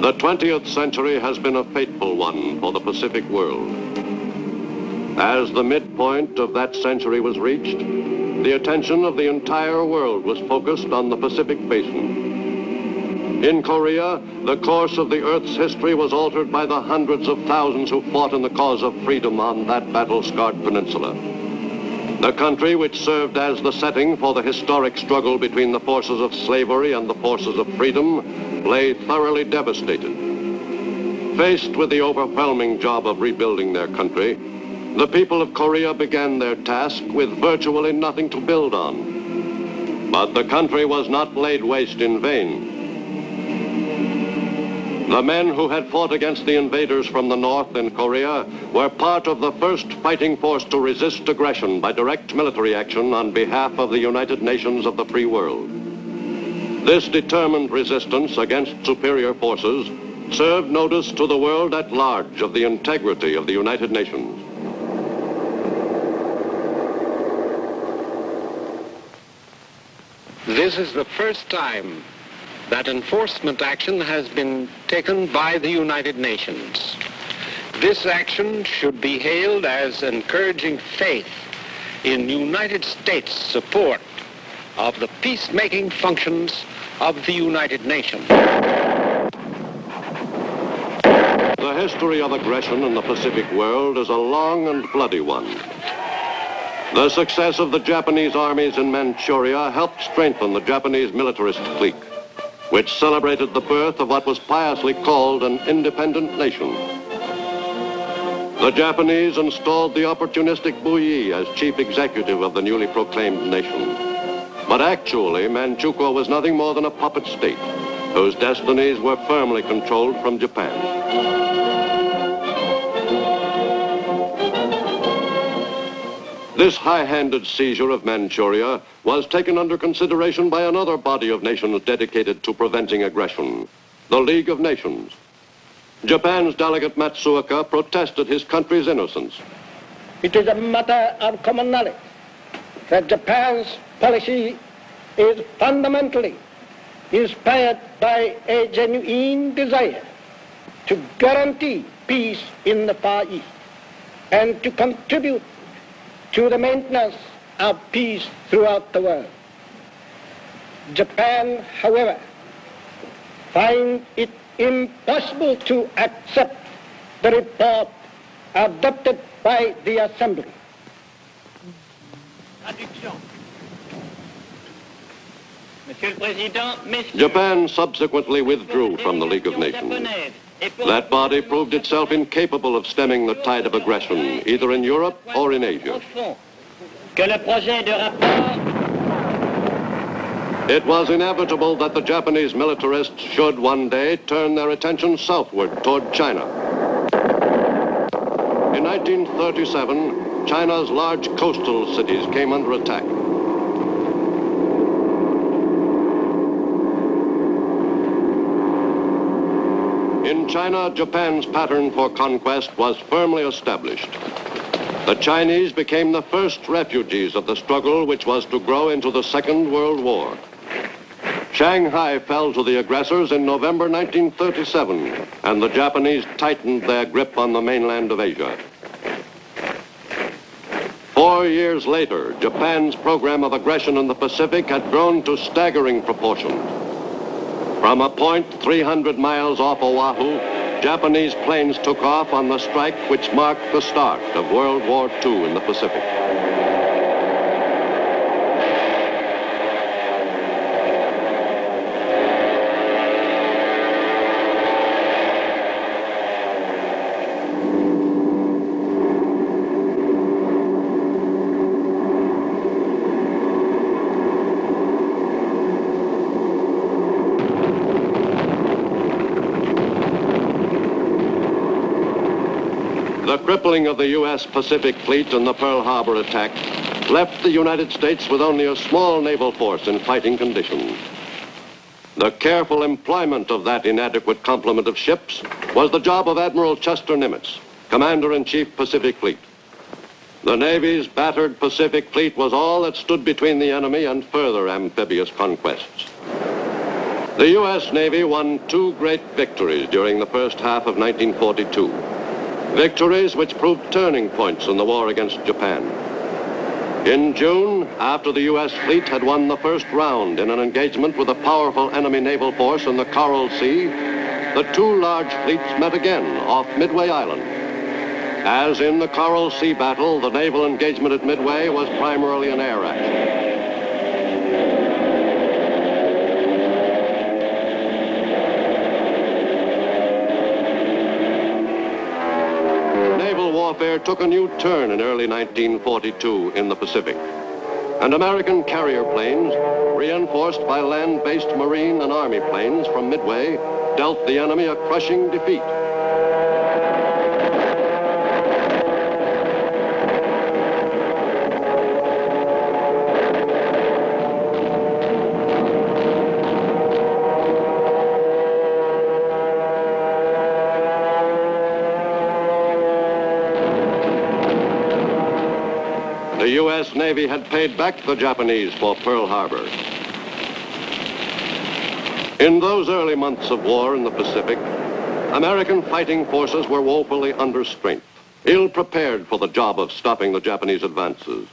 The 20th century has been a fateful one for the Pacific world. As the midpoint of that century was reached, the attention of the entire world was focused on the Pacific Basin. In Korea, the course of the Earth's history was altered by the hundreds of thousands who fought in the cause of freedom on that battle-scarred peninsula. The country which served as the setting for the historic struggle between the forces of slavery and the forces of freedom lay thoroughly devastated. Faced with the overwhelming job of rebuilding their country, the people of Korea began their task with virtually nothing to build on. But the country was not laid waste in vain. The men who had fought against the invaders from the north in Korea were part of the first fighting force to resist aggression by direct military action on behalf of the United Nations of the free world. This determined resistance against superior forces served notice to the world at large of the integrity of the United Nations. This is the first time that enforcement action has been taken by the United Nations. This action should be hailed as encouraging faith in United States support of the peacemaking functions of the United Nations. The history of aggression in the Pacific world is a long and bloody one. The success of the Japanese armies in Manchuria helped strengthen the Japanese militarist clique, which celebrated the birth of what was piously called an independent nation. The Japanese installed the opportunistic Bouyi as chief executive of the newly proclaimed nation. But actually, Manchukuo was nothing more than a puppet state, whose destinies were firmly controlled from Japan. This high-handed seizure of Manchuria was taken under consideration by another body of nations dedicated to preventing aggression, the League of Nations. Japan's delegate Matsuoka protested his country's innocence. It is a matter of common knowledge that Japan's policy is fundamentally inspired by a genuine desire to guarantee peace in the Far East and to contribute to the maintenance of peace throughout the world. Japan, however, finds it impossible to accept the report adopted by the Assembly. Japan subsequently withdrew from the League of Nations. That body proved itself incapable of stemming the tide of aggression, either in Europe or in Asia. It was inevitable that the Japanese militarists should one day turn their attention southward toward China. In 1937, China's large coastal cities came under attack. In China, Japan's pattern for conquest was firmly established. The Chinese became the first refugees of the struggle which was to grow into the Second World War. Shanghai fell to the aggressors in November 1937, and the Japanese tightened their grip on the mainland of Asia. 4 years later, Japan's program of aggression in the Pacific had grown to staggering proportions. From a point 300 miles off Oahu, Japanese planes took off on the strike which marked the start of World War II in the Pacific. The crippling of the U.S. Pacific Fleet in the Pearl Harbor attack left the United States with only a small naval force in fighting condition. The careful employment of that inadequate complement of ships was the job of Admiral Chester Nimitz, Commander-in-Chief Pacific Fleet. The Navy's battered Pacific Fleet was all that stood between the enemy and further amphibious conquests. The U.S. Navy won 2 great victories during the first half of 1942. Victories which proved turning points in the war against Japan. In June, after the U.S. fleet had won the first round in an engagement with a powerful enemy naval force in the Coral Sea, the 2 large fleets met again off Midway Island. As in the Coral Sea battle, the naval engagement at Midway was primarily an air action. Naval warfare took a new turn in early 1942 in the Pacific, and American carrier planes, reinforced by land-based Marine and Army planes from Midway, dealt the enemy a crushing defeat. The U.S. Navy had paid back the Japanese for Pearl Harbor. In those early months of war in the Pacific, American fighting forces were woefully under strength, ill-prepared for the job of stopping the Japanese advances.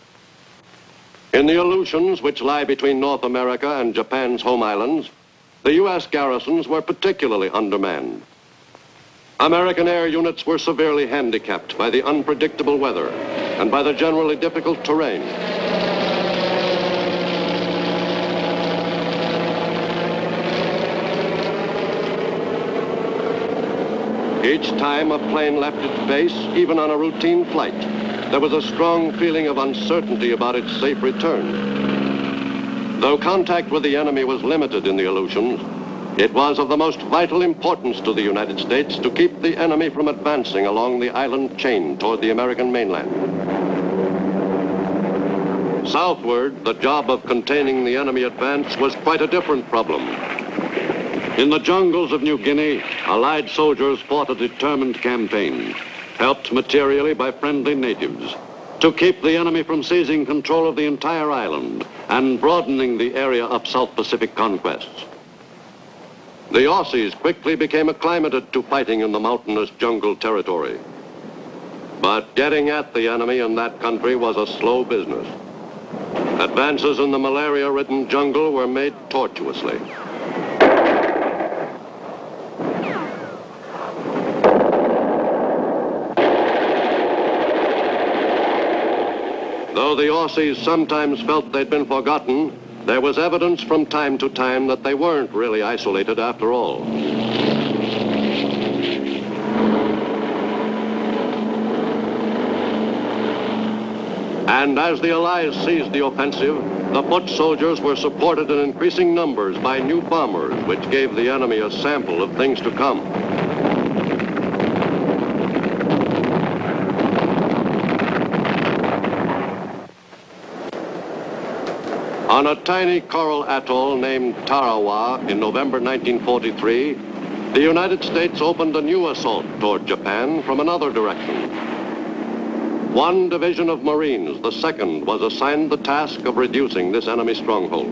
In the Aleutians, which lie between North America and Japan's home islands, the U.S. garrisons were particularly undermanned. American air units were severely handicapped by the unpredictable weather and by the generally difficult terrain. Each time a plane left its base, even on a routine flight, there was a strong feeling of uncertainty about its safe return. Though contact with the enemy was limited in the Aleutians, it was of the most vital importance to the United States to keep the enemy from advancing along the island chain toward the American mainland. Southward, the job of containing the enemy advance was quite a different problem. In the jungles of New Guinea, Allied soldiers fought a determined campaign, helped materially by friendly natives, to keep the enemy from seizing control of the entire island and broadening the area of South Pacific conquests. The Aussies quickly became acclimated to fighting in the mountainous jungle territory. But getting at the enemy in that country was a slow business. Advances in the malaria-ridden jungle were made tortuously. Though the Aussies sometimes felt they'd been forgotten, there was evidence from time to time that they weren't really isolated after all. And as the Allies seized the offensive, the foot soldiers were supported in increasing numbers by new bombers, which gave the enemy a sample of things to come. On a tiny coral atoll named Tarawa in November 1943, the United States opened a new assault toward Japan from another direction. One division of Marines, the 2nd, was assigned the task of reducing this enemy stronghold.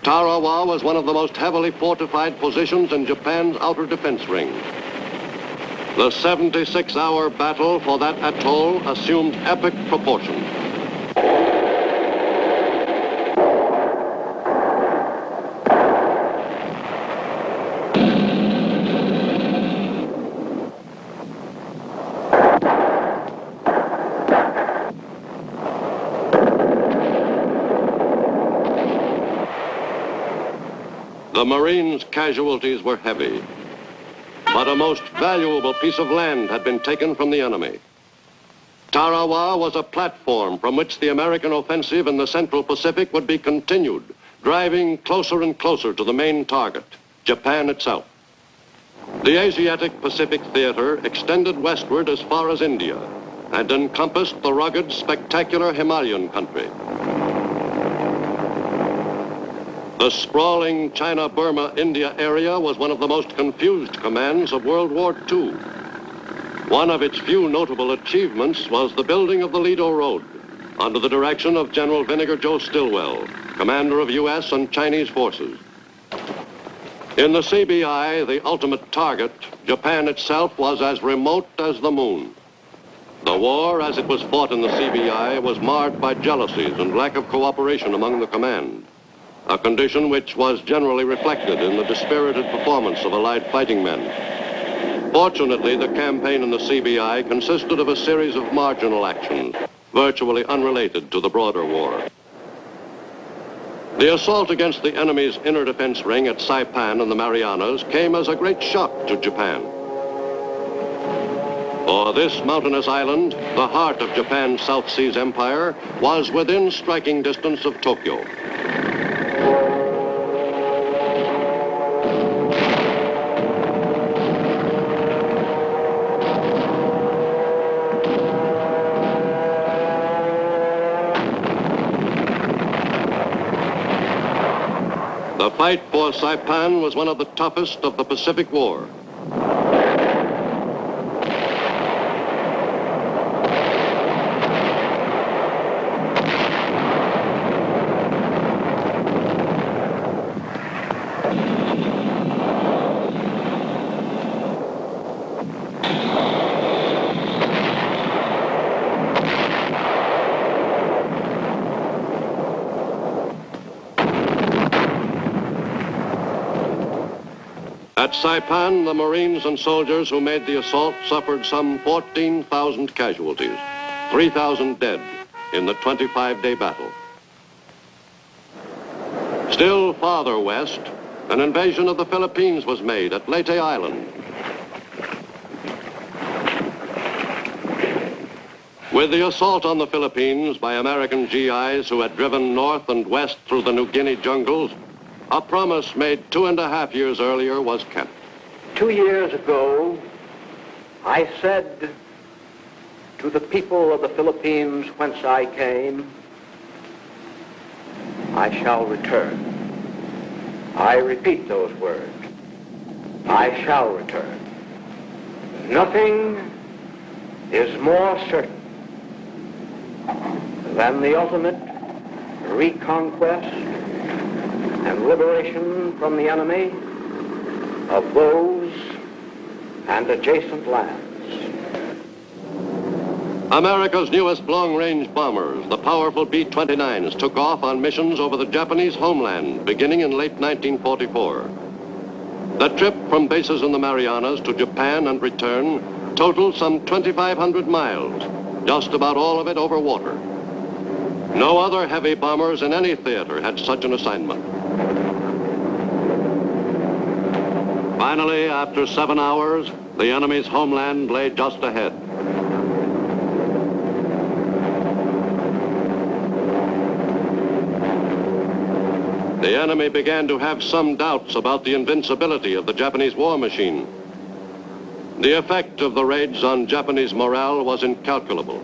Tarawa was one of the most heavily fortified positions in Japan's outer defense ring. The 76-hour battle for that atoll assumed epic proportions. The Marines' casualties were heavy, but a most valuable piece of land had been taken from the enemy. Tarawa was a platform from which the American offensive in the Central Pacific would be continued driving closer and closer to the main target, Japan itself. The Asiatic-Pacific theater extended westward as far as India and encompassed the rugged, spectacular Himalayan country. The sprawling China-Burma-India area was one of the most confused commands of World War II. One of its few notable achievements was the building of the Lido Road under the direction of General Vinegar Joe Stilwell, commander of U.S. and Chinese forces. In the CBI, the ultimate target, Japan itself was as remote as the moon. The war, as it was fought in the CBI, was marred by jealousies and lack of cooperation among the command, a condition which was generally reflected in the dispirited performance of Allied fighting men. Fortunately, the campaign in the CBI consisted of a series of marginal actions, virtually unrelated to the broader war. The assault against the enemy's inner defense ring at Saipan in the Marianas came as a great shock to Japan. For this mountainous island, the heart of Japan's South Seas empire, was within striking distance of Tokyo. The fight for Saipan was one of the toughest of the Pacific War. At Saipan, the Marines and soldiers who made the assault suffered some 14,000 casualties, 3,000 dead in the 25-day battle. Still farther west, an invasion of the Philippines was made at Leyte Island. With the assault on the Philippines by American GIs who had driven north and west through the New Guinea jungles, a promise made 2.5 years earlier was kept. 2 years ago, I said to the people of the Philippines whence I came, I shall return. I repeat those words. I shall return. Nothing is more certain than the ultimate reconquest and liberation from the enemy of those and adjacent lands. America's newest long-range bombers, the powerful B-29s, took off on missions over the Japanese homeland beginning in late 1944. The trip from bases in the Marianas to Japan and return totaled some 2,500 miles, just about all of it over water. No other heavy bombers in any theater had such an assignment. Finally, after 7 hours, the enemy's homeland lay just ahead. The enemy began to have some doubts about the invincibility of the Japanese war machine. The effect of the raids on Japanese morale was incalculable.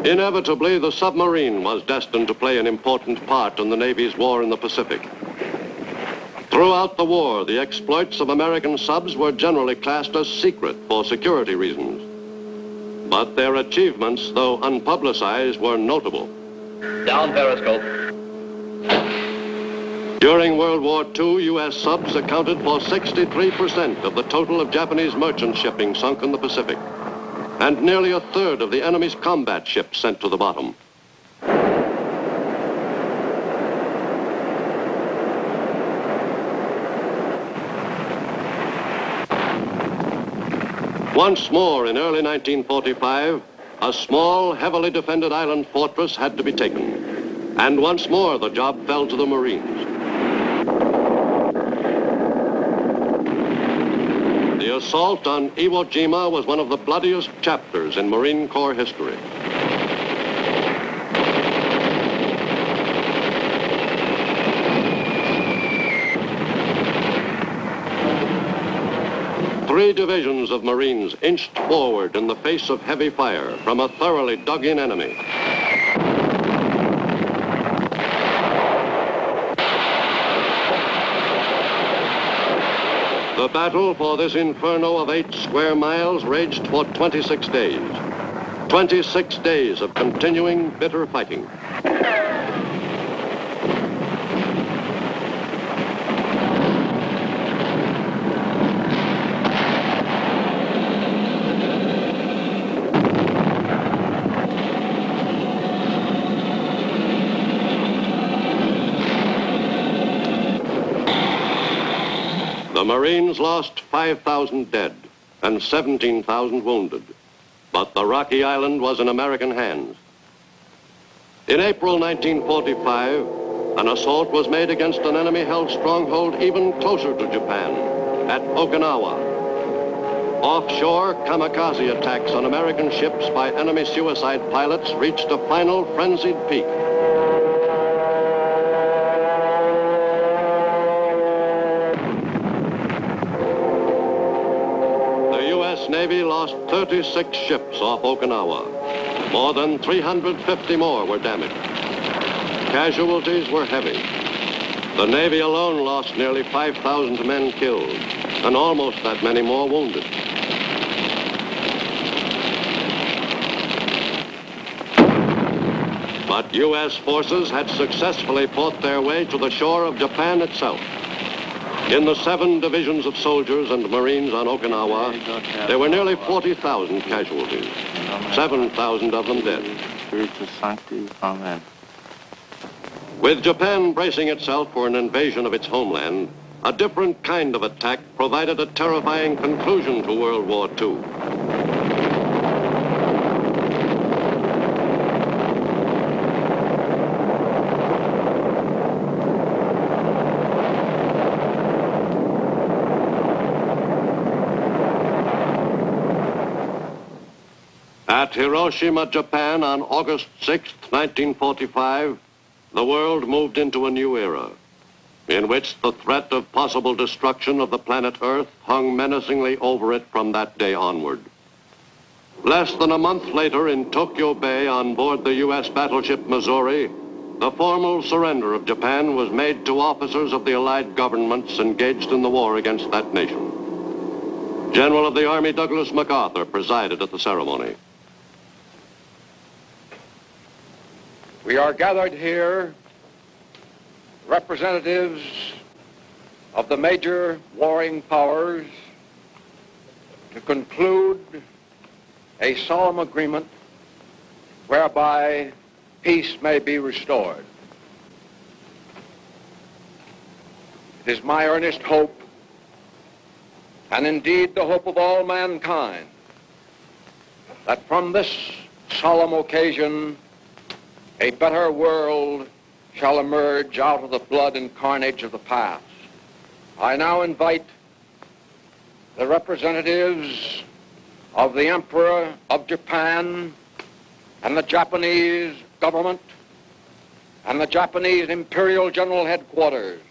Inevitably, the submarine was destined to play an important part in the Navy's war in the Pacific. Throughout the war, the exploits of American subs were generally classed as secret for security reasons. But their achievements, though unpublicized, were notable. Down periscope. During World War II, U.S. subs accounted for 63% of the total of Japanese merchant shipping sunk in the Pacific, and nearly a third of the enemy's combat ships sent to the bottom. Once more, in early 1945, a small, heavily defended island fortress had to be taken. And once more, the job fell to the Marines. The assault on Iwo Jima was one of the bloodiest chapters in Marine Corps history. Three divisions of Marines inched forward in the face of heavy fire from a thoroughly dug-in enemy. The battle for this inferno of 8 square miles raged for 26 days. 26 days of continuing bitter fighting. The Marines lost 5,000 dead and 17,000 wounded, but the Rocky Island was in American hands. In April 1945, an assault was made against an enemy-held stronghold even closer to Japan, at Okinawa. Offshore, kamikaze attacks on American ships by enemy suicide pilots reached a final frenzied peak. Navy lost 36 ships off Okinawa. More than 350 more were damaged. Casualties were heavy. The Navy alone lost nearly 5,000 men killed and almost that many more wounded. But U.S. forces had successfully fought their way to the shore of Japan itself. In the 7 divisions of soldiers and Marines on Okinawa, there were nearly 40,000 casualties, 7,000 of them dead. Amen. With Japan bracing itself for an invasion of its homeland, a different kind of attack provided a terrifying conclusion to World War II. At Hiroshima, Japan, on August 6, 1945, the world moved into a new era, in which the threat of possible destruction of the planet Earth hung menacingly over it from that day onward. Less than a month later, in Tokyo Bay, on board the U.S. battleship Missouri, the formal surrender of Japan was made to officers of the Allied governments engaged in the war against that nation. General of the Army Douglas MacArthur presided at the ceremony. We are gathered here, representatives of the major warring powers, to conclude a solemn agreement whereby peace may be restored. It is my earnest hope, and indeed the hope of all mankind, that from this solemn occasion a better world shall emerge out of the blood and carnage of the past. I now invite the representatives of the Emperor of Japan and the Japanese government and the Japanese Imperial General Headquarters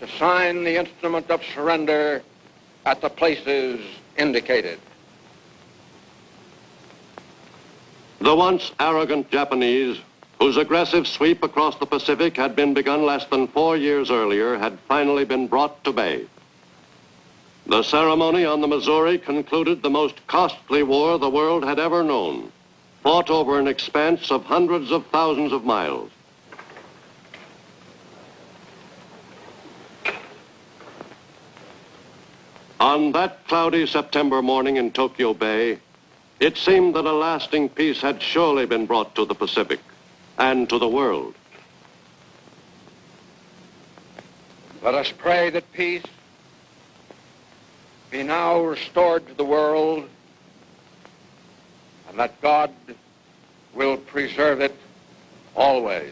to sign the instrument of surrender at the places indicated. The once arrogant Japanese, whose aggressive sweep across the Pacific had been begun less than 4 years earlier, had finally been brought to bay. The ceremony on the Missouri concluded the most costly war the world had ever known, fought over an expanse of hundreds of thousands of miles. On that cloudy September morning in Tokyo Bay, it seemed that a lasting peace had surely been brought to the Pacific and to the world. Let us pray that peace be now restored to the world and that God will preserve it always.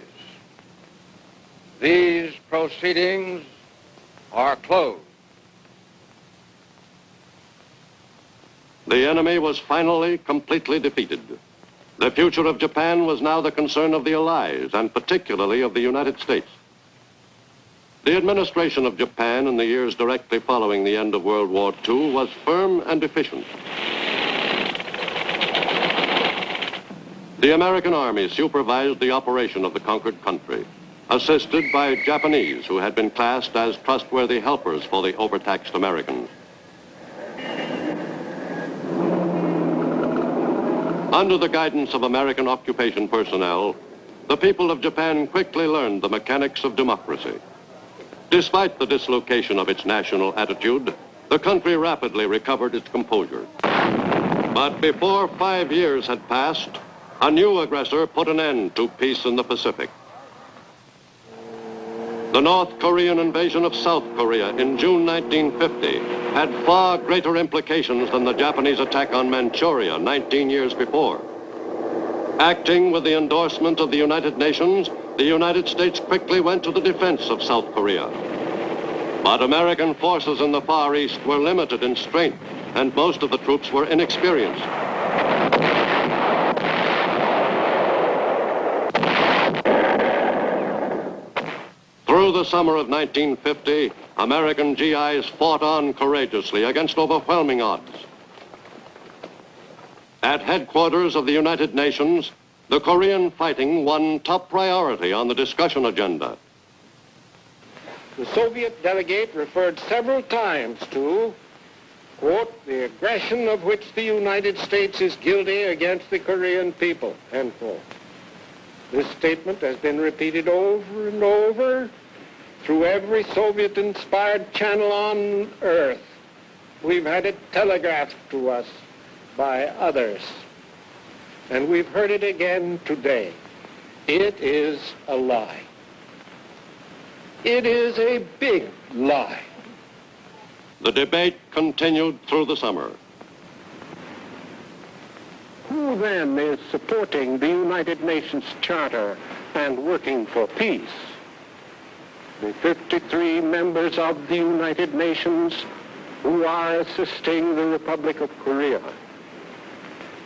These proceedings are closed. The enemy was finally completely defeated. The future of Japan was now the concern of the Allies, and particularly of the United States. The administration of Japan in the years directly following the end of World War II was firm and efficient. The American Army supervised the operation of the conquered country, assisted by Japanese who had been classed as trustworthy helpers for the overtaxed Americans. Under the guidance of American occupation personnel, the people of Japan quickly learned the mechanics of democracy. Despite the dislocation of its national attitude, the country rapidly recovered its composure. But before 5 years had passed, a new aggressor put an end to peace in the Pacific. The North Korean invasion of South Korea in June 1950 had far greater implications than the Japanese attack on Manchuria 19 years before. Acting with the endorsement of the United Nations, the United States quickly went to the defense of South Korea. But American forces in the Far East were limited in strength, and most of the troops were inexperienced. Through the summer of 1950, American GIs fought on courageously against overwhelming odds. At headquarters of the United Nations, the Korean fighting won top priority on the discussion agenda. The Soviet delegate referred several times to, quote, the aggression of which the United States is guilty against the Korean people, end quote. This statement has been repeated over and over through every Soviet-inspired channel on Earth. We've had it telegraphed to us by others, and we've heard it again today. It is a lie. It is a big lie. The debate continued through the summer. Who then is supporting the United Nations Charter and working for peace? The 53 members of the United Nations who are assisting the Republic of Korea.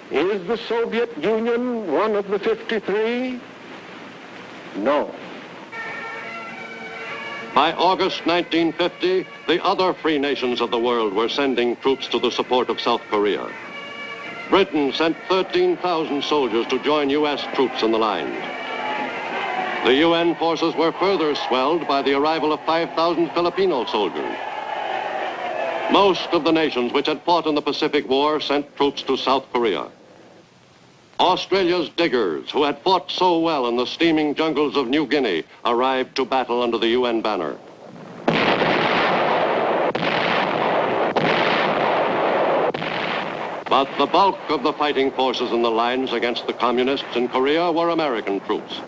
Is the Soviet Union one of the 53? No. By August 1950, the other free nations of the world were sending troops to the support of South Korea. Britain sent 13,000 soldiers to join U.S. troops in the lines. The UN forces were further swelled by the arrival of 5,000 Filipino soldiers. Most of the nations which had fought in the Pacific War sent troops to South Korea. Australia's diggers, who had fought so well in the steaming jungles of New Guinea, arrived to battle under the UN banner. But the bulk of the fighting forces in the lines against the communists in Korea were American troops.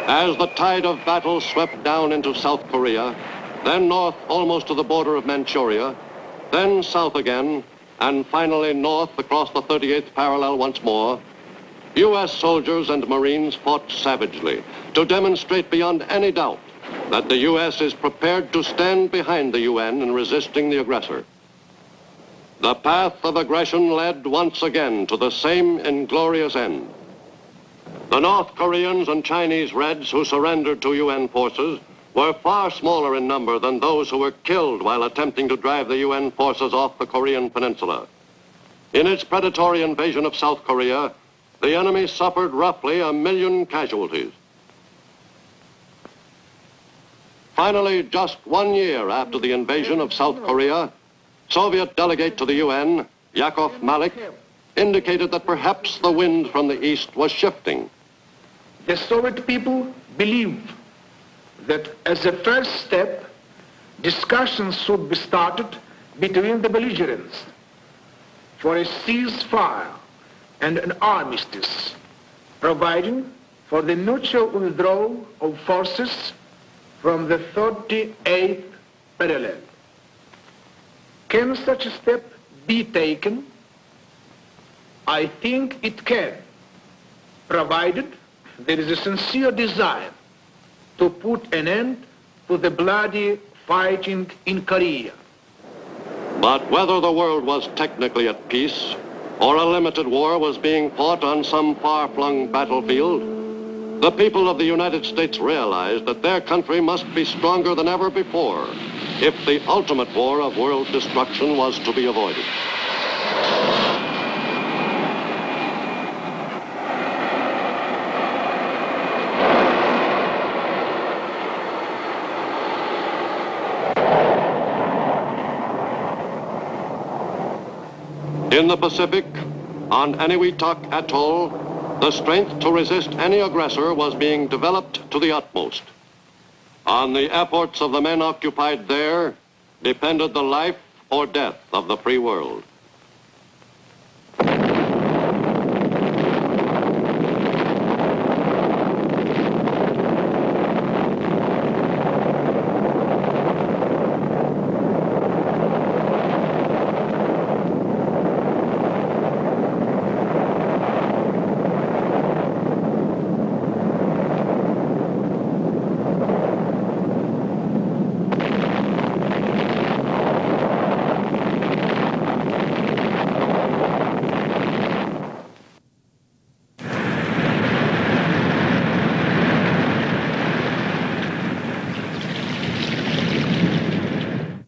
As the tide of battle swept down into South Korea, then north almost to the border of Manchuria, then south again, and finally north across the 38th parallel once more, U.S. soldiers and Marines fought savagely to demonstrate beyond any doubt that the U.S. is prepared to stand behind the UN in resisting the aggressor. The path of aggression led once again to the same inglorious end. The North Koreans and Chinese Reds who surrendered to UN forces were far smaller in number than those who were killed while attempting to drive the UN forces off the Korean peninsula. In its predatory invasion of South Korea, the enemy suffered roughly 1 million casualties. Finally, just 1 year after the invasion of South Korea, Soviet delegate to the UN, Yakov Malik, indicated that perhaps the wind from the east was shifting. The Soviet people believe that as a first step, discussions should be started between the belligerents for a ceasefire and an armistice, providing for the mutual withdrawal of forces from the 38th parallel. Can such a step be taken? I think it can, provided there is a sincere desire to put an end to the bloody fighting in Korea. But whether the world was technically at peace or a limited war was being fought on some far-flung battlefield, the people of the United States realized that their country must be stronger than ever before if the ultimate war of world destruction was to be avoided. In the Pacific, on Eniwetok Atoll, the strength to resist any aggressor was being developed to the utmost. On the efforts of the men occupied there depended the life or death of the free world.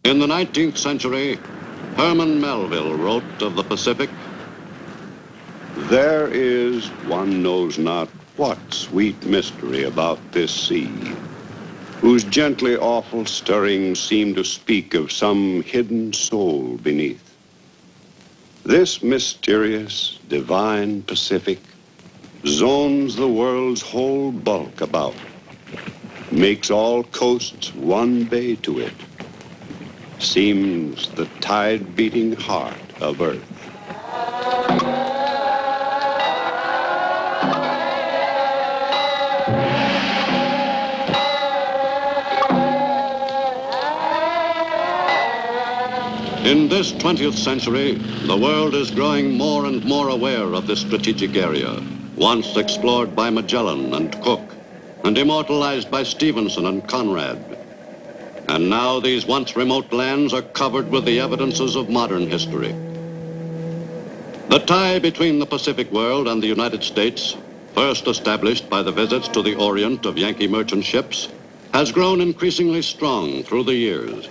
In the 19th century, Herman Melville wrote of the Pacific, "There is one knows not what sweet mystery about this sea, whose gently awful stirrings seem to speak of some hidden soul beneath. This mysterious, divine Pacific zones the world's whole bulk about, makes all coasts one bay to it, seems the tide-beating heart of earth." In this 20th century, the world is growing more and more aware of this strategic area, once explored by Magellan and Cook, and immortalized by Stevenson and Conrad. And now these once remote lands are covered with the evidences of modern history. The tie between the Pacific world and the United States, first established by the visits to the Orient of Yankee merchant ships, has grown increasingly strong through the years.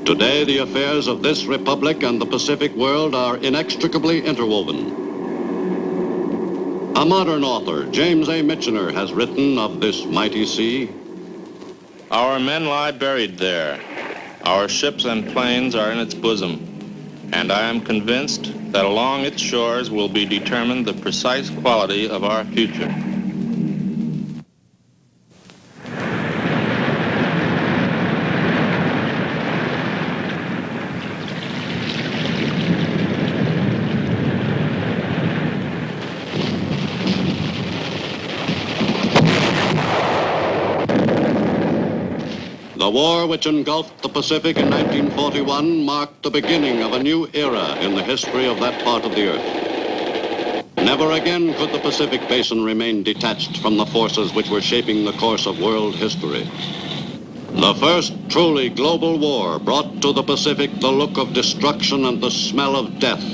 Today, the affairs of this republic and the Pacific world are inextricably interwoven. A modern author, James A. Michener, has written of this mighty sea. Our men lie buried there. Our ships and planes are in its bosom. And I am convinced that along its shores will be determined the precise quality of our future. The war which engulfed the Pacific in 1941 marked the beginning of a new era in the history of that part of the earth. Never again could the Pacific Basin remain detached from the forces which were shaping the course of world history. The first truly global war brought to the Pacific the look of destruction and the smell of death,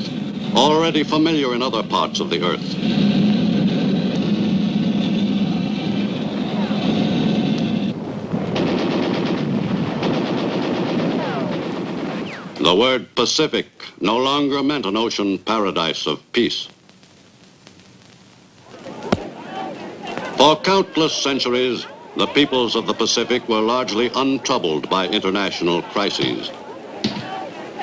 already familiar in other parts of the earth. The word Pacific no longer meant an ocean paradise of peace. For countless centuries, the peoples of the Pacific were largely untroubled by international crises.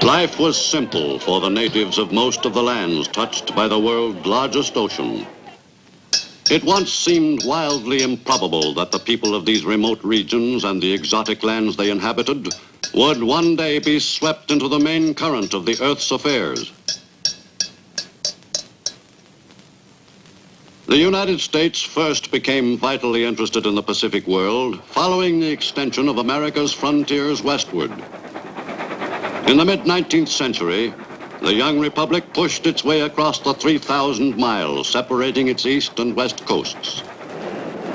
Life was simple for the natives of most of the lands touched by the world's largest ocean. It once seemed wildly improbable that the people of these remote regions and the exotic lands they inhabited would one day be swept into the main current of the Earth's affairs. The United States first became vitally interested in the Pacific world following the extension of America's frontiers westward. In the mid-19th century, the young republic pushed its way across the 3,000 miles separating its east and west coasts.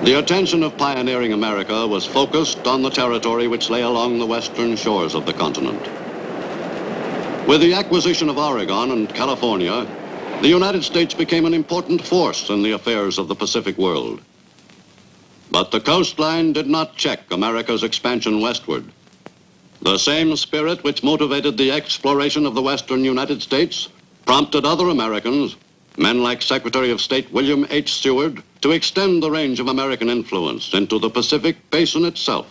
The attention of pioneering America was focused on the territory which lay along the western shores of the continent. With the acquisition of Oregon and California, the United States became an important force in the affairs of the Pacific world. But the coastline did not check America's expansion westward. The same spirit which motivated the exploration of the western United States prompted other Americans, men like Secretary of State William H. Seward, to extend the range of American influence into the Pacific Basin itself.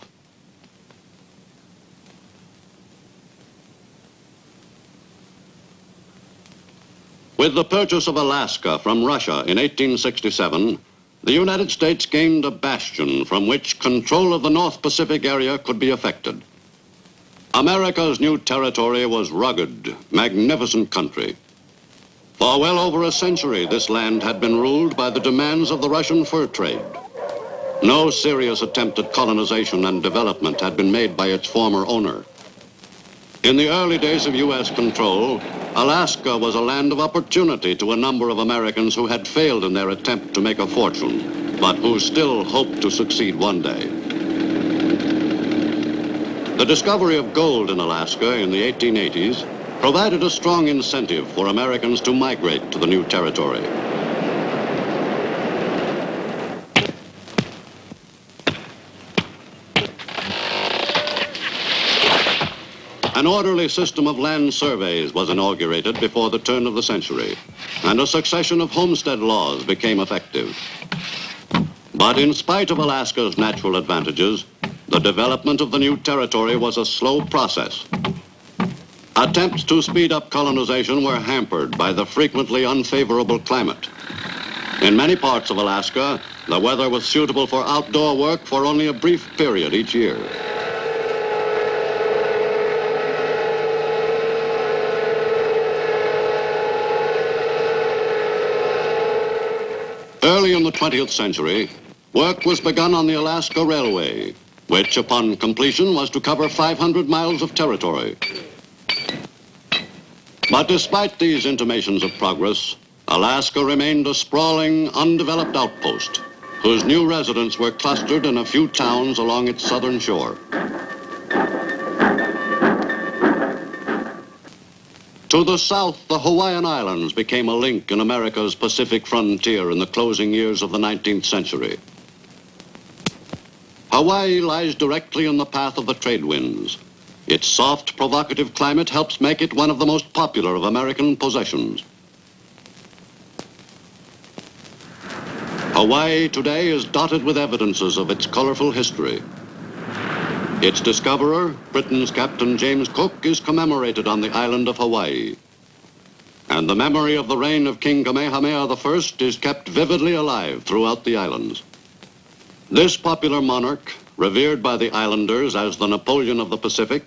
With the purchase of Alaska from Russia in 1867, the United States gained a bastion from which control of the North Pacific area could be effected. America's new territory was rugged, magnificent country. For well over a century, this land had been ruled by the demands of the Russian fur trade. No serious attempt at colonization and development had been made by its former owner. In the early days of U.S. control, Alaska was a land of opportunity to a number of Americans who had failed in their attempt to make a fortune, but who still hoped to succeed one day. The discovery of gold in Alaska in the 1880s provided a strong incentive for Americans to migrate to the new territory. An orderly system of land surveys was inaugurated before the turn of the century, and a succession of homestead laws became effective. But in spite of Alaska's natural advantages, the development of the new territory was a slow process. Attempts to speed up colonization were hampered by the frequently unfavorable climate. In many parts of Alaska, the weather was suitable for outdoor work for only a brief period each year. Early in the 20th century, work was begun on the Alaska Railway, which upon completion was to cover 500 miles of territory. But despite these intimations of progress, Alaska remained a sprawling, undeveloped outpost, whose new residents were clustered in a few towns along its southern shore. To the south, the Hawaiian Islands became a link in America's Pacific frontier in the closing years of the 19th century. Hawaii lies directly in the path of the trade winds. Its soft, provocative climate helps make it one of the most popular of American possessions. Hawaii today is dotted with evidences of its colorful history. Its discoverer, Britain's Captain James Cook, is commemorated on the island of Hawaii. And the memory of the reign of King Kamehameha I is kept vividly alive throughout the islands. This popular monarch, revered by the islanders as the Napoleon of the Pacific,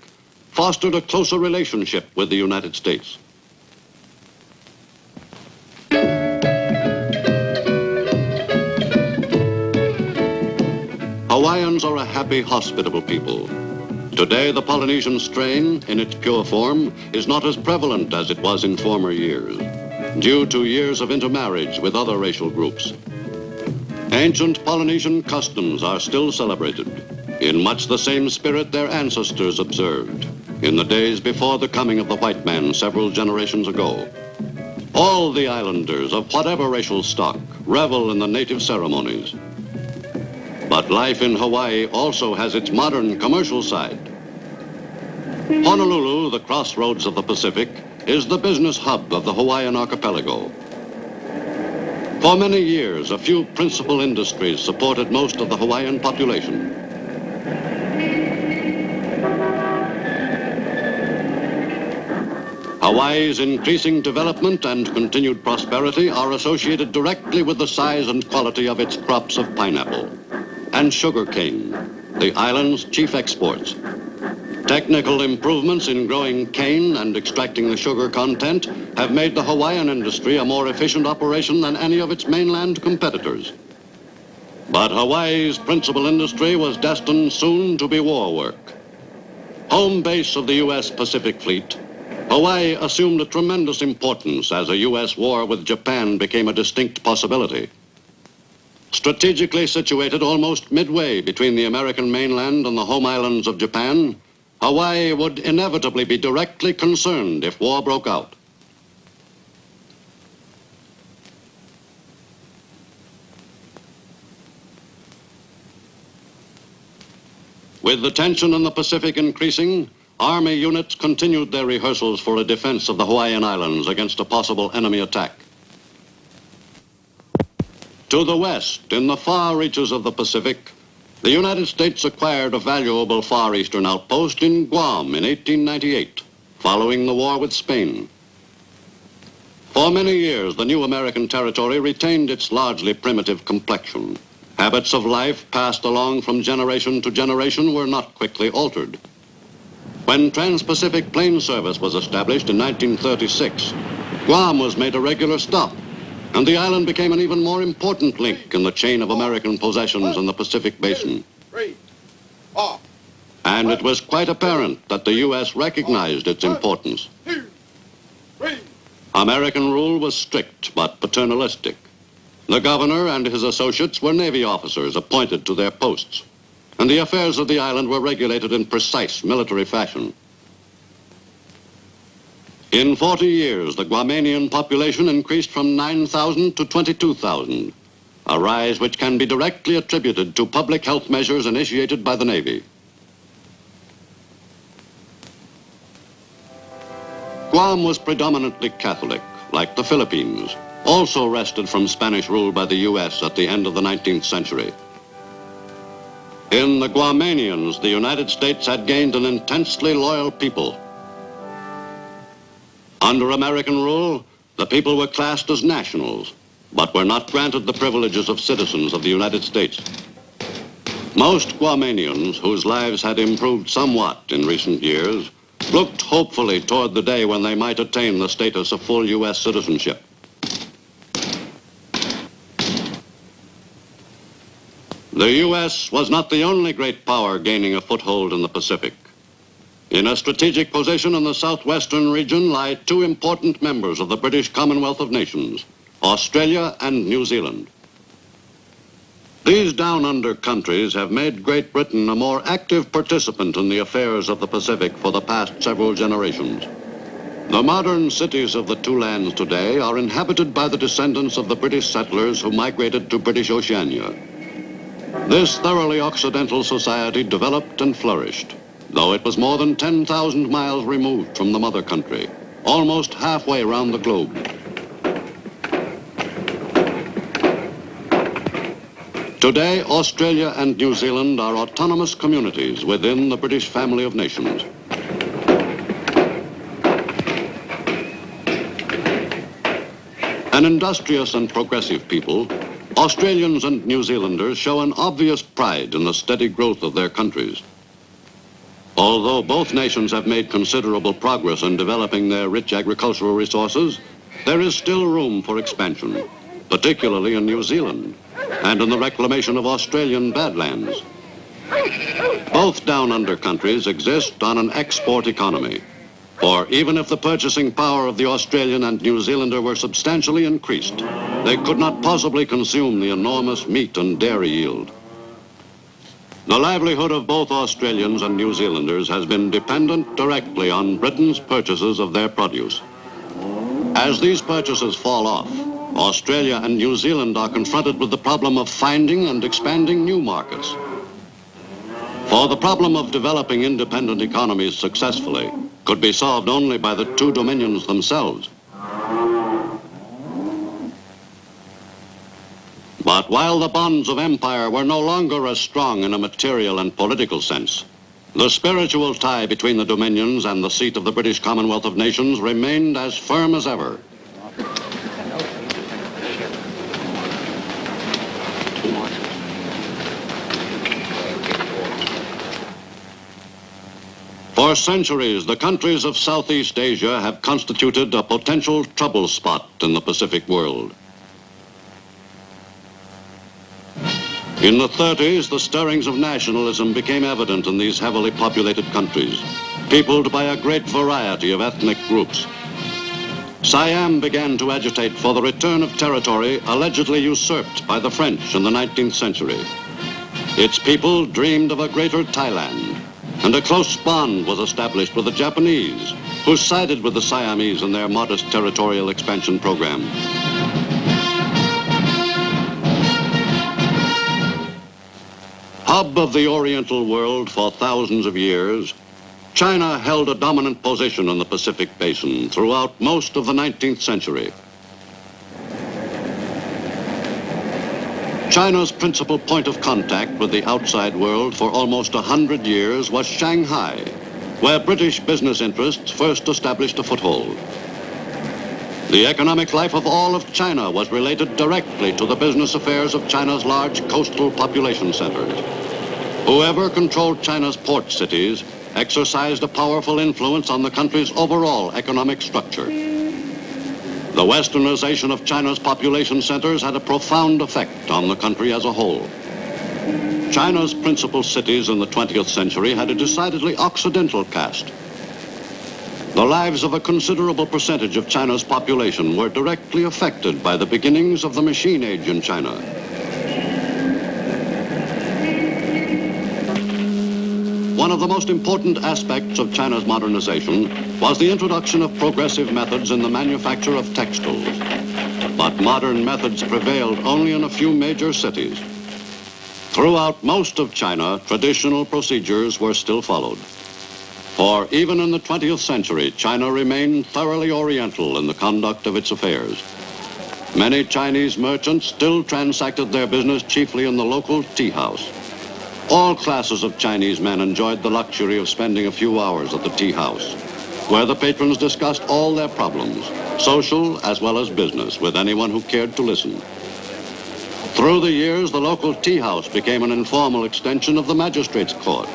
fostered a closer relationship with the United States. Hawaiians are a happy, hospitable people. Today, the Polynesian strain, in its pure form, is not as prevalent as it was in former years, due to years of intermarriage with other racial groups. Ancient Polynesian customs are still celebrated in much the same spirit their ancestors observed in the days before the coming of the white man several generations ago. All the islanders of whatever racial stock revel in the native ceremonies. But life in Hawaii also has its modern commercial side. Honolulu, the crossroads of the Pacific, is the business hub of the Hawaiian archipelago. For many years, a few principal industries supported most of the Hawaiian population. Hawaii's increasing development and continued prosperity are associated directly with the size and quality of its crops of pineapple and sugarcane, the island's chief exports. Technical improvements in growing cane and extracting the sugar content have made the Hawaiian industry a more efficient operation than any of its mainland competitors. But Hawaii's principal industry was destined soon to be war work. Home base of the U.S. Pacific Fleet, Hawaii assumed a tremendous importance as a U.S. war with Japan became a distinct possibility. Strategically situated almost midway between the American mainland and the home islands of Japan, Hawaii would inevitably be directly concerned if war broke out. With the tension in the Pacific increasing, Army units continued their rehearsals for a defense of the Hawaiian Islands against a possible enemy attack. To the west, in the far reaches of the Pacific, the United States acquired a valuable Far Eastern outpost in Guam in 1898, following the war with Spain. For many years, the new American territory retained its largely primitive complexion. Habits of life passed along from generation to generation were not quickly altered. When Trans-Pacific Plane Service was established in 1936, Guam was made a regular stop, and the island became an even more important link in the chain of American possessions in the Pacific Basin. And it was quite apparent that the U.S. recognized its importance. American rule was strict but paternalistic. The governor and his associates were Navy officers appointed to their posts, and the affairs of the island were regulated in precise military fashion. In 40 years, the Guamanian population increased from 9,000 to 22,000, a rise which can be directly attributed to public health measures initiated by the Navy. Guam was predominantly Catholic, like the Philippines, also wrested from Spanish rule by the U.S. at the end of the 19th century. In the Guamanians, the United States had gained an intensely loyal people. Under American rule, the people were classed as nationals, but were not granted the privileges of citizens of the United States. Most Guamanians, whose lives had improved somewhat in recent years, looked hopefully toward the day when they might attain the status of full U.S. citizenship. The U.S. was not the only great power gaining a foothold in the Pacific. In a strategic position in the southwestern region lie two important members of the British Commonwealth of Nations, Australia and New Zealand. These down-under countries have made Great Britain a more active participant in the affairs of the Pacific for the past several generations. The modern cities of the two lands today are inhabited by the descendants of the British settlers who migrated to British Oceania. This thoroughly Occidental society developed and flourished, though it was more than 10,000 miles removed from the mother country, almost halfway around the globe. Today, Australia and New Zealand are autonomous communities within the British family of nations. An industrious and progressive people, Australians and New Zealanders show an obvious pride in the steady growth of their countries. Although both nations have made considerable progress in developing their rich agricultural resources, there is still room for expansion, particularly in New Zealand and in the reclamation of Australian badlands. Both down-under countries exist on an export economy, for even if the purchasing power of the Australian and New Zealander were substantially increased, they could not possibly consume the enormous meat and dairy yield. The livelihood of both Australians and New Zealanders has been dependent directly on Britain's purchases of their produce. As these purchases fall off, Australia and New Zealand are confronted with the problem of finding and expanding new markets. For the problem of developing independent economies successfully could be solved only by the two dominions themselves. But while the bonds of empire were no longer as strong in a material and political sense, the spiritual tie between the dominions and the seat of the British Commonwealth of Nations remained as firm as ever. For centuries, the countries of Southeast Asia have constituted a potential trouble spot in the Pacific world. In the 30s, the stirrings of nationalism became evident in these heavily populated countries, peopled by a great variety of ethnic groups. Siam began to agitate for the return of territory allegedly usurped by the French in the 19th century. Its people dreamed of a greater Thailand, and a close bond was established with the Japanese, who sided with the Siamese in their modest territorial expansion program. Hub of the Oriental world for thousands of years, China held a dominant position in the Pacific Basin throughout most of the 19th century. China's principal point of contact with the outside world for almost 100 years was Shanghai, where British business interests first established a foothold. The economic life of all of China was related directly to the business affairs of China's large coastal population centers. Whoever controlled China's port cities exercised a powerful influence on the country's overall economic structure. The westernization of China's population centers had a profound effect on the country as a whole. China's principal cities in the 20th century had a decidedly Occidental cast. The lives of a considerable percentage of China's population were directly affected by the beginnings of the machine age in China. One of the most important aspects of China's modernization was the introduction of progressive methods in the manufacture of textiles. But modern methods prevailed only in a few major cities. Throughout most of China, traditional procedures were still followed. For even in the 20th century, China remained thoroughly Oriental in the conduct of its affairs. Many Chinese merchants still transacted their business chiefly in the local tea house. All classes of Chinese men enjoyed the luxury of spending a few hours at the tea house, where the patrons discussed all their problems, social as well as business, with anyone who cared to listen. Through the years, the local tea house became an informal extension of the magistrate's court.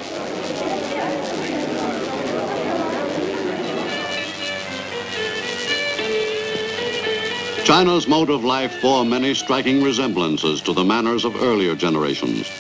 China's mode of life bore many striking resemblances to the manners of earlier generations.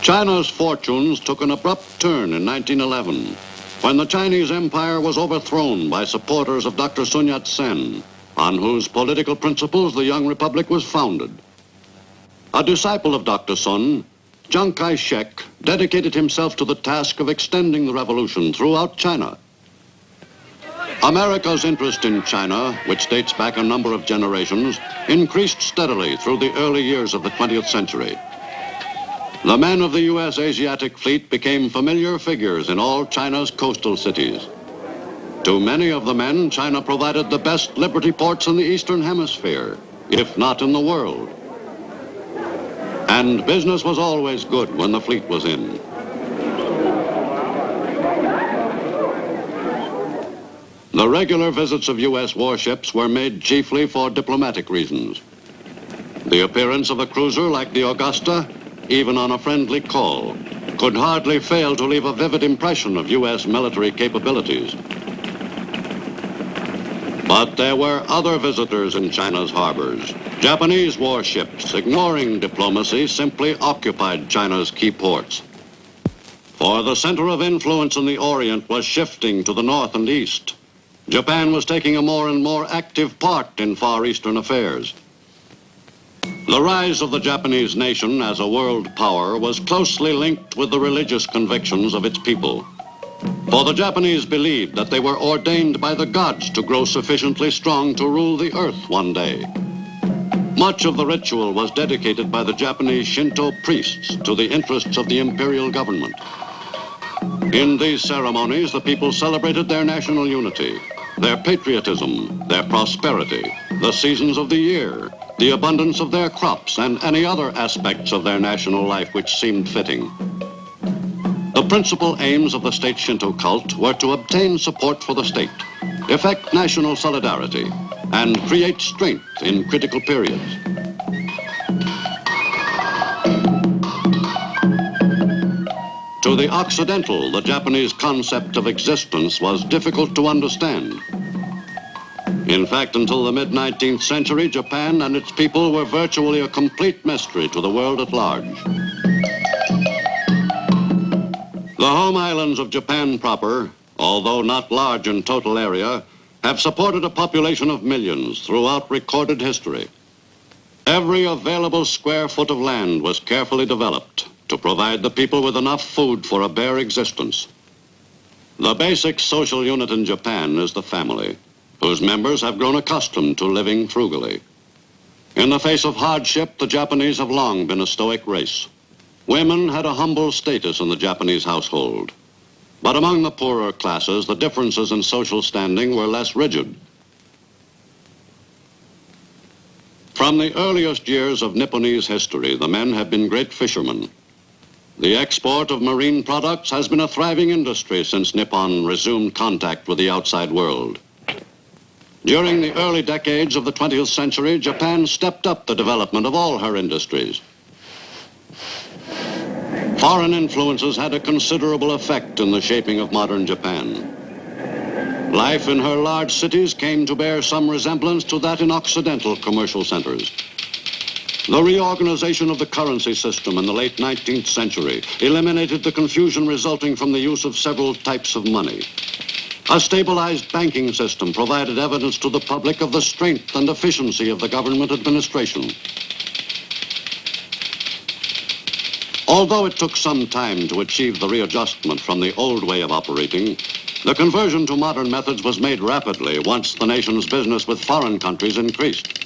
China's fortunes took an abrupt turn in 1911, when the Chinese Empire was overthrown by supporters of Dr. Sun Yat-sen, on whose political principles the young republic was founded. A disciple of Dr. Sun, Chiang Kai-shek dedicated himself to the task of extending the revolution throughout China. America's interest in China, which dates back a number of generations, increased steadily through the early years of the 20th century. The men of the U.S. Asiatic Fleet became familiar figures in all China's coastal cities. To many of the men, China provided the best liberty ports in the Eastern Hemisphere, if not in the world. And business was always good when the fleet was in. The regular visits of U.S. warships were made chiefly for diplomatic reasons. The appearance of a cruiser like the Augusta, even on a friendly call, could hardly fail to leave a vivid impression of U.S. military capabilities. But there were other visitors in China's harbors. Japanese warships, ignoring diplomacy, simply occupied China's key ports. For the center of influence in the Orient was shifting to the north and east. Japan was taking a more and more active part in Far Eastern affairs. The rise of the Japanese nation as a world power was closely linked with the religious convictions of its people. For the Japanese believed that they were ordained by the gods to grow sufficiently strong to rule the earth one day. Much of the ritual was dedicated by the Japanese Shinto priests to the interests of the imperial government. In these ceremonies, the people celebrated their national unity, their patriotism, their prosperity, the seasons of the year, the abundance of their crops, and any other aspects of their national life which seemed fitting. The principal aims of the state Shinto cult were to obtain support for the state, effect national solidarity, and create strength in critical periods. To the Occidental, the Japanese concept of existence was difficult to understand. In fact, until the mid-19th century, Japan and its people were virtually a complete mystery to the world at large. The home islands of Japan proper, although not large in total area, have supported a population of millions throughout recorded history. Every available square foot of land was carefully developed to provide the people with enough food for a bare existence. The basic social unit in Japan is the family, whose members have grown accustomed to living frugally. In the face of hardship, the Japanese have long been a stoic race. Women had a humble status in the Japanese household. But among the poorer classes, the differences in social standing were less rigid. From the earliest years of Nipponese history, the men have been great fishermen. The export of marine products has been a thriving industry since Nippon resumed contact with the outside world. During the early decades of the 20th century, Japan stepped up the development of all her industries. Foreign influences had a considerable effect in the shaping of modern Japan. Life in her large cities came to bear some resemblance to that in Occidental commercial centers. The reorganization of the currency system in the late 19th century eliminated the confusion resulting from the use of several types of money. A stabilized banking system provided evidence to the public of the strength and efficiency of the government administration. Although it took some time to achieve the readjustment from the old way of operating, the conversion to modern methods was made rapidly once the nation's business with foreign countries increased.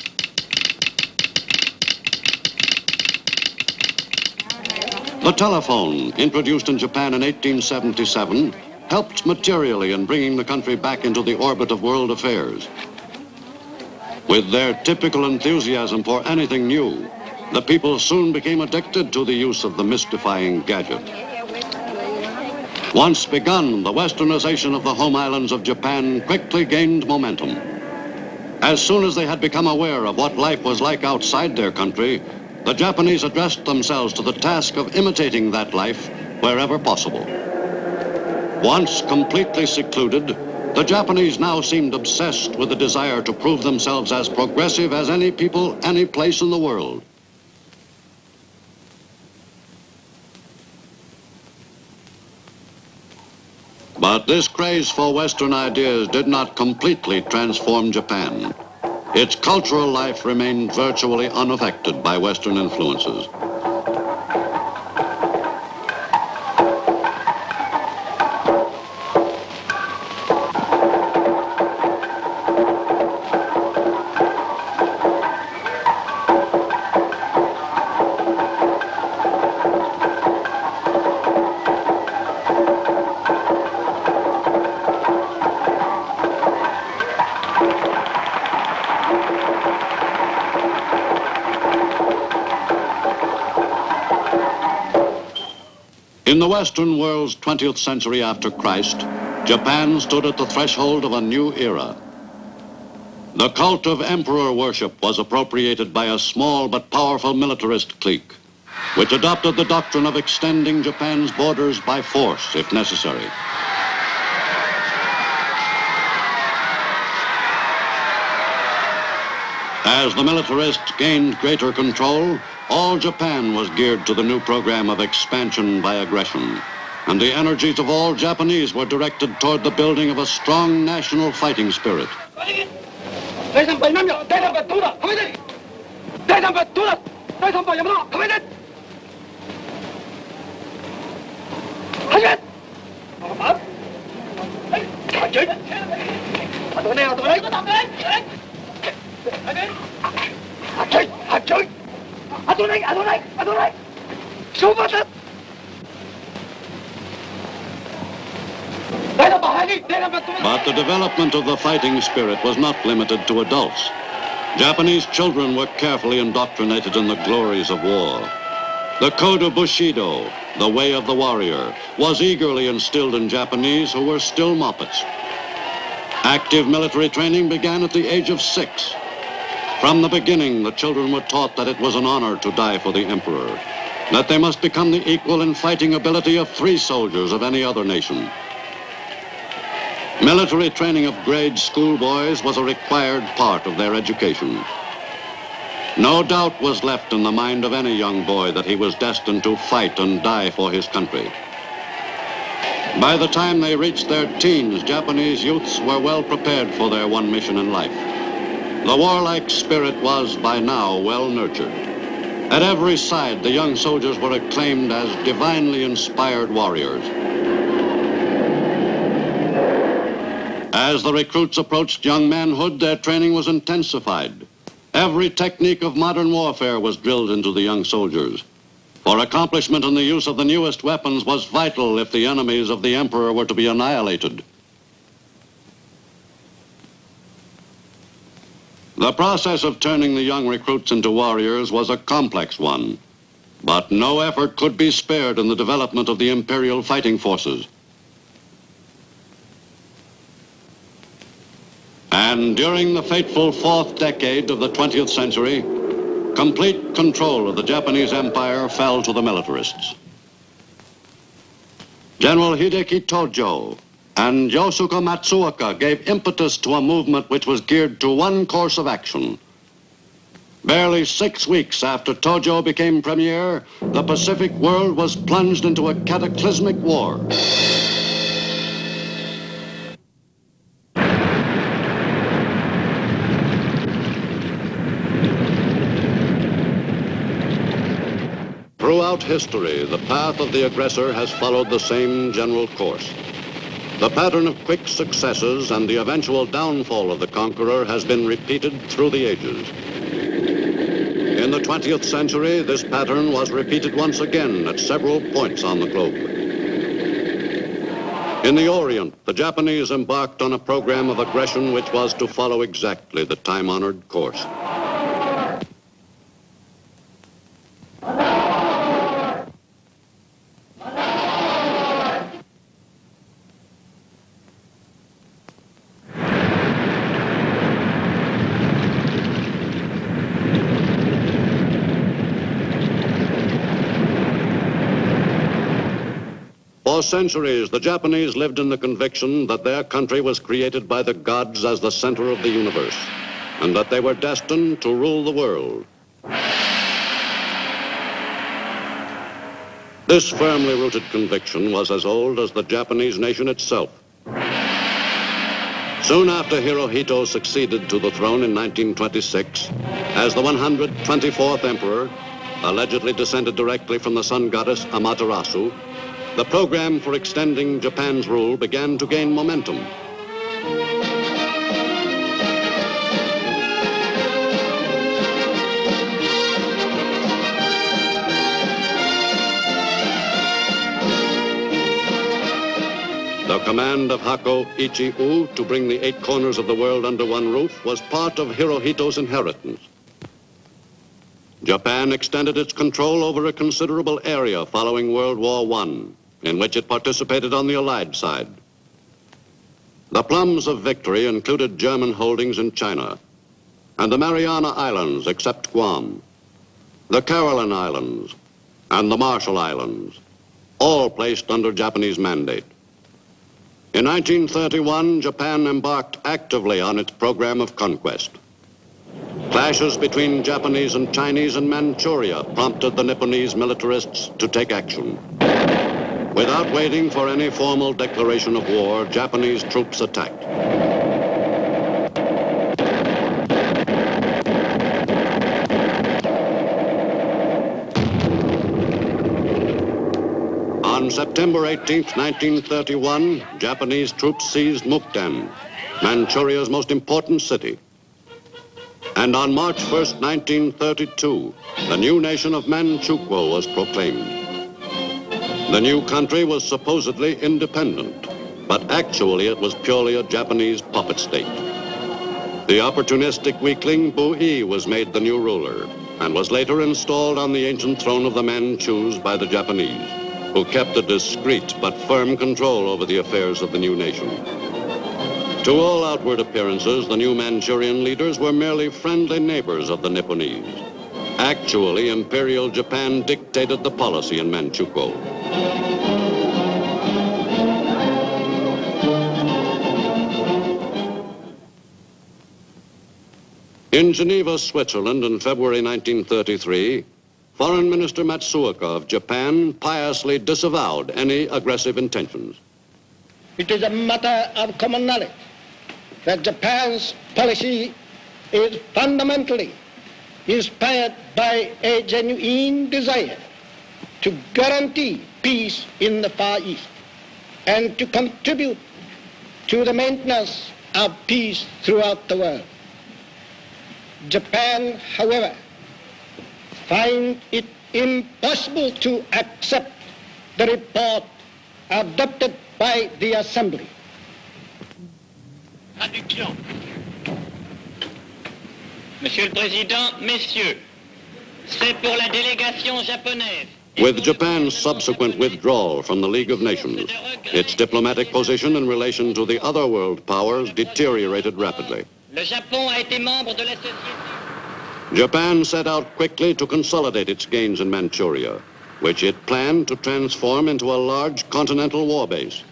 The telephone, introduced in Japan in 1877, helped materially in bringing the country back into the orbit of world affairs. With their typical enthusiasm for anything new, the people soon became addicted to the use of the mystifying gadget. Once begun, the westernization of the home islands of Japan quickly gained momentum. As soon as they had become aware of what life was like outside their country, the Japanese addressed themselves to the task of imitating that life wherever possible. Once completely secluded, the Japanese now seemed obsessed with the desire to prove themselves as progressive as any people, any place in the world. But this craze for Western ideas did not completely transform Japan. Its cultural life remained virtually unaffected by Western influences. In the Western world's 20th century after Christ, Japan stood at the threshold of a new era. The cult of emperor worship was appropriated by a small but powerful militarist clique, which adopted the doctrine of extending Japan's borders by force if necessary. As the militarists gained greater control, all Japan was geared to the new program of expansion by aggression, and the energies of all Japanese were directed toward the building of a strong national fighting spirit. But the development of the fighting spirit was not limited to adults. Japanese children were carefully indoctrinated in the glories of war. The code of Bushido, the way of the warrior, was eagerly instilled in Japanese who were still moppets. Active military training began at the age of 6. From the beginning, the children were taught that it was an honor to die for the emperor, that they must become the equal in fighting ability of free soldiers of any other nation. Military training of grade schoolboys was a required part of their education. No doubt was left in the mind of any young boy that he was destined to fight and die for his country. By the time they reached their teens, Japanese youths were well prepared for their one mission in life. The warlike spirit was by now well nurtured. At every side, the young soldiers were acclaimed as divinely inspired warriors. As the recruits approached young manhood, their training was intensified. Every technique of modern warfare was drilled into the young soldiers. For accomplishment in the use of the newest weapons was vital if the enemies of the emperor were to be annihilated. The process of turning the young recruits into warriors was a complex one, but no effort could be spared in the development of the imperial fighting forces. And during the fateful 4th decade of the 20th century, complete control of the Japanese Empire fell to the militarists. General Hideki Tojo and Yosuke Matsuoka gave impetus to a movement which was geared to one course of action. Barely 6 weeks after Tojo became premier, the Pacific world was plunged into a cataclysmic war. Throughout history, the path of the aggressor has followed the same general course. The pattern of quick successes and the eventual downfall of the conqueror has been repeated through the ages. In the 20th century, this pattern was repeated once again at several points on the globe. In the Orient, the Japanese embarked on a program of aggression which was to follow exactly the time-honored course. For centuries, the Japanese lived in the conviction that their country was created by the gods as the center of the universe, and that they were destined to rule the world. This firmly rooted conviction was as old as the Japanese nation itself. Soon after Hirohito succeeded to the throne in 1926, as the 124th emperor, allegedly descended directly from the sun goddess Amaterasu, the program for extending Japan's rule began to gain momentum. The command of Hako Ichi-U to bring the 8 corners of the world under one roof was part of Hirohito's inheritance. Japan extended its control over a considerable area following World War I, in which it participated on the Allied side. The plums of victory included German holdings in China and the Mariana Islands, except Guam, the Caroline Islands, and the Marshall Islands, all placed under Japanese mandate. In 1931, Japan embarked actively on its program of conquest. Clashes between Japanese and Chinese in Manchuria prompted the Nipponese militarists to take action. Without waiting for any formal declaration of war, Japanese troops attacked. On September 18, 1931, Japanese troops seized Mukden, Manchuria's most important city. And on March 1, 1932, the new nation of Manchukuo was proclaimed. The new country was supposedly independent, but actually it was purely a Japanese puppet state. The opportunistic weakling Bu Yi was made the new ruler and was later installed on the ancient throne of the Manchus by the Japanese, who kept a discreet but firm control over the affairs of the new nation. To all outward appearances, the new Manchurian leaders were merely friendly neighbors of the Nipponese. Actually, Imperial Japan dictated the policy in Manchukuo. In Geneva, Switzerland, in February 1933, Foreign Minister Matsuoka of Japan piously disavowed any aggressive intentions. It is a matter of common knowledge that Japan's policy is fundamentally inspired by a genuine desire to guarantee peace in the Far East and to contribute to the maintenance of peace throughout the world. Japan, however, finds it impossible to accept the report adopted by the Assembly. Traduction. Monsieur le Président, Messieurs, c'est pour la délégation japonaise. With Japan's subsequent withdrawal from the League of Nations, its diplomatic position in relation to the other world powers deteriorated rapidly. Le Japon a été membre de la société. Japan set out quickly to consolidate its gains in Manchuria, which it planned to transform into a large continental war base.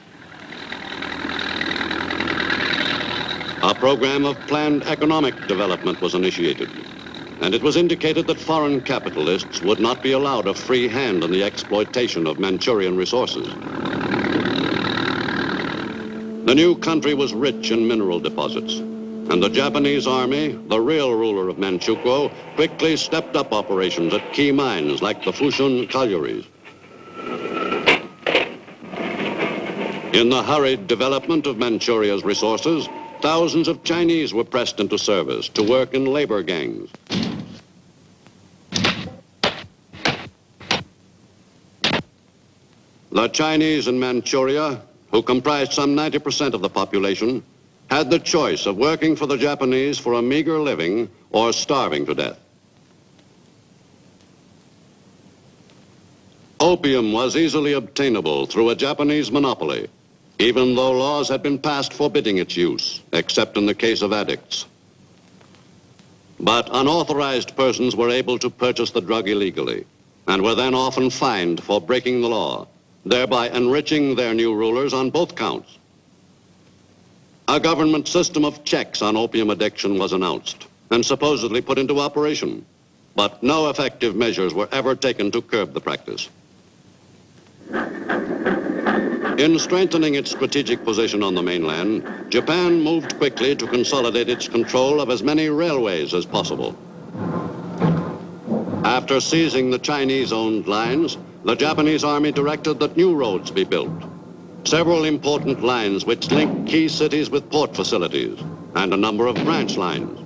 A program of planned economic development was initiated, and it was indicated that foreign capitalists would not be allowed a free hand in the exploitation of Manchurian resources. The new country was rich in mineral deposits, and the Japanese army, the real ruler of Manchukuo, quickly stepped up operations at key mines like the Fushun collieries. In the hurried development of Manchuria's resources, thousands of Chinese were pressed into service to work in labor gangs. The Chinese in Manchuria, who comprised some 90% of the population, had the choice of working for the Japanese for a meager living or starving to death. Opium was easily obtainable through a Japanese monopoly, even though laws had been passed forbidding its use, except in the case of addicts. But unauthorized persons were able to purchase the drug illegally and were then often fined for breaking the law, thereby enriching their new rulers on both counts. A government system of checks on opium addiction was announced and supposedly put into operation, but no effective measures were ever taken to curb the practice. In strengthening its strategic position on the mainland, Japan moved quickly to consolidate its control of as many railways as possible. After seizing the Chinese-owned lines, the Japanese army directed that new roads be built. Several important lines which link key cities with port facilities, and a number of branch lines.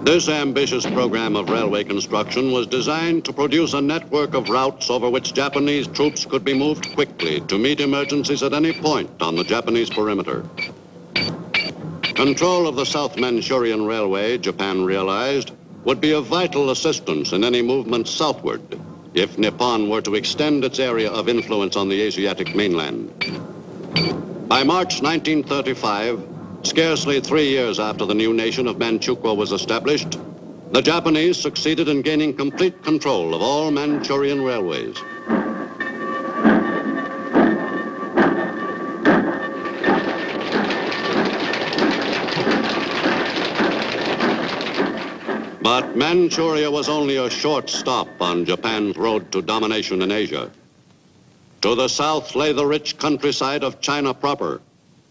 This ambitious program of railway construction was designed to produce a network of routes over which Japanese troops could be moved quickly to meet emergencies at any point on the Japanese perimeter. Control of the South Manchurian Railway, Japan realized, would be of vital assistance in any movement southward if Nippon were to extend its area of influence on the Asiatic mainland. By March 1935, scarcely 3 years after the new nation of Manchukuo was established, the Japanese succeeded in gaining complete control of all Manchurian railways. But Manchuria was only a short stop on Japan's road to domination in Asia. To the south lay the rich countryside of China proper,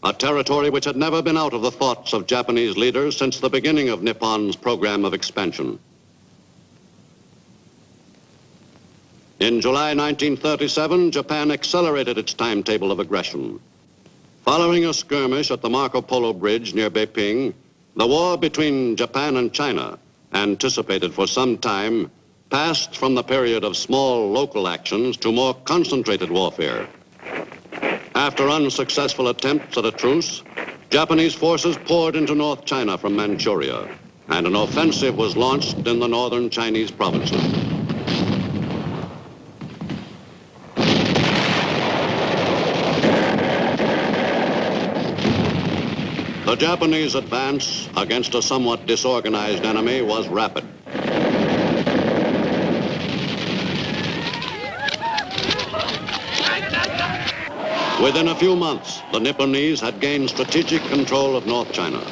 a territory which had never been out of the thoughts of Japanese leaders since the beginning of Nippon's program of expansion. In July 1937, Japan accelerated its timetable of aggression. Following a skirmish at the Marco Polo Bridge near Beiping, the war between Japan and China, anticipated for some time, passed from the period of small local actions to more concentrated warfare. After unsuccessful attempts at a truce, Japanese forces poured into North China from Manchuria, and an offensive was launched in the northern Chinese provinces. The Japanese advance against a somewhat disorganized enemy was rapid. Within a few months, the Nipponese had gained strategic control of North China.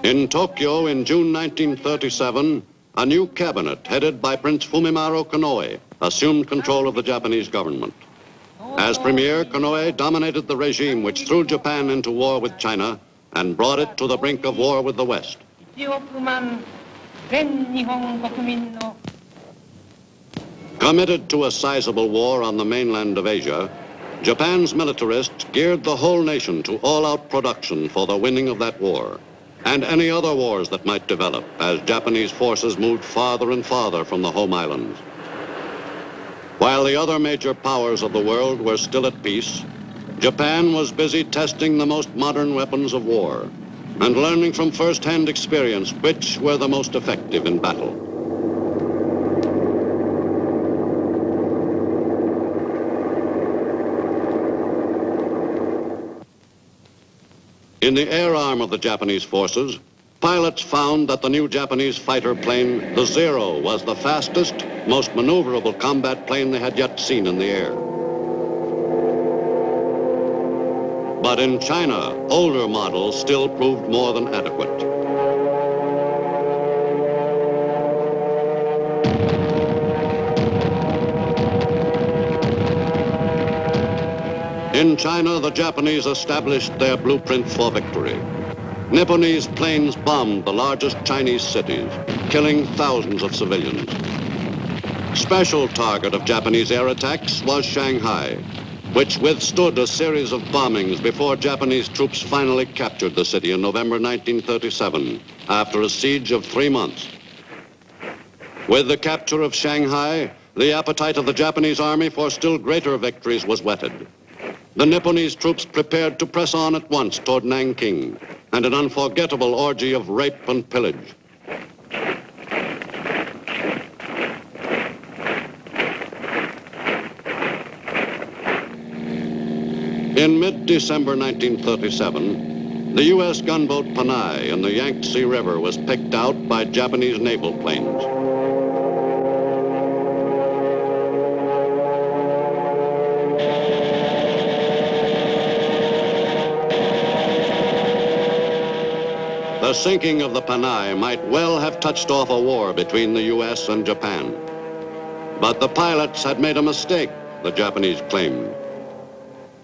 In Tokyo in June 1937, a new cabinet headed by Prince Fumimaro Konoe assumed control of the Japanese government. As premier, Konoe dominated the regime which threw Japan into war with China and brought it to the brink of war with the West. Committed to a sizable war on the mainland of Asia, Japan's militarists geared the whole nation to all-out production for the winning of that war and any other wars that might develop as Japanese forces moved farther and farther from the home islands. While the other major powers of the world were still at peace, Japan was busy testing the most modern weapons of war and learning from first-hand experience which were the most effective in battle. In the air arm of the Japanese forces, pilots found that the new Japanese fighter plane, the Zero, was the fastest, most maneuverable combat plane they had yet seen in the air. But in China, older models still proved more than adequate. In China, the Japanese established their blueprint for victory. Nipponese planes bombed the largest Chinese cities, killing thousands of civilians. Special target of Japanese air attacks was Shanghai, which withstood a series of bombings before Japanese troops finally captured the city in November 1937, after a siege of 3 months. With the capture of Shanghai, the appetite of the Japanese army for still greater victories was whetted. The Nipponese troops prepared to press on at once toward Nanking, and an unforgettable orgy of rape and pillage. In mid-December 1937, the U.S. gunboat Panay in the Yangtze River was picked out by Japanese naval planes. The sinking of the Panay might well have touched off a war between the U.S. and Japan. But the pilots had made a mistake, the Japanese claimed.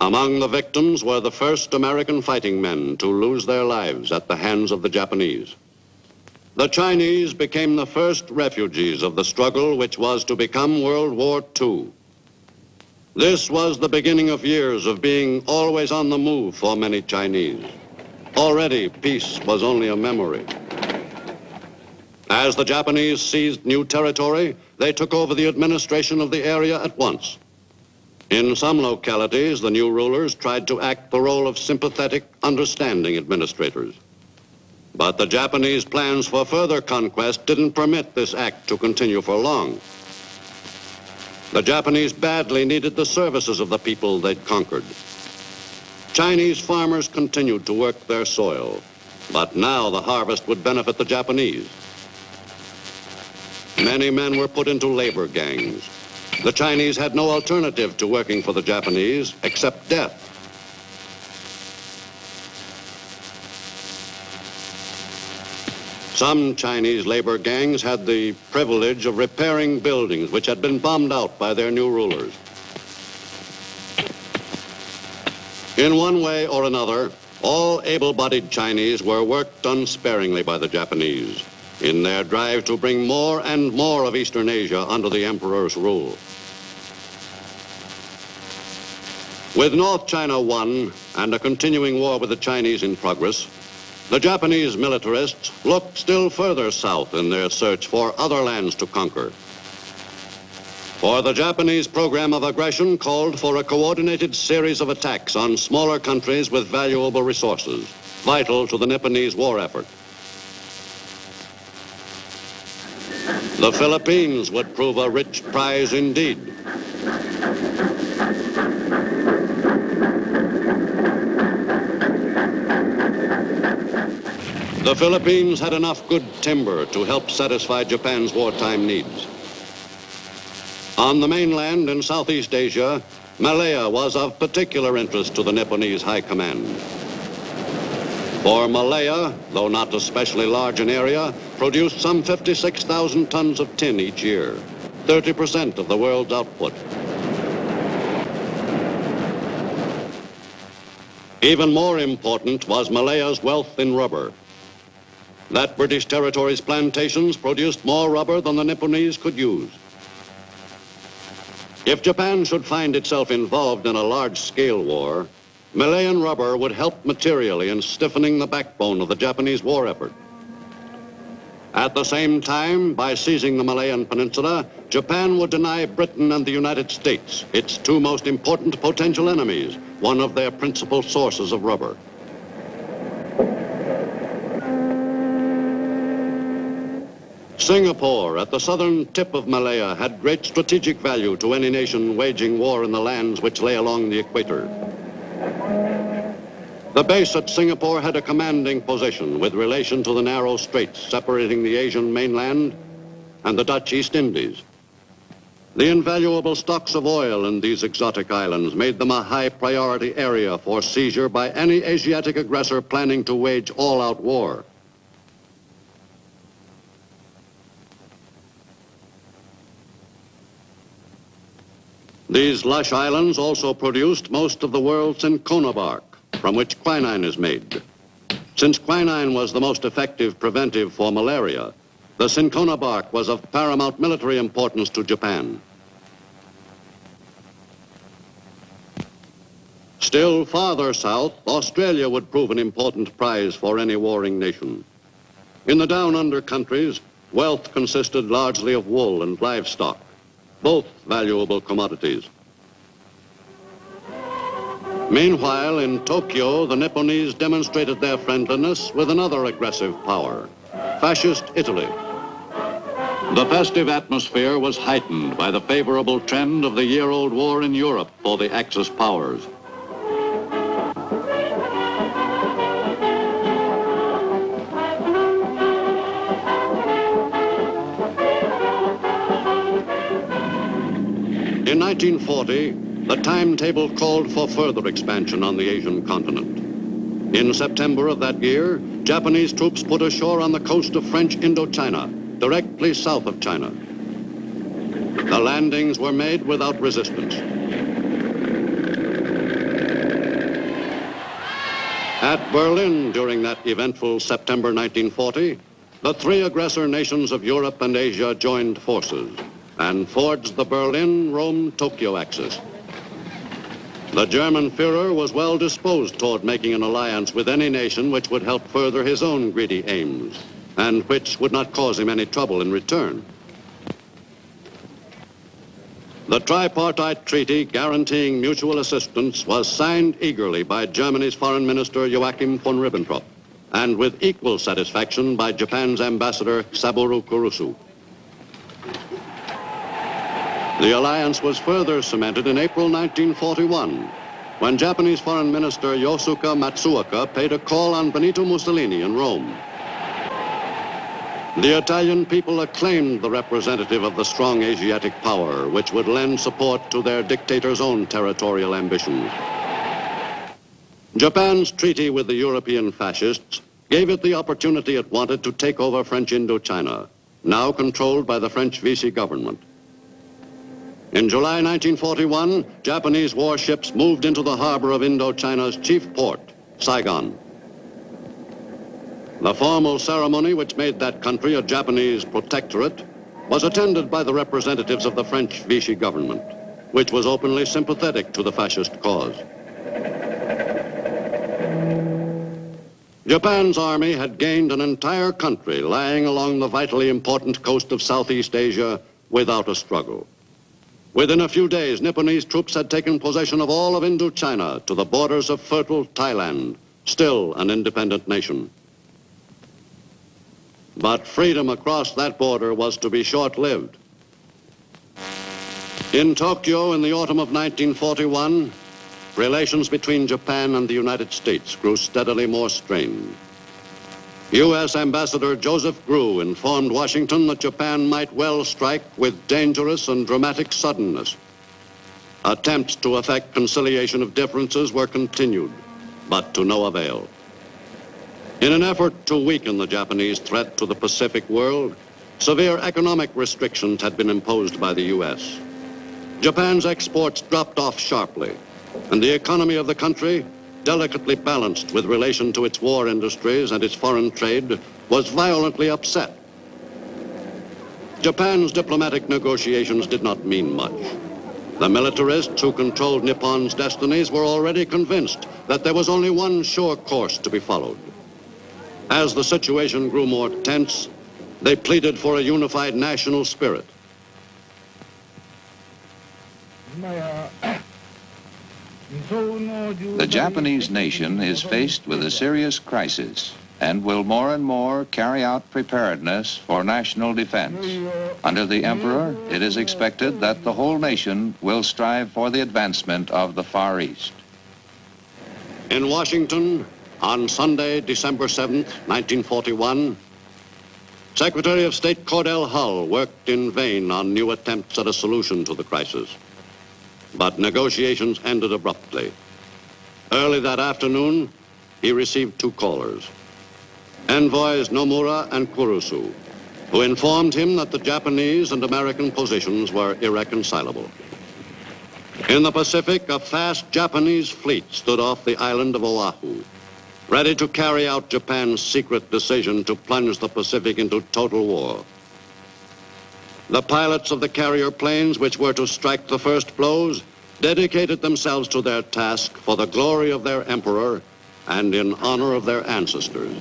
Among the victims were the first American fighting men to lose their lives at the hands of the Japanese. The Chinese became the first refugees of the struggle which was to become World War II. This was the beginning of years of being always on the move for many Chinese. Already, peace was only a memory. As the Japanese seized new territory, they took over the administration of the area at once. In some localities, the new rulers tried to act the role of sympathetic, understanding administrators. But the Japanese plans for further conquest didn't permit this act to continue for long. The Japanese badly needed the services of the people they'd conquered. Chinese farmers continued to work their soil, but now the harvest would benefit the Japanese. Many men were put into labor gangs. The Chinese had no alternative to working for the Japanese except death. Some Chinese labor gangs had the privilege of repairing buildings which had been bombed out by their new rulers. In one way or another, all able-bodied Chinese were worked unsparingly by the Japanese in their drive to bring more and more of Eastern Asia under the emperor's rule. With North China won and a continuing war with the Chinese in progress, the Japanese militarists looked still further south in their search for other lands to conquer. For the Japanese program of aggression called for a coordinated series of attacks on smaller countries with valuable resources, vital to the Nipponese war effort. The Philippines would prove a rich prize indeed. The Philippines had enough good timber to help satisfy Japan's wartime needs. On the mainland in Southeast Asia, Malaya was of particular interest to the Nipponese High Command. For Malaya, though not especially large in area, produced some 56,000 tons of tin each year, 30% of the world's output. Even more important was Malaya's wealth in rubber. That British territory's plantations produced more rubber than the Nipponese could use. If Japan should find itself involved in a large-scale war, Malayan rubber would help materially in stiffening the backbone of the Japanese war effort. At the same time, by seizing the Malayan Peninsula, Japan would deny Britain and the United States, its two most important potential enemies, one of their principal sources of rubber. Singapore, at the southern tip of Malaya, had great strategic value to any nation waging war in the lands which lay along the equator. The base at Singapore had a commanding position with relation to the narrow straits separating the Asian mainland and the Dutch East Indies. The invaluable stocks of oil in these exotic islands made them a high priority area for seizure by any Asiatic aggressor planning to wage all-out war. These lush islands also produced most of the world's cinchona bark, from which quinine is made. Since quinine was the most effective preventive for malaria, the cinchona bark was of paramount military importance to Japan. Still farther south, Australia would prove an important prize for any warring nation. In the down-under countries, wealth consisted largely of wool and livestock, both valuable commodities. Meanwhile, in Tokyo, the Nipponese demonstrated their friendliness with another aggressive power, fascist Italy. The festive atmosphere was heightened by the favorable trend of the year-old war in Europe for the Axis powers. In 1940, the timetable called for further expansion on the Asian continent. In September of that year, Japanese troops put ashore on the coast of French Indochina, directly south of China. The landings were made without resistance. At Berlin during that eventful September 1940, the three aggressor nations of Europe and Asia joined forces and forged the Berlin-Rome-Tokyo axis. The German Führer was well disposed toward making an alliance with any nation which would help further his own greedy aims, and which would not cause him any trouble in return. The tripartite treaty guaranteeing mutual assistance was signed eagerly by Germany's Foreign Minister Joachim von Ribbentrop, and with equal satisfaction by Japan's ambassador Saburo Kurusu. The alliance was further cemented in April 1941, when Japanese Foreign Minister Yosuke Matsuoka paid a call on Benito Mussolini in Rome. The Italian people acclaimed the representative of the strong Asiatic power, which would lend support to their dictator's own territorial ambitions. Japan's treaty with the European fascists gave it the opportunity it wanted to take over French Indochina, now controlled by the French Vichy government. In July 1941, Japanese warships moved into the harbor of Indochina's chief port, Saigon. The formal ceremony which made that country a Japanese protectorate was attended by the representatives of the French Vichy government, which was openly sympathetic to the fascist cause. Japan's army had gained an entire country lying along the vitally important coast of Southeast Asia without a struggle. Within a few days, Nipponese troops had taken possession of all of Indochina to the borders of fertile Thailand, still an independent nation. But freedom across that border was to be short-lived. In Tokyo in the autumn of 1941, relations between Japan and the United States grew steadily more strained. U.S. Ambassador Joseph Grew informed Washington that Japan might well strike with dangerous and dramatic suddenness. Attempts to effect conciliation of differences were continued, but to no avail. In an effort to weaken the Japanese threat to the Pacific world, severe economic restrictions had been imposed by the U.S. Japan's exports dropped off sharply, and the economy of the country, delicately balanced with relation to its war industries and its foreign trade, was violently upset. Japan's diplomatic negotiations did not mean much. The militarists who controlled Nippon's destinies were already convinced that there was only one sure course to be followed. As the situation grew more tense, they pleaded for a unified national spirit. The Japanese nation is faced with a serious crisis and will more and more carry out preparedness for national defense. Under the Emperor, it is expected that the whole nation will strive for the advancement of the Far East. In Washington, on Sunday, December 7th, 1941, Secretary of State Cordell Hull worked in vain on new attempts at a solution to the crisis. But negotiations ended abruptly. Early that afternoon, he received two callers, envoys Nomura and Kurusu, who informed him that the Japanese and American positions were irreconcilable. In the Pacific, a fast Japanese fleet stood off the island of Oahu, ready to carry out Japan's secret decision to plunge the Pacific into total war. The pilots of the carrier planes which were to strike the first blows dedicated themselves to their task for the glory of their emperor and in honor of their ancestors.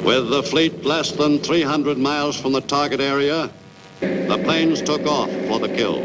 With the fleet less than 300 miles from the target area, the planes took off for the kill.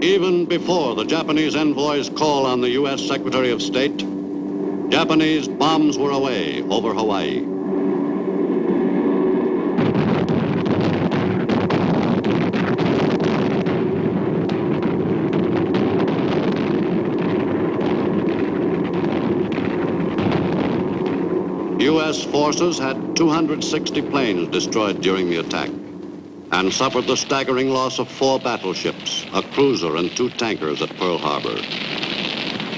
Even before the Japanese envoy's call on the U.S. Secretary of State, Japanese bombs were away over Hawaii. U.S. forces had 260 planes destroyed during the attack and suffered the staggering loss of 4 battleships, a cruiser, and 2 tankers at Pearl Harbor.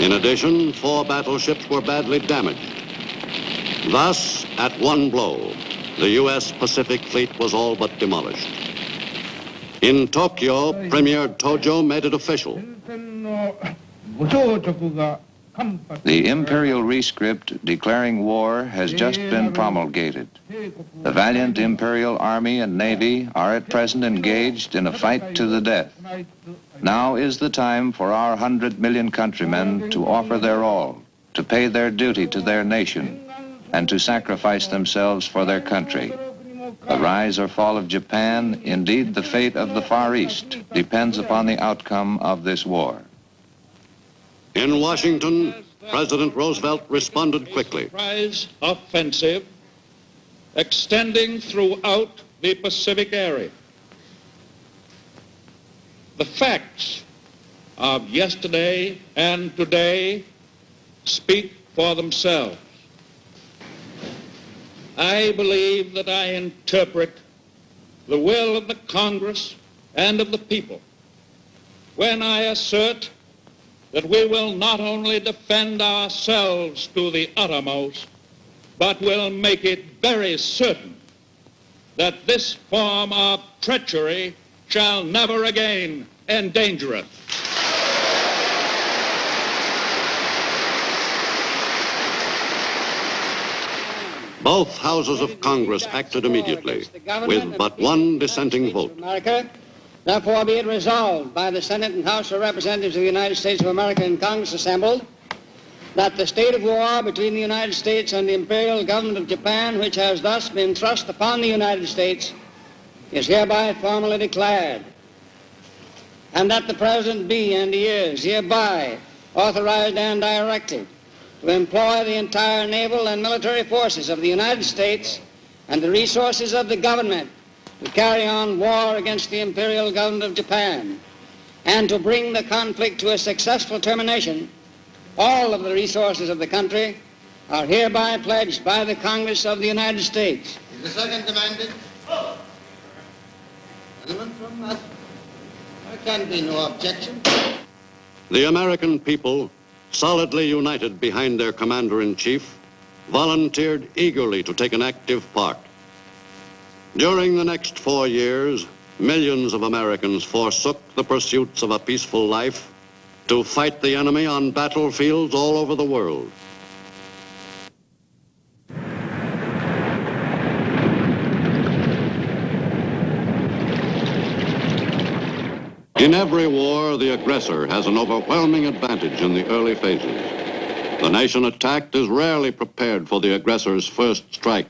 In addition, 4 battleships were badly damaged. Thus, at one blow, the U.S. Pacific Fleet was all but demolished. In Tokyo, Premier Tojo made it official. The imperial rescript declaring war has just been promulgated. The valiant imperial army and navy are at present engaged in a fight to the death. Now is the time for our 100 million countrymen to offer their all, to pay their duty to their nation, and to sacrifice themselves for their country. The rise or fall of Japan, indeed the fate of the Far East, depends upon the outcome of this war. In Washington, President Roosevelt responded quickly. Surprise offensive extending throughout the Pacific area. The facts of yesterday and today speak for themselves. I believe that I interpret the will of the Congress and of the people when I assert that we will not only defend ourselves to the uttermost, but will make it very certain that this form of treachery shall never again endanger us. Both houses of Congress acted immediately, with but one dissenting vote. America. Therefore be it resolved by the Senate and House of Representatives of the United States of America and Congress assembled that the state of war between the United States and the Imperial Government of Japan, which has thus been thrust upon the United States, is hereby formally declared, and that the President be and he is hereby authorized and directed to employ the entire naval and military forces of the United States and the resources of the government to carry on war against the Imperial Government of Japan and to bring the conflict to a successful termination. All of the resources of the country are hereby pledged by the Congress of the United States. Is the second demanded? Anyone from us? There can be no objection. The American people, solidly united behind their commander-in-chief, volunteered eagerly to take an active part. During the next 4 years, millions of Americans forsook the pursuits of a peaceful life to fight the enemy on battlefields all over the world. In every war, the aggressor has an overwhelming advantage in the early phases. The nation attacked is rarely prepared for the aggressor's first strike.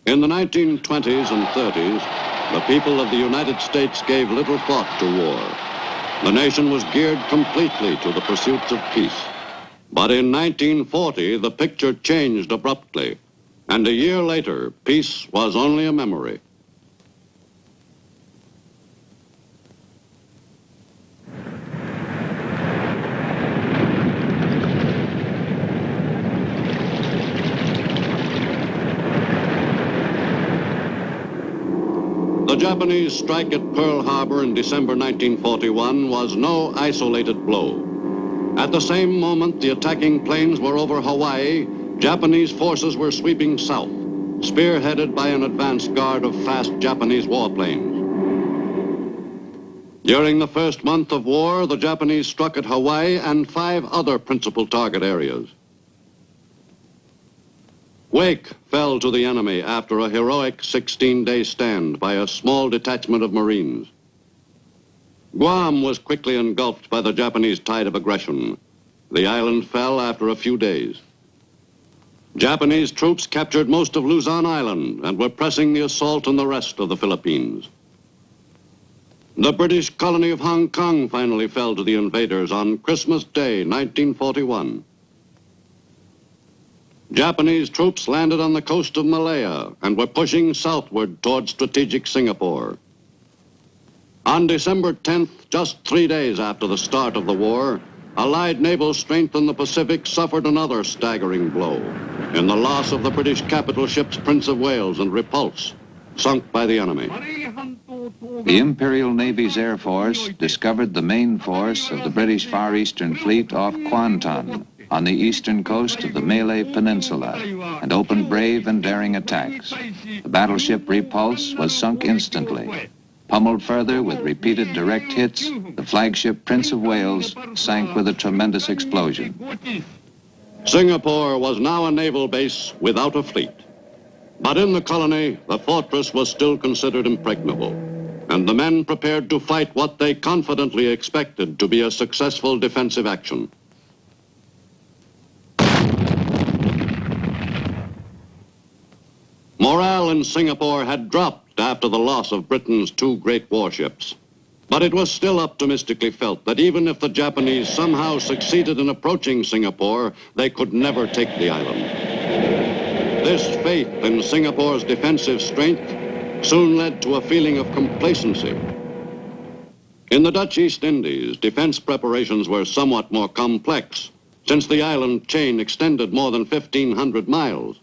In the 1920s and 30s, the people of the United States gave little thought to war. The nation was geared completely to the pursuits of peace. But in 1940, the picture changed abruptly, and a year later, peace was only a memory. The Japanese strike at Pearl Harbor in December 1941 was no isolated blow. At the same moment the attacking planes were over Hawaii, Japanese forces were sweeping south, spearheaded by an advance guard of fast Japanese warplanes. During the first month of war, the Japanese struck at Hawaii and 5 other principal target areas. Wake fell to the enemy after a heroic 16-day stand by a small detachment of Marines. Guam was quickly engulfed by the Japanese tide of aggression. The island fell after a few days. Japanese troops captured most of Luzon Island and were pressing the assault on the rest of the Philippines. The British colony of Hong Kong finally fell to the invaders on Christmas Day, 1941. Japanese troops landed on the coast of Malaya and were pushing southward toward strategic Singapore. On December 10th, just 3 days after the start of the war, Allied naval strength in the Pacific suffered another staggering blow in the loss of the British capital ships Prince of Wales and Repulse, sunk by the enemy. The Imperial Navy's Air Force discovered the main force of the British Far Eastern Fleet off Kuantan, on the eastern coast of the Malay Peninsula, and opened brave and daring attacks. The battleship Repulse was sunk instantly. Pummeled further with repeated direct hits, the flagship Prince of Wales sank with a tremendous explosion. Singapore was now a naval base without a fleet. But in the colony, the fortress was still considered impregnable, and the men prepared to fight what they confidently expected to be a successful defensive action. Morale in Singapore had dropped after the loss of Britain's 2 great warships. But it was still optimistically felt that even if the Japanese somehow succeeded in approaching Singapore, they could never take the island. This faith in Singapore's defensive strength soon led to a feeling of complacency. In the Dutch East Indies, defense preparations were somewhat more complex, since the island chain extended more than 1,500 miles.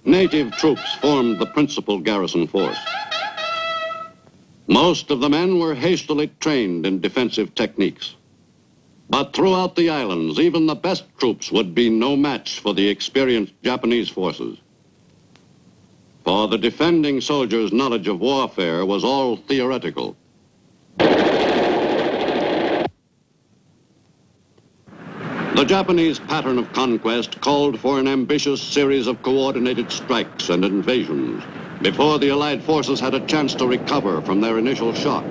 Native troops formed the principal garrison force. Most of the men were hastily trained in defensive techniques. But throughout the islands, even the best troops would be no match for the experienced Japanese forces. For the defending soldiers' knowledge of warfare was all theoretical. The Japanese pattern of conquest called for an ambitious series of coordinated strikes and invasions before the Allied forces had a chance to recover from their initial shock.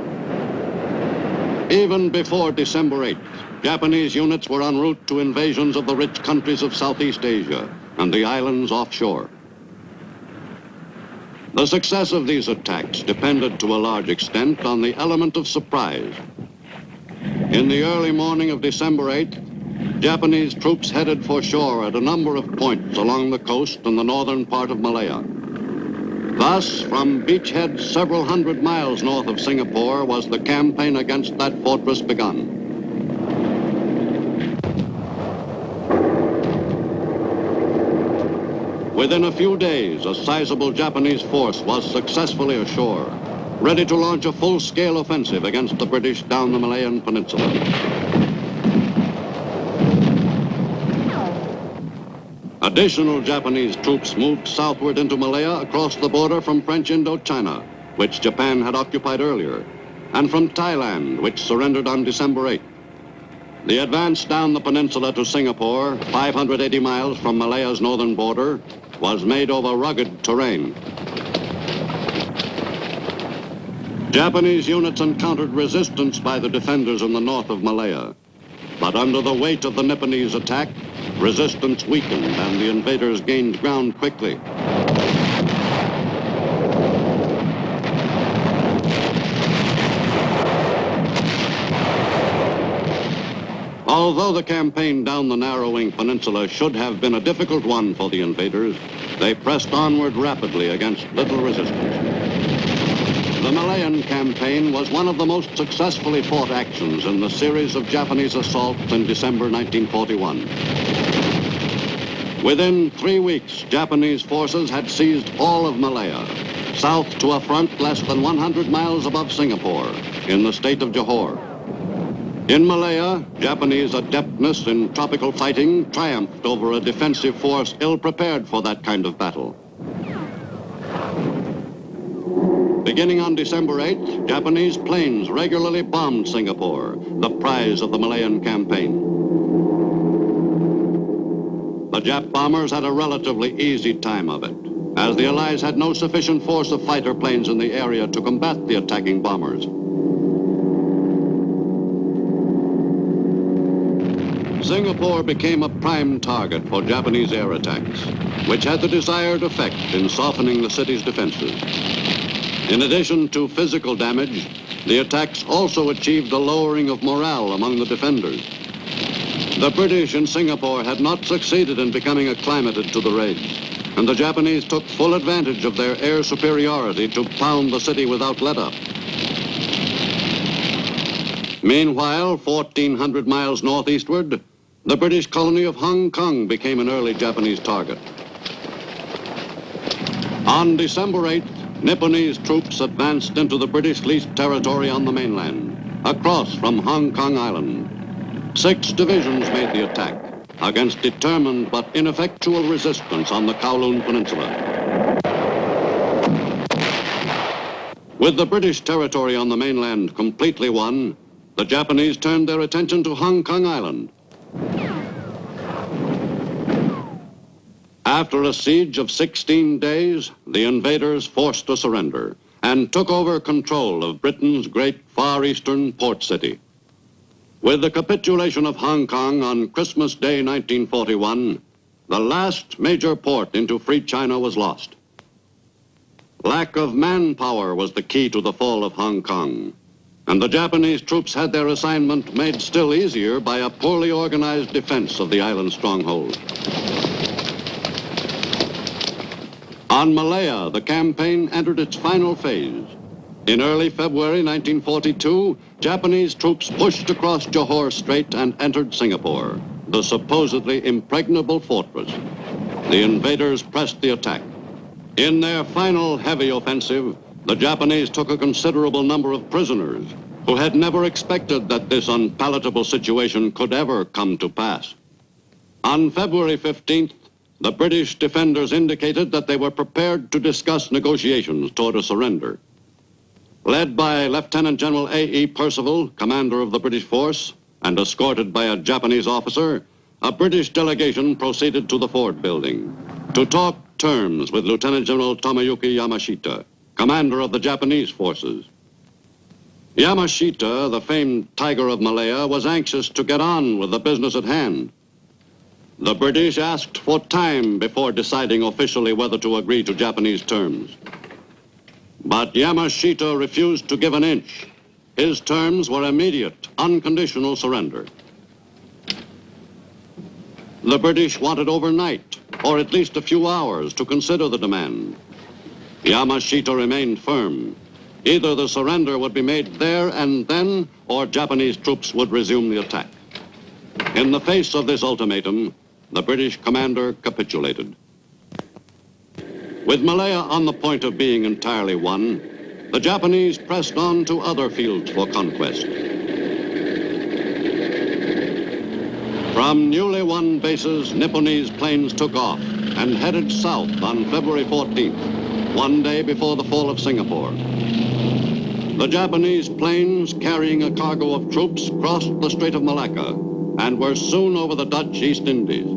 Even before December 8th, Japanese units were en route to invasions of the rich countries of Southeast Asia and the islands offshore. The success of these attacks depended to a large extent on the element of surprise. In the early morning of December 8th, Japanese troops headed for shore at a number of points along the coast in the northern part of Malaya. Thus, from beachhead several hundred miles north of Singapore was the campaign against that fortress begun. Within a few days, a sizable Japanese force was successfully ashore, ready to launch a full-scale offensive against the British down the Malayan Peninsula. Additional Japanese troops moved southward into Malaya across the border from French Indochina, which Japan had occupied earlier, and from Thailand, which surrendered on December 8th. The advance down the peninsula to Singapore, 580 miles from Malaya's northern border, was made over rugged terrain. Japanese units encountered resistance by the defenders in the north of Malaya. But under the weight of the Nipponese attack, resistance weakened and the invaders gained ground quickly. Although the campaign down the narrowing peninsula should have been a difficult one for the invaders, they pressed onward rapidly against little resistance. The Malayan campaign was one of the most successfully fought actions in the series of Japanese assaults in December 1941. Within 3 weeks, Japanese forces had seized all of Malaya, south to a front less than 100 miles above Singapore, in the state of Johor. In Malaya, Japanese adeptness in tropical fighting triumphed over a defensive force ill-prepared for that kind of battle. Beginning on December 8th, Japanese planes regularly bombed Singapore, the prize of the Malayan campaign. The Jap bombers had a relatively easy time of it, as the Allies had no sufficient force of fighter planes in the area to combat the attacking bombers. Singapore became a prime target for Japanese air attacks, which had the desired effect in softening the city's defenses. In addition to physical damage, the attacks also achieved a lowering of morale among the defenders. The British in Singapore had not succeeded in becoming acclimated to the raids, and the Japanese took full advantage of their air superiority to pound the city without let-up. Meanwhile, 1,400 miles northeastward, the British colony of Hong Kong became an early Japanese target. On December 8th, Nipponese troops advanced into the British-leased territory on the mainland, across from Hong Kong Island. 6 divisions made the attack against determined but ineffectual resistance on the Kowloon Peninsula. With the British territory on the mainland completely won, the Japanese turned their attention to Hong Kong Island. After a siege of 16 days, the invaders forced a surrender and took over control of Britain's great Far Eastern port city. With the capitulation of Hong Kong on Christmas Day 1941, the last major port into free China was lost. Lack of manpower was the key to the fall of Hong Kong, and the Japanese troops had their assignment made still easier by a poorly organized defense of the island stronghold. On Malaya, the campaign entered its final phase. In early February 1942, Japanese troops pushed across Johor Strait and entered Singapore, the supposedly impregnable fortress. The invaders pressed the attack. In their final heavy offensive, the Japanese took a considerable number of prisoners who had never expected that this unpalatable situation could ever come to pass. On February 15th, the British defenders indicated that they were prepared to discuss negotiations toward a surrender. Led by Lieutenant General A.E. Percival, commander of the British force, and escorted by a Japanese officer, a British delegation proceeded to the Ford building to talk terms with Lieutenant General Tomoyuki Yamashita, commander of the Japanese forces. Yamashita, the famed Tiger of Malaya, was anxious to get on with the business at hand. The British asked for time before deciding officially whether to agree to Japanese terms. But Yamashita refused to give an inch. His terms were immediate, unconditional surrender. The British wanted overnight, or at least a few hours, to consider the demand. Yamashita remained firm. Either the surrender would be made there and then, or Japanese troops would resume the attack. In the face of this ultimatum, the British commander capitulated. With Malaya on the point of being entirely won, the Japanese pressed on to other fields for conquest. From newly won bases, Nipponese planes took off and headed south on February 14th, one day before the fall of Singapore. The Japanese planes carrying a cargo of troops crossed the Strait of Malacca and were soon over the Dutch East Indies.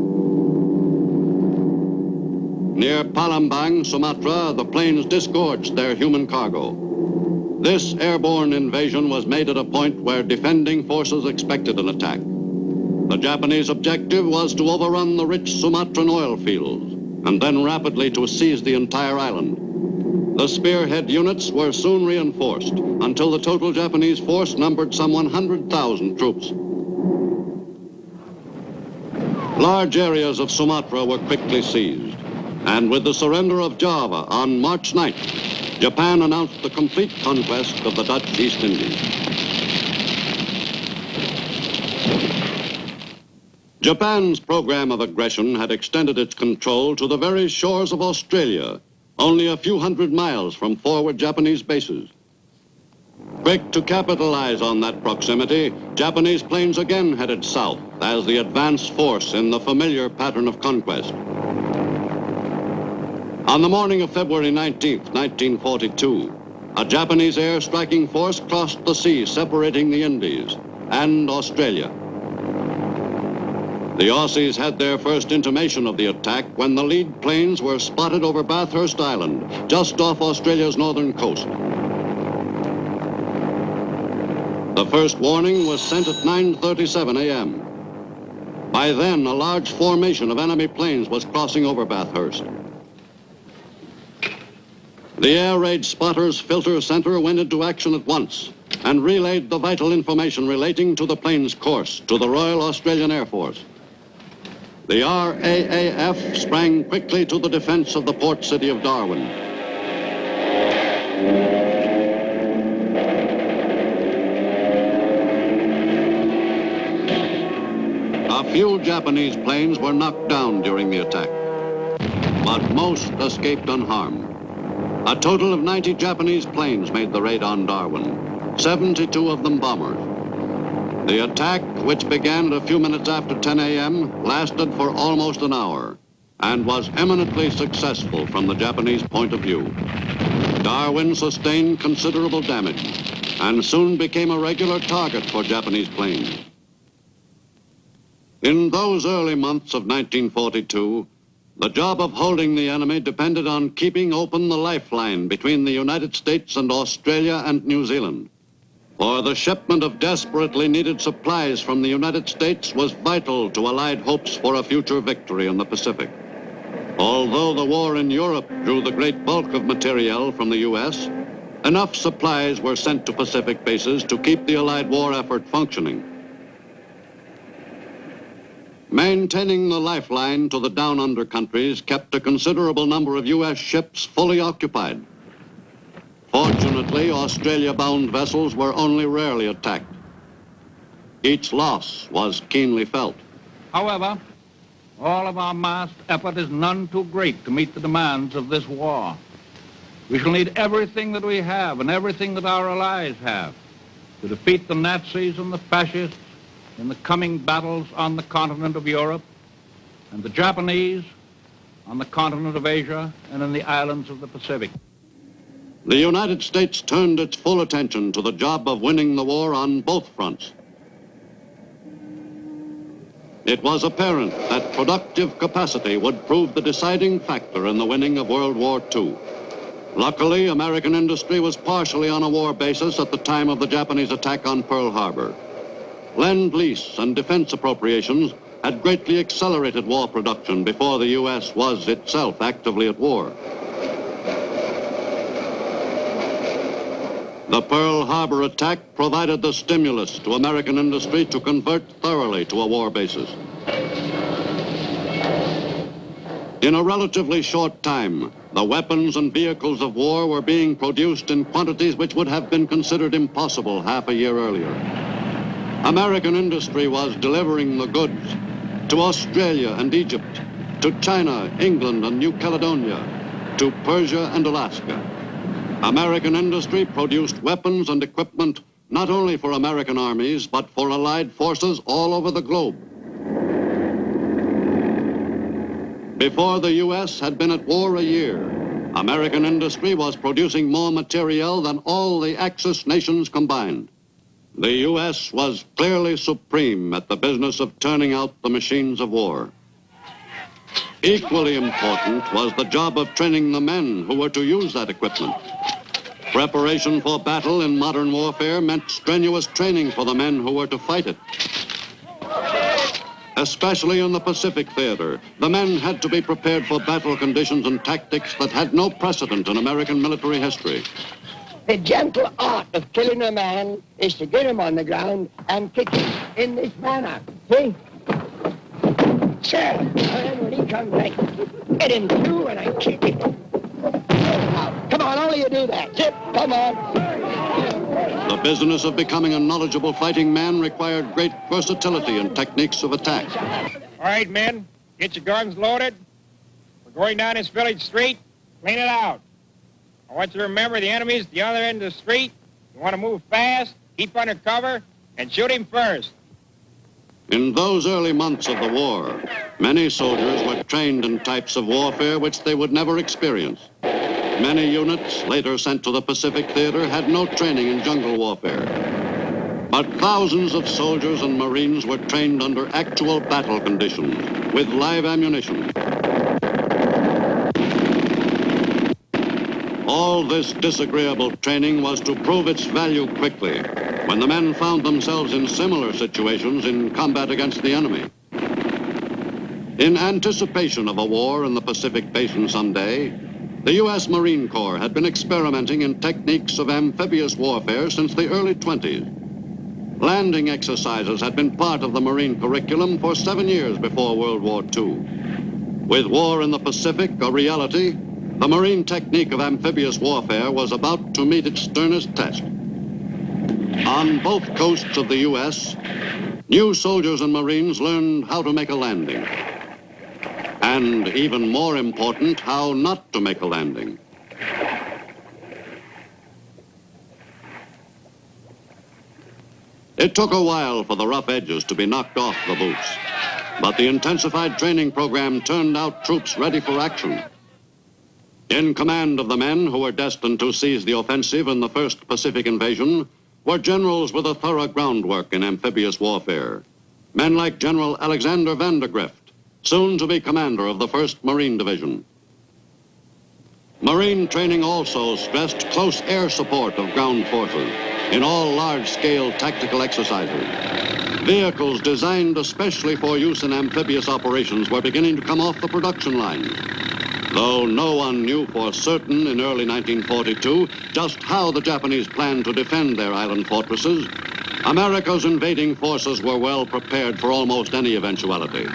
Near Palembang, Sumatra, the planes disgorged their human cargo. This airborne invasion was made at a point where defending forces expected an attack. The Japanese objective was to overrun the rich Sumatran oil fields and then rapidly to seize the entire island. The spearhead units were soon reinforced until the total Japanese force numbered some 100,000 troops. Large areas of Sumatra were quickly seized, and with the surrender of Java on March 9th, Japan announced the complete conquest of the Dutch East Indies. Japan's program of aggression had extended its control to the very shores of Australia, only a few hundred miles from forward Japanese bases. Quick to capitalize on that proximity, Japanese planes again headed south as the advance force in the familiar pattern of conquest. On the morning of February 19th, 1942, a Japanese air striking force crossed the sea separating the Indies and Australia. The Aussies had their first intimation of the attack when the lead planes were spotted over Bathurst Island, just off Australia's northern coast. The first warning was sent at 9:37 a.m. By then, a large formation of enemy planes was crossing over Bathurst. The air raid spotters filter center went into action at once and relayed the vital information relating to the plane's course to the Royal Australian Air Force. The RAAF sprang quickly to the defense of the port city of Darwin. A few Japanese planes were knocked down during the attack, but most escaped unharmed. A total of 90 Japanese planes made the raid on Darwin, 72 of them bombers. The attack, which began at a few minutes after 10 a.m., lasted for almost an hour and was eminently successful from the Japanese point of view. Darwin sustained considerable damage and soon became a regular target for Japanese planes. In those early months of 1942, The job of holding the enemy depended on keeping open the lifeline between the United States and Australia and New Zealand. For the shipment of desperately needed supplies from the United States was vital to Allied hopes for a future victory in the Pacific. Although the war in Europe drew the great bulk of materiel from the U.S., enough supplies were sent to Pacific bases to keep the Allied war effort functioning. Maintaining the lifeline to the down-under countries kept a considerable number of U.S. ships fully occupied. Fortunately, Australia-bound vessels were only rarely attacked. Each loss was keenly felt. However, all of our massed effort is none too great to meet the demands of this war. We shall need everything that we have and everything that our allies have to defeat the Nazis and the fascists in the coming battles on the continent of Europe and the Japanese on the continent of Asia and in the islands of the Pacific. The United States turned its full attention to the job of winning the war on both fronts. It was apparent that productive capacity would prove the deciding factor in the winning of World War II. Luckily, American industry was partially on a war basis at the time of the Japanese attack on Pearl Harbor. Lend-Lease and defense appropriations had greatly accelerated war production before the U.S. was itself actively at war. The Pearl Harbor attack provided the stimulus to American industry to convert thoroughly to a war basis. In a relatively short time, the weapons and vehicles of war were being produced in quantities which would have been considered impossible half a year earlier. American industry was delivering the goods to Australia and Egypt, to China, England, and New Caledonia, to Persia and Alaska. American industry produced weapons and equipment not only for American armies, but for Allied forces all over the globe. Before the U.S. had been at war a year, American industry was producing more materiel than all the Axis nations combined. The U.S. was clearly supreme at the business of turning out the machines of war. Equally important was the job of training the men who were to use that equipment. Preparation for battle in modern warfare meant strenuous training for the men who were to fight it. Especially in the Pacific theater, the men had to be prepared for battle conditions and tactics that had no precedent in American military history. The gentle art of killing a man is to get him on the ground and kick him in this manner. See? Sir, and when he comes back, get him through and I kick him. Now, come on, only you do that. Zip, come on. The business of becoming a knowledgeable fighting man required great versatility and techniques of attack. All right, men, get your guns loaded. We're going down this village street. Clean it out. I want you to remember the enemy's at the other end of the street. You want to move fast, keep under cover, and shoot him first. In those early months of the war, many soldiers were trained in types of warfare which they would never experience. Many units later sent to the Pacific theater had no training in jungle warfare. But thousands of soldiers and Marines were trained under actual battle conditions with live ammunition. All this disagreeable training was to prove its value quickly when the men found themselves in similar situations in combat against the enemy. In anticipation of a war in the Pacific Basin someday, the U.S. Marine Corps had been experimenting in techniques of amphibious warfare since the early 20s. Landing exercises had been part of the Marine curriculum for 7 years before World War II. With war in the Pacific a reality, the Marine technique of amphibious warfare was about to meet its sternest test. On both coasts of the U.S., new soldiers and Marines learned how to make a landing. And even more important, how not to make a landing. It took a while for the rough edges to be knocked off the boots, but the intensified training program turned out troops ready for action. In command of the men who were destined to seize the offensive in the first Pacific invasion were generals with a thorough groundwork in amphibious warfare. Men like General Alexander Vandergrift, soon to be commander of the 1st Marine Division. Marine training also stressed close air support of ground forces in all large-scale tactical exercises. Vehicles designed especially for use in amphibious operations were beginning to come off the production line. Though no one knew for certain in early 1942 just how the Japanese planned to defend their island fortresses, America's invading forces were well prepared for almost any eventuality.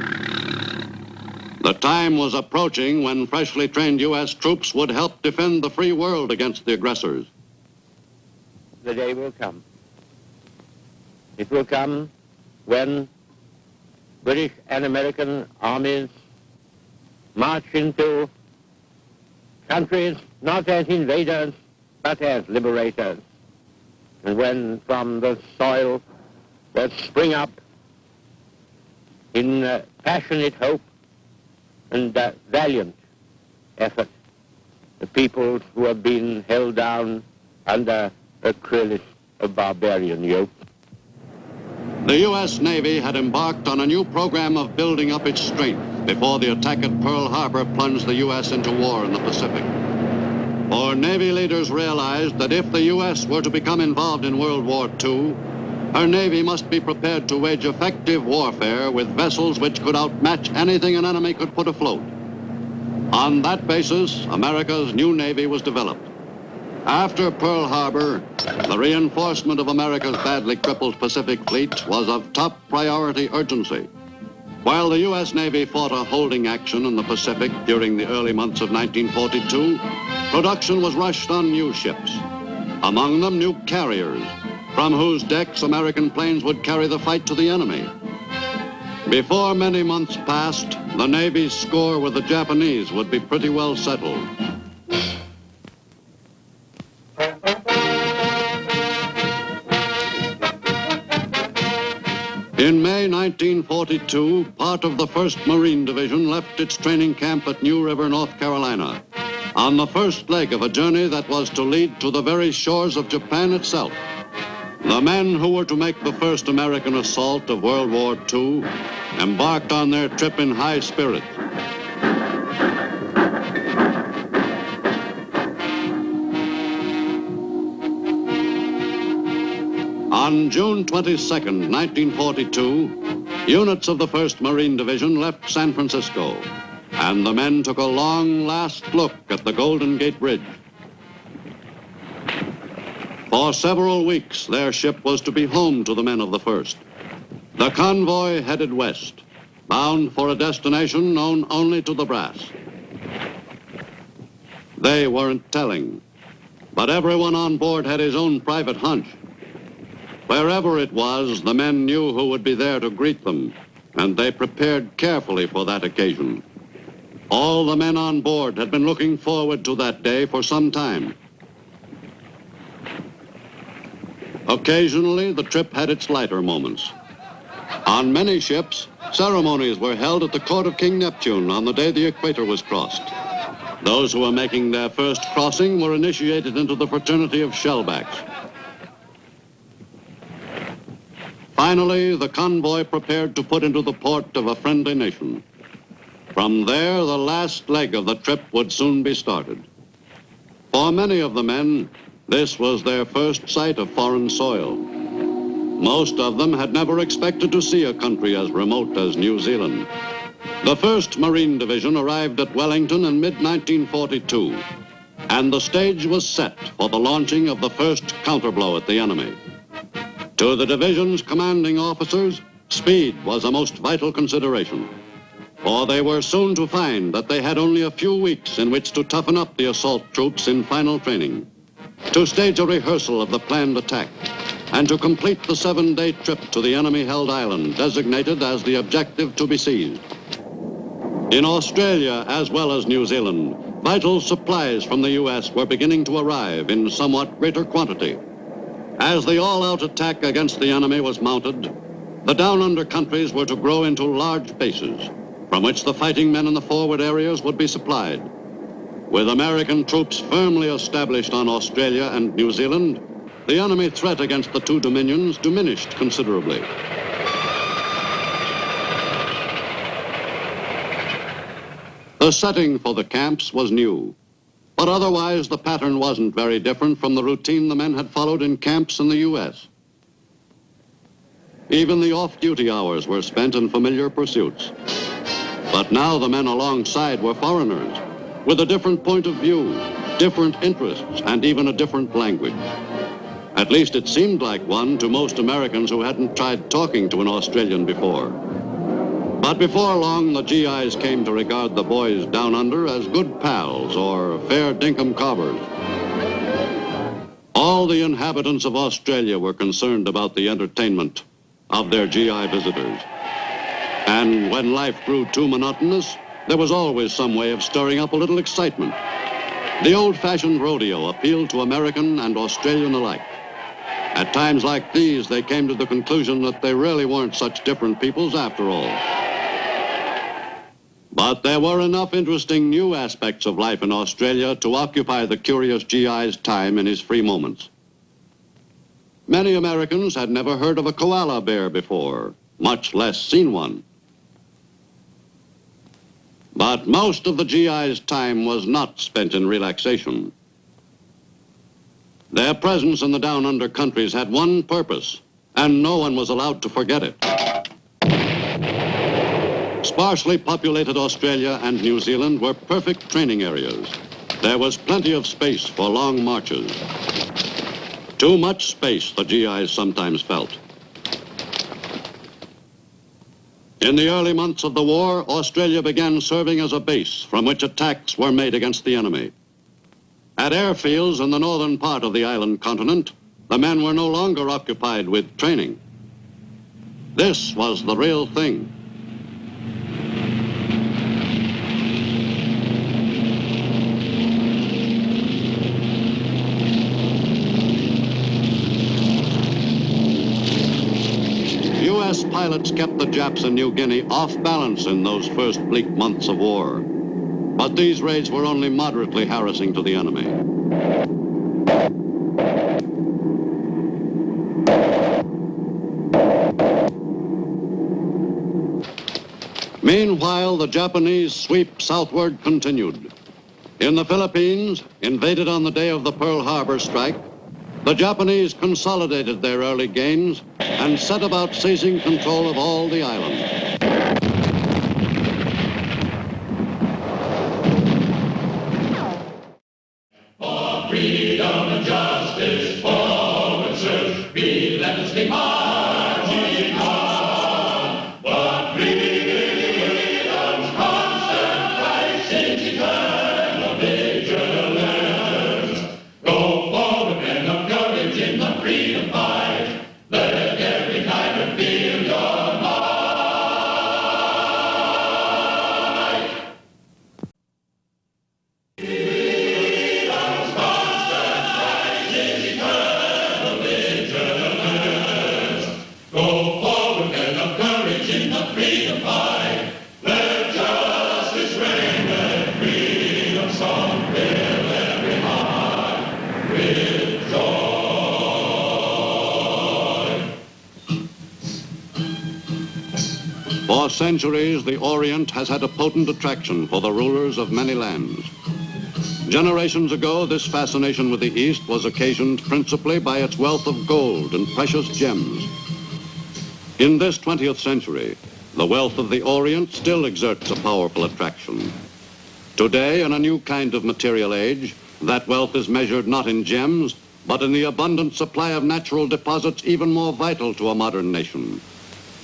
The time was approaching when freshly trained U.S. troops would help defend the free world against the aggressors. The day will come. It will come when British and American armies march into countries not as invaders, but as liberators. And when from the soil will spring up in passionate hope and valiant effort the peoples who have been held down under a cruelest of barbarian yoke. The U.S. Navy had embarked on a new program of building up its strength before the attack at Pearl Harbor plunged the U.S. into war in the Pacific. For Navy leaders realized that if the U.S. were to become involved in World War II, her Navy must be prepared to wage effective warfare with vessels which could outmatch anything an enemy could put afloat. On that basis, America's new Navy was developed. After Pearl Harbor, the reinforcement of America's badly crippled Pacific Fleet was of top priority urgency. While the U.S. Navy fought a holding action in the Pacific during the early months of 1942, production was rushed on new ships, among them new carriers, from whose decks American planes would carry the fight to the enemy. Before many months passed, the Navy's score with the Japanese would be pretty well settled. In May 1942, part of the 1st Marine Division left its training camp at New River, North Carolina, on the first leg of a journey that was to lead to the very shores of Japan itself. The men who were to make the first American assault of World War II embarked on their trip in high spirits. On June 22, 1942, units of the 1st Marine Division left San Francisco, and the men took a long last look at the Golden Gate Bridge. For several weeks, their ship was to be home to the men of the 1st. The convoy headed west, bound for a destination known only to the brass. They weren't telling, but everyone on board had his own private hunch. Wherever it was, the men knew who would be there to greet them, and they prepared carefully for that occasion. All the men on board had been looking forward to that day for some time. Occasionally, the trip had its lighter moments. On many ships, ceremonies were held at the court of King Neptune on the day the equator was crossed. Those who were making their first crossing were initiated into the fraternity of shellbacks. Finally, the convoy prepared to put into the port of a friendly nation. From there, the last leg of the trip would soon be started. For many of the men, this was their first sight of foreign soil. Most of them had never expected to see a country as remote as New Zealand. The 1st Marine Division arrived at Wellington in mid-1942, and the stage was set for the launching of the first counterblow at the enemy. To the division's commanding officers, speed was a most vital consideration, for they were soon to find that they had only a few weeks in which to toughen up the assault troops in final training, to stage a rehearsal of the planned attack, and to complete the 7-day trip to the enemy-held island designated as the objective to be seized. In Australia, as well as New Zealand, vital supplies from the U.S. were beginning to arrive in somewhat greater quantity. As the all-out attack against the enemy was mounted, the down-under countries were to grow into large bases, from which the fighting men in the forward areas would be supplied. With American troops firmly established on Australia and New Zealand, the enemy threat against the two dominions diminished considerably. The setting for the camps was new, but otherwise the pattern wasn't very different from the routine the men had followed in camps in the U.S. Even the off-duty hours were spent in familiar pursuits. But now the men alongside were foreigners, with a different point of view, different interests, and even a different language. At least it seemed like one to most Americans who hadn't tried talking to an Australian before. But before long, the GIs came to regard the boys down under as good pals or fair dinkum cobbers. All the inhabitants of Australia were concerned about the entertainment of their GI visitors. And when life grew too monotonous, there was always some way of stirring up a little excitement. The old-fashioned rodeo appealed to American and Australian alike. At times like these, they came to the conclusion that they really weren't such different peoples after all. But there were enough interesting new aspects of life in Australia to occupy the curious GI's time in his free moments. Many Americans had never heard of a koala bear before, much less seen one. But most of the GI's time was not spent in relaxation. Their presence in the down-under countries had one purpose, and no one was allowed to forget it. Sparsely populated Australia and New Zealand were perfect training areas. There was plenty of space for long marches. Too much space, the GIs sometimes felt. In the early months of the war, Australia began serving as a base from which attacks were made against the enemy. At airfields in the northern part of the island continent, the men were no longer occupied with training. This was the real thing. U.S. pilots kept the Japs in New Guinea off balance in those first bleak months of war. But these raids were only moderately harassing to the enemy. Meanwhile, the Japanese sweep southward continued. In the Philippines, invaded on the day of the Pearl Harbor strike, the Japanese consolidated their early gains and set about seizing control of all the island. For freedom and justice, forward search, relentlessly marching on. But freedom's constant fight since eternal vigilance. Go forward, men of courage in the freedom fight. Let every tyrant feel your might. Freedom's constant fight since eternal vigilance. Go forward, men of courage in the freedom fight. Let justice reign, let freedom's song fill every heart with joy. For centuries, the Orient has had a potent attraction for the rulers of many lands. Generations ago, this fascination with the East was occasioned principally by its wealth of gold and precious gems. In this 20th century, the wealth of the Orient still exerts a powerful attraction. Today, in a new kind of material age, that wealth is measured not in gems, but in the abundant supply of natural deposits even more vital to a modern nation.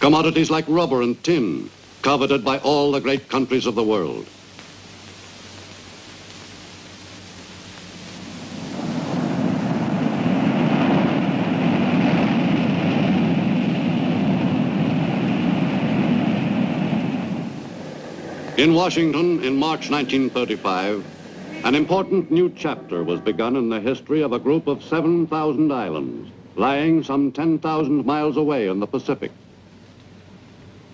Commodities like rubber and tin, coveted by all the great countries of the world. In Washington, in March 1935, an important new chapter was begun in the history of a group of 7,000 islands, lying some 10,000 miles away in the Pacific.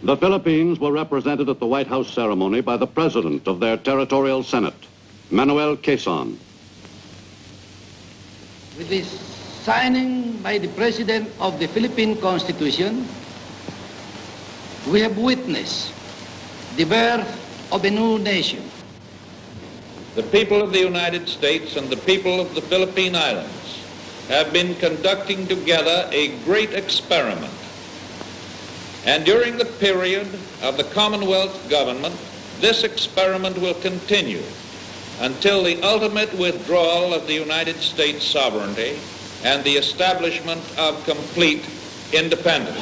The Philippines were represented at the White House ceremony by the president of their territorial Senate, Manuel Quezon. With this signing by the President of the Philippine Constitution, we have witnessed the birth of a new nation. the people of the United States and the people of the Philippine Islands have been conducting together a great experiment. And during the period of the Commonwealth government, this experiment will continue until the ultimate withdrawal of the United States sovereignty and the establishment of complete independence.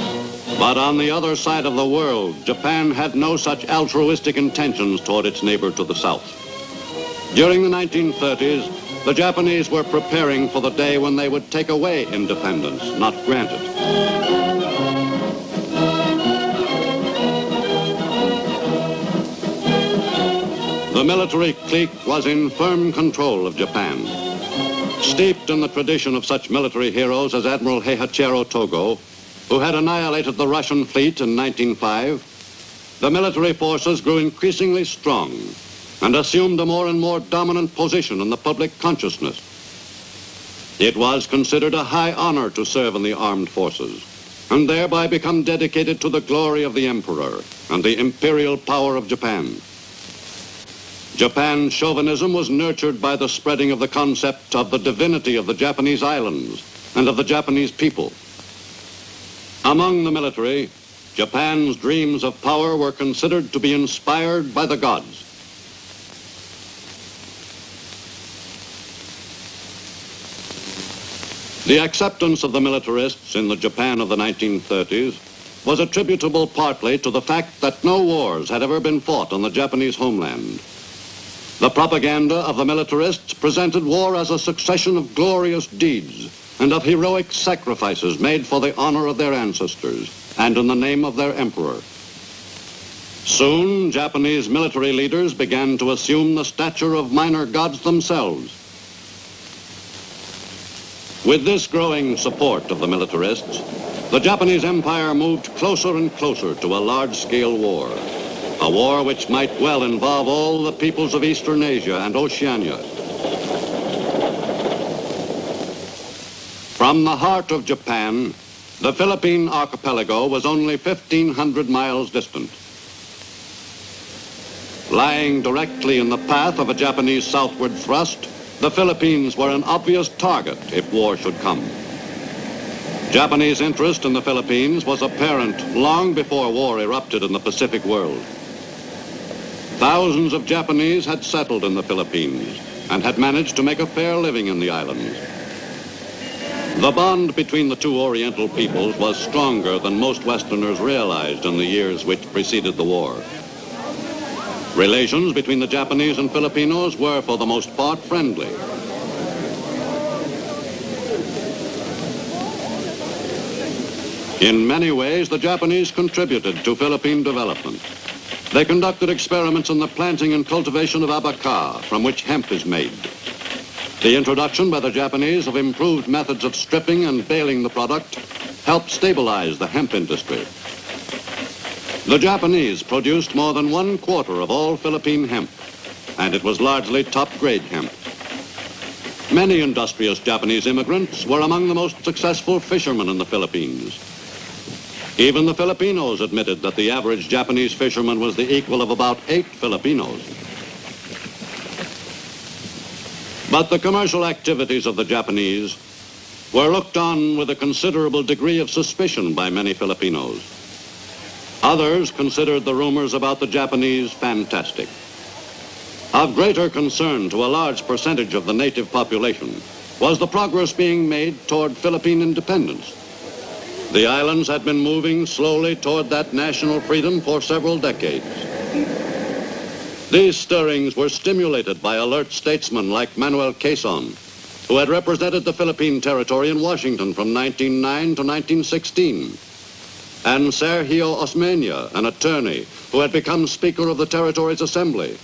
But on the other side of the world, Japan had no such altruistic intentions toward its neighbor to the south. During the 1930s, the Japanese were preparing for the day when they would take away independence, not grant it. The military clique was in firm control of Japan. Steeped in the tradition of such military heroes as Admiral Heihachiro Togo, who had annihilated the Russian fleet in 1905, the military forces grew increasingly strong and assumed a more and more dominant position in the public consciousness. It was considered a high honor to serve in the armed forces and thereby become dedicated to the glory of the emperor and the imperial power of Japan. Japan's chauvinism was nurtured by the spreading of the concept of the divinity of the Japanese islands and of the Japanese people. Among the military, Japan's dreams of power were considered to be inspired by the gods. The acceptance of the militarists in the Japan of the 1930s was attributable partly to the fact that no wars had ever been fought on the Japanese homeland. The propaganda of the militarists presented war as a succession of glorious deeds and of heroic sacrifices made for the honor of their ancestors and in the name of their emperor. Soon, Japanese military leaders began to assume the stature of minor gods themselves. With this growing support of the militarists, the Japanese Empire moved closer and closer to a large-scale war. A war which might well involve all the peoples of Eastern Asia and Oceania. From the heart of Japan, the Philippine archipelago was only 1,500 miles distant. Lying directly in the path of a Japanese southward thrust, the Philippines were an obvious target if war should come. Japanese interest in the Philippines was apparent long before war erupted in the Pacific world. Thousands of Japanese had settled in the Philippines and had managed to make a fair living in the islands. The bond between the two Oriental peoples was stronger than most Westerners realized in the years which preceded the war. Relations between the Japanese and Filipinos were, for the most part, friendly. In many ways, the Japanese contributed to Philippine development. They conducted experiments in the planting and cultivation of abaca, from which hemp is made. The introduction by the Japanese of improved methods of stripping and baling the product helped stabilize the hemp industry. The Japanese produced more than 1/4 of all Philippine hemp, and it was largely top-grade hemp. Many industrious Japanese immigrants were among the most successful fishermen in the Philippines. Even the Filipinos admitted that the average Japanese fisherman was the equal of about 8 Filipinos. But the commercial activities of the Japanese were looked on with a considerable degree of suspicion by many Filipinos. Others considered the rumors about the Japanese fantastic. Of greater concern to a large percentage of the native population was the progress being made toward Philippine independence. The islands had been moving slowly toward that national freedom for several decades. These stirrings were stimulated by alert statesmen like Manuel Quezon, who had represented the Philippine territory in Washington from 1909 to 1916, and Sergio Osmeña, an attorney who had become Speaker of the Territory's Assembly.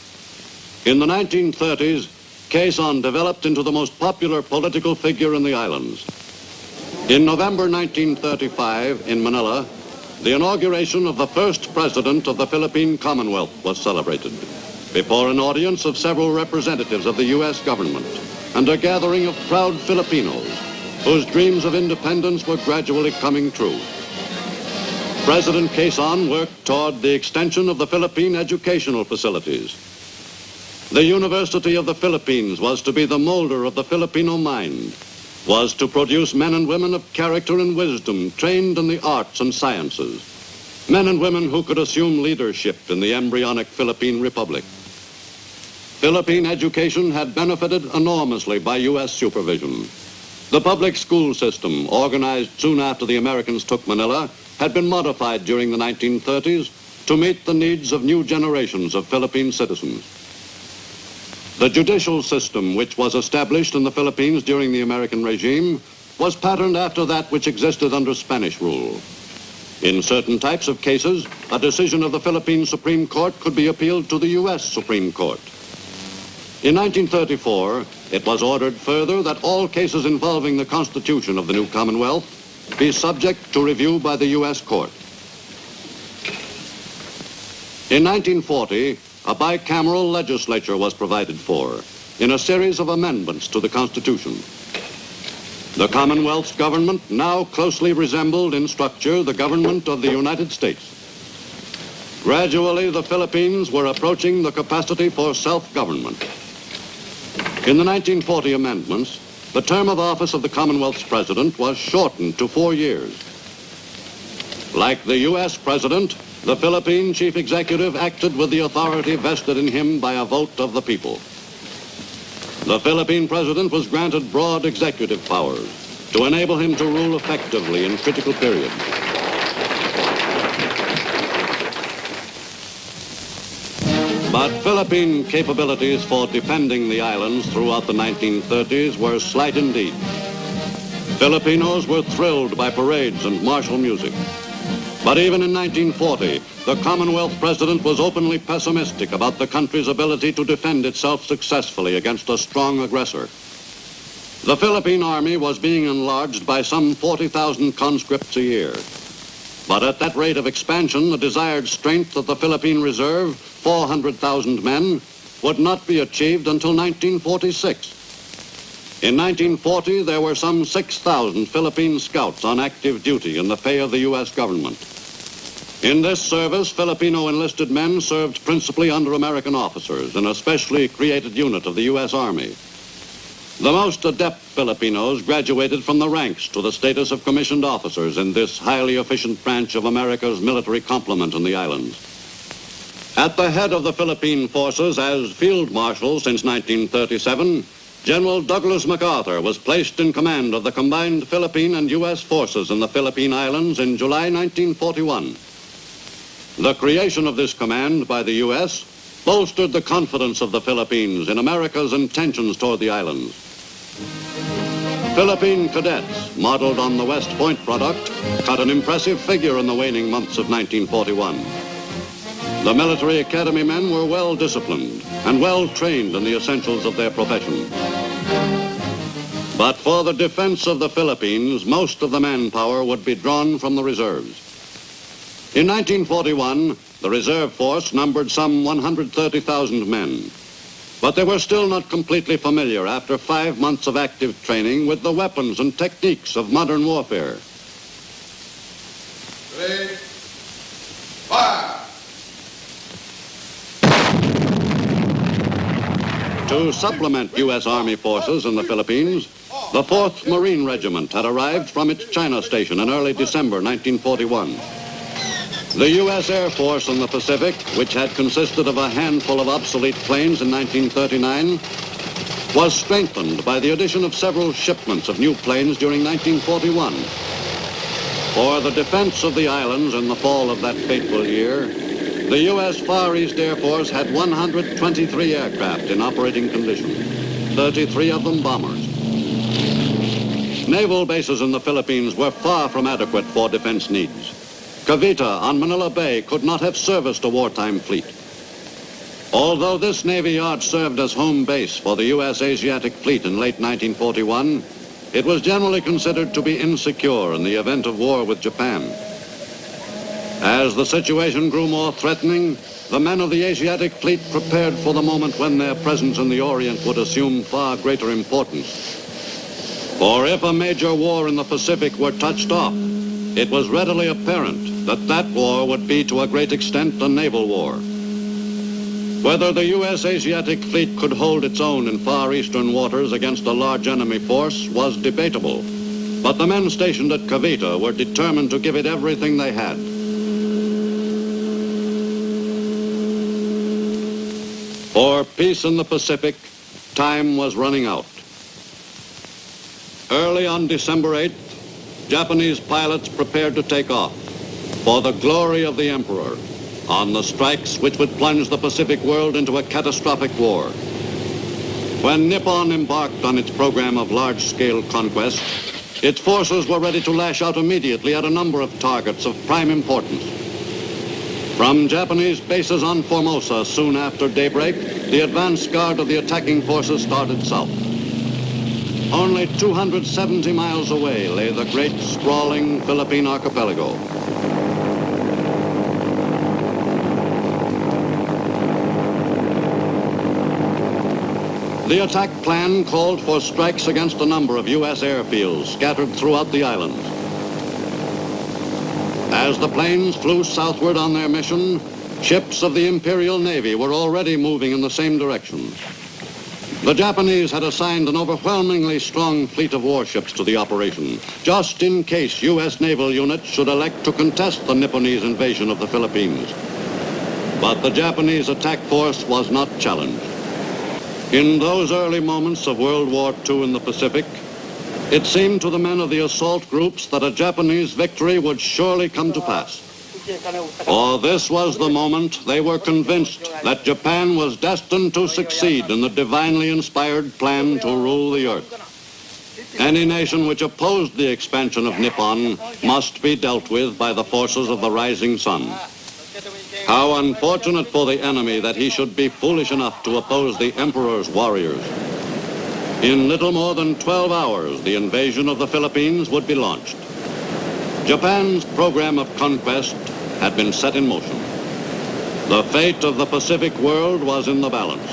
In the 1930s, Quezon developed into the most popular political figure in the islands. In November 1935, in Manila, the inauguration of the first president of the Philippine Commonwealth was celebrated before an audience of several representatives of the U.S. government and a gathering of proud Filipinos whose dreams of independence were gradually coming true. President Quezon worked toward the extension of the Philippine educational facilities. The University of the Philippines was to be the molder of the Filipino mind, was to produce men and women of character and wisdom, trained in the arts and sciences, men and women who could assume leadership in the embryonic Philippine Republic. Philippine education had benefited enormously by U.S. supervision. The public school system, organized soon after the Americans took Manila, had been modified during the 1930s to meet the needs of new generations of Philippine citizens. The judicial system, which was established in the Philippines during the American regime, was patterned after that which existed under Spanish rule. In certain types of cases, a decision of the Philippine Supreme Court could be appealed to the U.S. Supreme Court. In 1934, it was ordered further that all cases involving the Constitution of the new Commonwealth be subject to review by the U.S. Court. In 1940, a bicameral legislature was provided for in a series of amendments to the Constitution. The Commonwealth's government now closely resembled in structure the government of the United States. Gradually, the Philippines were approaching the capacity for self-government. In the 1940 amendments, the term of office of the Commonwealth's president was shortened to 4 years. Like the U.S. president, the Philippine chief executive acted with the authority vested in him by a vote of the people. The Philippine president was granted broad executive powers to enable him to rule effectively in critical periods. But Philippine capabilities for defending the islands throughout the 1930s were slight indeed. Filipinos were thrilled by parades and martial music. But even in 1940, the Commonwealth president was openly pessimistic about the country's ability to defend itself successfully against a strong aggressor. The Philippine Army was being enlarged by some 40,000 conscripts a year. But at that rate of expansion, the desired strength of the Philippine Reserve, 400,000 men, would not be achieved until 1946. In 1940, there were some 6,000 Philippine scouts on active duty in the pay of the U.S. government. In this service, Filipino enlisted men served principally under American officers in a specially created unit of the U.S. Army. The most adept Filipinos graduated from the ranks to the status of commissioned officers in this highly efficient branch of America's military complement in the islands. At the head of the Philippine forces as Field Marshal since 1937, General Douglas MacArthur was placed in command of the combined Philippine and U.S. forces in the Philippine Islands in July 1941. The creation of this command by the U.S. bolstered the confidence of the Philippines in America's intentions toward the islands. Philippine cadets, modeled on the West Point product, cut an impressive figure in the waning months of 1941. The military academy men were well disciplined and well trained in the essentials of their profession. But for the defense of the Philippines, most of the manpower would be drawn from the reserves. In 1941, the reserve force numbered some 130,000 men. But they were still not completely familiar after 5 months of active training with the weapons and techniques of modern warfare. Ready? Fire! To supplement U.S. Army forces in the Philippines, the 4th Marine Regiment had arrived from its China station in early December 1941. The U.S. Air Force in the Pacific, which had consisted of a handful of obsolete planes in 1939, was strengthened by the addition of several shipments of new planes during 1941. For the defense of the islands in the fall of that fateful year, the U.S. Far East Air Force had 123 aircraft in operating condition, 33 of them bombers. Naval bases in the Philippines were far from adequate for defense needs. Cavite on Manila Bay could not have serviced a wartime fleet. Although this Navy yard served as home base for the U.S. Asiatic Fleet in late 1941, it was generally considered to be insecure in the event of war with Japan. As the situation grew more threatening, the men of the Asiatic Fleet prepared for the moment when their presence in the Orient would assume far greater importance. For if a major war in the Pacific were touched off, it was readily apparent that that war would be to a great extent a naval war. Whether the U.S. Asiatic Fleet could hold its own in far eastern waters against a large enemy force was debatable, but the men stationed at Cavite were determined to give it everything they had. For peace in the Pacific, time was running out. Early on December 8th, Japanese pilots prepared to take off for the glory of the Emperor on the strikes which would plunge the Pacific world into a catastrophic war. When Nippon embarked on its program of large-scale conquest, its forces were ready to lash out immediately at a number of targets of prime importance. From Japanese bases on Formosa soon after daybreak, the advance guard of the attacking forces started south. Only 270 miles away lay the great, sprawling Philippine archipelago. The attack plan called for strikes against a number of U.S. airfields scattered throughout the island. As the planes flew southward on their mission, ships of the Imperial Navy were already moving in the same direction. The Japanese had assigned an overwhelmingly strong fleet of warships to the operation, just in case U.S. naval units should elect to contest the Nipponese invasion of the Philippines. But the Japanese attack force was not challenged. In those early moments of World War II in the Pacific, it seemed to the men of the assault groups that a Japanese victory would surely come to pass. For this was the moment they were convinced that Japan was destined to succeed in the divinely inspired plan to rule the earth. Any nation which opposed the expansion of Nippon must be dealt with by the forces of the rising sun. How unfortunate for the enemy that he should be foolish enough to oppose the Emperor's warriors. In little more than 12 hours, the invasion of the Philippines would be launched. Japan's program of conquest had been set in motion. The fate of the Pacific world was in the balance.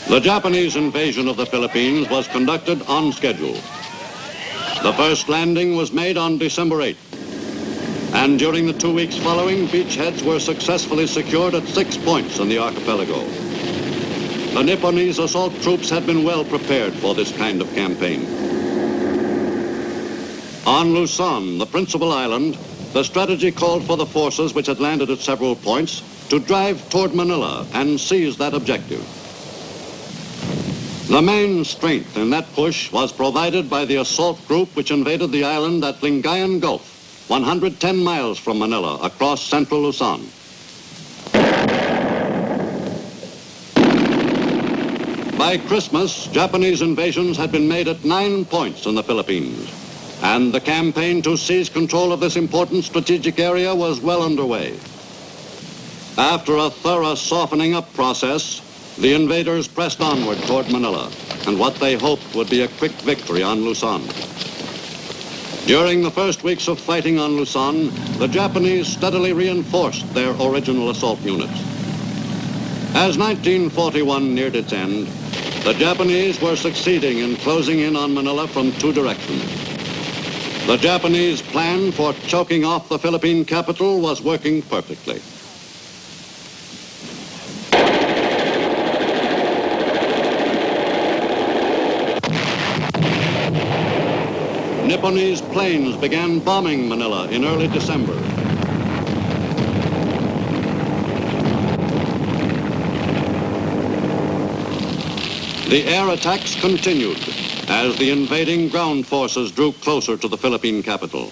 The Japanese invasion of the Philippines was conducted on schedule. The first landing was made on December 8th. And during the 2 weeks following, beachheads were successfully secured at 6 points in the archipelago. The Nipponese assault troops had been well prepared for this kind of campaign. On Luzon, the principal island, the strategy called for the forces which had landed at several points to drive toward Manila and seize that objective. The main strength in that push was provided by the assault group which invaded the island at Lingayen Gulf, 110 miles from Manila, across central Luzon. By Christmas, Japanese invasions had been made at 9 points in the Philippines, and the campaign to seize control of this important strategic area was well underway. After a thorough softening up process, the invaders pressed onward toward Manila, and what they hoped would be a quick victory on Luzon. During the first weeks of fighting on Luzon, the Japanese steadily reinforced their original assault units. As 1941 neared its end, the Japanese were succeeding in closing in on Manila from 2 directions. The Japanese plan for choking off the Philippine capital was working perfectly. Nipponese planes began bombing Manila in early December. The air attacks continued as the invading ground forces drew closer to the Philippine capital.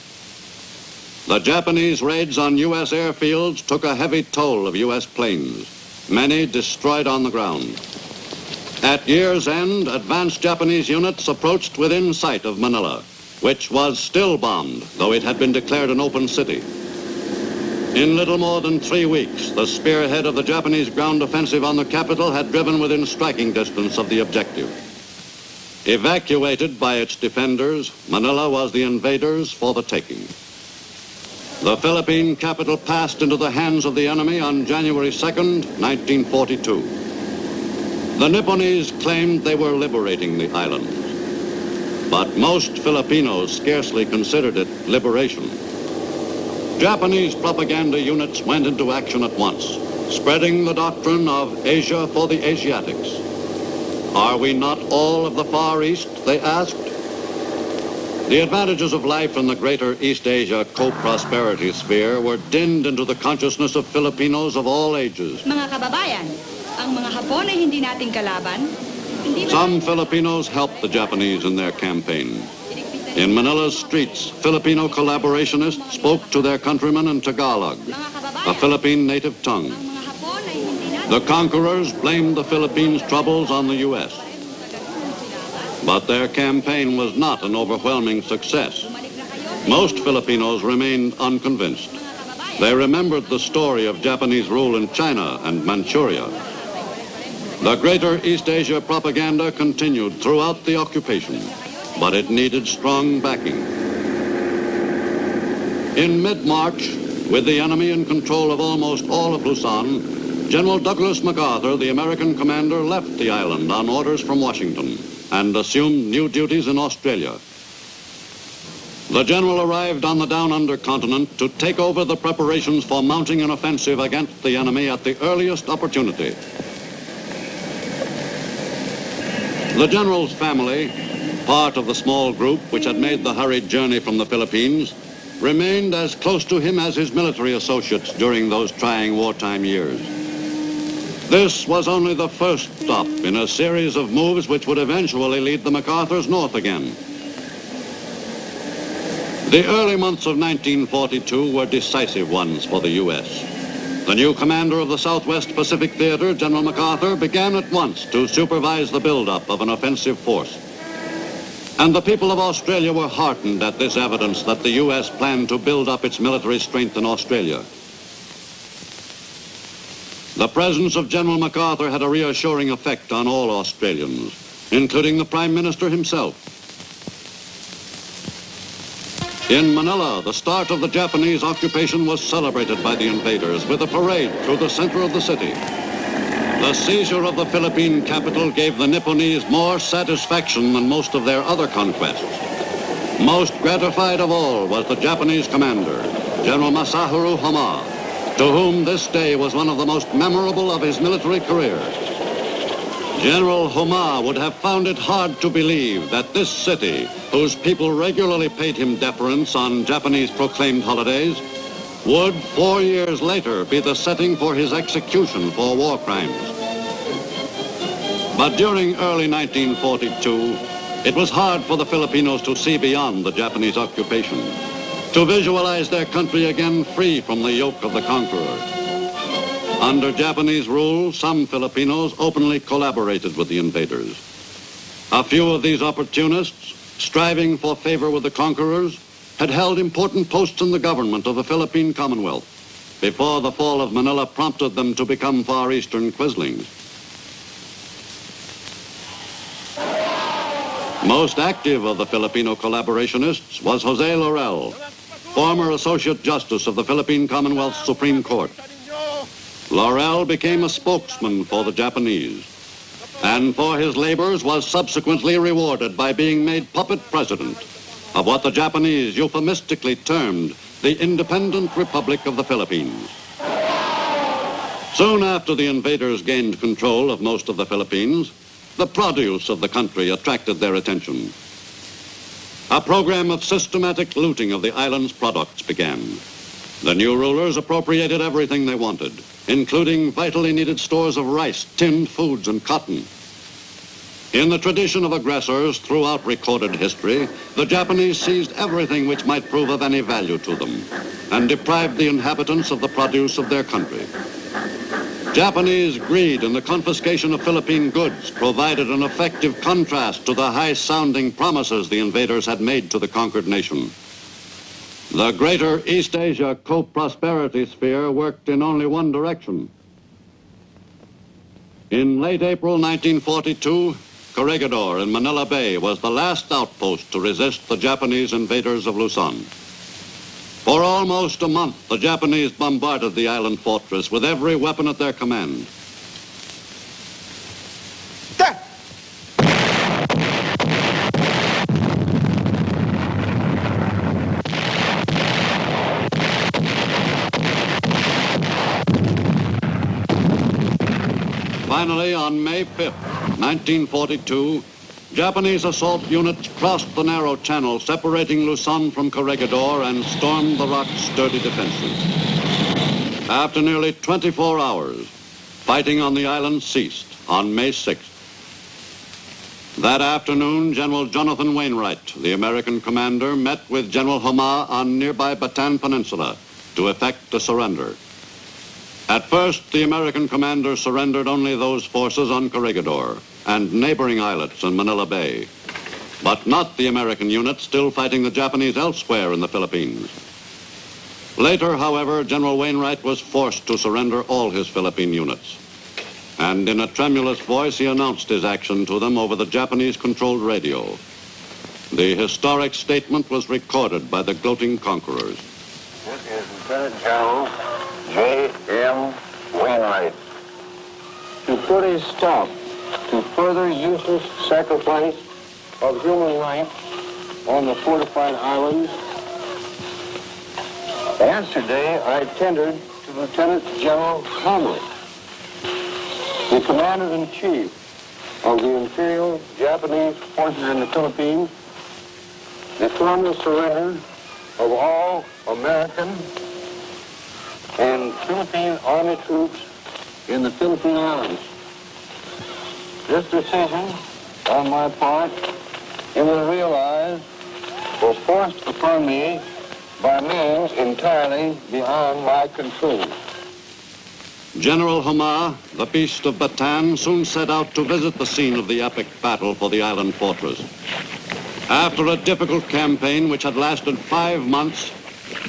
The Japanese raids on U.S. airfields took a heavy toll of U.S. planes, many destroyed on the ground. At year's end, advanced Japanese units approached within sight of Manila, which was still bombed, though it had been declared an open city. In little more than 3 weeks, the spearhead of the Japanese ground offensive on the capital had driven within striking distance of the objective. Evacuated by its defenders, Manila was the invaders for the taking. The Philippine capital passed into the hands of the enemy on January 2nd, 1942. The Nipponese claimed they were liberating the island. But most Filipinos scarcely considered it liberation. Japanese propaganda units went into action at once, spreading the doctrine of Asia for the Asiatics. Are we not all of the Far East, they asked? The advantages of life in the greater East Asia co-prosperity sphere were dinned into the consciousness of Filipinos of all ages. Mga kababayan, ang mga Hapon ay hindi nating kalaban. Some Filipinos helped the Japanese in their campaign. In Manila's streets, Filipino collaborationists spoke to their countrymen in Tagalog, a Philippine native tongue. The conquerors blamed the Philippines' troubles on the U.S. But their campaign was not an overwhelming success. Most Filipinos remained unconvinced. They remembered the story of Japanese rule in China and Manchuria. The greater East Asia propaganda continued throughout the occupation, but it needed strong backing. In mid-March, with the enemy in control of almost all of Luzon, General Douglas MacArthur, the American commander, left the island on orders from Washington and assumed new duties in Australia. The general arrived on the down-under continent to take over the preparations for mounting an offensive against the enemy at the earliest opportunity. The general's family, part of the small group which had made the hurried journey from the Philippines, remained as close to him as his military associates during those trying wartime years. This was only the first stop in a series of moves which would eventually lead the MacArthurs north again. The early months of 1942 were decisive ones for the U.S. The new commander of the Southwest Pacific Theater, General MacArthur, began at once to supervise the buildup of an offensive force. And the people of Australia were heartened at this evidence that the U.S. planned to build up its military strength in Australia. The presence of General MacArthur had a reassuring effect on all Australians, including the Prime Minister himself. In Manila, the start of the Japanese occupation was celebrated by the invaders with a parade through the center of the city. The seizure of the Philippine capital gave the Nipponese more satisfaction than most of their other conquests. Most gratified of all was the Japanese commander, General Masaharu Homma, to whom this day was one of the most memorable of his military career. General Homma would have found it hard to believe that this city, whose people regularly paid him deference on Japanese proclaimed holidays, would 4 years later be the setting for his execution for war crimes. But during early 1942, it was hard for the Filipinos to see beyond the Japanese occupation, to visualize their country again free from the yoke of the conqueror. Under Japanese rule, some Filipinos openly collaborated with the invaders. A few of these opportunists, striving for favor with the conquerors, had held important posts in the government of the Philippine Commonwealth before the fall of Manila prompted them to become Far Eastern quislings. Most active of the Filipino collaborationists was Jose Laurel, former Associate Justice of the Philippine Commonwealth Supreme Court. Laurel became a spokesman for the Japanese, and for his labors was subsequently rewarded by being made puppet president of what the Japanese euphemistically termed the Independent Republic of the Philippines. Soon after the invaders gained control of most of the Philippines, the produce of the country attracted their attention. A program of systematic looting of the island's products began. The new rulers appropriated everything they wanted, including vitally needed stores of rice, tinned foods, and cotton. In the tradition of aggressors throughout recorded history, the Japanese seized everything which might prove of any value to them and deprived the inhabitants of the produce of their country. Japanese greed in the confiscation of Philippine goods provided an effective contrast to the high-sounding promises the invaders had made to the conquered nation. The greater East Asia co-prosperity sphere worked in only one direction. In late April 1942, Corregidor in Manila Bay was the last outpost to resist the Japanese invaders of Luzon. For almost a month, the Japanese bombarded the island fortress with every weapon at their command. Finally, on May 5th, 1942, Japanese assault units crossed the narrow channel separating Luzon from Corregidor and stormed the rock's sturdy defenses. After nearly 24 hours, fighting on the island ceased on May 6th. That afternoon, General Jonathan Wainwright, the American commander, met with General Homma on nearby Bataan Peninsula to effect a surrender. At first, the American commander surrendered only those forces on Corregidor and neighboring islets in Manila Bay, but not the American units still fighting the Japanese elsewhere in the Philippines. Later, however, General Wainwright was forced to surrender all his Philippine units. And in a tremulous voice, he announced his action to them over the Japanese-controlled radio. The historic statement was recorded by the gloating conquerors. This is Lieutenant General J.M. Wainwright. To put a stop to further useless sacrifice of human life on the fortified islands, yesterday I tendered to Lieutenant General Conway, the Commander-in-Chief of the Imperial Japanese Forces in the Philippines, the formal surrender of all American and Philippine Army troops in the Philippine Islands. This decision on my part, it was realized, was forced upon me by means entirely beyond my control. General Homma, the Beast of Bataan, soon set out to visit the scene of the epic battle for the island fortress. After a difficult campaign which had lasted 5 months,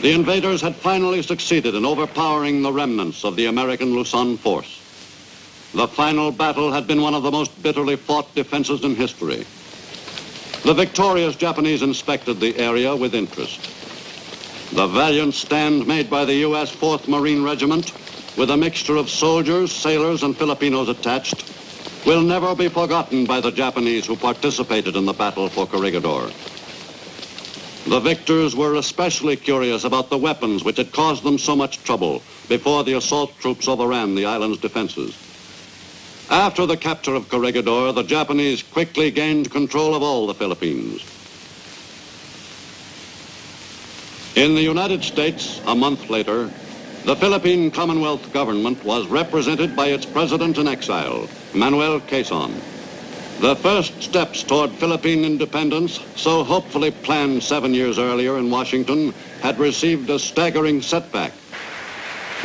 the invaders had finally succeeded in overpowering the remnants of the American Luzon force. The final battle had been one of the most bitterly fought defenses in history. The victorious Japanese inspected the area with interest. The valiant stand made by the U.S. 4th Marine Regiment, with a mixture of soldiers, sailors, and Filipinos attached, will never be forgotten by the Japanese who participated in the battle for Corregidor. The victors were especially curious about the weapons which had caused them so much trouble before the assault troops overran the island's defenses. After the capture of Corregidor, the Japanese quickly gained control of all the Philippines. In the United States, a month later, the Philippine Commonwealth government was represented by its president in exile, Manuel Quezon. The first steps toward Philippine independence, so hopefully planned 7 years earlier in Washington, had received a staggering setback.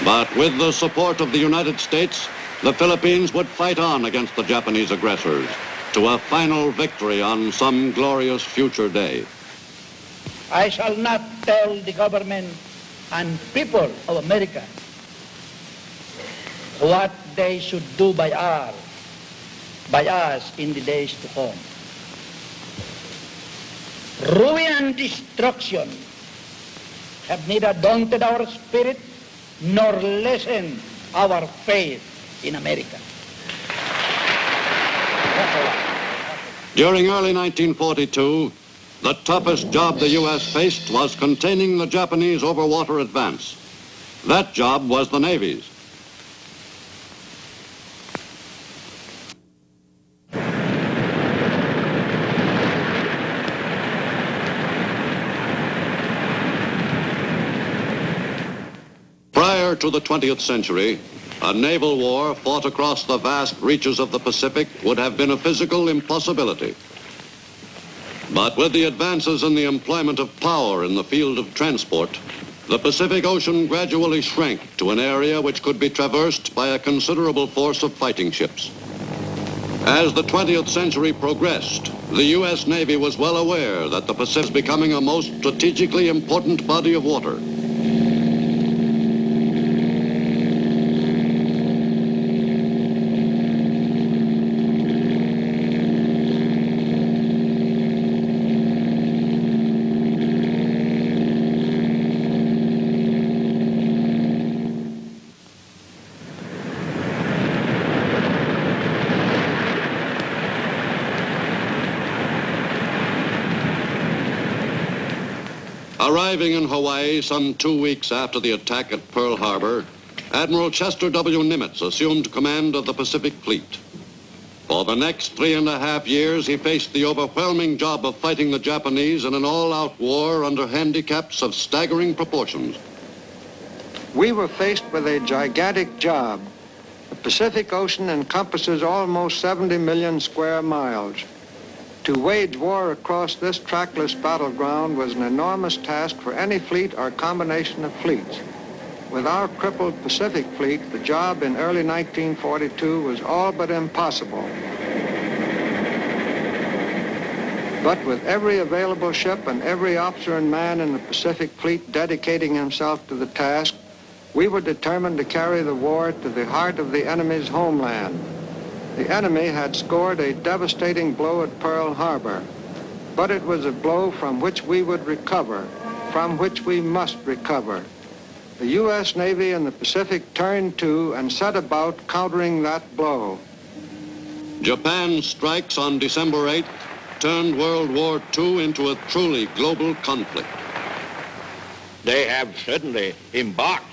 But with the support of the United States, the Philippines would fight on against the Japanese aggressors to a final victory on some glorious future day. I shall not tell the government and people of America what they should do by us in the days to come. Ruin and destruction have neither daunted our spirit nor lessened our faith in America. During early 1942, the toughest job the U.S. faced was containing the Japanese overwater advance. That job was the Navy's. Prior to the 20th century, a naval war fought across the vast reaches of the Pacific would have been a physical impossibility. But with the advances in the employment of power in the field of transport, the Pacific Ocean gradually shrank to an area which could be traversed by a considerable force of fighting ships. As the 20th century progressed, the U.S. Navy was well aware that the Pacific was becoming a most strategically important body of water. Arriving in Hawaii some 2 weeks after the attack at Pearl Harbor, Admiral Chester W. Nimitz assumed command of the Pacific Fleet. For the next 3.5 years, he faced the overwhelming job of fighting the Japanese in an all-out war under handicaps of staggering proportions. We were faced with a gigantic job. The Pacific Ocean encompasses almost 70 million square miles. To wage war across this trackless battleground was an enormous task for any fleet or combination of fleets. With our crippled Pacific Fleet, the job in early 1942 was all but impossible. But with every available ship and every officer and man in the Pacific Fleet dedicating himself to the task, we were determined to carry the war to the heart of the enemy's homeland. The enemy had scored a devastating blow at Pearl Harbor, but it was a blow from which we would recover, from which we must recover. The U.S. Navy in the Pacific turned to and set about countering that blow. Japan's strikes on December 8th turned World War II into a truly global conflict. They have certainly embarked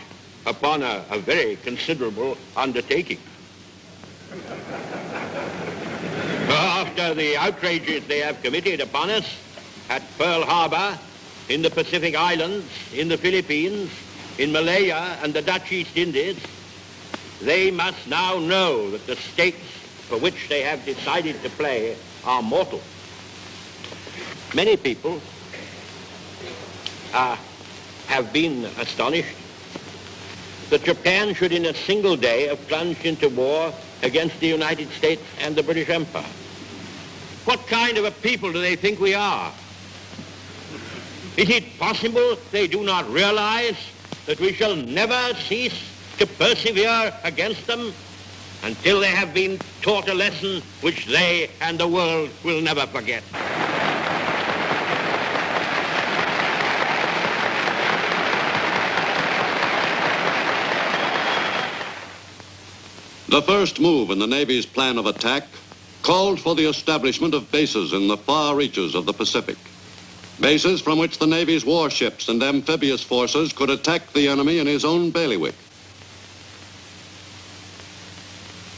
upon a very considerable undertaking. After the outrages they have committed upon us at Pearl Harbor, in the Pacific Islands, in the Philippines, in Malaya and the Dutch East Indies, they must now know that the stakes for which they have decided to play are mortal. Many people have been astonished that Japan should in a single day have plunged into war against the United States and the British Empire. What kind of a people do they think we are? Is it possible they do not realize that we shall never cease to persevere against them until they have been taught a lesson which they and the world will never forget? The first move in the Navy's plan of attack called for the establishment of bases in the far reaches of the Pacific. Bases from which the Navy's warships and amphibious forces could attack the enemy in his own bailiwick.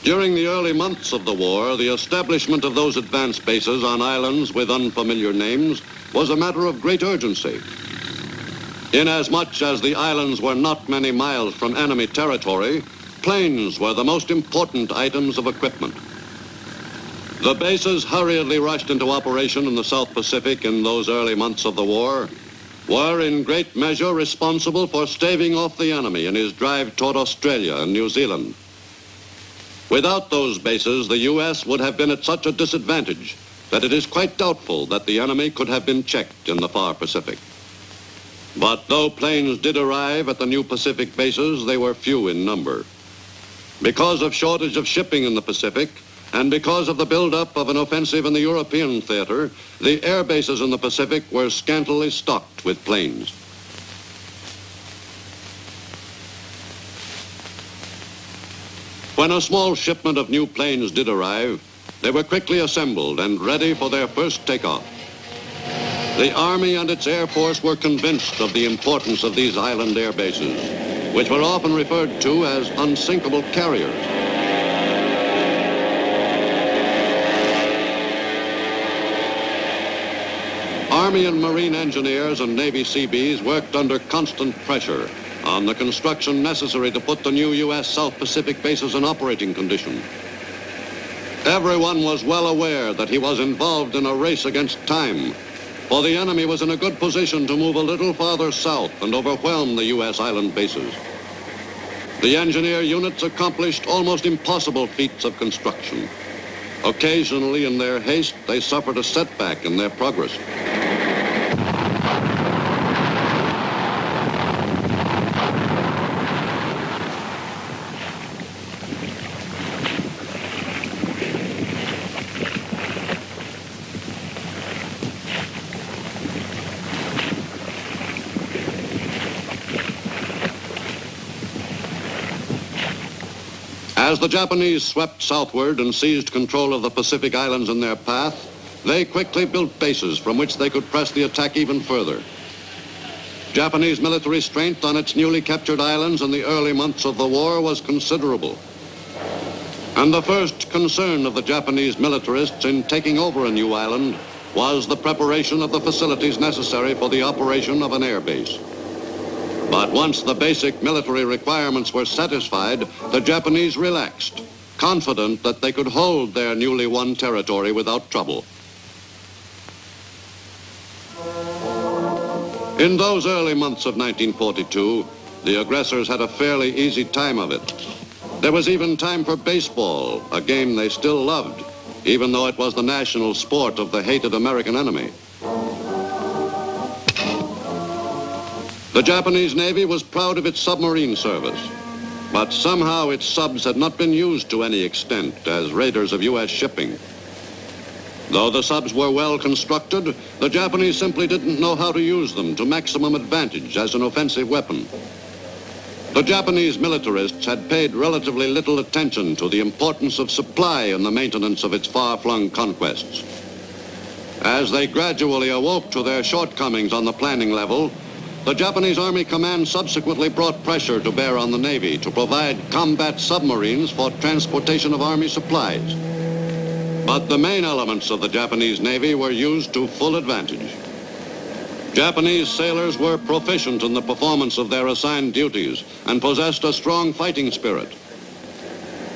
During the early months of the war, the establishment of those advanced bases on islands with unfamiliar names was a matter of great urgency. Inasmuch as the islands were not many miles from enemy territory, planes were the most important items of equipment. The bases hurriedly rushed into operation in the South Pacific in those early months of the war were in great measure responsible for staving off the enemy in his drive toward Australia and New Zealand. Without those bases, the U.S. would have been at such a disadvantage that it is quite doubtful that the enemy could have been checked in the far Pacific. But though planes did arrive at the new Pacific bases, they were few in number. Because of shortage of shipping in the Pacific, and because of the buildup of an offensive in the European theater, the air bases in the Pacific were scantily stocked with planes. When a small shipment of new planes did arrive, they were quickly assembled and ready for their first takeoff. The Army and its Air Force were convinced of the importance of these island air bases, which were often referred to as unsinkable carriers. Army and Marine engineers and Navy Seabees worked under constant pressure on the construction necessary to put the new U.S. South Pacific bases in operating condition. Everyone was well aware that he was involved in a race against time, for the enemy was in a good position to move a little farther south and overwhelm the U.S. island bases. The engineer units accomplished almost impossible feats of construction. Occasionally, in their haste, they suffered a setback in their progress. As the Japanese swept southward and seized control of the Pacific Islands in their path, they quickly built bases from which they could press the attack even further. Japanese military strength on its newly captured islands in the early months of the war was considerable. And the first concern of the Japanese militarists in taking over a new island was the preparation of the facilities necessary for the operation of an air base. But once the basic military requirements were satisfied, the Japanese relaxed, confident that they could hold their newly won territory without trouble. In those early months of 1942, the aggressors had a fairly easy time of it. There was even time for baseball, a game they still loved, even though it was the national sport of the hated American enemy. The Japanese Navy was proud of its submarine service, but somehow its subs had not been used to any extent as raiders of U.S. shipping. Though the subs were well constructed, the Japanese simply didn't know how to use them to maximum advantage as an offensive weapon. The Japanese militarists had paid relatively little attention to the importance of supply in the maintenance of its far-flung conquests. As they gradually awoke to their shortcomings on the planning level, the Japanese Army Command subsequently brought pressure to bear on the Navy to provide combat submarines for transportation of Army supplies. But the main elements of the Japanese Navy were used to full advantage. Japanese sailors were proficient in the performance of their assigned duties and possessed a strong fighting spirit.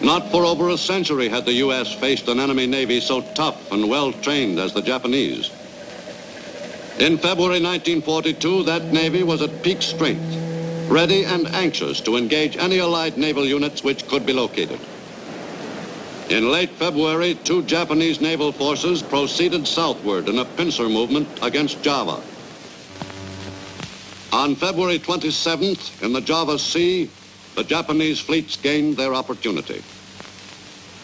Not for over a century had the U.S. faced an enemy navy so tough and well-trained as the Japanese. In February 1942, that navy was at peak strength, ready and anxious to engage any Allied naval units which could be located. In late February, 2 Japanese naval forces proceeded southward in a pincer movement against Java. On February 27th, in the Java Sea, the Japanese fleets gained their opportunity.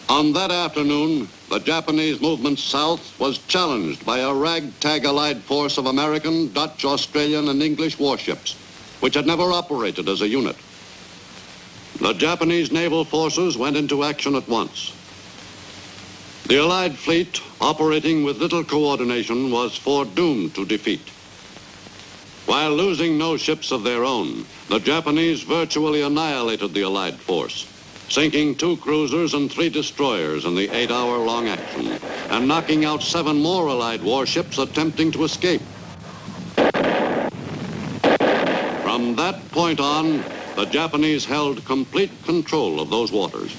On that afternoon, the Japanese movement south was challenged by a ragtag Allied force of American, Dutch, Australian, and English warships, which had never operated as a unit. The Japanese naval forces went into action at once. The Allied fleet, operating with little coordination, was foredoomed to defeat. While losing no ships of their own, the Japanese virtually annihilated the Allied force, sinking 2 cruisers and 3 destroyers in the 8-hour-long action, and knocking out 7 more Allied warships attempting to escape. From that point on, the Japanese held complete control of those waters.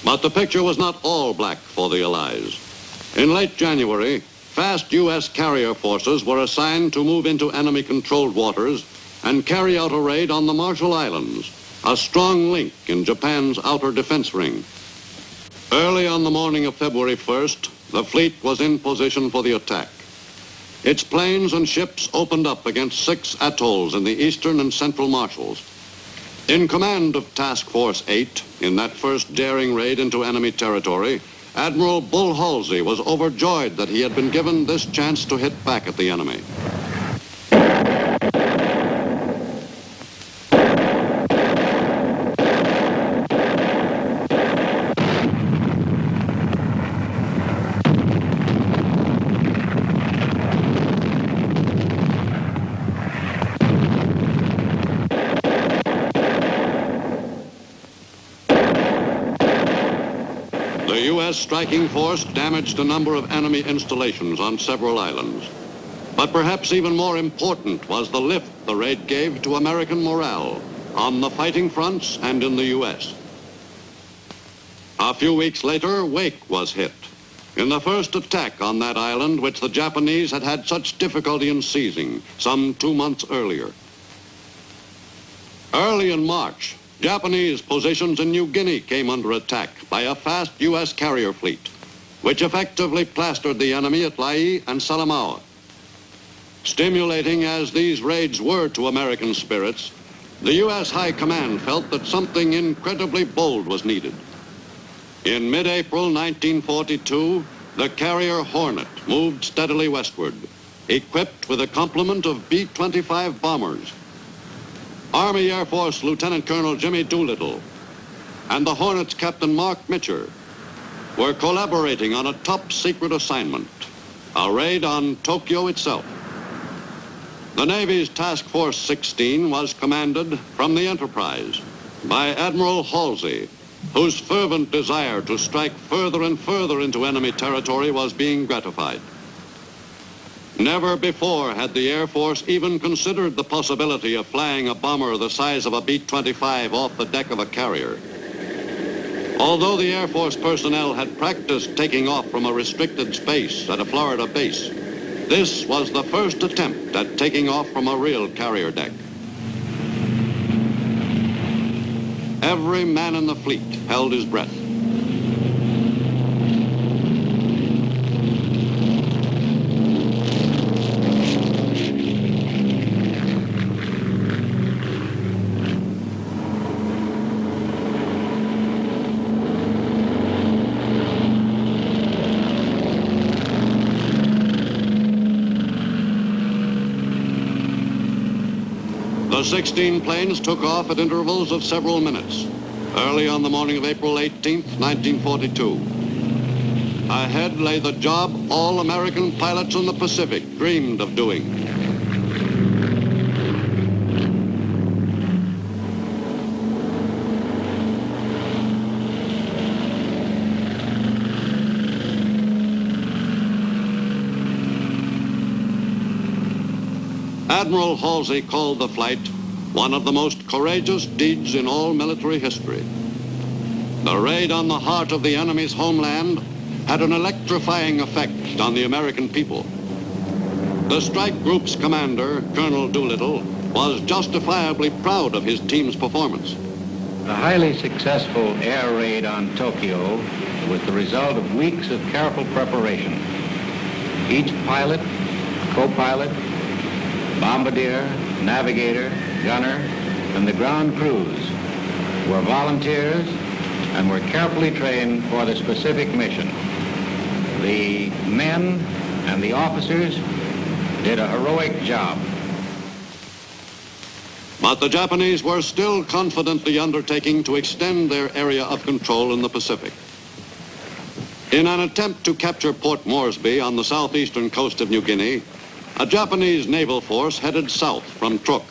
But the picture was not all black for the Allies. In late January, fast U.S. carrier forces were assigned to move into enemy-controlled waters and carry out a raid on the Marshall Islands, a strong link in Japan's outer defense ring. Early on the morning of February 1st, the fleet was in position for the attack. Its planes and ships opened up against 6 atolls in the eastern and central Marshalls. In command of Task Force 8, in that first daring raid into enemy territory, Admiral Bull Halsey was overjoyed that he had been given this chance to hit back at the enemy. The U.S. striking force damaged a number of enemy installations on several islands. But perhaps even more important was the lift the raid gave to American morale on the fighting fronts and in the U.S. A few weeks later, Wake was hit in the first attack on that island, which the Japanese had had such difficulty in seizing some 2 months earlier. Early in March, Japanese positions in New Guinea came under attack by a fast U.S. carrier fleet, which effectively plastered the enemy at Lae and Salamaua. Stimulating as these raids were to American spirits, the U.S. High Command felt that something incredibly bold was needed. In mid-April 1942, the carrier Hornet moved steadily westward, equipped with a complement of B-25 bombers. Army Air Force Lieutenant Colonel Jimmy Doolittle, and the Hornet's Captain Mark Mitcher were collaborating on a top-secret assignment, a raid on Tokyo itself. The Navy's Task Force 16 was commanded from the Enterprise by Admiral Halsey, whose fervent desire to strike further and further into enemy territory was being gratified. Never before had the Air Force even considered the possibility of flying a bomber the size of a B-25 off the deck of a carrier. Although the Air Force personnel had practiced taking off from a restricted space at a Florida base, this was the first attempt at taking off from a real carrier deck. Every man in the fleet held his breath. The 16 planes took off at intervals of several minutes, early on the morning of April 18th, 1942. Ahead lay the job all American pilots in the Pacific dreamed of doing. Admiral Halsey called the flight one of the most courageous deeds in all military history. The raid on the heart of the enemy's homeland had an electrifying effect on the American people. The strike group's commander, Colonel Doolittle, was justifiably proud of his team's performance. The highly successful air raid on Tokyo was the result of weeks of careful preparation. Each pilot, co-pilot, bombardier, navigator, gunner, and the ground crews were volunteers and were carefully trained for the specific mission. The men and the officers did a heroic job. But the Japanese were still confidently undertaking to extend their area of control in the Pacific. In an attempt to capture Port Moresby on the southeastern coast of New Guinea, a Japanese naval force headed south from Truk.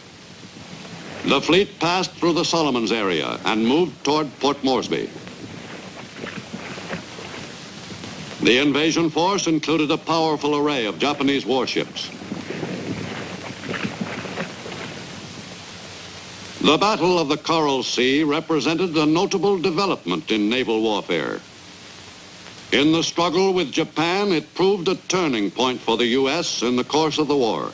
The fleet passed through the Solomons area and moved toward Port Moresby. The invasion force included a powerful array of Japanese warships. The Battle of the Coral Sea represented a notable development in naval warfare. In the struggle with Japan, it proved a turning point for the U.S. in the course of the war.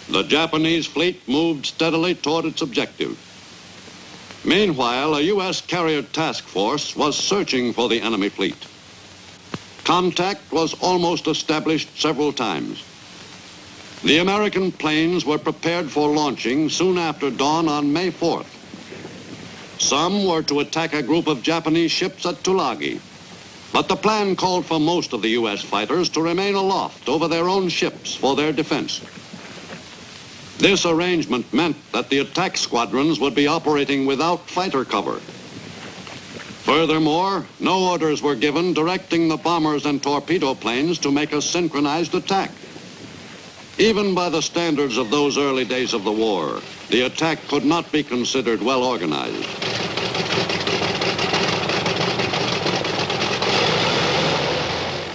The Japanese fleet moved steadily toward its objective. Meanwhile, a U.S. carrier task force was searching for the enemy fleet. Contact was almost established several times. The American planes were prepared for launching soon after dawn on May 4th. Some were to attack a group of Japanese ships at Tulagi, but the plan called for most of the U.S. fighters to remain aloft over their own ships for their defense. This arrangement meant that the attack squadrons would be operating without fighter cover. Furthermore, no orders were given directing the bombers and torpedo planes to make a synchronized attack. Even by the standards of those early days of the war, the attack could not be considered well organized.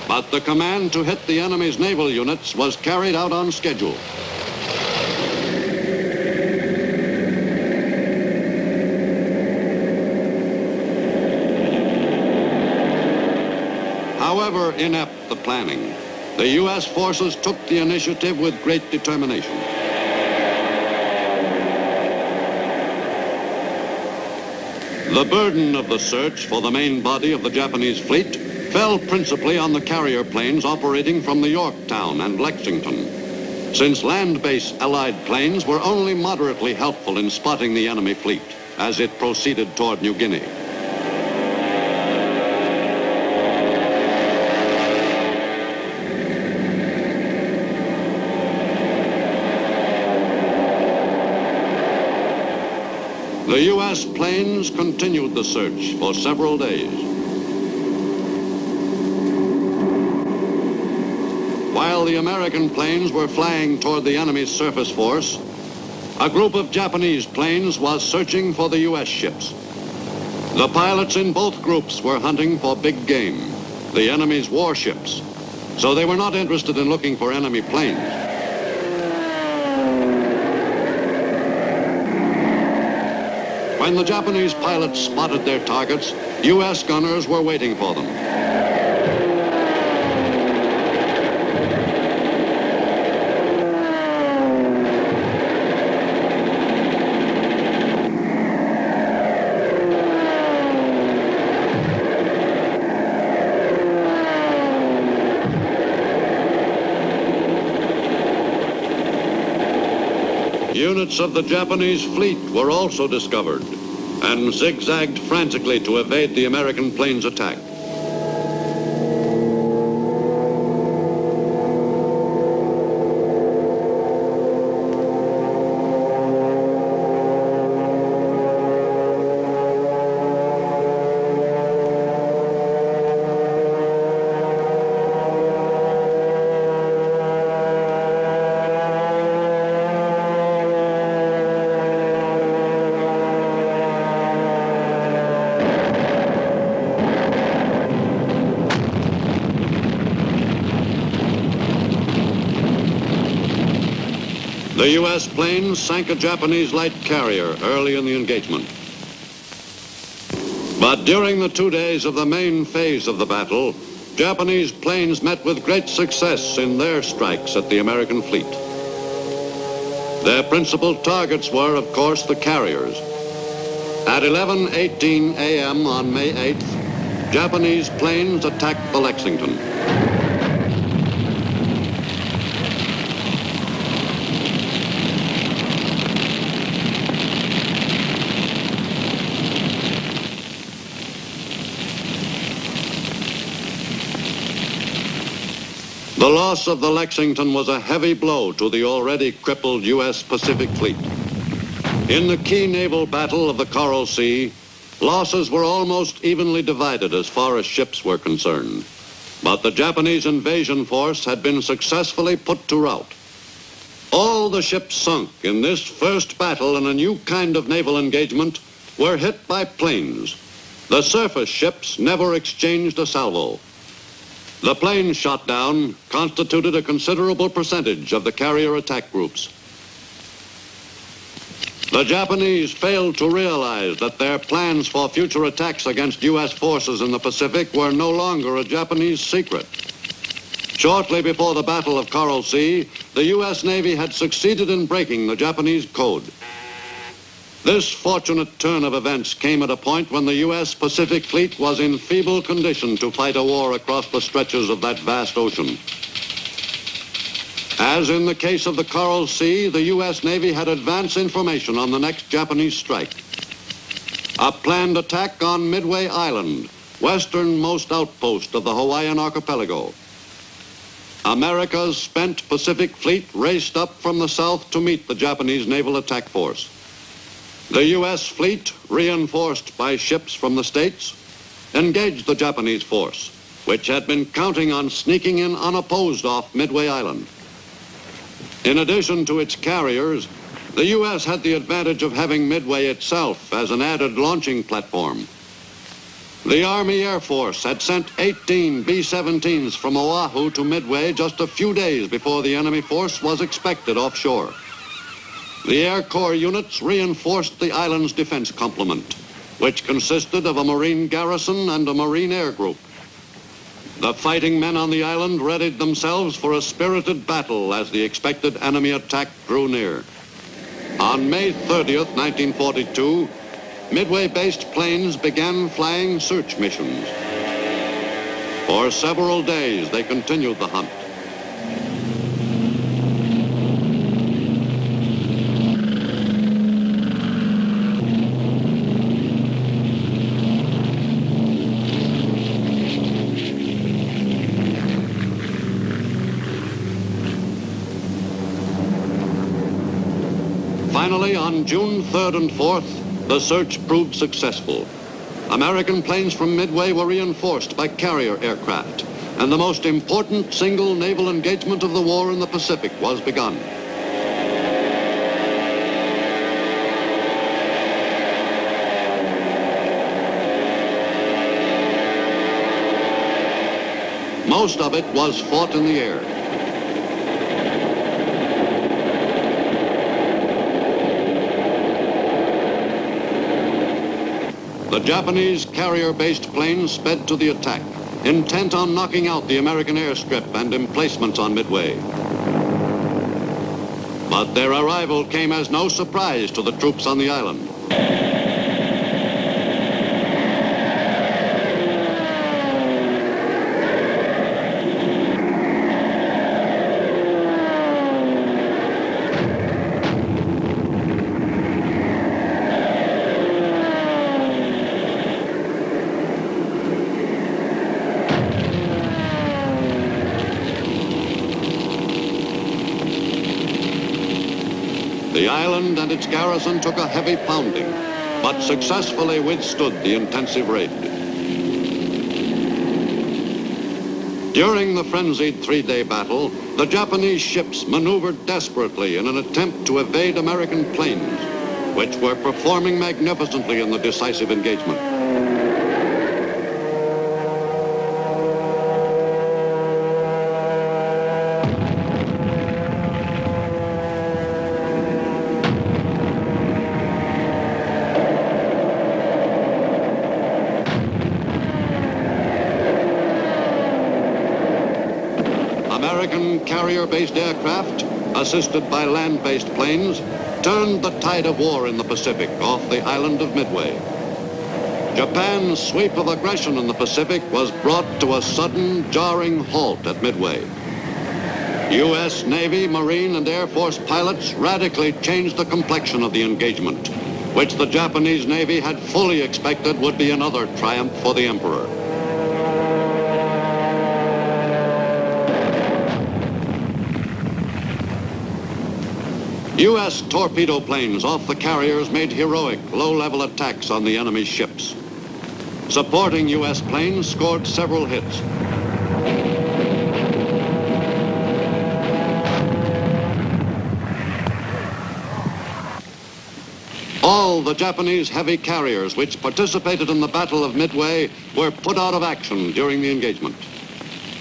But the command to hit the enemy's naval units was carried out on schedule. However inept the planning, the U.S. forces took the initiative with great determination. The burden of the search for the main body of the Japanese fleet fell principally on the carrier planes operating from the Yorktown and Lexington, since land-based Allied planes were only moderately helpful in spotting the enemy fleet as it proceeded toward New Guinea. The U.S. planes continued the search for several days. While the American planes were flying toward the enemy's surface force, a group of Japanese planes was searching for the U.S. ships. The pilots in both groups were hunting for big game, the enemy's warships, so they were not interested in looking for enemy planes. When the Japanese pilots spotted their targets, U.S. gunners were waiting for them. Units of the Japanese fleet were also discovered and zigzagged frantically to evade the American planes' attack. The U.S. planes sank a Japanese light carrier early in the engagement. But during the 2 days of the main phase of the battle, Japanese planes met with great success in their strikes at the American fleet. Their principal targets were, of course, the carriers. At 11:18 a.m. on May 8th, Japanese planes attacked the Lexington. The loss of the Lexington was a heavy blow to the already crippled U.S. Pacific Fleet. In the key naval battle of the Coral Sea, losses were almost evenly divided as far as ships were concerned. But the Japanese invasion force had been successfully put to rout. All the ships sunk in this first battle in a new kind of naval engagement were hit by planes. The surface ships never exchanged a salvo. The planes shot down constituted a considerable percentage of the carrier attack groups. The Japanese failed to realize that their plans for future attacks against U.S. forces in the Pacific were no longer a Japanese secret. Shortly before the Battle of Coral Sea, the U.S. Navy had succeeded in breaking the Japanese code. This fortunate turn of events came at a point when the U.S. Pacific Fleet was in feeble condition to fight a war across the stretches of that vast ocean. As in the case of the Coral Sea, the U.S. Navy had advance information on the next Japanese strike. A planned attack on Midway Island, westernmost outpost of the Hawaiian archipelago. America's spent Pacific Fleet raced up from the south to meet the Japanese naval attack force. The U.S. fleet, reinforced by ships from the States, engaged the Japanese force, which had been counting on sneaking in unopposed off Midway Island. In addition to its carriers, the U.S. had the advantage of having Midway itself as an added launching platform. The Army Air Force had sent 18 B-17s from Oahu to Midway just a few days before the enemy force was expected offshore. The Air Corps units reinforced the island's defense complement, which consisted of a Marine garrison and a Marine air group. The fighting men on the island readied themselves for a spirited battle as the expected enemy attack drew near. On May 30th, 1942, Midway-based planes began flying search missions. For several days, they continued the hunt. Finally, on June 3rd and 4th, The search proved successful. American planes from Midway were reinforced by carrier aircraft, and the most important single naval engagement of the war in the Pacific was begun. Most of it was fought in the air. The Japanese carrier-based planes sped to the attack, intent on knocking out the American airstrip and emplacements on Midway. But their arrival came as no surprise to the troops on the island. The island and its garrison took a heavy pounding, but successfully withstood the intensive raid. During the frenzied three-day battle, the Japanese ships maneuvered desperately in an attempt to evade American planes, which were performing magnificently in the decisive engagement. American carrier-based aircraft, assisted by land-based planes, turned the tide of war in the Pacific off the island of Midway. Japan's sweep of aggression in the Pacific was brought to a sudden, jarring halt at Midway. U.S. Navy, Marine, and Air Force pilots radically changed the complexion of the engagement, which the Japanese Navy had fully expected would be another triumph for the Emperor. U.S. torpedo planes off the carriers made heroic, low-level attacks on the enemy's ships. Supporting U.S. planes scored several hits. All the Japanese heavy carriers which participated in the Battle of Midway were put out of action during the engagement.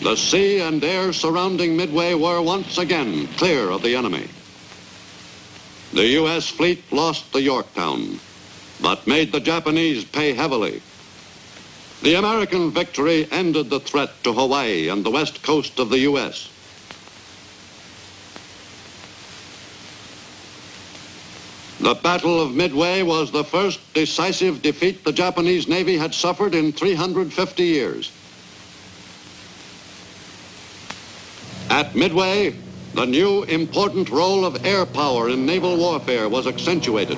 The sea and air surrounding Midway were once again clear of the enemy. The U.S. fleet lost the Yorktown, but made the Japanese pay heavily. The American victory ended the threat to Hawaii and the west coast of the U.S. The Battle of Midway was the first decisive defeat the Japanese Navy had suffered in 350 years. At Midway, the new important role of air power in naval warfare was accentuated.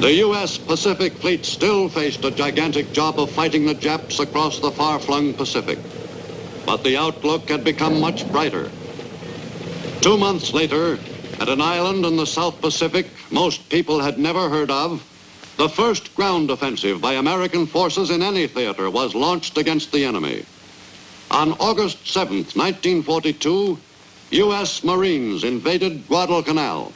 The U.S. Pacific Fleet still faced a gigantic job of fighting the Japs across the far-flung Pacific. But the outlook had become much brighter. 2 months later, at an island in the South Pacific most people had never heard of, the first ground offensive by American forces in any theater was launched against the enemy. On August 7th, 1942, U.S. Marines invaded Guadalcanal.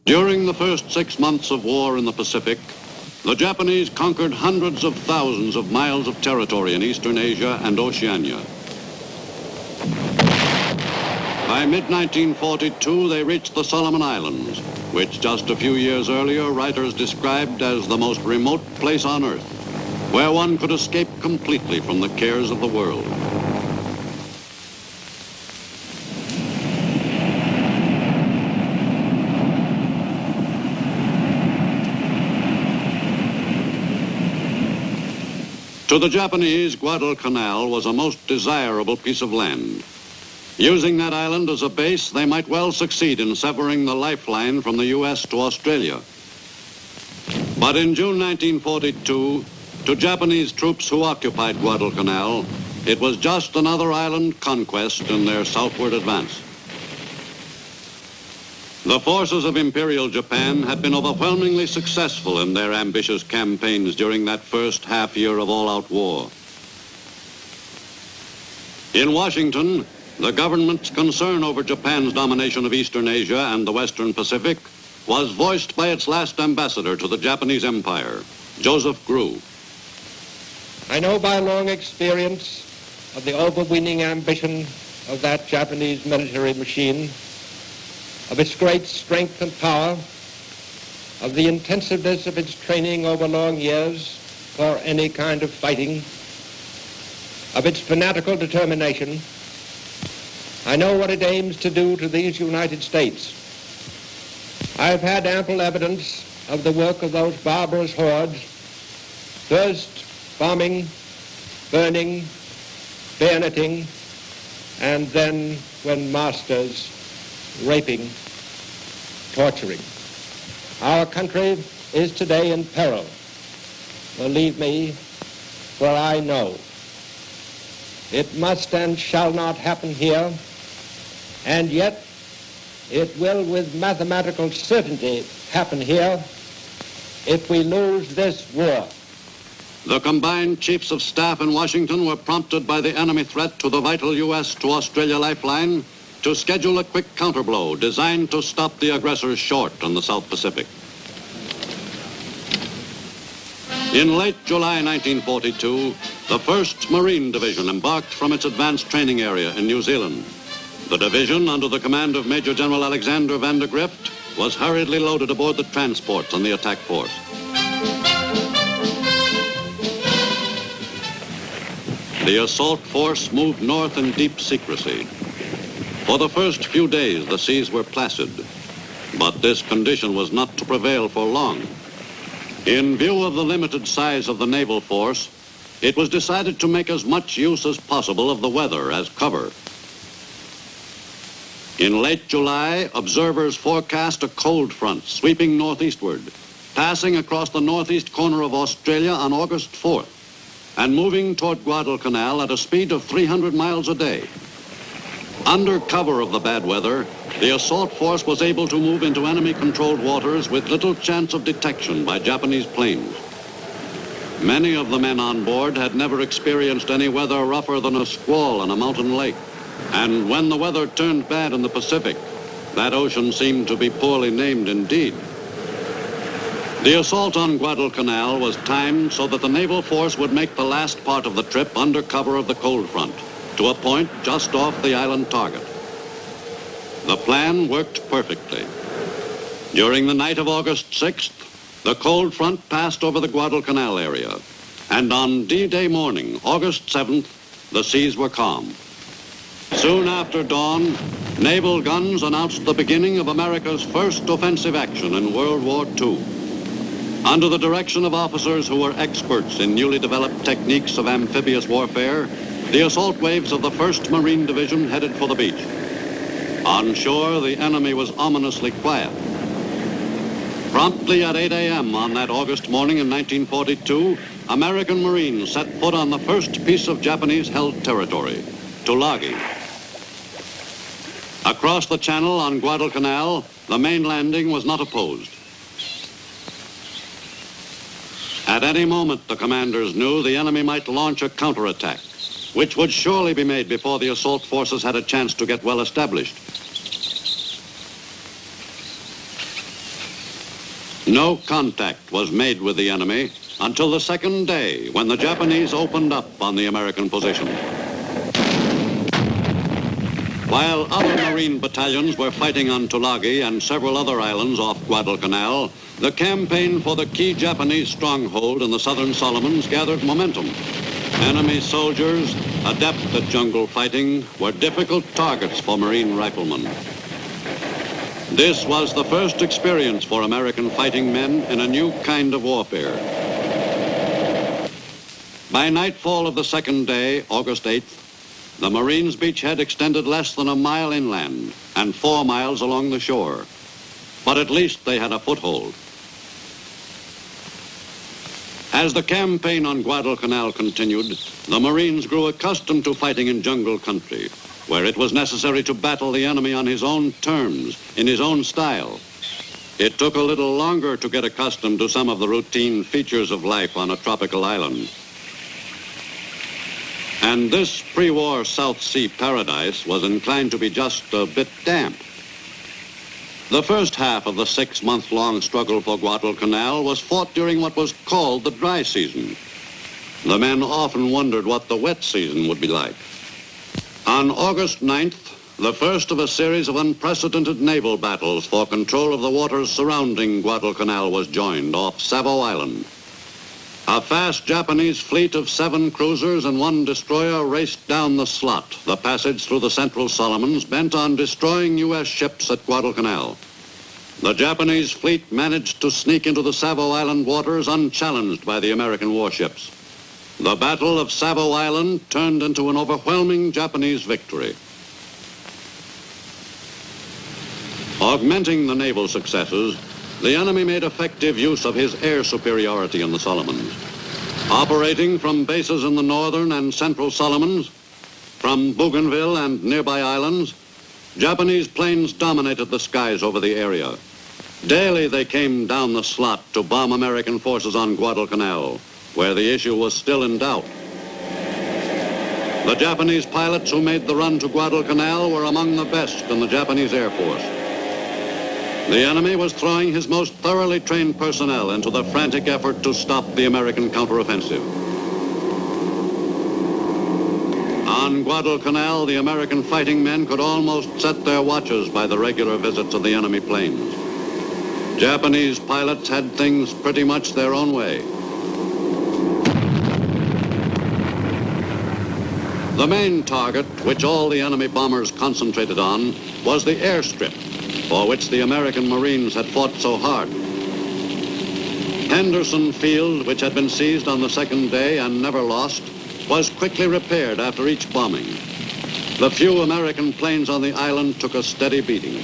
During the first 6 months of war in the Pacific, the Japanese conquered hundreds of thousands of miles of territory in Eastern Asia and Oceania. By mid-1942, they reached the Solomon Islands, which just a few years earlier writers described as the most remote place on Earth, where one could escape completely from the cares of the world. To the Japanese, Guadalcanal was a most desirable piece of land. Using that island as a base, they might well succeed in severing the lifeline from the U.S. to Australia. But in June 1942, to Japanese troops who occupied Guadalcanal, it was just another island conquest in their southward advance. The forces of Imperial Japan had been overwhelmingly successful in their ambitious campaigns during that first half year of all-out war. In Washington, the government's concern over Japan's domination of Eastern Asia and the Western Pacific was voiced by its last ambassador to the Japanese Empire, Joseph Grew. I know by long experience of the overweening ambition of that Japanese military machine, of its great strength and power, of the intensiveness of its training over long years for any kind of fighting, of its fanatical determination. I know what it aims to do to these United States. I've had ample evidence of the work of those barbarous hordes, first bombing, burning, bayoneting, and then, when masters, raping, torturing. Our country is today in peril. Believe me, for I know. It must and shall not happen here, and yet it will with mathematical certainty happen here if we lose this war. The combined chiefs of staff in Washington were prompted by the enemy threat to the vital U.S. to Australia lifeline to schedule a quick counterblow designed to stop the aggressors short in the South Pacific. In late July 1942, the 1st Marine Division embarked from its advanced training area in New Zealand. The division, under the command of Major General Alexander van der Grift, was hurriedly loaded aboard the transports on the attack force. The assault force moved north in deep secrecy. For the first few days, the seas were placid, but this condition was not to prevail for long. In view of the limited size of the naval force, it was decided to make as much use as possible of the weather as cover. In late July, observers forecast a cold front sweeping northeastward, passing across the northeast corner of Australia on August 4th, and moving toward Guadalcanal at a speed of 300 miles a day. Under cover of the bad weather, the assault force was able to move into enemy-controlled waters with little chance of detection by Japanese planes. Many of the men on board had never experienced any weather rougher than a squall on a mountain lake. And when the weather turned bad in the Pacific, that ocean seemed to be poorly named indeed. The assault on Guadalcanal was timed so that the naval force would make the last part of the trip under cover of the cold front, to a point just off the island target. The plan worked perfectly. During the night of August 6th, the cold front passed over the Guadalcanal area, and on D-Day morning, August 7th, the seas were calm. Soon after dawn, naval guns announced the beginning of America's first offensive action in World War II. Under the direction of officers who were experts in newly developed techniques of amphibious warfare, the assault waves of the 1st Marine Division headed for the beach. On shore, the enemy was ominously quiet. Promptly at 8 a.m. on that August morning in 1942, American Marines set foot on the first piece of Japanese-held territory, Tulagi. Across the channel on Guadalcanal, the main landing was not opposed. At any moment, the commanders knew the enemy might launch a counterattack, which would surely be made before the assault forces had a chance to get well established. No contact was made with the enemy until the second day, when the Japanese opened up on the American position. While other Marine battalions were fighting on Tulagi and several other islands off Guadalcanal, the campaign for the key Japanese stronghold in the southern Solomons gathered momentum. Enemy soldiers, adept at jungle fighting, were difficult targets for Marine riflemen. This was the first experience for American fighting men in a new kind of warfare. By nightfall of the second day, August 8th, the Marines' beachhead extended less than a mile inland and 4 miles along the shore. But at least they had a foothold. As the campaign on Guadalcanal continued, the Marines grew accustomed to fighting in jungle country, where it was necessary to battle the enemy on his own terms, in his own style. It took a little longer to get accustomed to some of the routine features of life on a tropical island. And this pre-war South Sea paradise was inclined to be just a bit damp. The first half of the 6-month-long struggle for Guadalcanal was fought during what was called the dry season. The men often wondered what the wet season would be like. On August 9th, the first of a series of unprecedented naval battles for control of the waters surrounding Guadalcanal was joined off Savo Island. A fast Japanese fleet of 7 cruisers and 1 destroyer raced down the slot, the passage through the Central Solomons, bent on destroying U.S. ships at Guadalcanal. The Japanese fleet managed to sneak into the Savo Island waters unchallenged by the American warships. The Battle of Savo Island turned into an overwhelming Japanese victory. Augmenting the naval successes, the enemy made effective use of his air superiority in the Solomons. Operating from bases in the northern and central Solomons, from Bougainville and nearby islands, Japanese planes dominated the skies over the area. Daily they came down the slot to bomb American forces on Guadalcanal, where the issue was still in doubt. The Japanese pilots who made the run to Guadalcanal were among the best in the Japanese Air Force. The enemy was throwing his most thoroughly trained personnel into the frantic effort to stop the American counteroffensive. On Guadalcanal, the American fighting men could almost set their watches by the regular visits of the enemy planes. Japanese pilots had things pretty much their own way. The main target, which all the enemy bombers concentrated on, was the airstrip, for which the American Marines had fought so hard. Henderson Field, which had been seized on the second day and never lost, was quickly repaired after each bombing. The few American planes on the island took a steady beating.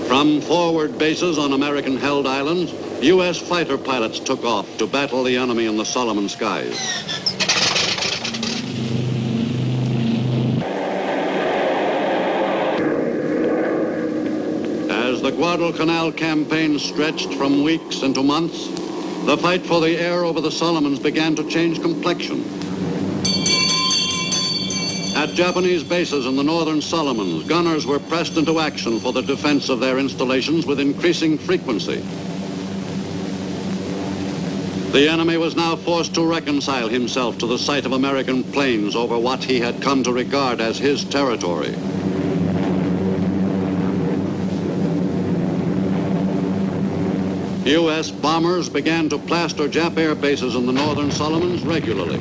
From forward bases on American-held islands, U.S. fighter pilots took off to battle the enemy in the Solomon skies. As the Guadalcanal campaign stretched from weeks into months, the fight for the air over the Solomons began to change complexion. At Japanese bases in the northern Solomons, gunners were pressed into action for the defense of their installations with increasing frequency. The enemy was now forced to reconcile himself to the sight of American planes over what he had come to regard as his territory. U.S. bombers began to plaster Jap air bases in the northern Solomons regularly.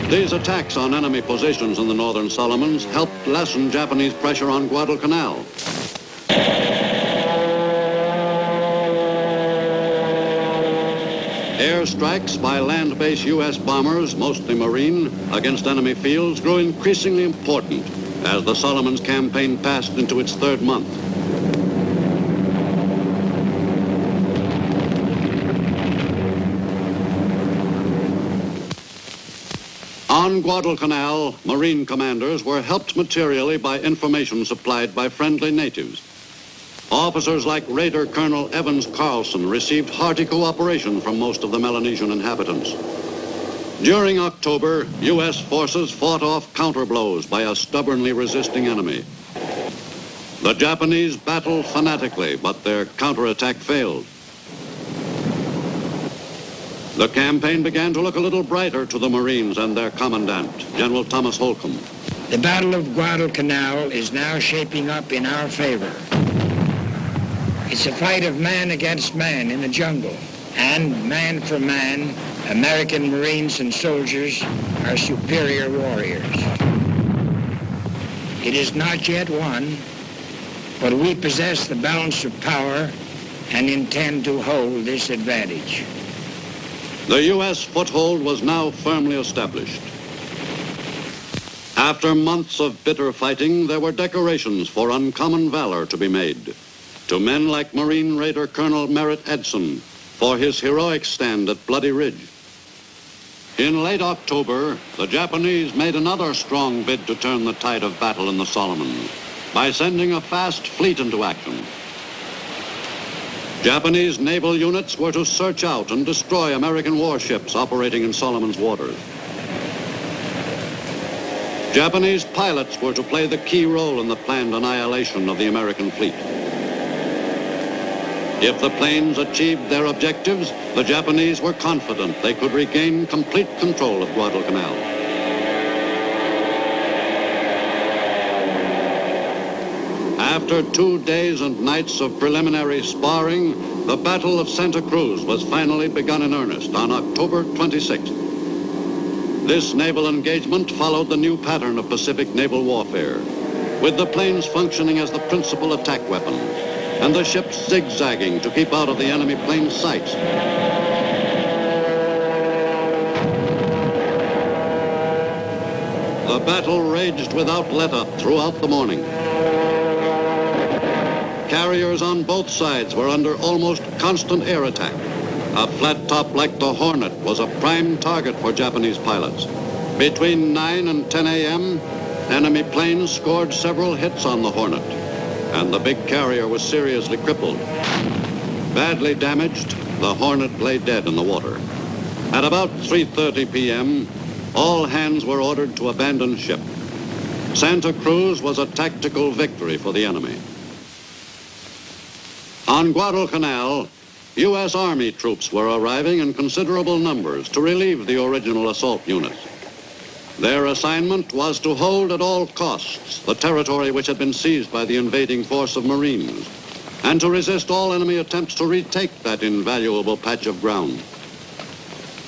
These attacks on enemy positions in the northern Solomons helped lessen Japanese pressure on Guadalcanal. Airstrikes by land-based U.S. bombers, mostly Marine, against enemy fields grew increasingly important as the Solomons campaign passed into its 3rd month. On Guadalcanal, Marine commanders were helped materially by information supplied by friendly natives. Officers like Raider Colonel Evans Carlson received hearty cooperation from most of the Melanesian inhabitants. During October, U.S. forces fought off counterblows by a stubbornly resisting enemy. The Japanese battled fanatically, but their counterattack failed. The campaign began to look a little brighter to the Marines and their commandant, General Thomas Holcomb. The Battle of Guadalcanal is now shaping up in our favor. It's a fight of man against man in the jungle, and man for man, American Marines and soldiers are superior warriors. It is not yet won, but we possess the balance of power and intend to hold this advantage. The U.S. foothold was now firmly established. After months of bitter fighting, there were decorations for uncommon valor to be made to men like Marine Raider Colonel Merritt Edson for his heroic stand at Bloody Ridge. In late October, the Japanese made another strong bid to turn the tide of battle in the Solomons by sending a fast fleet into action. Japanese naval units were to search out and destroy American warships operating in Solomon's waters. Japanese pilots were to play the key role in the planned annihilation of the American fleet. If the planes achieved their objectives, the Japanese were confident they could regain complete control of Guadalcanal. After 2 days and nights of preliminary sparring, the Battle of Santa Cruz was finally begun in earnest on October 26th. This naval engagement followed the new pattern of Pacific naval warfare, with the planes functioning as the principal attack weapons and the ships zigzagging to keep out of the enemy plane's sights. The battle raged without let-up throughout the morning. Carriers on both sides were under almost constant air attack. A flat top like the Hornet was a prime target for Japanese pilots. Between 9 and 10 a.m., enemy planes scored several hits on the Hornet, and the big carrier was seriously crippled. Badly damaged, the Hornet lay dead in the water. At about 3:30 p.m., all hands were ordered to abandon ship. Santa Cruz was a tactical victory for the enemy. On Guadalcanal, U.S. Army troops were arriving in considerable numbers to relieve the original assault units. Their assignment was to hold at all costs the territory which had been seized by the invading force of Marines, and to resist all enemy attempts to retake that invaluable patch of ground.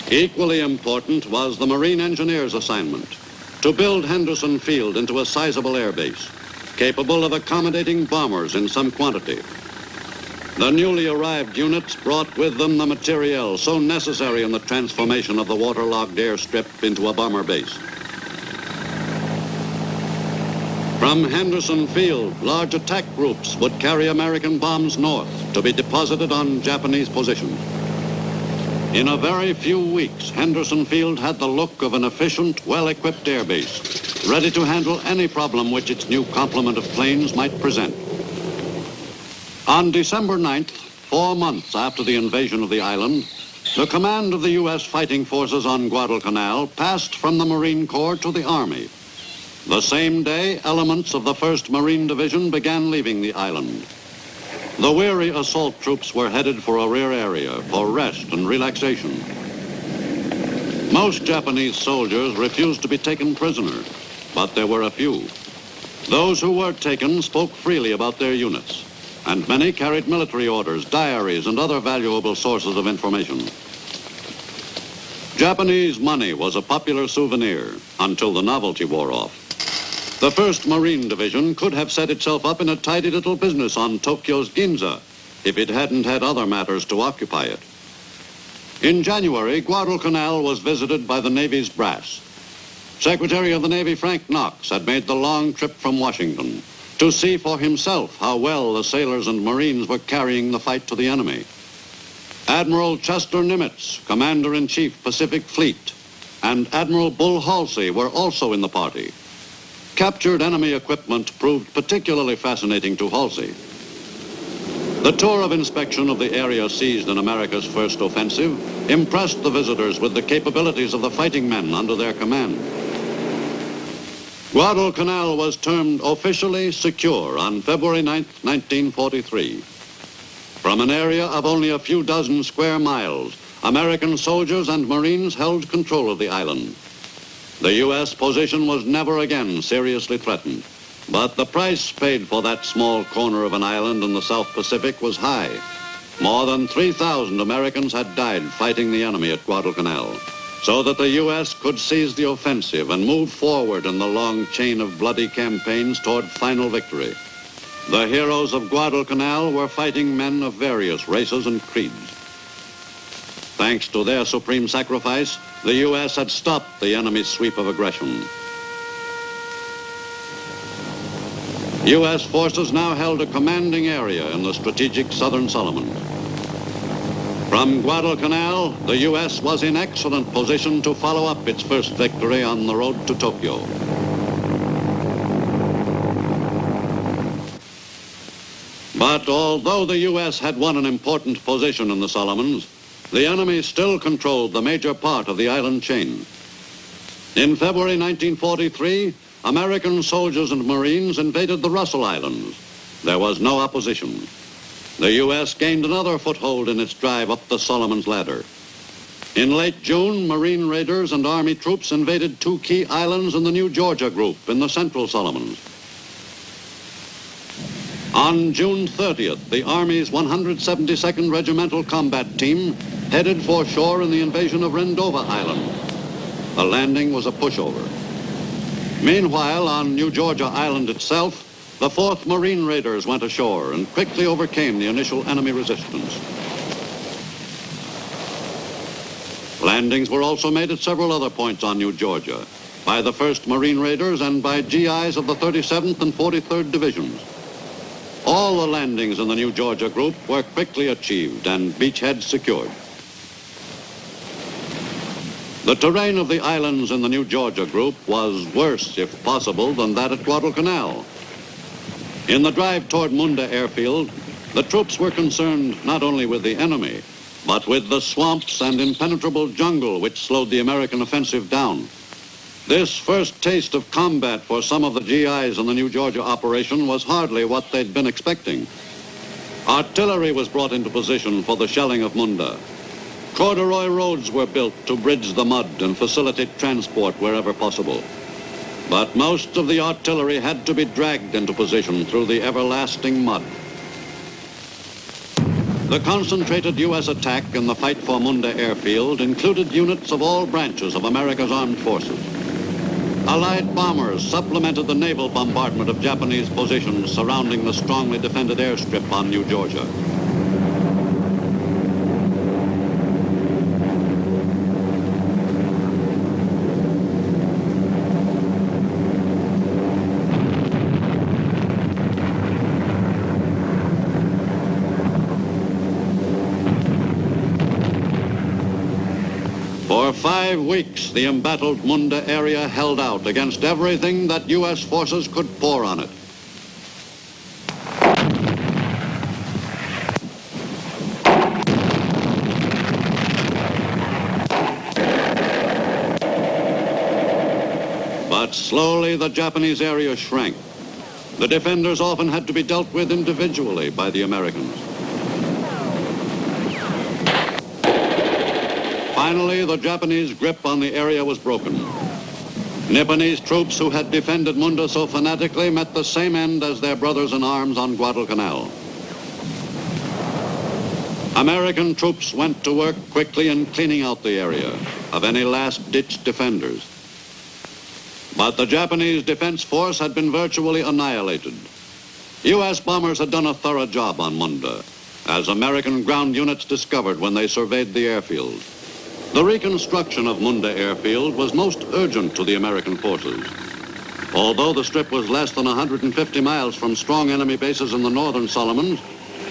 Equally important was the Marine Engineers' assignment to build Henderson Field into a sizable air base, capable of accommodating bombers in some quantity. The newly arrived units brought with them the materiel so necessary in the transformation of the waterlogged airstrip into a bomber base. From Henderson Field, large attack groups would carry American bombs north to be deposited on Japanese positions. In a very few weeks, Henderson Field had the look of an efficient, well-equipped airbase, ready to handle any problem which its new complement of planes might present. On December 9th, 4 months after the invasion of the island, the command of the U.S. fighting forces on Guadalcanal passed from the Marine Corps to the Army. The same day, elements of the 1st Marine Division began leaving the island. The weary assault troops were headed for a rear area for rest and relaxation. Most Japanese soldiers refused to be taken prisoner, but there were a few. Those who were taken spoke freely about their units, and many carried military orders, diaries, and other valuable sources of information. Japanese money was a popular souvenir until the novelty wore off. The 1st Marine Division could have set itself up in a tidy little business on Tokyo's Ginza if it hadn't had other matters to occupy it. In January, Guadalcanal was visited by the Navy's brass. Secretary of the Navy Frank Knox had made the long trip from Washington to see for himself how well the sailors and Marines were carrying the fight to the enemy. Admiral Chester Nimitz, Commander-in-Chief Pacific Fleet, and Admiral Bull Halsey were also in the party. Captured enemy equipment proved particularly fascinating to Halsey. The tour of inspection of the area seized in America's first offensive impressed the visitors with the capabilities of the fighting men under their command. Guadalcanal was termed officially secure on February 9, 1943. From an area of only a few dozen square miles, American soldiers and Marines held control of the island. The U.S. position was never again seriously threatened, but the price paid for that small corner of an island in the South Pacific was high. More than 3,000 Americans had died fighting the enemy at Guadalcanal, so that the U.S. could seize the offensive and move forward in the long chain of bloody campaigns toward final victory. The heroes of Guadalcanal were fighting men of various races and creeds. Thanks to their supreme sacrifice, the U.S. had stopped the enemy's sweep of aggression. U.S. forces now held a commanding area in the strategic southern Solomons. From Guadalcanal, the U.S. was in excellent position to follow up its first victory on the road to Tokyo. But although the U.S. had won an important position in the Solomons, the enemy still controlled the major part of the island chain. In February 1943, American soldiers and Marines invaded the Russell Islands. There was no opposition. The U.S. gained another foothold in its drive up the Solomons ladder. In late June, Marine raiders and Army troops invaded two key islands in the New Georgia Group in the Central Solomons. On June 30th, the Army's 172nd Regimental Combat Team headed for shore in the invasion of Rendova Island. The landing was a pushover. Meanwhile, on New Georgia Island itself, the 4th Marine Raiders went ashore and quickly overcame the initial enemy resistance. Landings were also made at several other points on New Georgia by the 1st Marine Raiders and by GIs of the 37th and 43rd Divisions. All the landings in the New Georgia Group were quickly achieved and beachheads secured. The terrain of the islands in the New Georgia Group was worse, if possible, than that at Guadalcanal. In the drive toward Munda Airfield, the troops were concerned not only with the enemy, but with the swamps and impenetrable jungle which slowed the American offensive down. This first taste of combat for some of the GIs in the New Georgia operation was hardly what they'd been expecting. Artillery was brought into position for the shelling of Munda. Corduroy roads were built to bridge the mud and facilitate transport wherever possible. But most of the artillery had to be dragged into position through the everlasting mud. The concentrated U.S. attack in the fight for Munda Airfield included units of all branches of America's armed forces. Allied bombers supplemented the naval bombardment of Japanese positions surrounding the strongly defended airstrip on New Georgia. For 5 weeks, the embattled Munda area held out against everything that U.S. forces could pour on it. But slowly the Japanese area shrank. The defenders often had to be dealt with individually by the Americans. Finally, the Japanese grip on the area was broken. Nipponese troops who had defended Munda so fanatically met the same end as their brothers in arms on Guadalcanal. American troops went to work quickly in cleaning out the area of any last-ditch defenders. But the Japanese defense force had been virtually annihilated. U.S. bombers had done a thorough job on Munda, as American ground units discovered when they surveyed the airfield. The reconstruction of Munda Airfield was most urgent to the American forces. Although the strip was less than 150 miles from strong enemy bases in the northern Solomons,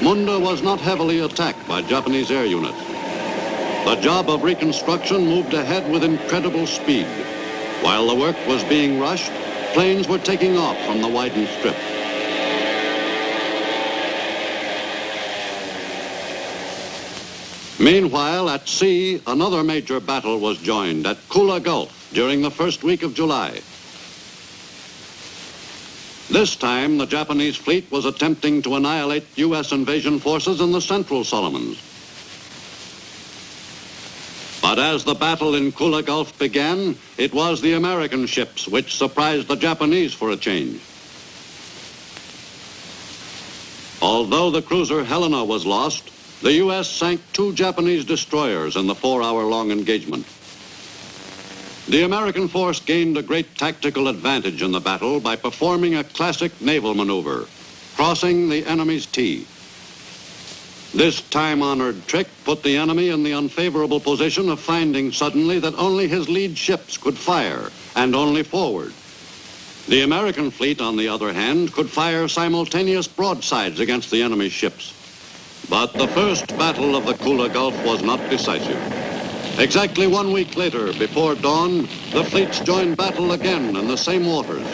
Munda was not heavily attacked by Japanese air units. The job of reconstruction moved ahead with incredible speed. While the work was being rushed, planes were taking off from the widened strip. Meanwhile, at sea, another major battle was joined at Kula Gulf during the first week of July. This time, the Japanese fleet was attempting to annihilate U.S. invasion forces in the Central Solomons. But as the battle in Kula Gulf began, it was the American ships which surprised the Japanese for a change. Although the cruiser Helena was lost, the U.S. sank 2 Japanese destroyers in the 4-hour-long engagement. The American force gained a great tactical advantage in the battle by performing a classic naval maneuver, crossing the enemy's T. This time-honored trick put the enemy in the unfavorable position of finding suddenly that only his lead ships could fire, and only forward. The American fleet, on the other hand, could fire simultaneous broadsides against the enemy's ships. But the first battle of the Kula Gulf was not decisive. Exactly 1 week later, before dawn, the fleets joined battle again in the same waters.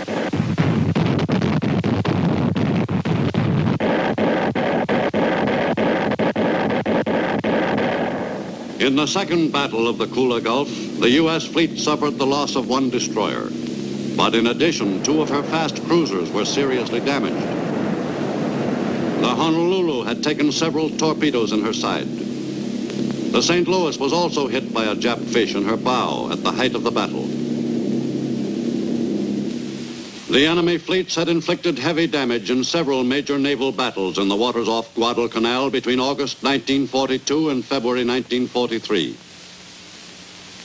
In the second battle of the Kula Gulf, the U.S. fleet suffered the loss of 1 destroyer. But in addition, 2 of her fast cruisers were seriously damaged. The Honolulu had taken several torpedoes in her side. The St. Louis was also hit by a Jap fish in her bow at the height of the battle. The enemy fleets had inflicted heavy damage in several major naval battles in the waters off Guadalcanal between August 1942 and February 1943.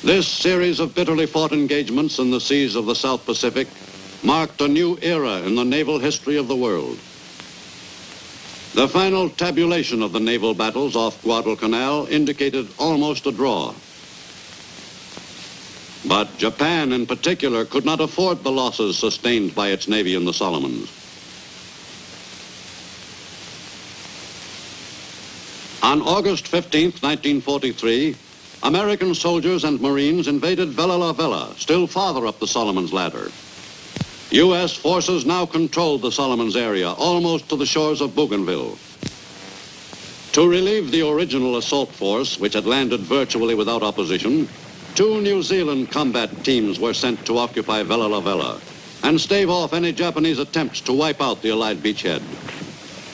This series of bitterly fought engagements in the seas of the South Pacific marked a new era in the naval history of the world. The final tabulation of the naval battles off Guadalcanal indicated almost a draw. But Japan in particular could not afford the losses sustained by its navy in the Solomons. On August 15th, 1943, American soldiers and Marines invaded Vella La Vella, still farther up the Solomons ladder. U.S. forces now controlled the Solomons area, almost to the shores of Bougainville. To relieve the original assault force, which had landed virtually without opposition, 2 New Zealand combat teams were sent to occupy Vella La Vella and stave off any Japanese attempts to wipe out the Allied beachhead.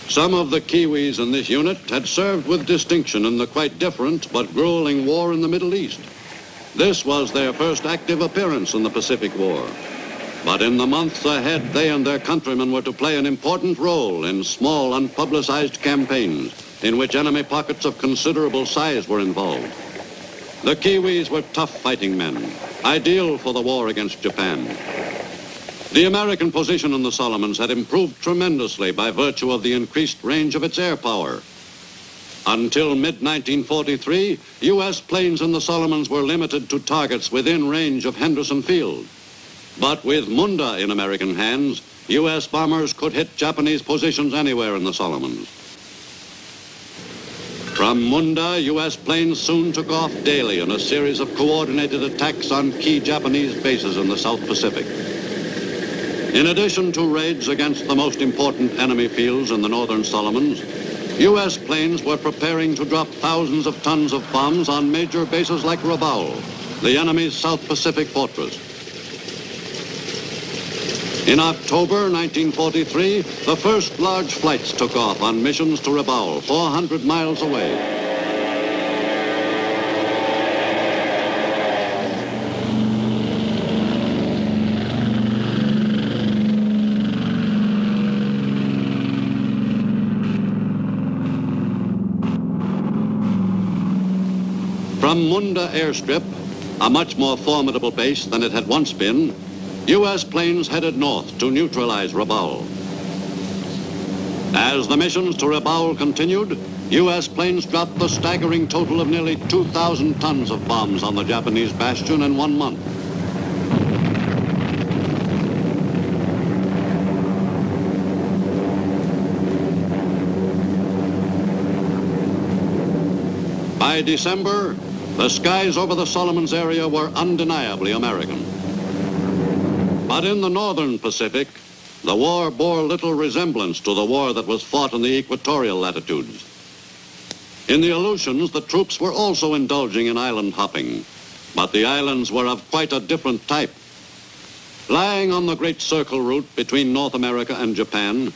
Some of the Kiwis in this unit had served with distinction in the quite different but grueling war in the Middle East. This was their first active appearance in the Pacific War. But in the months ahead, they and their countrymen were to play an important role in small, unpublicized campaigns in which enemy pockets of considerable size were involved. The Kiwis were tough fighting men, ideal for the war against Japan. The American position in the Solomons had improved tremendously by virtue of the increased range of its air power. Until mid-1943, U.S. planes in the Solomons were limited to targets within range of Henderson Field. But with Munda in American hands, U.S. bombers could hit Japanese positions anywhere in the Solomons. From Munda, U.S. planes soon took off daily in a series of coordinated attacks on key Japanese bases in the South Pacific. In addition to raids against the most important enemy fields in the northern Solomons, U.S. planes were preparing to drop thousands of tons of bombs on major bases like Rabaul, the enemy's South Pacific fortress. In October 1943, the first large flights took off on missions to Rabaul, 400 miles away. From Munda Airstrip, a much more formidable base than it had once been, U.S. planes headed north to neutralize Rabaul. As the missions to Rabaul continued, U.S. planes dropped the staggering total of nearly 2,000 tons of bombs on the Japanese bastion in 1 month. By December, the skies over the Solomons area were undeniably American. But in the northern Pacific, the war bore little resemblance to the war that was fought in the equatorial latitudes. In the Aleutians, the troops were also indulging in island hopping, but the islands were of quite a different type. Lying on the Great Circle route between North America and Japan,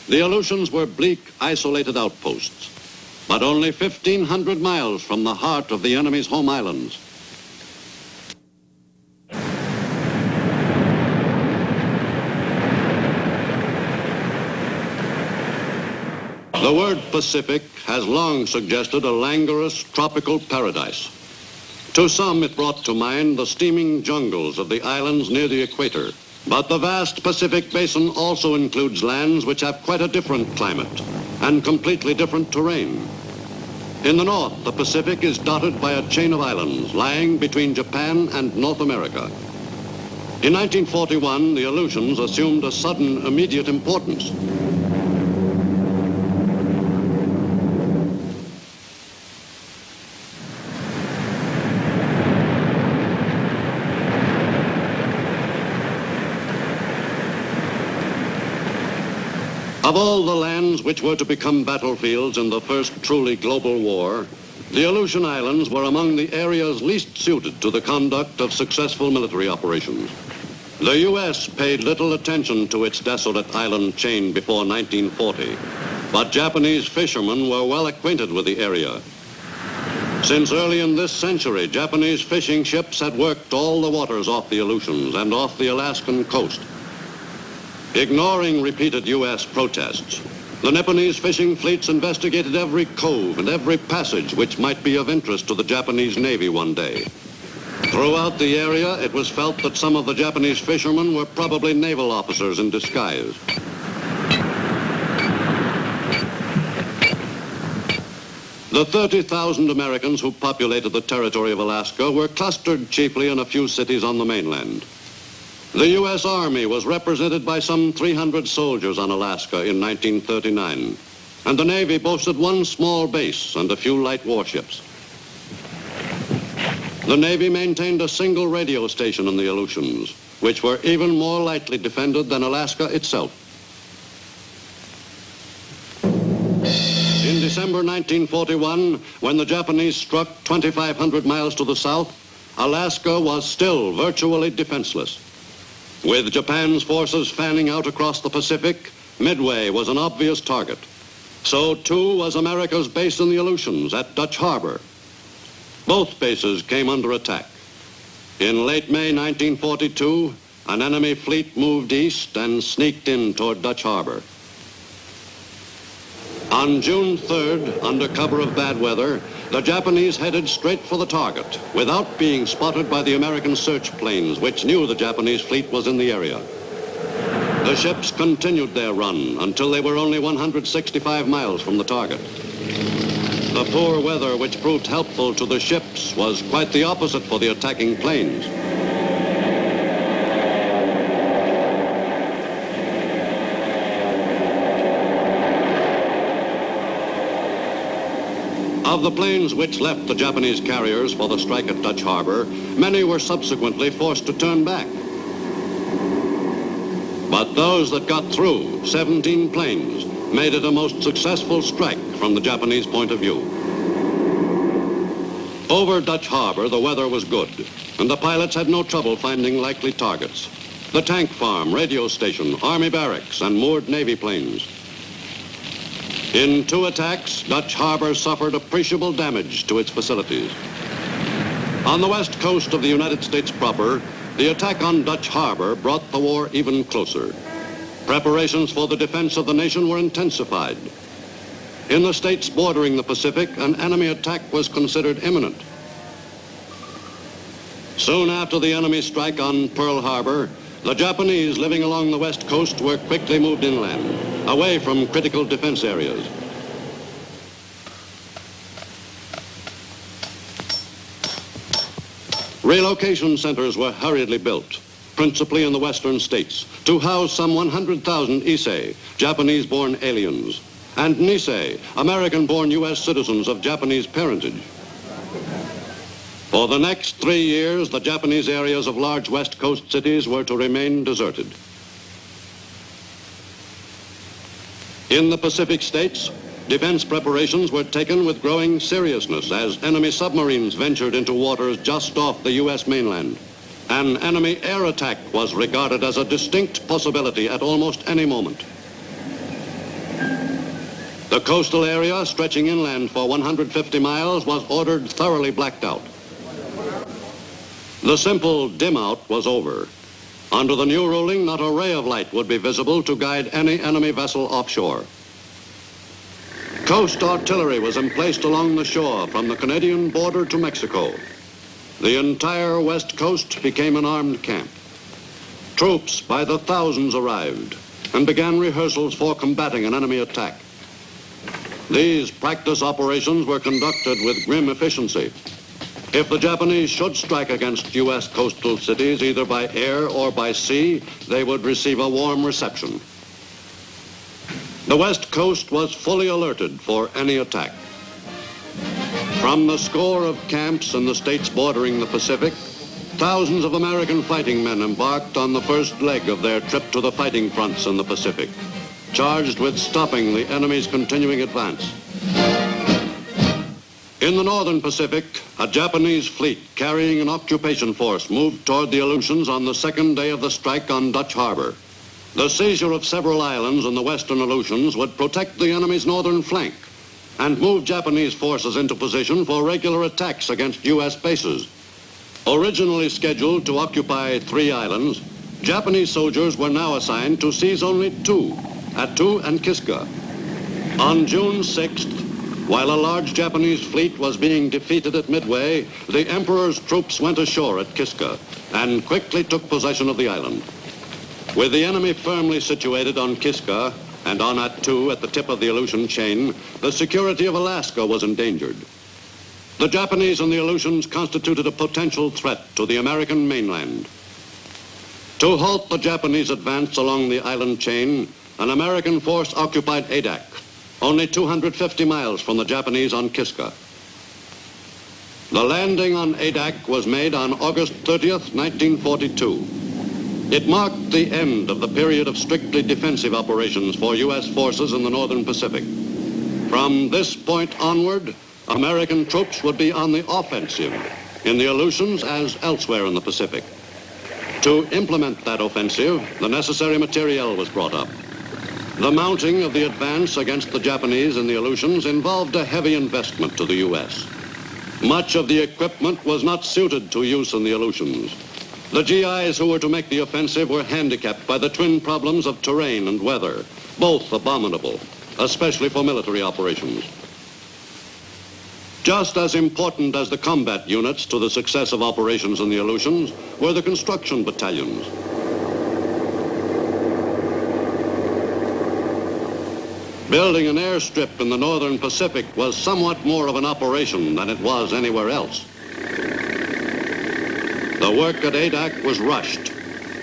the Aleutians were bleak, isolated outposts, but only 1,500 miles from the heart of the enemy's home islands. The word Pacific has long suggested a languorous tropical paradise. To some, it brought to mind the steaming jungles of the islands near the equator. But the vast Pacific Basin also includes lands which have quite a different climate and completely different terrain. In the north, the Pacific is dotted by a chain of islands lying between Japan and North America. In 1941, the Aleutians assumed a sudden, immediate importance. Of all the lands which were to become battlefields in the first truly global war, the Aleutian Islands were among the areas least suited to the conduct of successful military operations. The U.S. paid little attention to its desolate island chain before 1940, but Japanese fishermen were well acquainted with the area. Since early in this century, Japanese fishing ships had worked all the waters off the Aleutians and off the Alaskan coast. Ignoring repeated U.S. protests, the Nipponese fishing fleets investigated every cove and every passage which might be of interest to the Japanese Navy one day. Throughout the area, it was felt that some of the Japanese fishermen were probably naval officers in disguise. The 30,000 Americans who populated the territory of Alaska were clustered chiefly in a few cities on the mainland. The U.S. Army was represented by some 300 soldiers on Alaska in 1939, and the Navy boasted one small base and a few light warships. The Navy maintained a single radio station in the Aleutians, which were even more lightly defended than Alaska itself. In December 1941, when the Japanese struck 2,500 miles to the south, Alaska was still virtually defenseless. With Japan's forces fanning out across the Pacific, Midway was an obvious target. So too was America's base in the Aleutians at Dutch Harbor. Both bases came under attack. In late May 1942, an enemy fleet moved east and sneaked in toward Dutch Harbor. On June 3rd, under cover of bad weather, the Japanese headed straight for the target without being spotted by the American search planes, which knew the Japanese fleet was in the area. The ships continued their run until they were only 165 miles from the target. The poor weather, which proved helpful to the ships, was quite the opposite for the attacking planes. Of the planes which left the Japanese carriers for the strike at Dutch Harbor, many were subsequently forced to turn back. But those that got through, 17 planes, made it a most successful strike from the Japanese point of view. Over Dutch Harbor, the weather was good, and the pilots had no trouble finding likely targets. The tank farm, radio station, Army barracks, and moored Navy planes. In 2 attacks, Dutch Harbor suffered appreciable damage to its facilities. On the west coast of the United States proper, the attack on Dutch Harbor brought the war even closer. Preparations for the defense of the nation were intensified. In the states bordering the Pacific, an enemy attack was considered imminent. Soon after the enemy strike on Pearl Harbor, the Japanese living along the west coast were quickly moved inland, away from critical defense areas. Relocation centers were hurriedly built, principally in the western states, to house some 100,000 Issei, Japanese-born aliens, and Nisei, American-born U.S. citizens of Japanese parentage. For the next 3 years, the Japanese areas of large West Coast cities were to remain deserted. In the Pacific states, defense preparations were taken with growing seriousness as enemy submarines ventured into waters just off the U.S. mainland. An enemy air attack was regarded as a distinct possibility at almost any moment. The coastal area, stretching inland for 150 miles, was ordered thoroughly blacked out. The simple dim out was over. Under the new ruling, not a ray of light would be visible to guide any enemy vessel offshore. Coast artillery was emplaced along the shore from the Canadian border to Mexico. The entire west coast became an armed camp. Troops by the thousands arrived and began rehearsals for combating an enemy attack. These practice operations were conducted with grim efficiency. If the Japanese should strike against U.S. coastal cities, either by air or by sea, they would receive a warm reception. The West Coast was fully alerted for any attack. From the score of camps in the states bordering the Pacific, thousands of American fighting men embarked on the first leg of their trip to the fighting fronts in the Pacific, charged with stopping the enemy's continuing advance. In the northern Pacific, a Japanese fleet carrying an occupation force moved toward the Aleutians on the second day of the strike on Dutch Harbor. The seizure of several islands in the western Aleutians would protect the enemy's northern flank and move Japanese forces into position for regular attacks against U.S. bases. Originally scheduled to occupy 3 islands, Japanese soldiers were now assigned to seize only 2, Attu and Kiska. On June 6th, while a large Japanese fleet was being defeated at Midway, the Emperor's troops went ashore at Kiska and quickly took possession of the island. With the enemy firmly situated on Kiska and on Attu at the tip of the Aleutian chain, the security of Alaska was endangered. The Japanese and the Aleutians constituted a potential threat to the American mainland. To halt the Japanese advance along the island chain, an American force occupied Adak, only 250 miles from the Japanese on Kiska. The landing on Adak was made on August 30th, 1942. It marked the end of the period of strictly defensive operations for U.S. forces in the northern Pacific. From this point onward, American troops would be on the offensive in the Aleutians as elsewhere in the Pacific. To implement that offensive, the necessary materiel was brought up. The mounting of the advance against the Japanese in the Aleutians involved a heavy investment to the U.S. Much of the equipment was not suited to use in the Aleutians. The GIs who were to make the offensive were handicapped by the twin problems of terrain and weather, both abominable, especially for military operations. Just as important as the combat units to the success of operations in the Aleutians were the construction battalions. Building an airstrip in the northern Pacific was somewhat more of an operation than it was anywhere else. The work at Adak was rushed.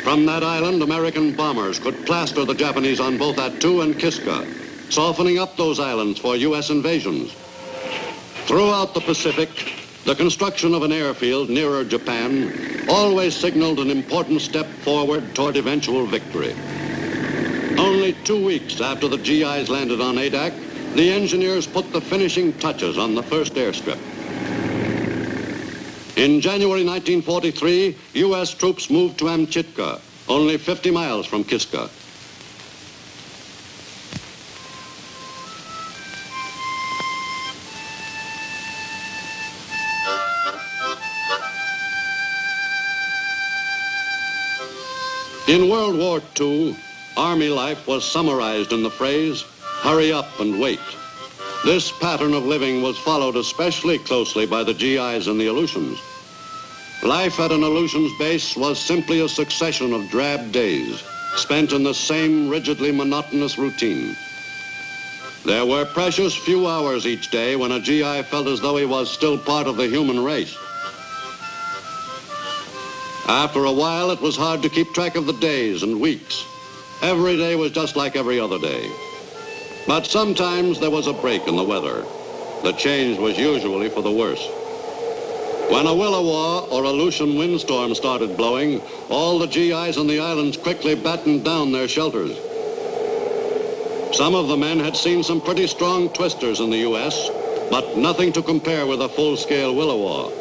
From that island, American bombers could plaster the Japanese on both Attu and Kiska, softening up those islands for U.S. invasions. Throughout the Pacific, the construction of an airfield nearer Japan always signaled an important step forward toward eventual victory. Only 2 weeks after the GIs landed on Adak, the engineers put the finishing touches on the first airstrip. In January 1943, U.S. troops moved to Amchitka, only 50 miles from Kiska. In World War II, Army life was summarized in the phrase, hurry up and wait. This pattern of living was followed especially closely by the GIs in the Aleutians. Life at an Aleutians base was simply a succession of drab days, spent in the same rigidly monotonous routine. There were precious few hours each day when a GI felt as though he was still part of the human race. After a while, it was hard to keep track of the days and weeks. Every day was just like every other day. But sometimes there was a break in the weather. The change was usually for the worse. When a Williwaw or Aleutian windstorm started blowing, all the GIs on the islands quickly battened down their shelters. Some of the men had seen some pretty strong twisters in the U.S., but nothing to compare with a full-scale Williwaw.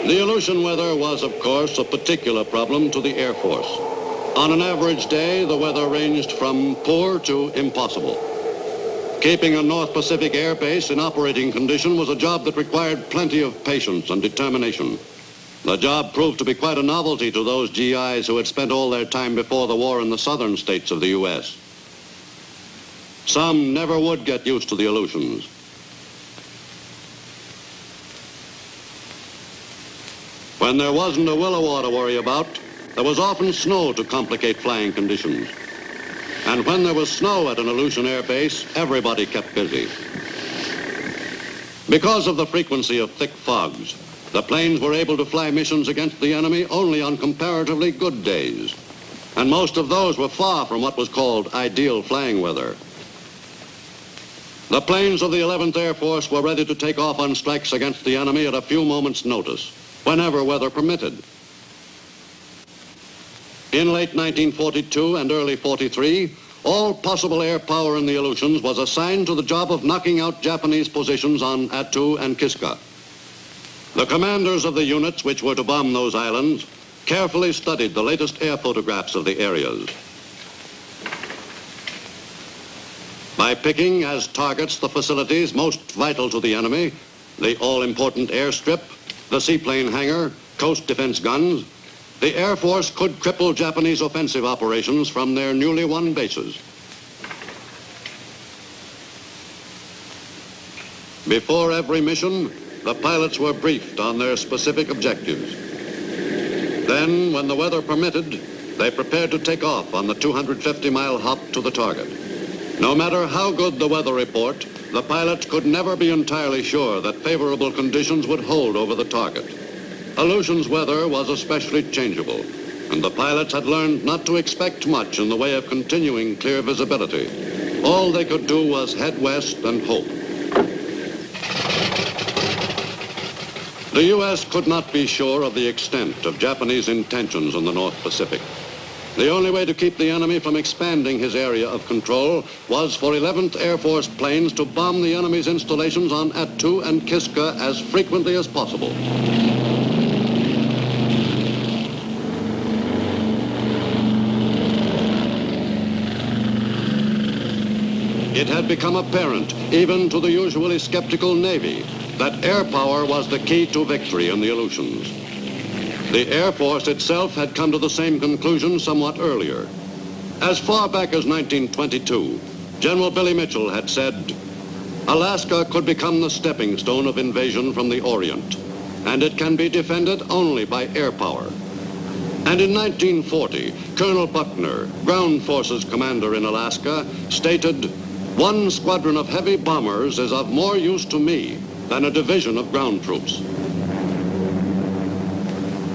The Aleutian weather was, of course, a particular problem to the Air Force. On an average day, the weather ranged from poor to impossible. Keeping a North Pacific air base in operating condition was a job that required plenty of patience and determination. The job proved to be quite a novelty to those GIs who had spent all their time before the war in the southern states of the U.S. Some never would get used to the Aleutians. When there wasn't a Williwaw to worry about, there was often snow to complicate flying conditions. And when there was snow at an Aleutian air base, everybody kept busy. Because of the frequency of thick fogs, the planes were able to fly missions against the enemy only on comparatively good days. And most of those were far from what was called ideal flying weather. The planes of the 11th Air Force were ready to take off on strikes against the enemy at a few moments' notice, whenever weather permitted. In late 1942 and early 43, all possible air power in the Aleutians was assigned to the job of knocking out Japanese positions on Attu and Kiska. The commanders of the units which were to bomb those islands carefully studied the latest air photographs of the areas. By picking as targets the facilities most vital to the enemy, the all-important airstrip, the seaplane hangar, coast defense guns, the Air Force could cripple Japanese offensive operations from their newly won bases. Before every mission, the pilots were briefed on their specific objectives. Then, when the weather permitted, they prepared to take off on the 250-mile hop to the target. No matter how good the weather report, the pilots could never be entirely sure that favorable conditions would hold over the target. Aleutian's weather was especially changeable, and the pilots had learned not to expect much in the way of continuing clear visibility. All they could do was head west and hope. The U.S. could not be sure of the extent of Japanese intentions in the North Pacific. The only way to keep the enemy from expanding his area of control was for 11th Air Force planes to bomb the enemy's installations on Attu and Kiska as frequently as possible. It had become apparent, even to the usually skeptical Navy, that air power was the key to victory in the Aleutians. The Air Force itself had come to the same conclusion somewhat earlier. As far back as 1922, General Billy Mitchell had said, Alaska could become the stepping stone of invasion from the Orient, and it can be defended only by air power. And in 1940, Colonel Buckner, Ground Forces Commander in Alaska, stated, "One squadron of heavy bombers is of more use to me than a division of ground troops."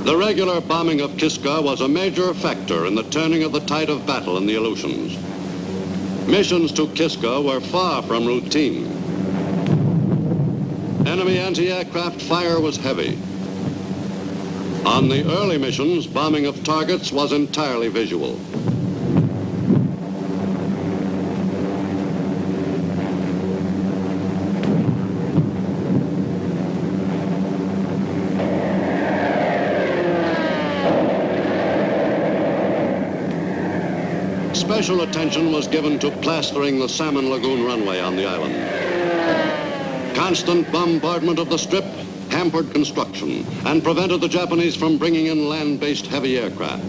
The regular bombing of Kiska was a major factor in the turning of the tide of battle in the Aleutians. Missions to Kiska were far from routine. Enemy anti-aircraft fire was heavy. On the early missions, bombing of targets was entirely visual. Special attention was given to plastering the Salmon Lagoon runway on the island. Constant bombardment of the strip hampered construction and prevented the Japanese from bringing in land-based heavy aircraft.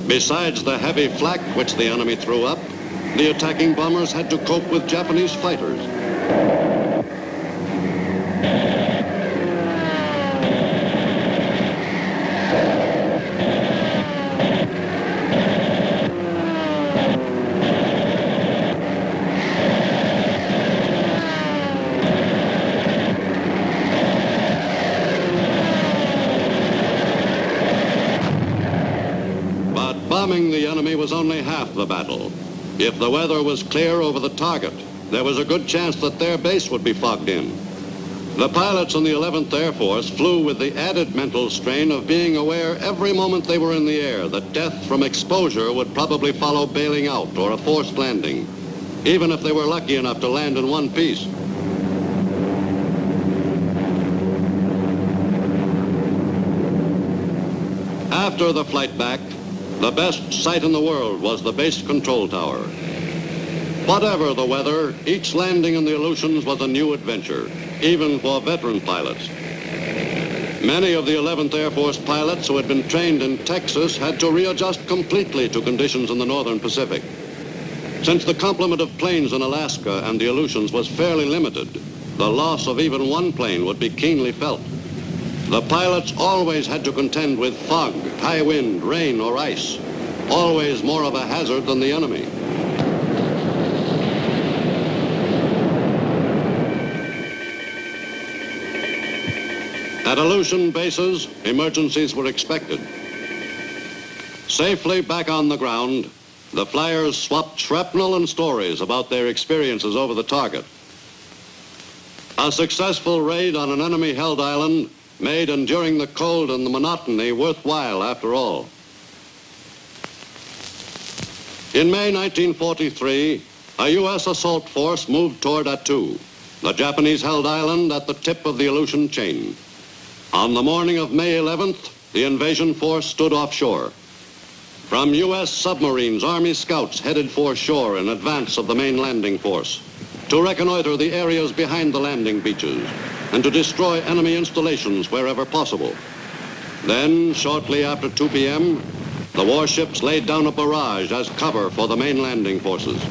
Besides the heavy flak which the enemy threw up, the attacking bombers had to cope with Japanese fighters. Bombing the enemy was only half the battle. If the weather was clear over the target, there was a good chance that their base would be fogged in. The pilots in the 11th Air Force flew with the added mental strain of being aware every moment they were in the air that death from exposure would probably follow bailing out or a forced landing, even if they were lucky enough to land in one piece. After the flight back, the best sight in the world was the base control tower. Whatever the weather, each landing in the Aleutians was a new adventure, even for veteran pilots. Many of the 11th Air Force pilots who had been trained in Texas had to readjust completely to conditions in the northern Pacific. Since the complement of planes in Alaska and the Aleutians was fairly limited, the loss of even one plane would be keenly felt. The pilots always had to contend with fog, high wind, rain, or ice, always more of a hazard than the enemy. At Aleutian bases, emergencies were expected. Safely back on the ground, the flyers swapped shrapnel and stories about their experiences over the target. A successful raid on an enemy-held island made enduring the cold and the monotony worthwhile after all. In May 1943, a U.S. assault force moved toward Attu, the Japanese-held island at the tip of the Aleutian chain. On the morning of May 11th, the invasion force stood offshore. From U.S. submarines, Army scouts headed for shore in advance of the main landing force to reconnoiter the areas behind the landing beaches and to destroy enemy installations wherever possible. Then, shortly after 2 p.m., the warships laid down a barrage as cover for the main landing forces.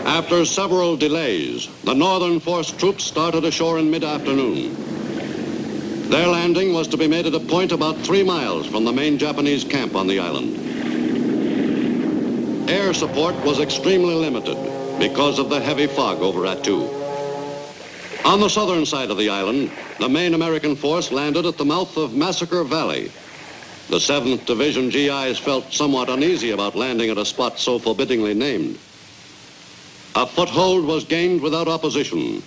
After several delays, the Northern Force troops started ashore in mid-afternoon. Their landing was to be made at a point about 3 miles from the main Japanese camp on the island. Air support was extremely limited because of the heavy fog over Attu. On the southern side of the island, the main American force landed at the mouth of Massacre Valley. The 7th Division GIs felt somewhat uneasy about landing at a spot so forbiddingly named. A foothold was gained without opposition,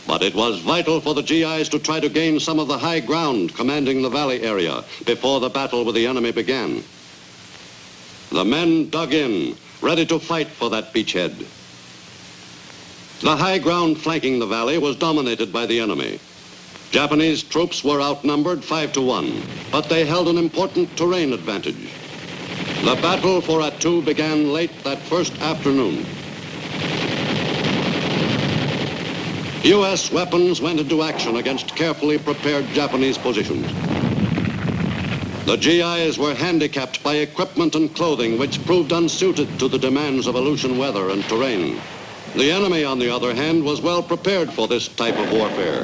but it was vital for the GIs to try to gain some of the high ground commanding the valley area before the battle with the enemy began. The men dug in, ready to fight for that beachhead. The high ground flanking the valley was dominated by the enemy. Japanese troops were outnumbered 5 to 1, but they held an important terrain advantage. The battle for Attu began late that first afternoon. U.S. weapons went into action against carefully prepared Japanese positions. The GIs were handicapped by equipment and clothing which proved unsuited to the demands of Aleutian weather and terrain. The enemy, on the other hand, was well prepared for this type of warfare.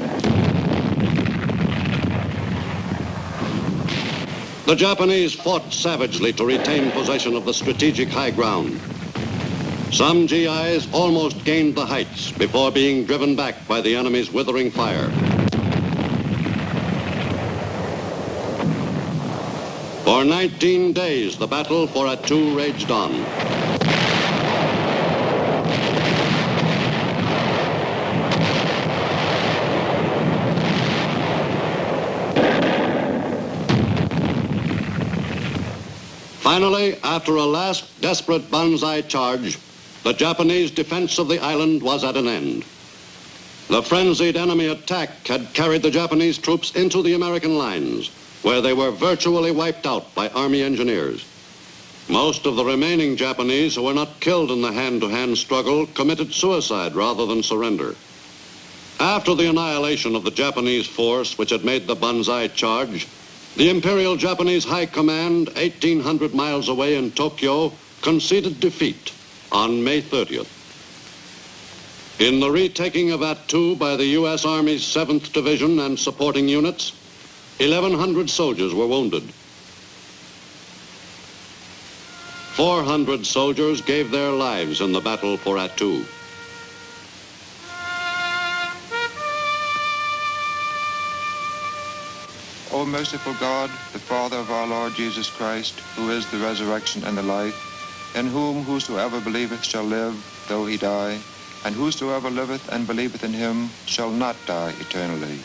The Japanese fought savagely to retain possession of the strategic high ground. Some GIs almost gained the heights before being driven back by the enemy's withering fire. For 19 days, the battle for Attu raged on. Finally, after a last desperate banzai charge, the Japanese defense of the island was at an end. The frenzied enemy attack had carried the Japanese troops into the American lines, where they were virtually wiped out by Army engineers. Most of the remaining Japanese who were not killed in the hand-to-hand struggle committed suicide rather than surrender. After the annihilation of the Japanese force which had made the banzai charge, the Imperial Japanese High Command, 1,800 miles away in Tokyo, conceded defeat on May 30th. In the retaking of Attu by the U.S. Army's 7th Division and supporting units, 1,100 soldiers were wounded. 400 soldiers gave their lives in the battle for Attu. O merciful God, the Father of our Lord Jesus Christ, who is the resurrection and the life, in whom whosoever believeth shall live, though he die, and whosoever liveth and believeth in him shall not die eternally,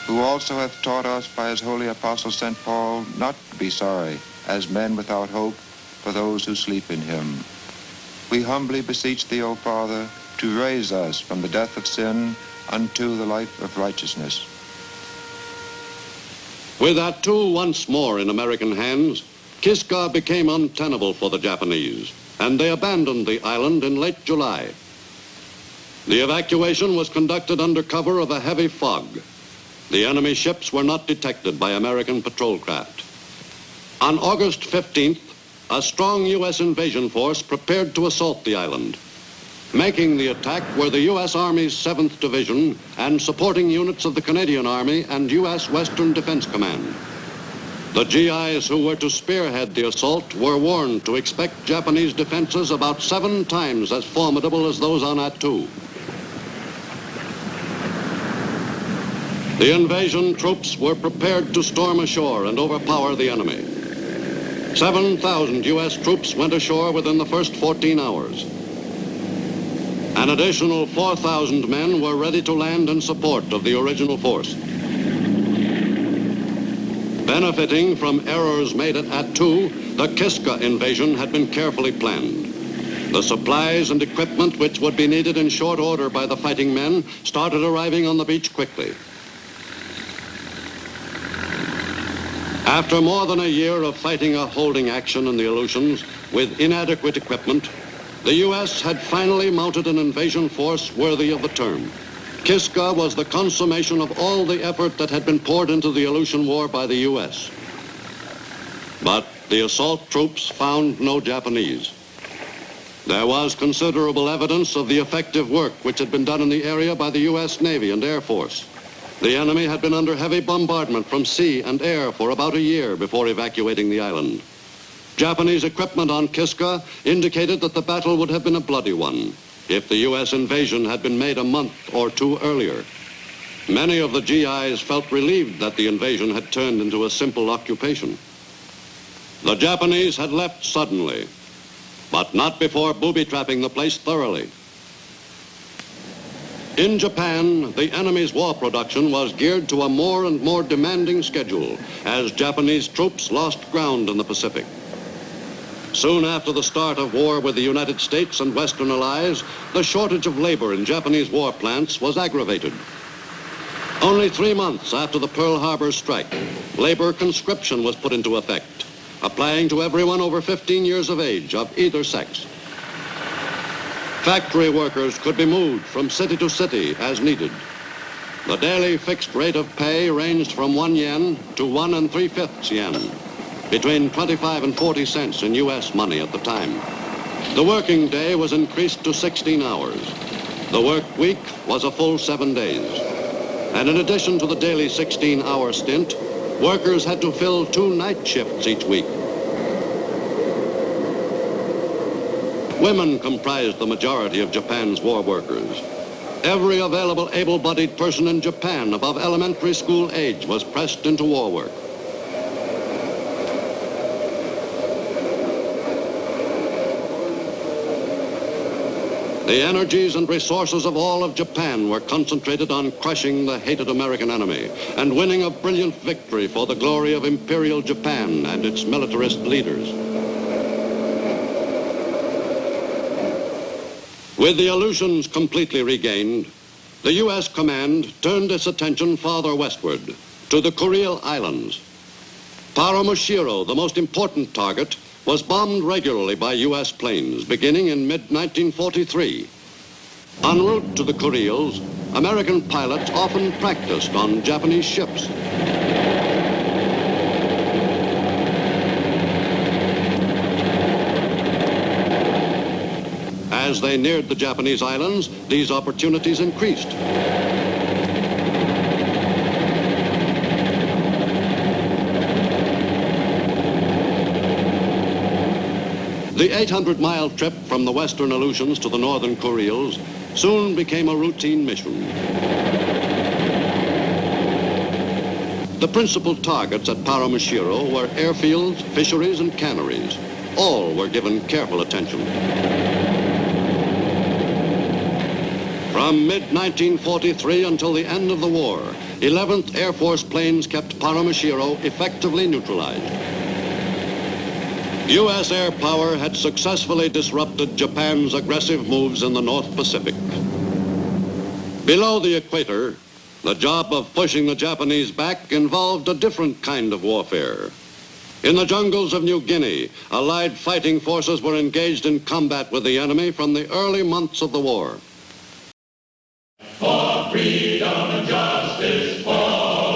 who also hath taught us by his holy apostle St. Paul not to be sorry, as men without hope, for those who sleep in him. We humbly beseech thee, O Father, to raise us from the death of sin unto the life of righteousness. With Attu once more in American hands, Kiska became untenable for the Japanese, and they abandoned the island in late July. The evacuation was conducted under cover of a heavy fog. The enemy ships were not detected by American patrol craft. On August 15th, a strong U.S. invasion force prepared to assault the island. Making the attack were the U.S. Army's 7th Division and supporting units of the Canadian Army and U.S. Western Defense Command. The GIs who were to spearhead the assault were warned to expect Japanese defenses about 7 times as formidable as those on Attu. The invasion troops were prepared to storm ashore and overpower the enemy. 7,000 U.S. troops went ashore within the first 14 hours. An additional 4,000 men were ready to land in support of the original force. Benefiting from errors made at Attu, the Kiska invasion had been carefully planned. The supplies and equipment which would be needed in short order by the fighting men started arriving on the beach quickly. After more than a year of fighting a holding action in the Aleutians with inadequate equipment, the U.S. had finally mounted an invasion force worthy of the term. Kiska was the consummation of all the effort that had been poured into the Aleutian War by the U.S. But the assault troops found no Japanese. There was considerable evidence of the effective work which had been done in the area by the U.S. Navy and Air Force. The enemy had been under heavy bombardment from sea and air for about a year before evacuating the island. Japanese equipment on Kiska indicated that the battle would have been a bloody one if the U.S. invasion had been made a month or 2 earlier. Many of the GIs felt relieved that the invasion had turned into a simple occupation. The Japanese had left suddenly, but not before booby-trapping the place thoroughly. In Japan, the enemy's war production was geared to a more and more demanding schedule as Japanese troops lost ground in the Pacific. Soon after the start of war with the United States and Western allies, the shortage of labor in Japanese war plants was aggravated. Only 3 months after the Pearl Harbor strike, labor conscription was put into effect, applying to everyone over 15 years of age of either sex. Factory workers could be moved from city to city as needed. The daily fixed rate of pay ranged from 1 yen to 1 3/5 yen, between 25 and 40 cents in U.S. money at the time. The working day was increased to 16 hours. The work week was a full 7 days. And in addition to the daily 16-hour stint, workers had to fill 2 night shifts each week. Women comprised the majority of Japan's war workers. Every available able-bodied person in Japan above elementary school age was pressed into war work. The energies and resources of all of Japan were concentrated on crushing the hated American enemy and winning a brilliant victory for the glory of Imperial Japan and its militarist leaders. With the Aleutians completely regained, the U.S. command turned its attention farther westward to the Kuriil Islands. Paramushiro, the most important target, was bombed regularly by U.S. planes beginning in mid-1943. En route to the Kuriils, American pilots often practiced on Japanese ships. As they neared the Japanese islands, these opportunities increased. The 800-mile trip from the western Aleutians to the northern Kuriils soon became a routine mission. The principal targets at Paramushiro were airfields, fisheries, and canneries. All were given careful attention. From mid-1943 until the end of the war, 11th Air Force planes kept Paramushiro effectively neutralized. U.S. air power had successfully disrupted Japan's aggressive moves in the North Pacific. Below the equator, the job of pushing the Japanese back involved a different kind of warfare. In the jungles of New Guinea, Allied fighting forces were engaged in combat with the enemy from the early months of the war. For freedom and justice, for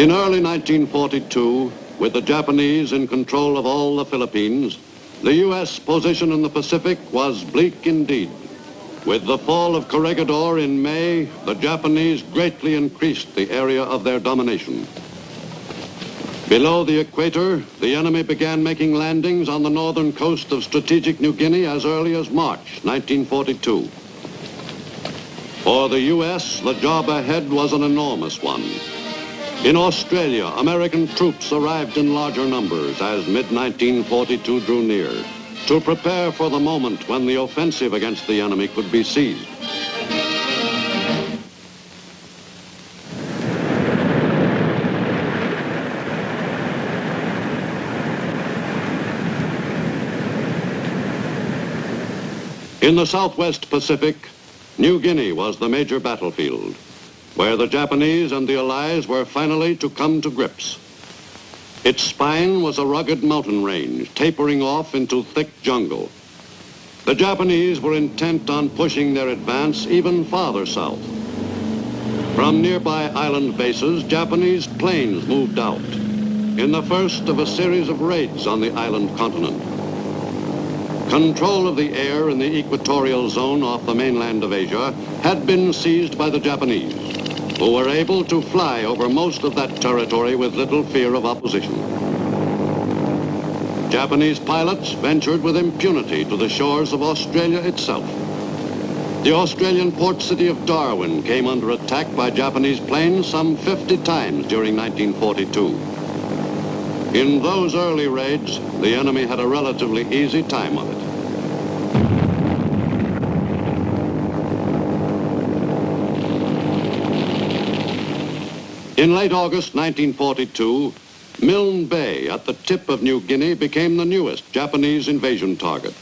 In early 1942, with the Japanese in control of all the Philippines, the U.S. position in the Pacific was bleak indeed. With the fall of Corregidor in May, the Japanese greatly increased the area of their domination. Below the equator, the enemy began making landings on the northern coast of strategic New Guinea as early as March 1942. For the U.S., the job ahead was an enormous one. In Australia, American troops arrived in larger numbers as mid-1942 drew near to prepare for the moment when the offensive against the enemy could be seized. In the Southwest Pacific, New Guinea was the major battlefield, where the Japanese and the Allies were finally to come to grips. Its spine was a rugged mountain range, tapering off into thick jungle. The Japanese were intent on pushing their advance even farther south. From nearby island bases, Japanese planes moved out in the first of a series of raids on the island continent. Control of the air in the equatorial zone off the mainland of Asia had been seized by the Japanese, who were able to fly over most of that territory with little fear of opposition. Japanese pilots ventured with impunity to the shores of Australia itself. The Australian port city of Darwin came under attack by Japanese planes some 50 times during 1942. In those early raids, the enemy had a relatively easy time of it. In late August 1942, Milne Bay at the tip of New Guinea became the newest Japanese invasion target.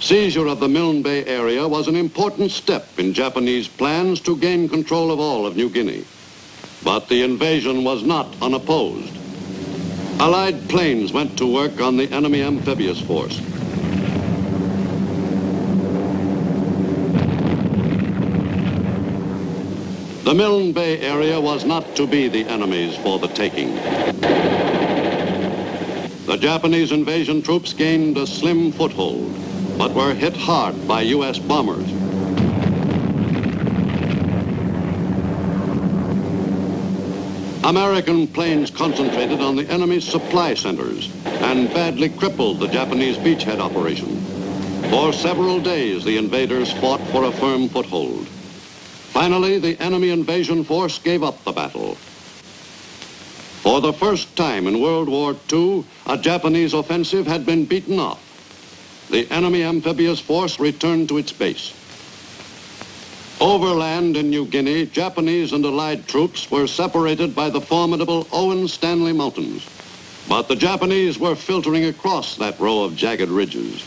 Seizure of the Milne Bay area was an important step in Japanese plans to gain control of all of New Guinea. But the invasion was not unopposed. Allied planes went to work on the enemy amphibious force. The Milne Bay area was not to be the enemy's for the taking. The Japanese invasion troops gained a slim foothold, but were hit hard by U.S. bombers. American planes concentrated on the enemy's supply centers and badly crippled the Japanese beachhead operation. For several days, the invaders fought for a firm foothold. Finally, the enemy invasion force gave up the battle. For the first time in World War II, a Japanese offensive had been beaten off. The enemy amphibious force returned to its base. Overland in New Guinea, Japanese and Allied troops were separated by the formidable Owen Stanley Mountains. But the Japanese were filtering across that row of jagged ridges.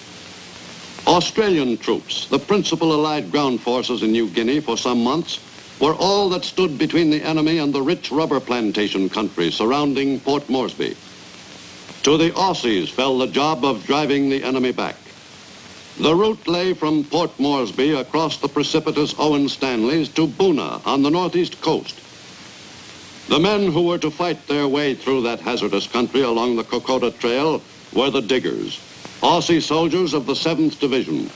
Australian troops, the principal Allied ground forces in New Guinea for some months, were all that stood between the enemy and the rich rubber plantation country surrounding Port Moresby. To the Aussies fell the job of driving the enemy back. The route lay from Port Moresby across the precipitous Owen Stanleys to Boona on the northeast coast. The men who were to fight their way through that hazardous country along the Kokoda Trail were the Diggers, Aussie soldiers of the 7th Division.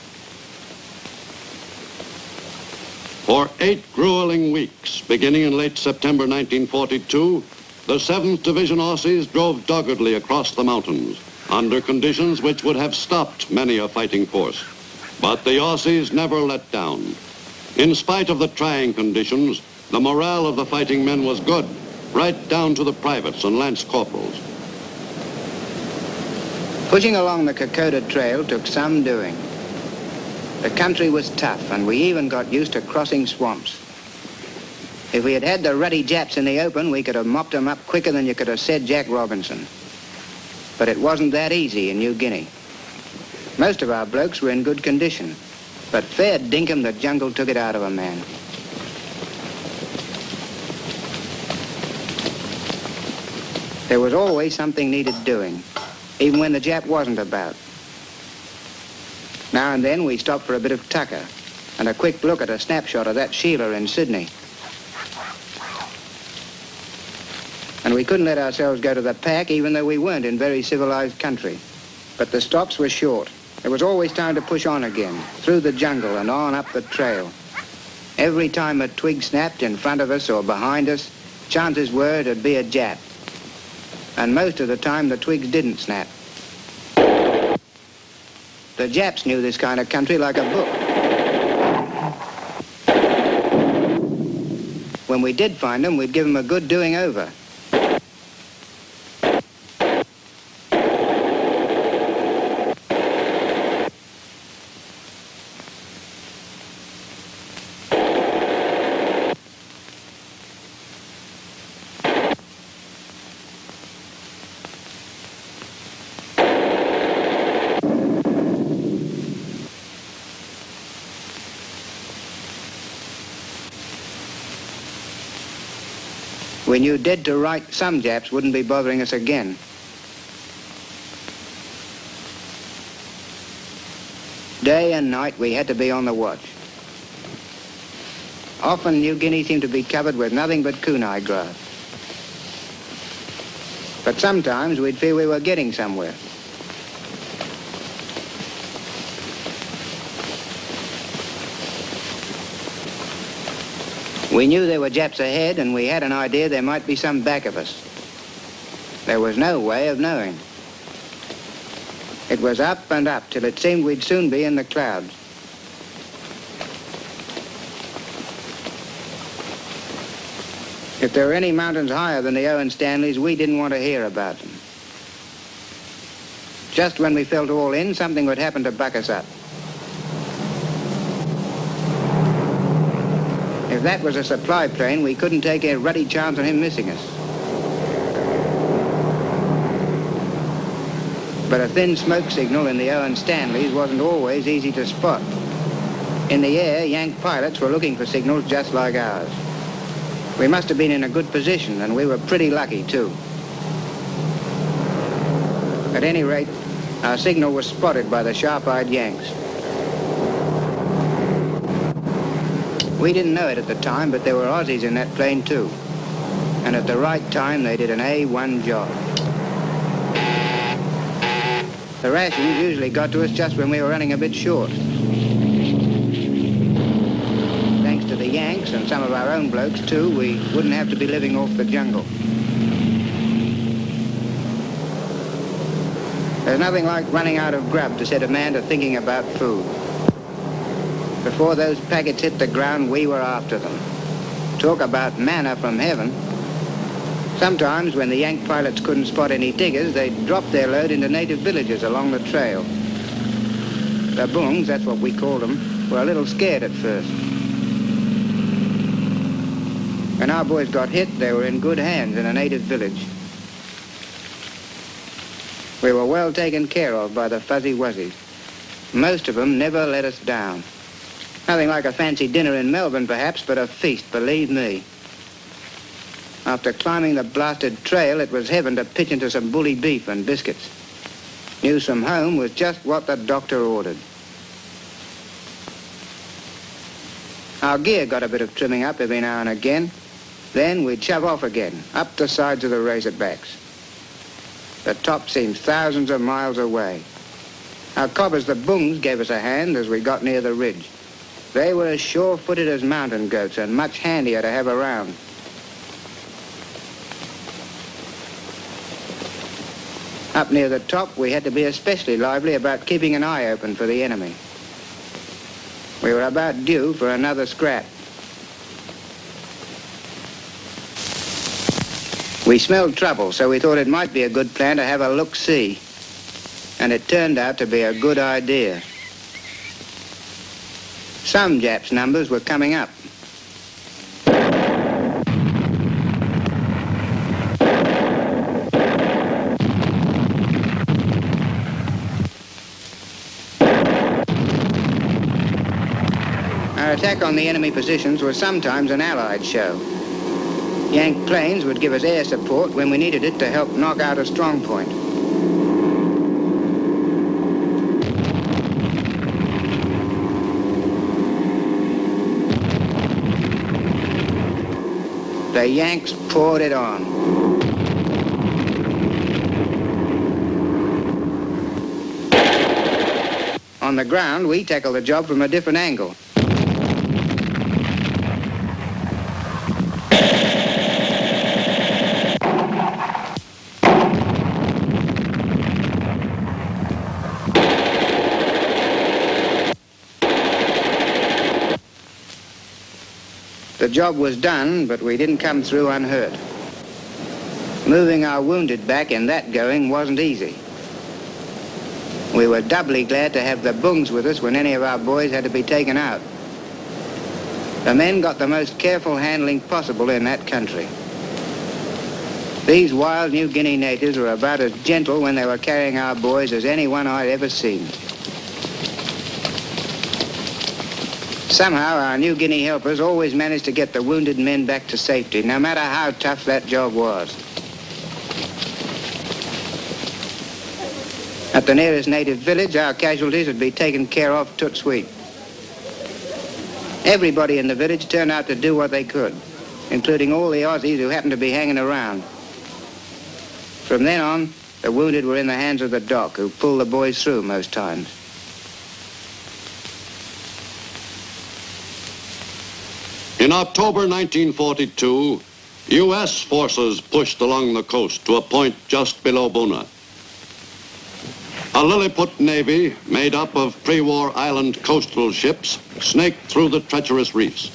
For 8 grueling weeks, beginning in late September 1942, the 7th Division Aussies drove doggedly across the mountains under conditions which would have stopped many a fighting force. But the Aussies never let down. In spite of the trying conditions, the morale of the fighting men was good, right down to the privates and lance corporals. Pushing along the Kokoda Trail took some doing. The country was tough, and we even got used to crossing swamps. If we had had the ruddy Japs in the open, we could have mopped them up quicker than you could have said Jack Robinson. But it wasn't that easy in New Guinea. Most of our blokes were in good condition, but fair dinkum, the jungle took it out of a man. There was always something needed doing, even when the Jap wasn't about. Now and then we stopped for a bit of tucker and a quick look at a snapshot of that Sheila in Sydney. And we couldn't let ourselves go to the pack, even though we weren't in very civilized country. But the stops were short. There was always time to push on again, through the jungle and on up the trail. Every time a twig snapped in front of us or behind us, chances were it'd be a Jap. And most of the time the twigs didn't snap. The Japs knew this kind of country like a book. When we did find them, we'd give them a good doing over. We knew dead to right some Japs wouldn't be bothering us again. Day and night we had to be on the watch. Often New Guinea seemed to be covered with nothing but kunai grass. But sometimes we'd feel we were getting somewhere. We knew there were Japs ahead, and we had an idea there might be some back of us. There was no way of knowing. It was up and up till it seemed we'd soon be in the clouds. If there were any mountains higher than the Owen Stanleys, we didn't want to hear about them. Just when we felt all in, something would happen to buck us up. If that was a supply plane, we couldn't take a ruddy chance on him missing us. But a thin smoke signal in the Owen Stanleys wasn't always easy to spot. In the air, Yank pilots were looking for signals just like ours. We must have been in a good position, and we were pretty lucky, too. At any rate, our signal was spotted by the sharp-eyed Yanks. We didn't know it at the time, but there were Aussies in that plane too. And at the right time, they did an A1 job. The rations usually got to us just when we were running a bit short. Thanks to the Yanks and some of our own blokes too, we wouldn't have to be living off the jungle. There's nothing like running out of grub to set a man to thinking about food. Before those packets hit the ground, we were after them. Talk about manna from heaven. Sometimes, when the Yank pilots couldn't spot any diggers, they'd drop their load into native villages along the trail. The Bungs, that's what we called them, were a little scared at first. When our boys got hit, they were in good hands in a native village. We were well taken care of by the Fuzzy Wuzzies. Most of them never let us down. Nothing like a fancy dinner in Melbourne, perhaps, but a feast, believe me. After climbing the blasted trail, it was heaven to pitch into some bully beef and biscuits. News from home was just what the doctor ordered. Our gear got a bit of trimming up every now and again. Then we'd shove off again, up the sides of the Razorbacks. The top seemed thousands of miles away. Our cobbers, the Bungs, gave us a hand as we got near the ridge. They were as sure-footed as mountain goats and much handier to have around. Up near the top, we had to be especially lively about keeping an eye open for the enemy. We were about due for another scrap. We smelled trouble, so we thought it might be a good plan to have a look-see. And it turned out to be a good idea. Some Japs' numbers were coming up. Our attack on the enemy positions was sometimes an Allied show. Yank planes would give us air support when we needed it to help knock out a strong point. The Yanks poured it on. On the ground, we tackle the job from a different angle. The job was done, but we didn't come through unhurt. Moving our wounded back in that going wasn't easy. We were doubly glad to have the bungs with us when any of our boys had to be taken out. The men got the most careful handling possible in that country. These wild New Guinea natives were about as gentle when they were carrying our boys as anyone I'd ever seen. Somehow, our New Guinea helpers always managed to get the wounded men back to safety, no matter how tough that job was. At the nearest native village, our casualties would be taken care of tout suite. Everybody in the village turned out to do what they could, including all the Aussies who happened to be hanging around. From then on, the wounded were in the hands of the doc, who pulled the boys through most times. In October 1942, U.S. forces pushed along the coast to a point just below Buna. A Lilliput Navy made up of pre-war island coastal ships snaked through the treacherous reefs.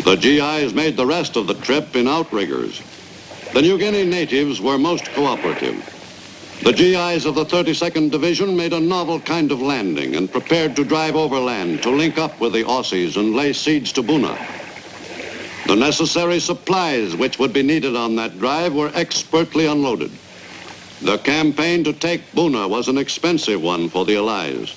The GIs made the rest of the trip in outriggers. The New Guinea natives were most cooperative. The GIs of the 32nd Division made a novel kind of landing and prepared to drive overland to link up with the Aussies and lay siege to Buna. The necessary supplies which would be needed on that drive were expertly unloaded. The campaign to take Buna was an expensive one for the Allies.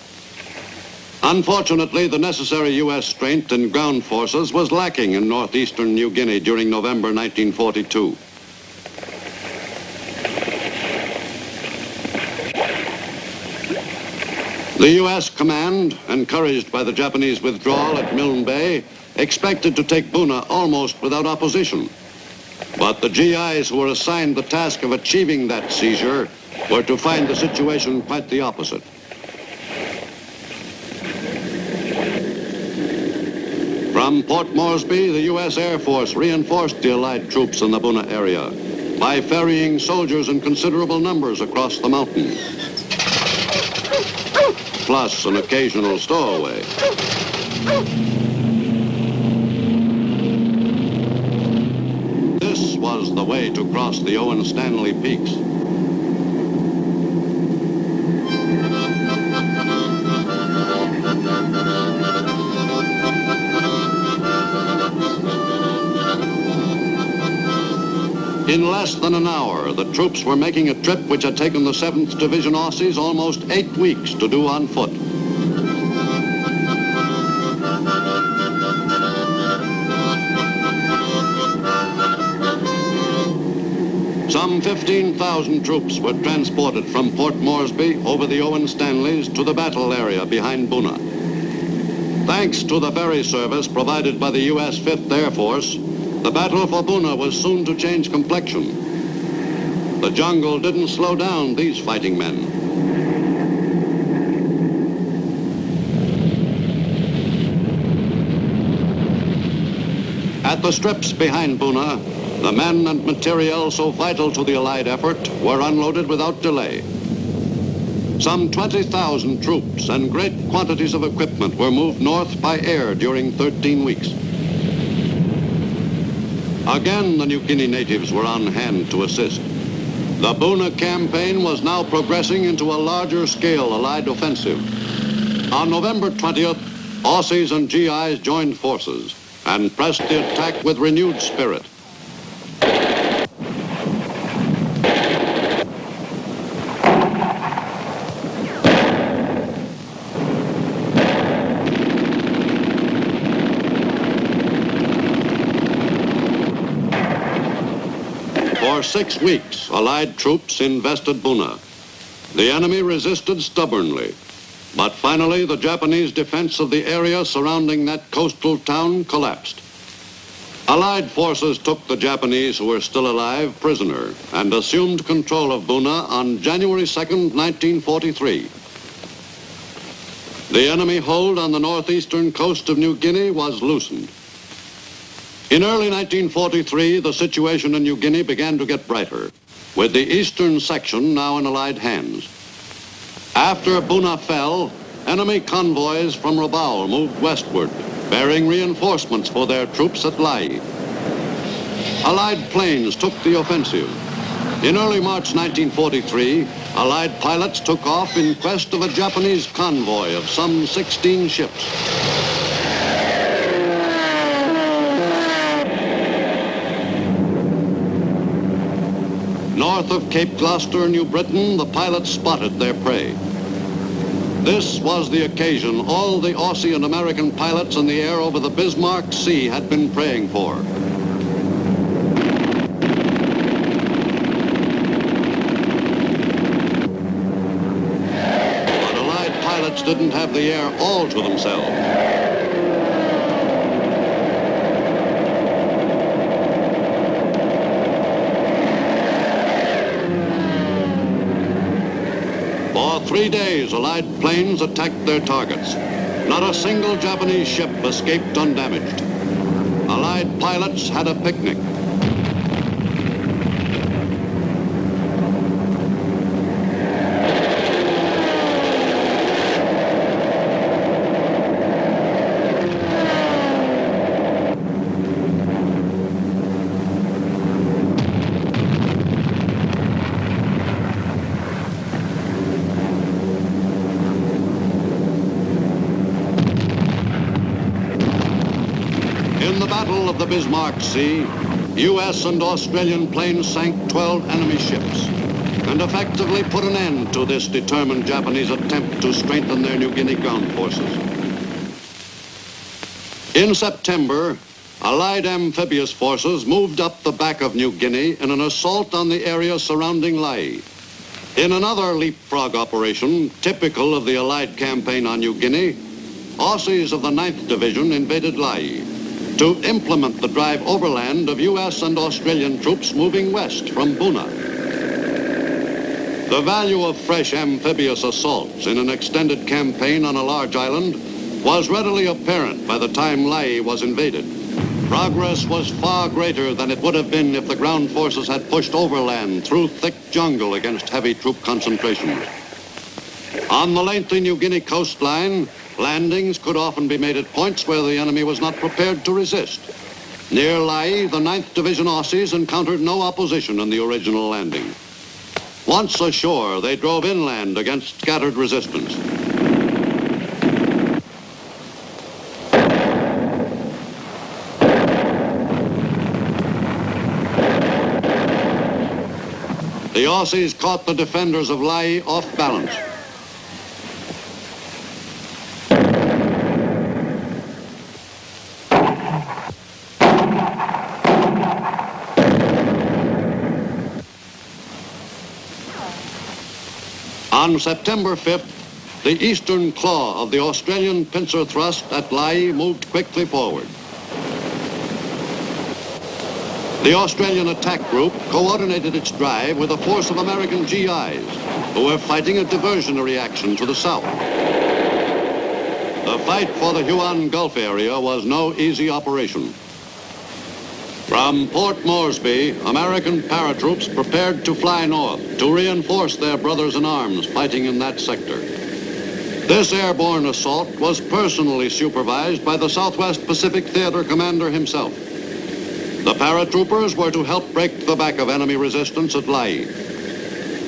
Unfortunately, the necessary U.S. strength and ground forces was lacking in northeastern New Guinea during November 1942. The U.S. command, encouraged by the Japanese withdrawal at Milne Bay, expected to take Buna almost without opposition. But the GIs who were assigned the task of achieving that seizure were to find the situation quite the opposite. From Port Moresby, the U.S. Air Force reinforced the Allied troops in the Buna area by ferrying soldiers in considerable numbers across the mountain, plus an occasional stowaway. This was the way to cross the Owen Stanley Peaks. In less than an hour, the troops were making a trip which had taken the 7th Division Aussies almost 8 weeks to do on foot. Some 15,000 troops were transported from Port Moresby over the Owen Stanleys to the battle area behind Buna. Thanks to the ferry service provided by the U.S. 5th Air Force, the battle for Buna was soon to change complexion. The jungle didn't slow down these fighting men. At the strips behind Buna, the men and materiel so vital to the Allied effort were unloaded without delay. Some 20,000 troops and great quantities of equipment were moved north by air during 13 weeks. Again, the New Guinea natives were on hand to assist. The Buna campaign was now progressing into a larger scale Allied offensive. On November 20th, Aussies and GIs joined forces and pressed the attack with renewed spirit. For 6 weeks, Allied troops invested Buna. The enemy resisted stubbornly, but finally the Japanese defense of the area surrounding that coastal town collapsed. Allied forces took the Japanese who were still alive prisoner and assumed control of Buna on January 2nd, 1943. The enemy hold on the northeastern coast of New Guinea was loosened. In early 1943, the situation in New Guinea began to get brighter, with the eastern section now in Allied hands. After Buna fell, enemy convoys from Rabaul moved westward, bearing reinforcements for their troops at Lae. Allied planes took the offensive. In early March 1943, Allied pilots took off in quest of a Japanese convoy of some 16 ships. North of Cape Gloucester, New Britain, the pilots spotted their prey. This was the occasion all the Aussie and American pilots in the air over the Bismarck Sea had been praying for. But Allied pilots didn't have the air all to themselves. For 3 days, Allied planes attacked their targets. Not a single Japanese ship escaped undamaged. Allied pilots had a picnic. In the Battle of the Bismarck Sea, U.S. and Australian planes sank 12 enemy ships and effectively put an end to this determined Japanese attempt to strengthen their New Guinea ground forces. In September, Allied amphibious forces moved up the back of New Guinea in an assault on the area surrounding Lae. In another leapfrog operation, typical of the Allied campaign on New Guinea, Aussies of the 9th Division invaded Lae to implement the drive overland of U.S. and Australian troops moving west from Buna. The value of fresh amphibious assaults in an extended campaign on a large island was readily apparent by the time Lae was invaded. Progress was far greater than it would have been if the ground forces had pushed overland through thick jungle against heavy troop concentrations. On the lengthy New Guinea coastline, landings could often be made at points where the enemy was not prepared to resist. Near Lae, the 9th Division Aussies encountered no opposition in the original landing. Once ashore, they drove inland against scattered resistance. The Aussies caught the defenders of Lae off balance. On September 5th, the eastern claw of the Australian pincer thrust at Lae moved quickly forward. The Australian attack group coordinated its drive with a force of American GIs who were fighting a diversionary action to the south. The fight for the Huon Gulf area was no easy operation. From Port Moresby, American paratroops prepared to fly north to reinforce their brothers in arms fighting in that sector. This airborne assault was personally supervised by the Southwest Pacific Theater commander himself. The paratroopers were to help break the back of enemy resistance at Lae.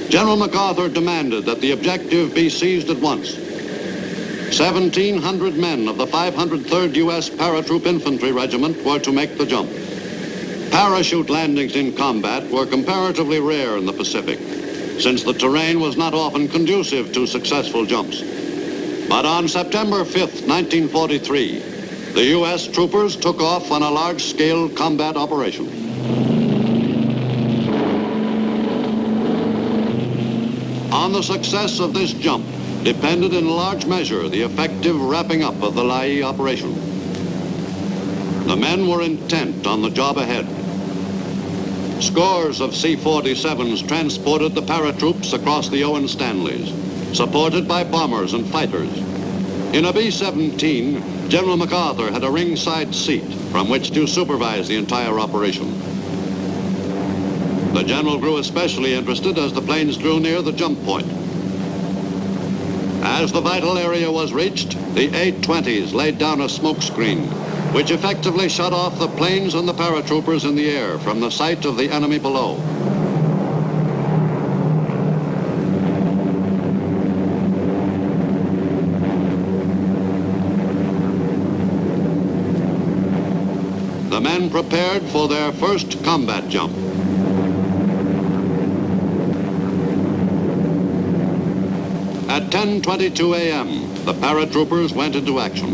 General MacArthur demanded that the objective be seized at once. 1,700 men of the 503rd U.S. Paratroop Infantry Regiment were to make the jump. Parachute landings in combat were comparatively rare in the Pacific, since the terrain was not often conducive to successful jumps. But on September 5th, 1943, the U.S. troopers took off on a large-scale combat operation. On the success of this jump depended in large measure the effective wrapping up of the Lae operation. The men were intent on the job ahead. Scores of C-47s transported the paratroops across the Owen Stanleys, supported by bombers and fighters. In a B-17, General MacArthur had a ringside seat from which to supervise the entire operation. The general grew especially interested as the planes drew near the jump point. As the vital area was reached, the A-20s laid down a smoke screen, which effectively shut off the planes and the paratroopers in the air from the sight of the enemy below. The men prepared for their first combat jump. At 10:22 a.m., the paratroopers went into action.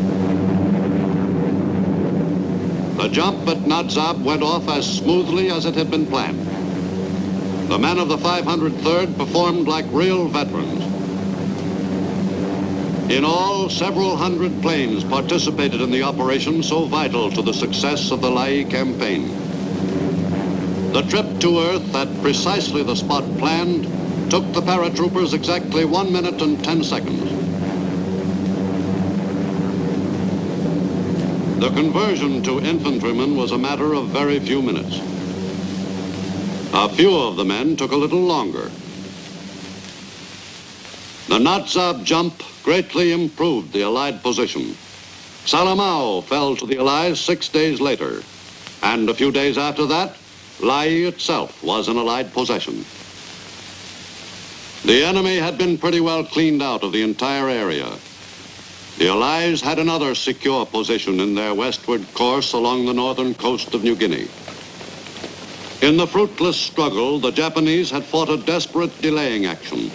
The jump at Nadzab went off as smoothly as it had been planned. The men of the 503rd performed like real veterans. In all, several hundred planes participated in the operation so vital to the success of the Lae campaign. The trip to Earth at precisely the spot planned took the paratroopers exactly 1 minute and 10 seconds. The conversion to infantrymen was a matter of very few minutes. A few of the men took a little longer. The Nadzab jump greatly improved the Allied position. Salamau fell to the Allies 6 days later, and a few days after that, Lae itself was in Allied possession. The enemy had been pretty well cleaned out of the entire area. The Allies had another secure position in their westward course along the northern coast of New Guinea. In the fruitless struggle, the Japanese had fought a desperate delaying action.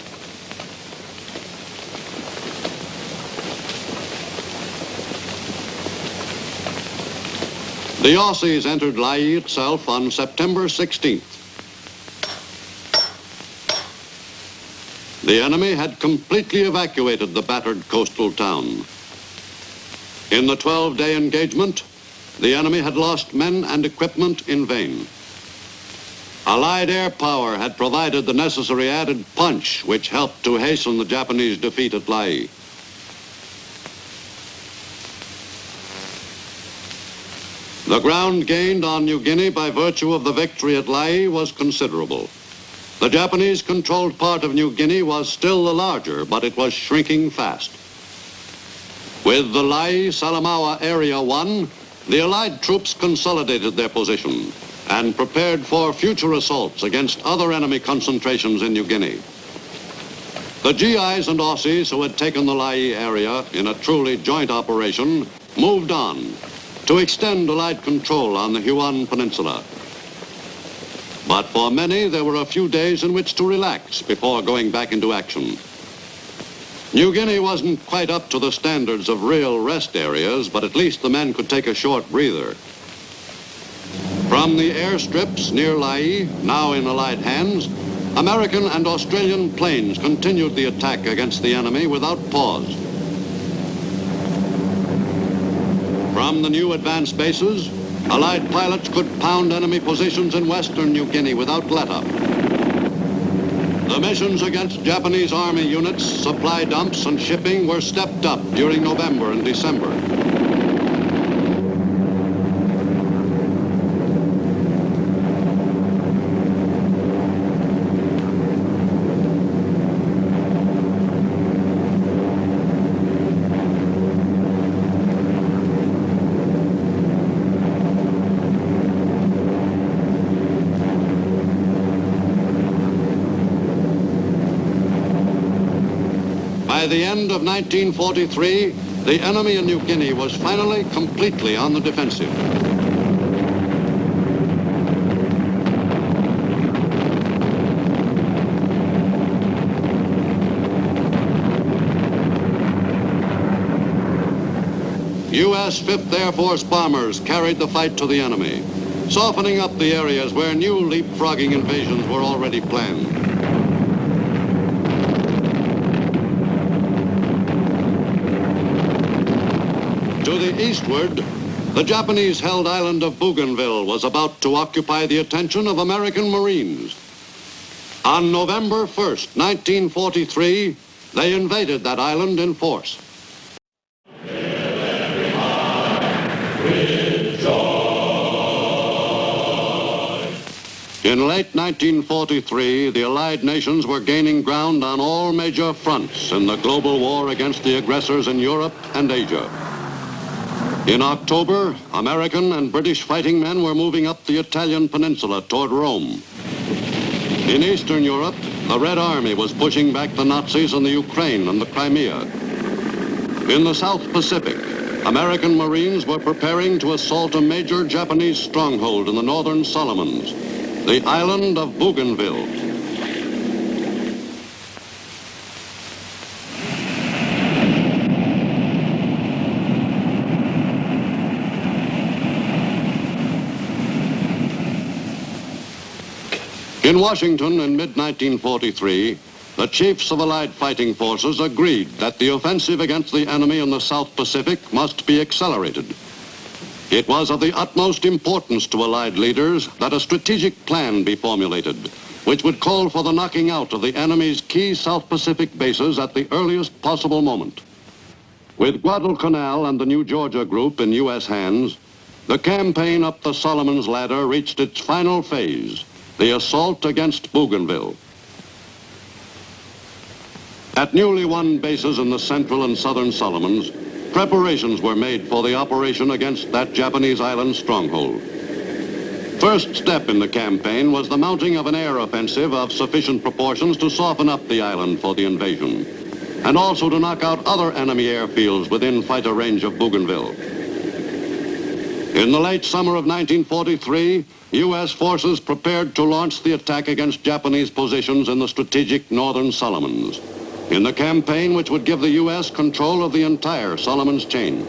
The Aussies entered Lae itself on September 16th. The enemy had completely evacuated the battered coastal town. In the 12-day engagement, the enemy had lost men and equipment in vain. Allied air power had provided the necessary added punch which helped to hasten the Japanese defeat at Lae. The ground gained on New Guinea by virtue of the victory at Lae was considerable. The Japanese-controlled part of New Guinea was still the larger, but it was shrinking fast. With the Lae-Salamaua Area 1, the Allied troops consolidated their position and prepared for future assaults against other enemy concentrations in New Guinea. The GIs and Aussies who had taken the Lae area in a truly joint operation moved on to extend Allied control on the Huon Peninsula. But for many, there were a few days in which to relax before going back into action. New Guinea wasn't quite up to the standards of real rest areas, but at least the men could take a short breather. From the airstrips near Lae, now in Allied hands, American and Australian planes continued the attack against the enemy without pause. From the new advanced bases, Allied pilots could pound enemy positions in western New Guinea without let-up. The missions against Japanese Army units, supply dumps, and shipping were stepped up during November and December. By the end of 1943, the enemy in New Guinea was finally completely on the defensive. U.S. 5th Air Force bombers carried the fight to the enemy, softening up the areas where new leapfrogging invasions were already planned. To the eastward, the Japanese-held island of Bougainville was about to occupy the attention of American Marines. On November 1st, 1943, they invaded that island in force. In late 1943, the Allied nations were gaining ground on all major fronts in the global war against the aggressors in Europe and Asia. In October, American and British fighting men were moving up the Italian peninsula toward Rome. In Eastern Europe, the Red Army was pushing back the Nazis in the Ukraine and the Crimea. In the South Pacific, American Marines were preparing to assault a major Japanese stronghold in the northern Solomons, the island of Bougainville. In Washington in mid-1943, the chiefs of Allied fighting forces agreed that the offensive against the enemy in the South Pacific must be accelerated. It was of the utmost importance to Allied leaders that a strategic plan be formulated, which would call for the knocking out of the enemy's key South Pacific bases at the earliest possible moment. With Guadalcanal and the New Georgia Group in U.S. hands, the campaign up the Solomons ladder reached its final phase, the assault against Bougainville. At newly won bases in the central and southern Solomons, preparations were made for the operation against that Japanese island stronghold. First step in the campaign was the mounting of an air offensive of sufficient proportions to soften up the island for the invasion, and also to knock out other enemy airfields within fighter range of Bougainville. In the late summer of 1943, U.S. forces prepared to launch the attack against Japanese positions in the strategic northern Solomons, in the campaign which would give the U.S. control of the entire Solomons chain.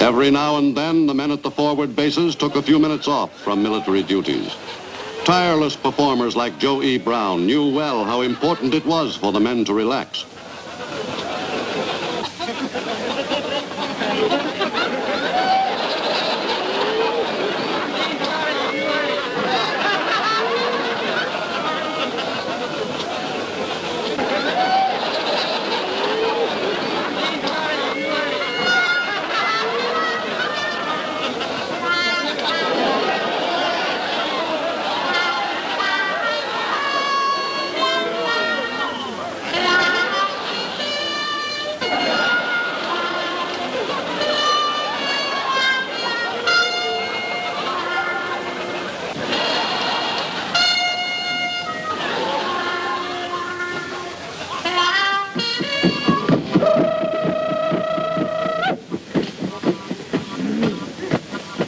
Every now and then, the men at the forward bases took a few minutes off from military duties. Tireless performers like Joe E. Brown knew well how important it was for the men to relax.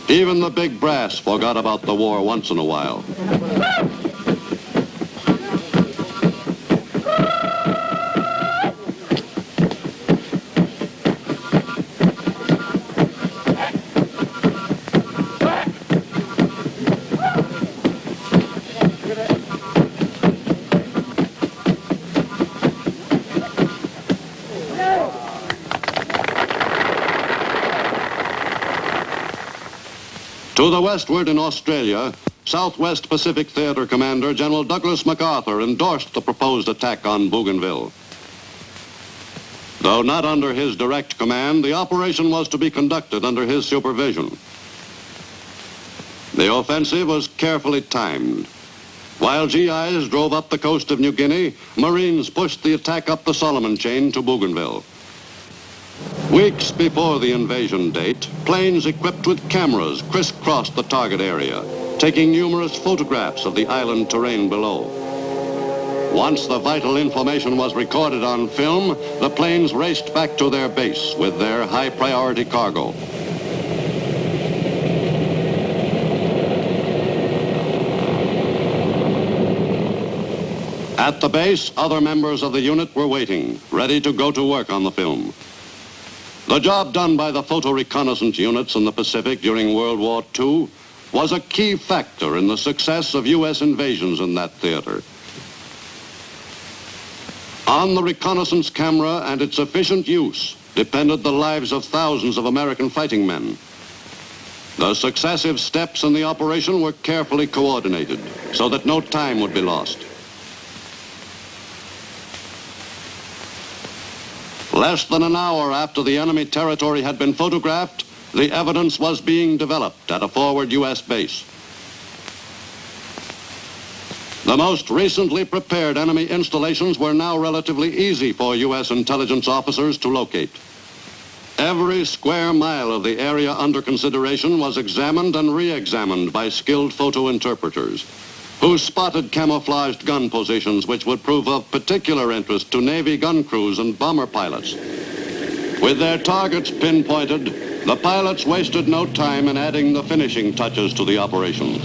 Even the big brass forgot about the war once in a while. To the westward in Australia, Southwest Pacific Theater Commander General Douglas MacArthur endorsed the proposed attack on Bougainville. Though not under his direct command, the operation was to be conducted under his supervision. The offensive was carefully timed. While GIs drove up the coast of New Guinea, Marines pushed the attack up the Solomon chain to Bougainville. Weeks before the invasion date, planes equipped with cameras crisscrossed the target area, taking numerous photographs of the island terrain below. Once the vital information was recorded on film, the planes raced back to their base with their high-priority cargo. At the base, other members of the unit were waiting, ready to go to work on the film. The job done by the photo reconnaissance units in the Pacific during World War II was a key factor in the success of U.S. invasions in that theater. On the reconnaissance camera and its efficient use depended the lives of thousands of American fighting men. The successive steps in the operation were carefully coordinated so that no time would be lost. Less than an hour after the enemy territory had been photographed, the evidence was being developed at a forward U.S. base. The most recently prepared enemy installations were now relatively easy for U.S. intelligence officers to locate. Every square mile of the area under consideration was examined and re-examined by skilled photo interpreters, who spotted camouflaged gun positions which would prove of particular interest to Navy gun crews and bomber pilots. With their targets pinpointed, the pilots wasted no time in adding the finishing touches to the operation.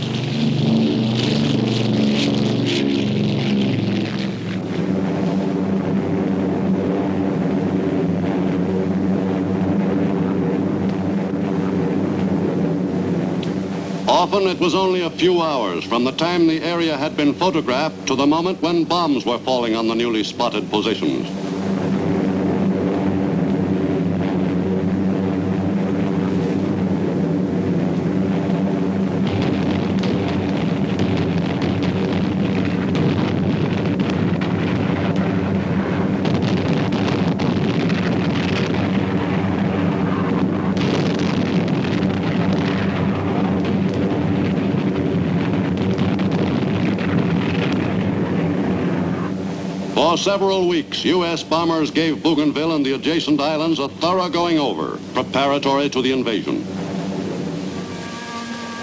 Often it was only a few hours from the time the area had been photographed to the moment when bombs were falling on the newly spotted positions. For several weeks, U.S. bombers gave Bougainville and the adjacent islands a thorough going over, preparatory to the invasion.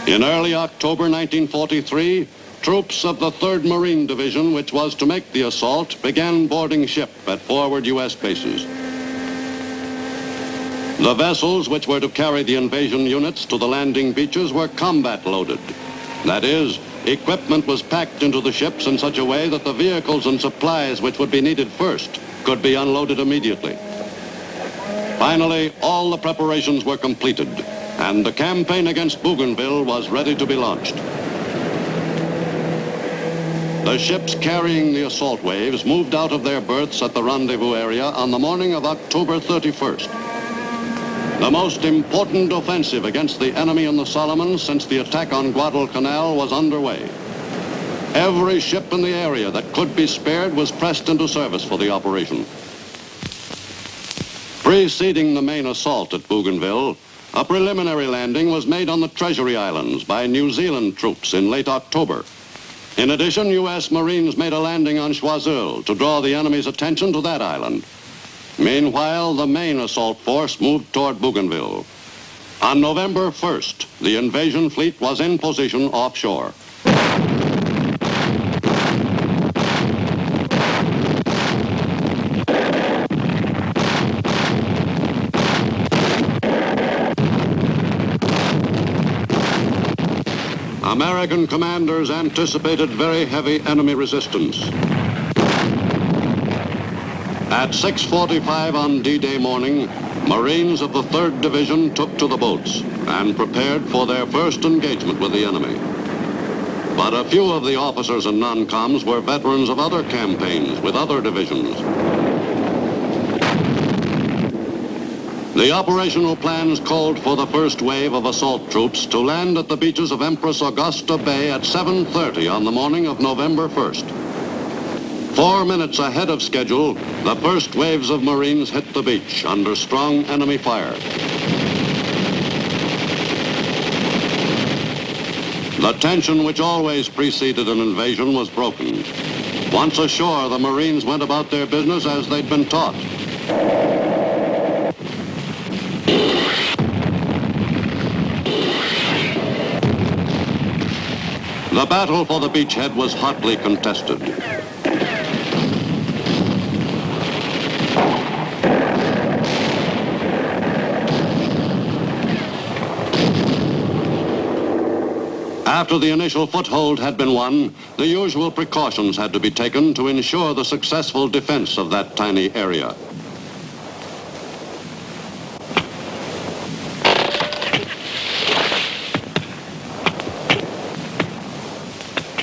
In early October 1943, troops of the 3rd Marine Division, which was to make the assault, began boarding ship at forward U.S. bases. The vessels which were to carry the invasion units to the landing beaches were combat loaded. That is, equipment was packed into the ships in such a way that the vehicles and supplies which would be needed first could be unloaded immediately. Finally, all the preparations were completed, and the campaign against Bougainville was ready to be launched. The ships carrying the assault waves moved out of their berths at the rendezvous area on the morning of October 31st. The most important offensive against the enemy in the Solomons since the attack on Guadalcanal was underway. Every ship in the area that could be spared was pressed into service for the operation. Preceding the main assault at Bougainville, a preliminary landing was made on the Treasury Islands by New Zealand troops in late October. In addition, U.S. Marines made a landing on Choiseul to draw the enemy's attention to that island. Meanwhile, the main assault force moved toward Bougainville. On November 1st, the invasion fleet was in position offshore. American commanders anticipated very heavy enemy resistance. At 6:45 on D-Day morning, Marines of the 3rd Division took to the boats and prepared for their first engagement with the enemy. But a few of the officers and non-coms were veterans of other campaigns with other divisions. The operational plans called for the first wave of assault troops to land at the beaches of Empress Augusta Bay at 7:30 on the morning of November 1st. 4 minutes ahead of schedule, the first waves of Marines hit the beach under strong enemy fire. The tension which always preceded an invasion was broken. Once ashore, the Marines went about their business as they'd been taught. The battle for the beachhead was hotly contested. After the initial foothold had been won, the usual precautions had to be taken to ensure the successful defense of that tiny area.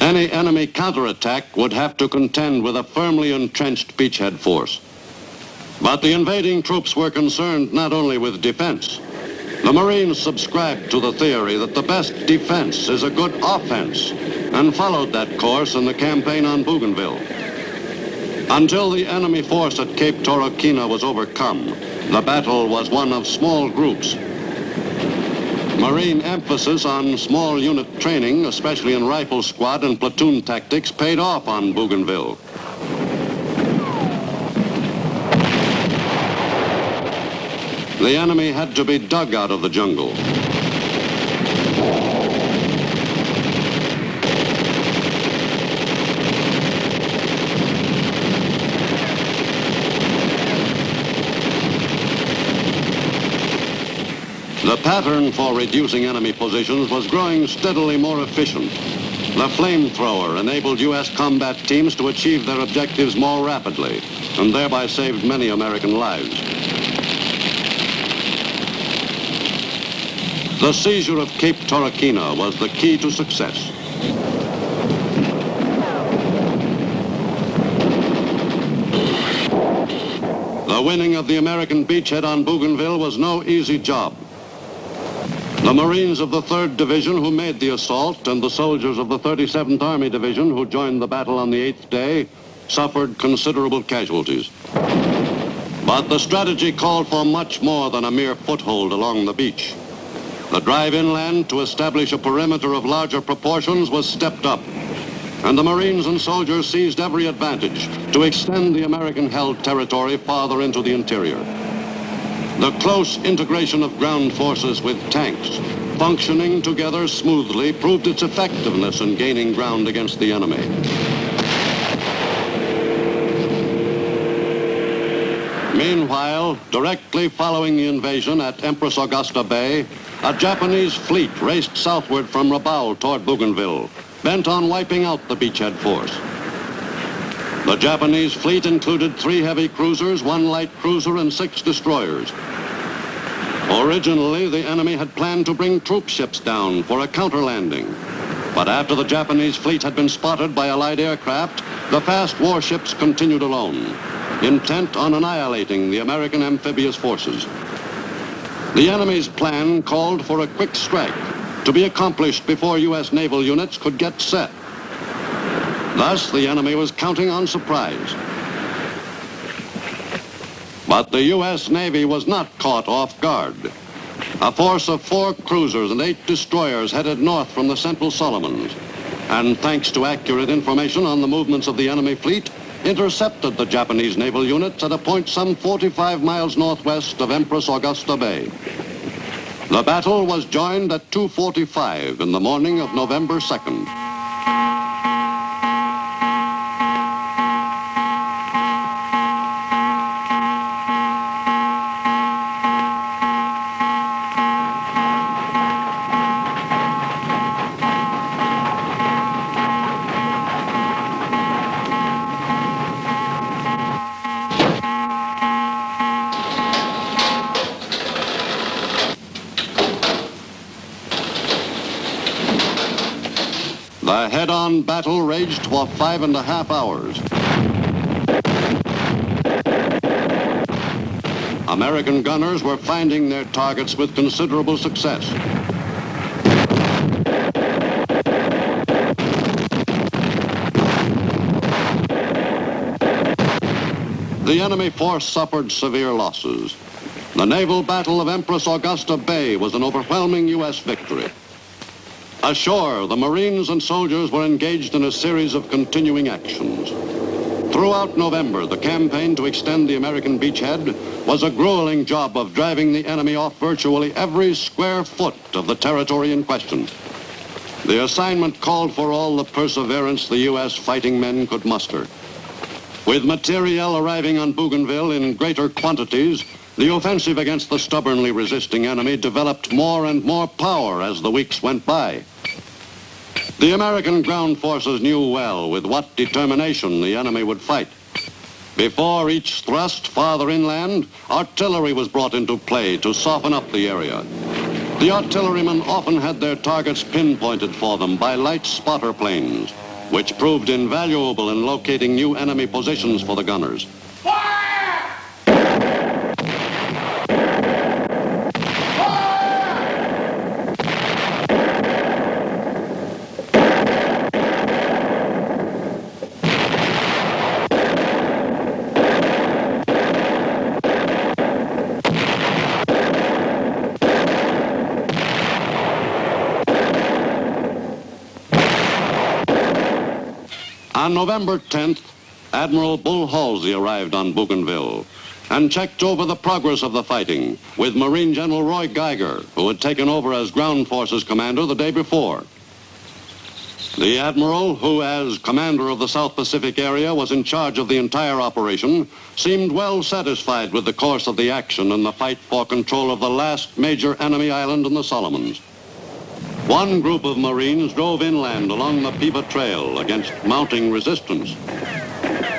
Any enemy counterattack would have to contend with a firmly entrenched beachhead force. But the invading troops were concerned not only with defense. The Marines subscribed to the theory that the best defense is a good offense and followed that course in the campaign on Bougainville. Until the enemy force at Cape Torokina was overcome, the battle was one of small groups. Marine emphasis on small unit training, especially in rifle squad and platoon tactics, paid off on Bougainville. The enemy had to be dug out of the jungle. The pattern for reducing enemy positions was growing steadily more efficient. The flamethrower enabled U.S. combat teams to achieve their objectives more rapidly and thereby saved many American lives. The seizure of Cape Torokina was the key to success. The winning of the American beachhead on Bougainville was no easy job. The Marines of the 3rd Division who made the assault and the soldiers of the 37th Army Division who joined the battle on the 8th day suffered considerable casualties. But the strategy called for much more than a mere foothold along the beach. The drive inland to establish a perimeter of larger proportions was stepped up, and the Marines and soldiers seized every advantage to extend the American-held territory farther into the interior. The close integration of ground forces with tanks, functioning together smoothly, proved its effectiveness in gaining ground against the enemy. Meanwhile, directly following the invasion at Empress Augusta Bay, a Japanese fleet raced southward from Rabaul toward Bougainville, bent on wiping out the beachhead force. The Japanese fleet included 3 heavy cruisers, 1 light cruiser, and 6 destroyers. Originally, the enemy had planned to bring troop ships down for a counter-landing. But after the Japanese fleet had been spotted by Allied aircraft, the fast warships continued alone, intent on annihilating the American amphibious forces. The enemy's plan called for a quick strike to be accomplished before U.S. naval units could get set. Thus, the enemy was counting on surprise. But the U.S. Navy was not caught off guard. A force of 4 cruisers and 8 destroyers headed north from the Central Solomons, and thanks to accurate information on the movements of the enemy fleet, intercepted the Japanese naval units at a point some 45 miles northwest of Empress Augusta Bay. The battle was joined at 2:45 in the morning of November 2nd. The head-on battle raged for 5.5 hours. American gunners were finding their targets with considerable success. The enemy force suffered severe losses. The naval battle of Empress Augusta Bay was an overwhelming U.S. victory. Ashore, the Marines and soldiers were engaged in a series of continuing actions. Throughout November, the campaign to extend the American beachhead was a grueling job of driving the enemy off virtually every square foot of the territory in question. The assignment called for all the perseverance the U.S. fighting men could muster. With materiel arriving on Bougainville in greater quantities, the offensive against the stubbornly resisting enemy developed more and more power as the weeks went by. The American ground forces knew well with what determination the enemy would fight. Before each thrust farther inland, artillery was brought into play to soften up the area. The artillerymen often had their targets pinpointed for them by light spotter planes, which proved invaluable in locating new enemy positions for the gunners. On November 10th, Admiral Bull Halsey arrived on Bougainville and checked over the progress of the fighting with Marine General Roy Geiger, who had taken over as ground forces commander the day before. The admiral, who as commander of the South Pacific area was in charge of the entire operation, seemed well satisfied with the course of the action in the fight for control of the last major enemy island in the Solomons. One group of Marines drove inland along the Piva Trail against mounting resistance.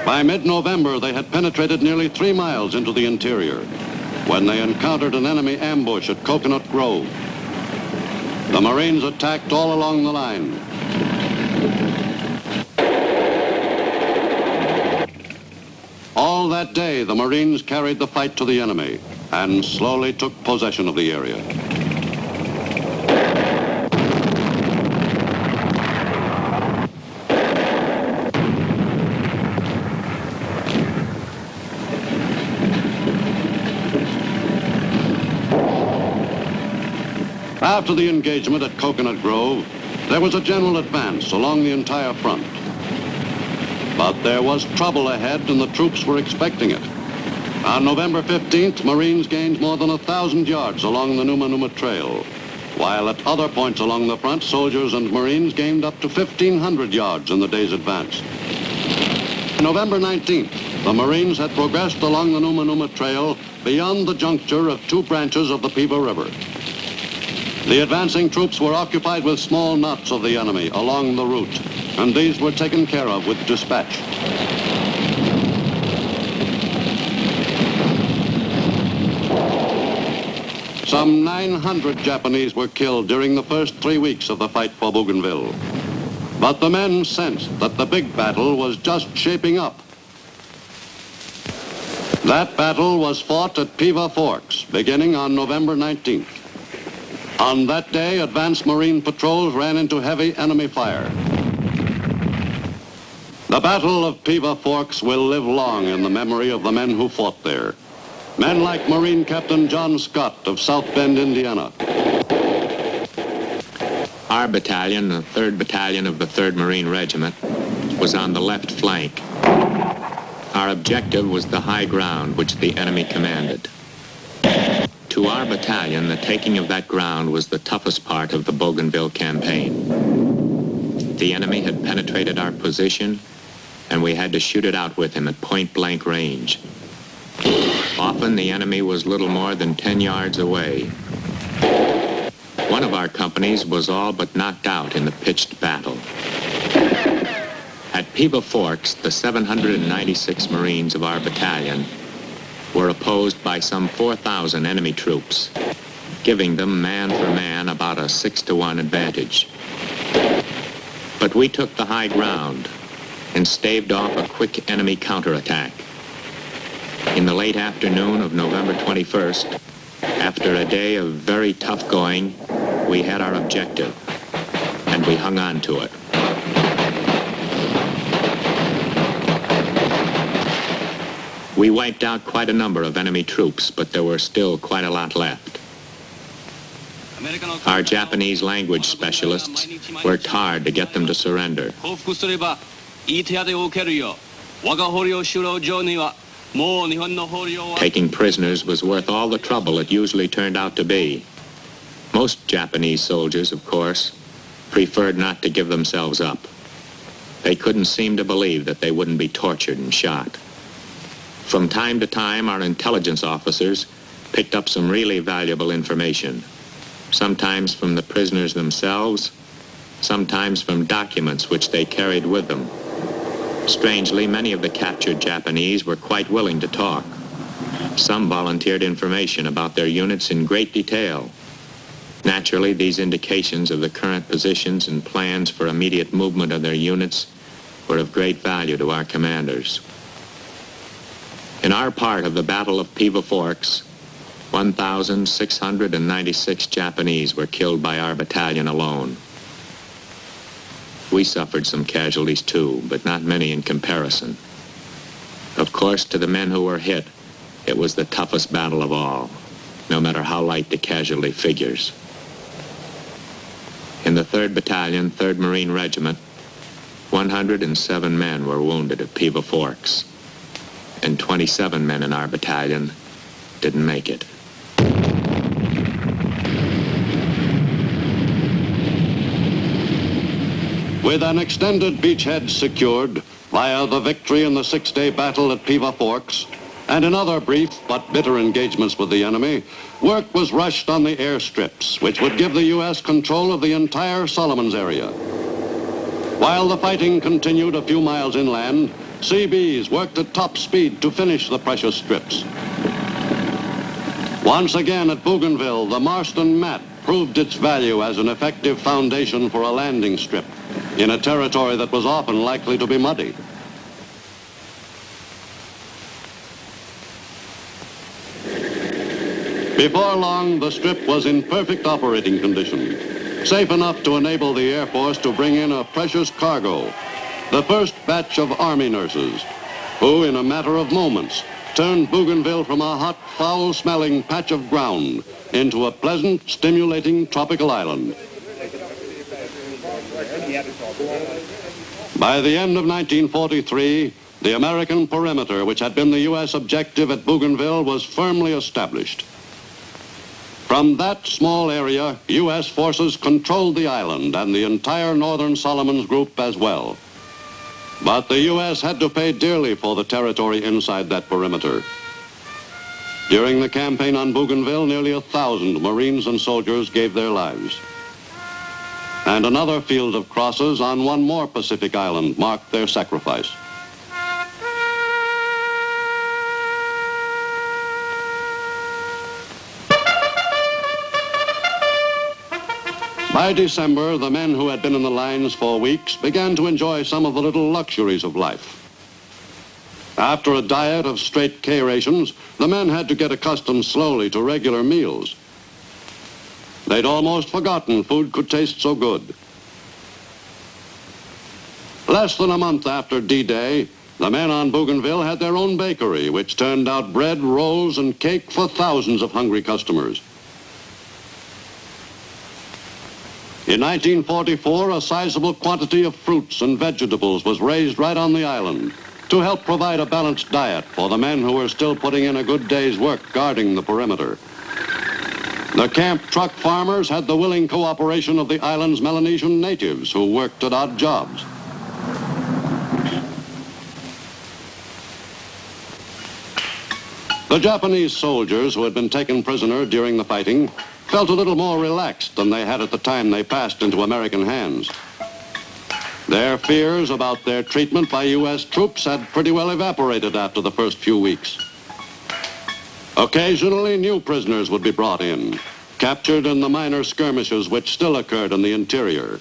By mid-November, they had penetrated nearly 3 miles into the interior when they encountered an enemy ambush at Coconut Grove. The Marines attacked all along the line. All that day, the Marines carried the fight to the enemy and slowly took possession of the area. After the engagement at Coconut Grove, there was a general advance along the entire front. But there was trouble ahead and the troops were expecting it. On November 15th, Marines gained more than 1,000 yards along the Numa Numa Trail, while at other points along the front, soldiers and Marines gained up to 1,500 yards in the day's advance. November 19th, the Marines had progressed along the Numa Numa Trail beyond the juncture of 2 branches of the Piva River. The advancing troops were occupied with small knots of the enemy along the route, and these were taken care of with dispatch. Some 900 Japanese were killed during the first 3 weeks of the fight for Bougainville. But the men sensed that the big battle was just shaping up. That battle was fought at Piva Forks, beginning on November 19th. On that day, advanced Marine patrols ran into heavy enemy fire. The Battle of Piva Forks will live long in the memory of the men who fought there. Men like Marine Captain John Scott of South Bend, Indiana. Our battalion, the 3rd Battalion of the 3rd Marine Regiment, was on the left flank. Our objective was the high ground which the enemy commanded. To our battalion, the taking of that ground was the toughest part of the Bougainville campaign. The enemy had penetrated our position, and we had to shoot it out with him at point-blank range. Often the enemy was little more than 10 yards away. One of our companies was all but knocked out in the pitched battle. At Piva Forks, the 796 Marines of our battalion were opposed by some 4,000 enemy troops, giving them man for man about a 6-to-1 advantage. But we took the high ground and staved off a quick enemy counterattack. In the late afternoon of November 21st, after a day of very tough going, we had our objective, and we hung on to it. We wiped out quite a number of enemy troops, but there were still quite a lot left. Our Japanese language specialists worked hard to get them to surrender. Taking prisoners was worth all the trouble it usually turned out to be. Most Japanese soldiers, of course, preferred not to give themselves up. They couldn't seem to believe that they wouldn't be tortured and shot. From time to time, our intelligence officers picked up some really valuable information, sometimes from the prisoners themselves, sometimes from documents which they carried with them. Strangely, many of the captured Japanese were quite willing to talk. Some volunteered information about their units in great detail. Naturally, these indications of the current positions and plans for immediate movement of their units were of great value to our commanders. In our part of the Battle of Piva Forks, 1,696 Japanese were killed by our battalion alone. We suffered some casualties too, but not many in comparison. Of course, to the men who were hit, it was the toughest battle of all, no matter how light the casualty figures. In the 3rd Battalion, 3rd Marine Regiment, 107 men were wounded at Piva Forks, and 27 men in our battalion didn't make it. With an extended beachhead secured via the victory in the six-day battle at Piva Forks, and in other brief but bitter engagements with the enemy, work was rushed on the airstrips, which would give the U.S. control of the entire Solomons area. While the fighting continued a few miles inland, Seabees worked at top speed to finish the precious strips. Once again at Bougainville, the Marston mat proved its value as an effective foundation for a landing strip in a territory that was often likely to be muddy. Before long, the strip was in perfect operating condition, safe enough to enable the Air Force to bring in a precious cargo, the first batch of Army nurses, who in a matter of moments turned Bougainville from a hot, foul-smelling patch of ground into a pleasant, stimulating tropical island. By the end of 1943, the American perimeter, which had been the U.S. objective at Bougainville, was firmly established. From that small area, U.S. forces controlled the island and the entire northern Solomons group as well. But the U.S. had to pay dearly for the territory inside that perimeter. During the campaign on Bougainville, nearly 1,000 Marines and soldiers gave their lives. And another field of crosses on one more Pacific island marked their sacrifice. By December, the men who had been in the lines for weeks began to enjoy some of the little luxuries of life. After a diet of straight K rations, the men had to get accustomed slowly to regular meals. They'd almost forgotten food could taste so good. Less than a month after D-Day, the men on Bougainville had their own bakery, which turned out bread, rolls, and cake for thousands of hungry customers. In 1944, a sizable quantity of fruits and vegetables was raised right on the island to help provide a balanced diet for the men who were still putting in a good day's work guarding the perimeter. The camp truck farmers had the willing cooperation of the island's Melanesian natives who worked at odd jobs. The Japanese soldiers who had been taken prisoner during the fighting felt a little more relaxed than they had at the time they passed into American hands. Their fears about their treatment by U.S. troops had pretty well evaporated after the first few weeks. Occasionally, new prisoners would be brought in, captured in the minor skirmishes which still occurred in the interior.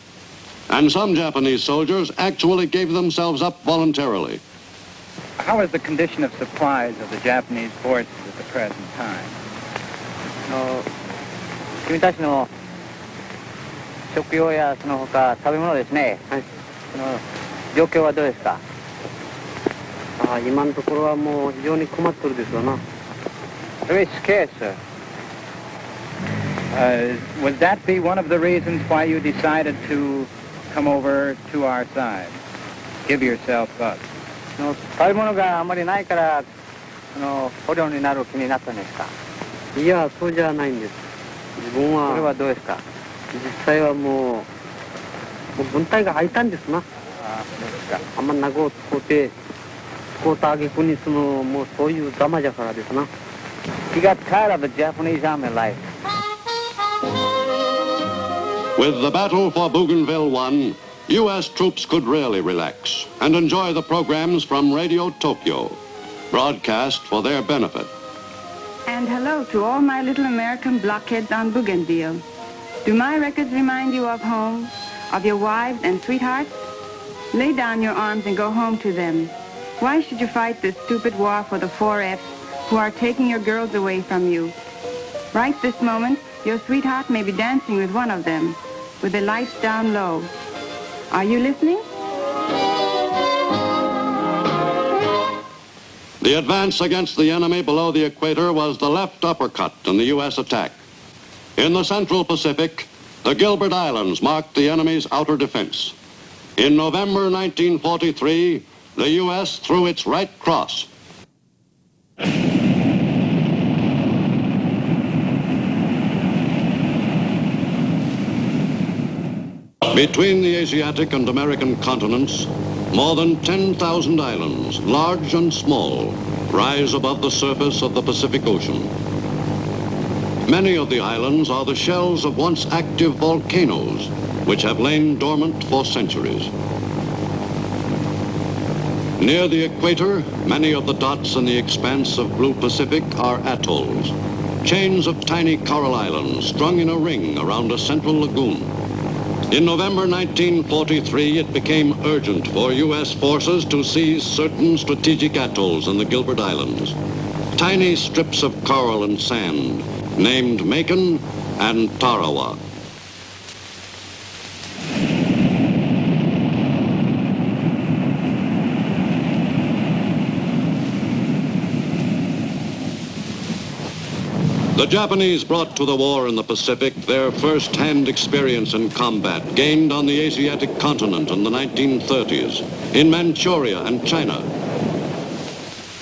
And some Japanese soldiers actually gave themselves up voluntarily. How is the condition of supplies of the Japanese forces at the present time? 君たちの食用やその他食べ物ですね。はい。その状況はどうですか。今のところはもう非常に困ってるですよな。Very scarce, sir. Would that be one of the reasons why you decided to come over to our side? Give yourself up. 食べ物があまりないから捕虜になる気になったんですか。いや、そうじゃないんです。自分はそれはどうですか。実際はもう軍隊が入ったんですな。あんま長を使うて使うた挙句にもうそういうざまじゃからですな。He got tired of the Japanese army life. With the battle for Bougainville won, U.S. troops could really relax and enjoy the programs from Radio Tokyo, broadcast for their benefit. And hello to all my little American blockheads on Bougainville. Do my records remind you of home, of your wives and sweethearts? Lay down your arms and go home to them. Why should you fight this stupid war for the 4Fs who are taking your girls away from you? Right this moment, your sweetheart may be dancing with one of them, with the lights down low. Are you listening? The advance against the enemy below the equator was the left uppercut in the U.S. attack. In the Central Pacific, the Gilbert Islands marked the enemy's outer defense. In November 1943, the U.S. threw its Right Cross. Between the Asiatic and American continents, more than 10,000 islands, large and small, rise above the surface of the Pacific Ocean. Many of the islands are the shells of once active volcanoes, which have lain dormant for centuries. Near the equator, many of the dots in the expanse of blue Pacific are atolls, chains of tiny coral islands strung in a ring around a central lagoon. In November 1943, it became urgent for U.S. forces to seize certain strategic atolls in the Gilbert Islands, tiny strips of coral and sand named Macon and Tarawa. The Japanese brought to the war in the Pacific their first-hand experience in combat gained on the Asiatic continent in the 1930s, in Manchuria and China.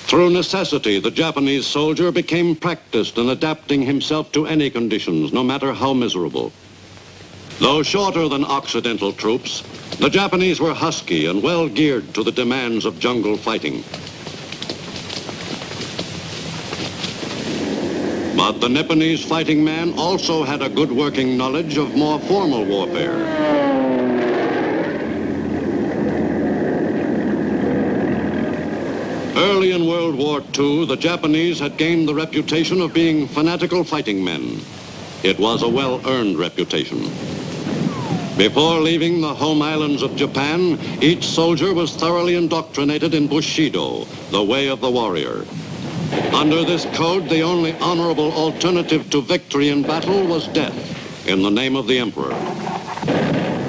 Through necessity, the Japanese soldier became practiced in adapting himself to any conditions, no matter how miserable. Though shorter than Occidental troops, the Japanese were husky and well geared to the demands of jungle fighting. But the Nipponese fighting man also had a good working knowledge of more formal warfare. Early in World War II, the Japanese had gained the reputation of being fanatical fighting men. It was a well-earned reputation. Before leaving the home islands of Japan, each soldier was thoroughly indoctrinated in Bushido, the way of the warrior. Under this code, the only honorable alternative to victory in battle was death, in the name of the emperor.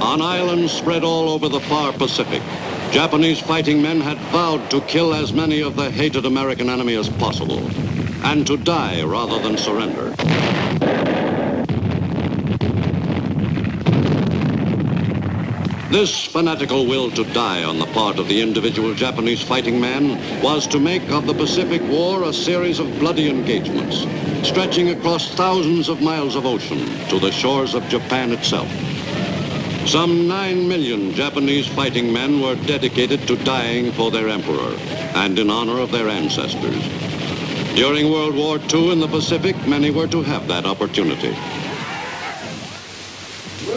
On islands spread all over the far Pacific, Japanese fighting men had vowed to kill as many of the hated American enemy as possible, and to die rather than surrender. This fanatical will to die on the part of the individual Japanese fighting man was to make of the Pacific War a series of bloody engagements, stretching across thousands of miles of ocean to the shores of Japan itself. Some 9 million Japanese fighting men were dedicated to dying for their emperor and in honor of their ancestors. During World War II in the Pacific, many were to have that opportunity.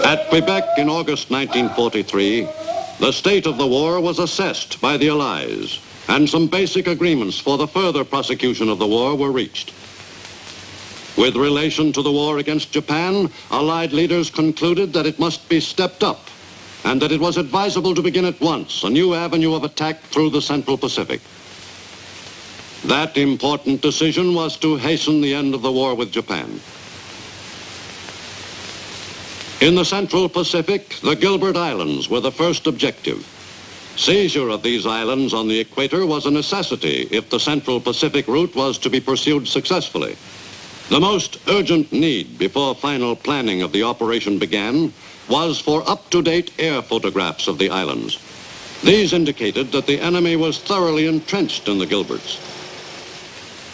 At Quebec in August 1943, the state of the war was assessed by the Allies, and some basic agreements for the further prosecution of the war were reached. With relation to the war against Japan, Allied leaders concluded that it must be stepped up, and that it was advisable to begin at once a new avenue of attack through the Central Pacific. That important decision was to hasten the end of the war with Japan. In the Central Pacific, the Gilbert Islands were the first objective. Seizure of these islands on the equator was a necessity if the Central Pacific route was to be pursued successfully. The most urgent need before final planning of the operation began was for up-to-date air photographs of the islands. These indicated that the enemy was thoroughly entrenched in the Gilberts.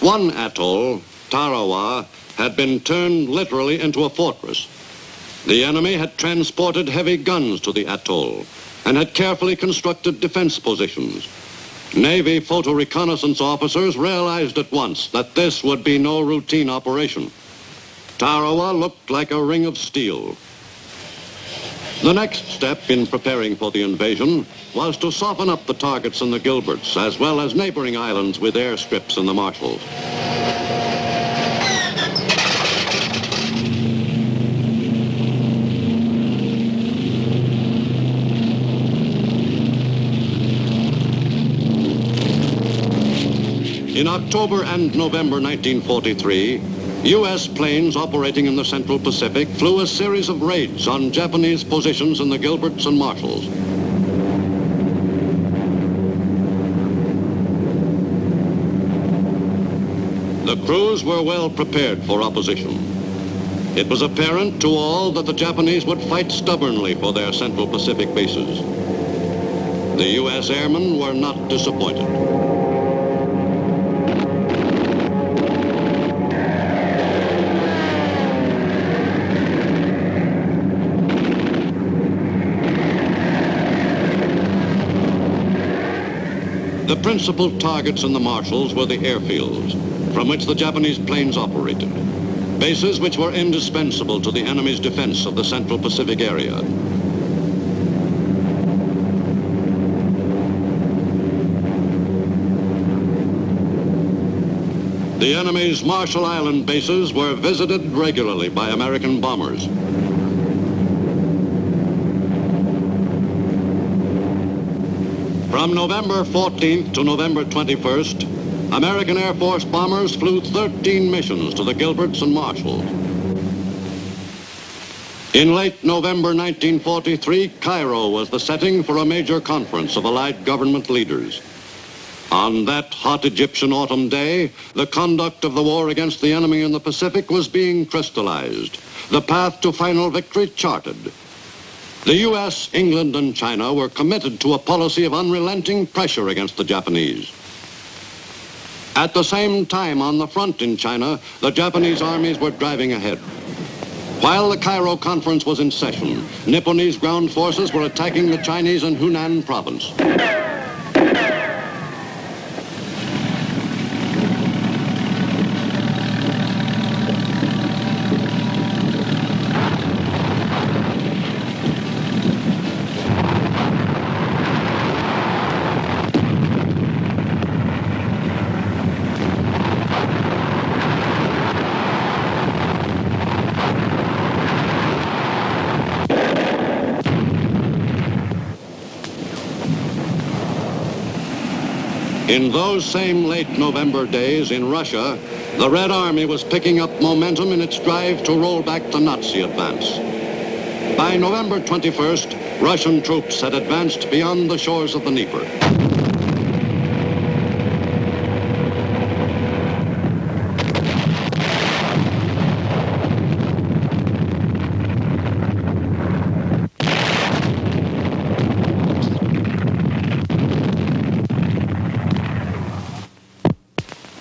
One atoll, Tarawa, had been turned literally into a fortress. The enemy had transported heavy guns to the atoll and had carefully constructed defense positions. Navy photo reconnaissance officers realized at once that this would be no routine operation. Tarawa looked like a ring of steel. The next step in preparing for the invasion was to soften up the targets in the Gilberts as well as neighboring islands with airstrips in the Marshalls. In October and November 1943, U.S. planes operating in the Central Pacific flew a series of raids on Japanese positions in the Gilberts and Marshalls. The crews were well prepared for opposition. It was apparent to all that the Japanese would fight stubbornly for their Central Pacific bases. The U.S. airmen were not disappointed. The principal targets in the Marshalls were the airfields, from which the Japanese planes operated, bases which were indispensable to the enemy's defense of the Central Pacific area. The enemy's Marshall Island bases were visited regularly by American bombers. From November 14th to November 21st, American Air Force bombers flew 13 missions to the Gilberts and Marshalls. In late November 1943, Cairo was the setting for a major conference of Allied government leaders. On that hot Egyptian autumn day, the conduct of the war against the enemy in the Pacific was being crystallized, the path to final victory charted. The U.S., England, and China were committed to a policy of unrelenting pressure against the Japanese. At the same time, on the front in China, the Japanese armies were driving ahead. While the Cairo conference was in session, Nipponese ground forces were attacking the Chinese in Hunan province. In those same late November days in Russia, the Red Army was picking up momentum in its drive to roll back the Nazi advance. By November 21st, Russian troops had advanced beyond the shores of the Dnieper.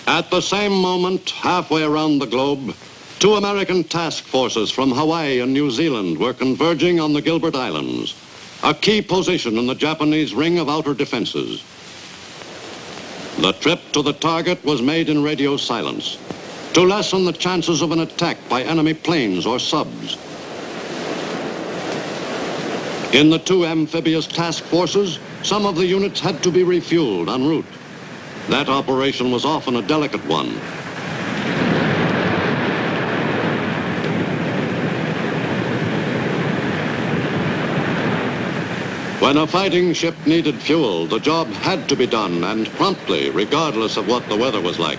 At the same moment, halfway around the globe, two American task forces from Hawaii and New Zealand were converging on the Gilbert Islands, a key position in the Japanese ring of outer defenses. The trip to the target was made in radio silence to lessen the chances of an attack by enemy planes or subs. In the two amphibious task forces, some of the units had to be refueled en route. That operation was often a delicate one. When a fighting ship needed fuel, the job had to be done, and promptly, regardless of what the weather was like.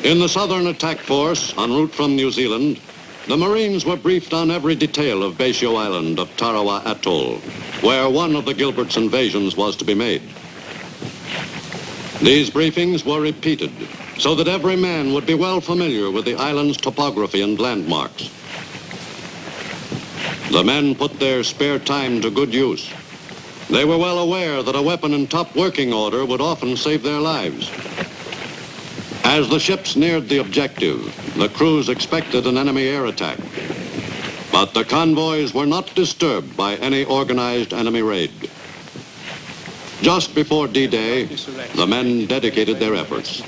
In the Southern Attack Force, en route from New Zealand, the Marines were briefed on every detail of Basio Island of Tarawa Atoll, where one of the Gilbert's invasions was to be made. These briefings were repeated so that every man would be well familiar with the island's topography and landmarks. The men put their spare time to good use. They were well aware that a weapon in top working order would often save their lives. As the ships neared the objective, the crews expected an enemy air attack. But the convoys were not disturbed by any organized enemy raid. Just before D-Day, the men dedicated their efforts.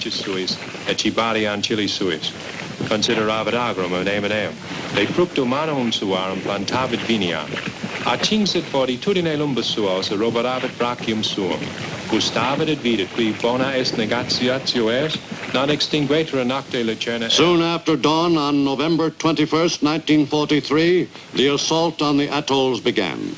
Soon after dawn on November 21st, 1943, the assault on the atolls began.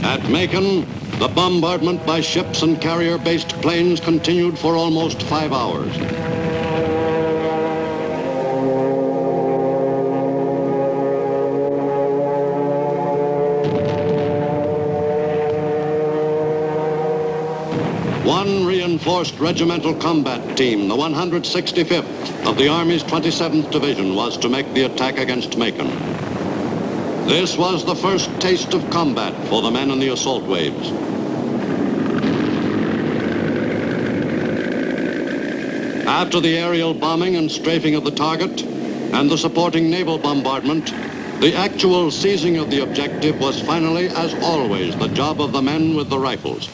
At Macon, the bombardment by ships and carrier-based planes continued for almost 5 hours. One reinforced regimental combat team, the 165th of the Army's 27th Division, was to make the attack against Macon. This was the first taste of combat for the men in the assault waves. After the aerial bombing and strafing of the target and the supporting naval bombardment, the actual seizing of the objective was finally, as always, the job of the men with the rifles.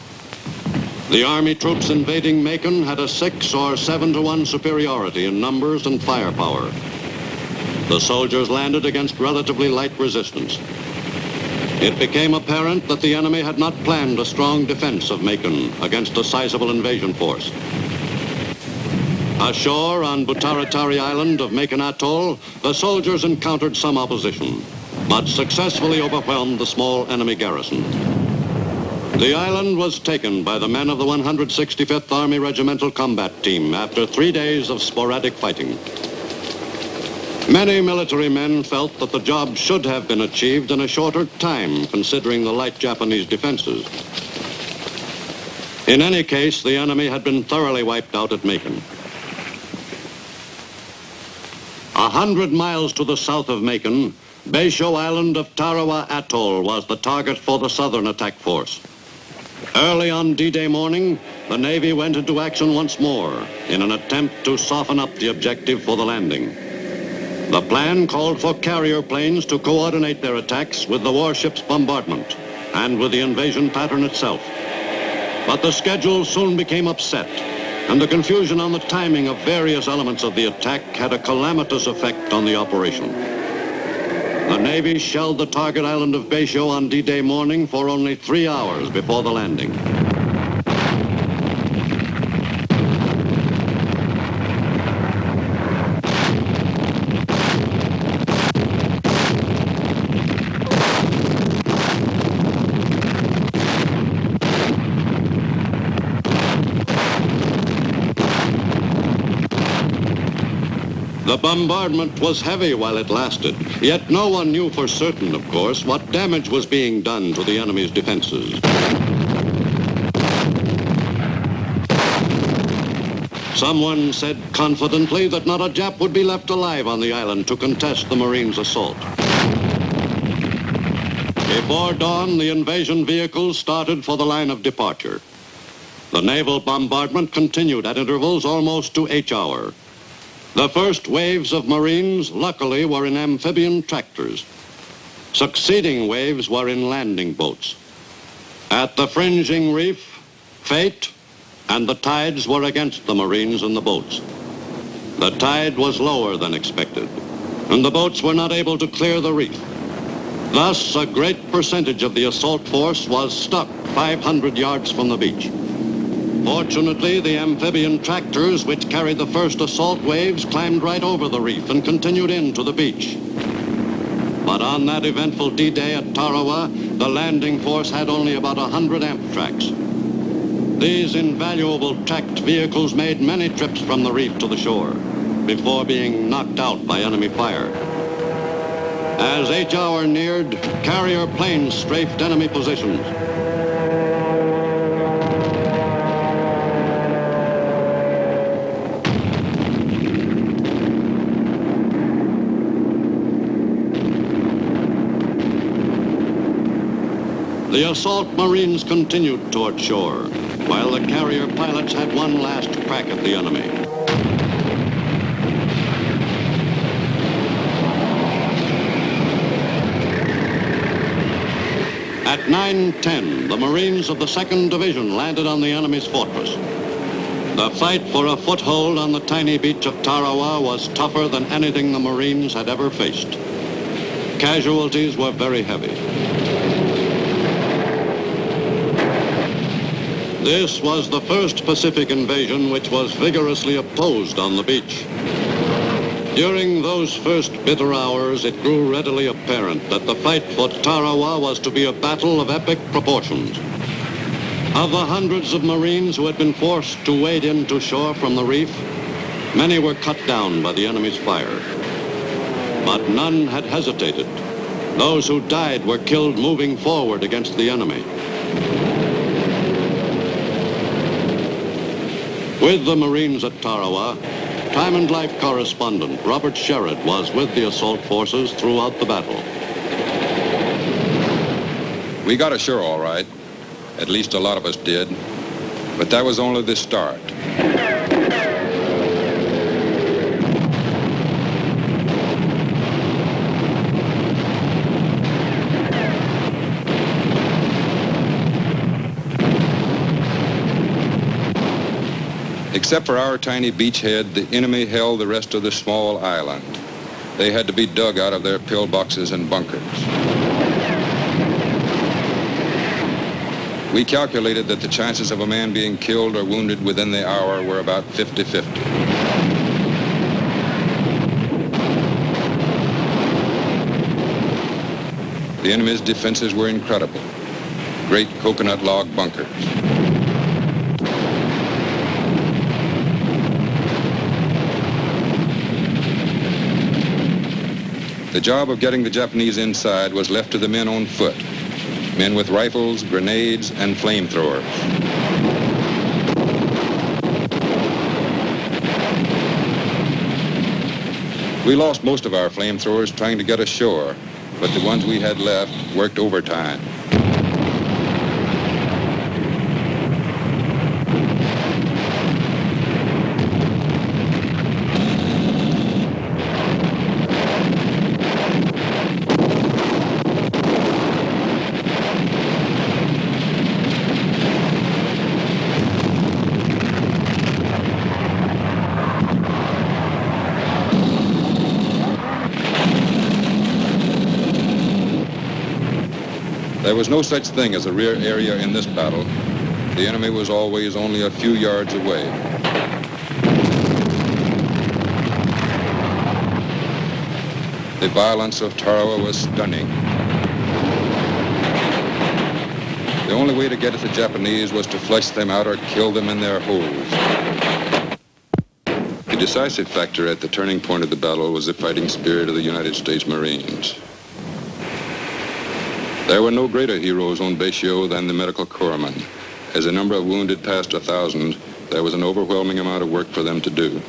The Army troops invading Macon had a 6 or 7-to-1 superiority in numbers and firepower. The soldiers landed against relatively light resistance. It became apparent that the enemy had not planned a strong defense of Macon against a sizable invasion force. Ashore on Butaratari Island of Macon Atoll, the soldiers encountered some opposition, but successfully overwhelmed the small enemy garrison. The island was taken by the men of the 165th Army Regimental Combat Team after 3 days of sporadic fighting. Many military men felt that the job should have been achieved in a shorter time, considering the light Japanese defenses. In any case, the enemy had been thoroughly wiped out at Macon. 100 miles to the south of Macon, Beisho Island of Tarawa Atoll was the target for the southern attack force. Early on D-Day morning, the Navy went into action once more in an attempt to soften up the objective for the landing. The plan called for carrier planes to coordinate their attacks with the warship's bombardment and with the invasion pattern itself. But the schedule soon became upset, and the confusion on the timing of various elements of the attack had a calamitous effect on the operation. The Navy shelled the target island of Beisho on D-Day morning for only 3 hours before the landing. The bombardment was heavy while it lasted, yet no one knew for certain, of course, what damage was being done to the enemy's defenses. Someone said confidently that not a Jap would be left alive on the island to contest the Marines' assault. Before dawn, the invasion vehicles started for the line of departure. The naval bombardment continued at intervals almost to each hour. The first waves of Marines, luckily, were in amphibian tractors. Succeeding waves were in landing boats. At the fringing reef, fate and the tides were against the Marines and the boats. The tide was lower than expected, and the boats were not able to clear the reef. Thus, a great percentage of the assault force was stuck 500 yards from the beach. Fortunately, the amphibian tractors, which carried the first assault waves, climbed right over the reef and continued into the beach. But on that eventful D-Day at Tarawa, the landing force had only about 100 Amtraks. These invaluable tracked vehicles made many trips from the reef to the shore before being knocked out by enemy fire. As each hour neared, carrier planes strafed enemy positions. The assault Marines continued toward shore, while the carrier pilots had one last crack at the enemy. At 9:10, the Marines of the 2nd Division landed on the enemy's fortress. The fight for a foothold on the tiny beach of Tarawa was tougher than anything the Marines had ever faced. Casualties were very heavy. This was the first Pacific invasion which was vigorously opposed on the beach. During those first bitter hours, it grew readily apparent that the fight for Tarawa was to be a battle of epic proportions. Of the hundreds of Marines who had been forced to wade into shore from the reef, many were cut down by the enemy's fire. But none had hesitated. Those who died were killed moving forward against the enemy. With the Marines at Tarawa, Time and Life correspondent Robert Sherrod was with the assault forces throughout the battle. We got ashore all right. At least a lot of us did. But that was only the start. Except for our tiny beachhead, the enemy held the rest of the small island. They had to be dug out of their pillboxes and bunkers. We calculated that the chances of a man being killed or wounded within the hour were about 50-50. The enemy's defenses were incredible. Great coconut log bunkers. The job of getting the Japanese inside was left to the men on foot, men with rifles, grenades, and flamethrowers. We lost most of our flamethrowers trying to get ashore, but the ones we had left worked overtime. There was no such thing as a rear area in this battle. The enemy was always only a few yards away. The violence of Tarawa was stunning. The only way to get at the Japanese was to flush them out or kill them in their holes. The decisive factor at the turning point of the battle was the fighting spirit of the United States Marines. There were no greater heroes on Baisio than the medical corpsmen. As the number of wounded passed 1,000, there was an overwhelming amount of work for them to do.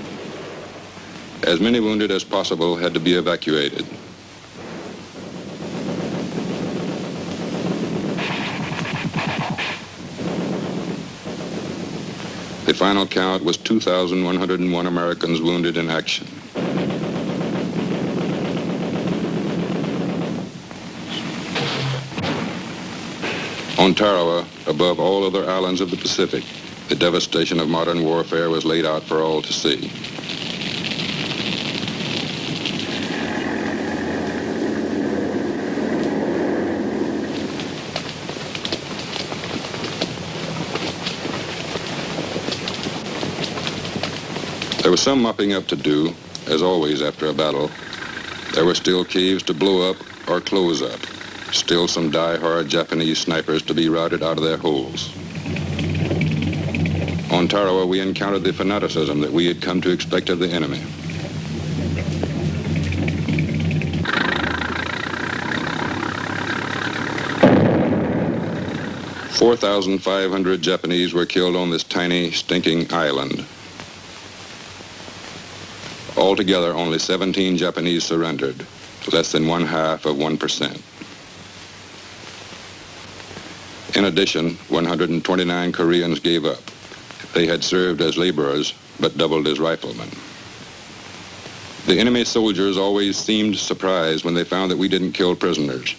As many wounded as possible had to be evacuated. The final count was 2,101 Americans wounded in action. On Tarawa, above all other islands of the Pacific, the devastation of modern warfare was laid out for all to see. There was some mopping up to do, as always after a battle. There were still caves to blow up or close up. Still some die-hard Japanese snipers to be routed out of their holes. On Tarawa, we encountered the fanaticism that we had come to expect of the enemy. "4,500 Japanese were killed on this tiny, stinking island. Altogether, only 17 Japanese surrendered, less than 1/2%. In addition, 129 Koreans gave up. They had served as laborers, but doubled as riflemen. The enemy soldiers always seemed surprised when they found that we didn't kill prisoners.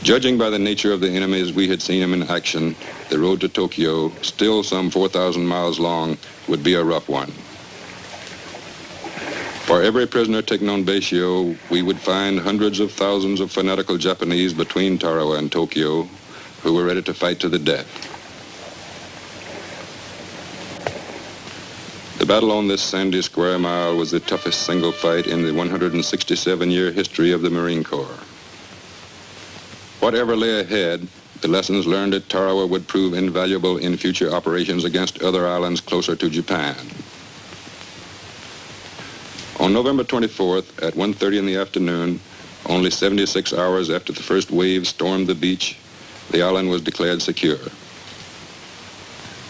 Judging by the nature of the enemies we had seen them in action, the road to Tokyo, still some 4,000 miles long, would be a rough one. For every prisoner taken on Baisio, we would find hundreds of thousands of fanatical Japanese between Tarawa and Tokyo who were ready to fight to the death. The battle on this sandy square mile was the toughest single fight in the 167-year history of the Marine Corps. Whatever lay ahead, the lessons learned at Tarawa would prove invaluable in future operations against other islands closer to Japan. On November 24th, at 1:30 in the afternoon, only 76 hours after the first wave stormed the beach, the island was declared secure.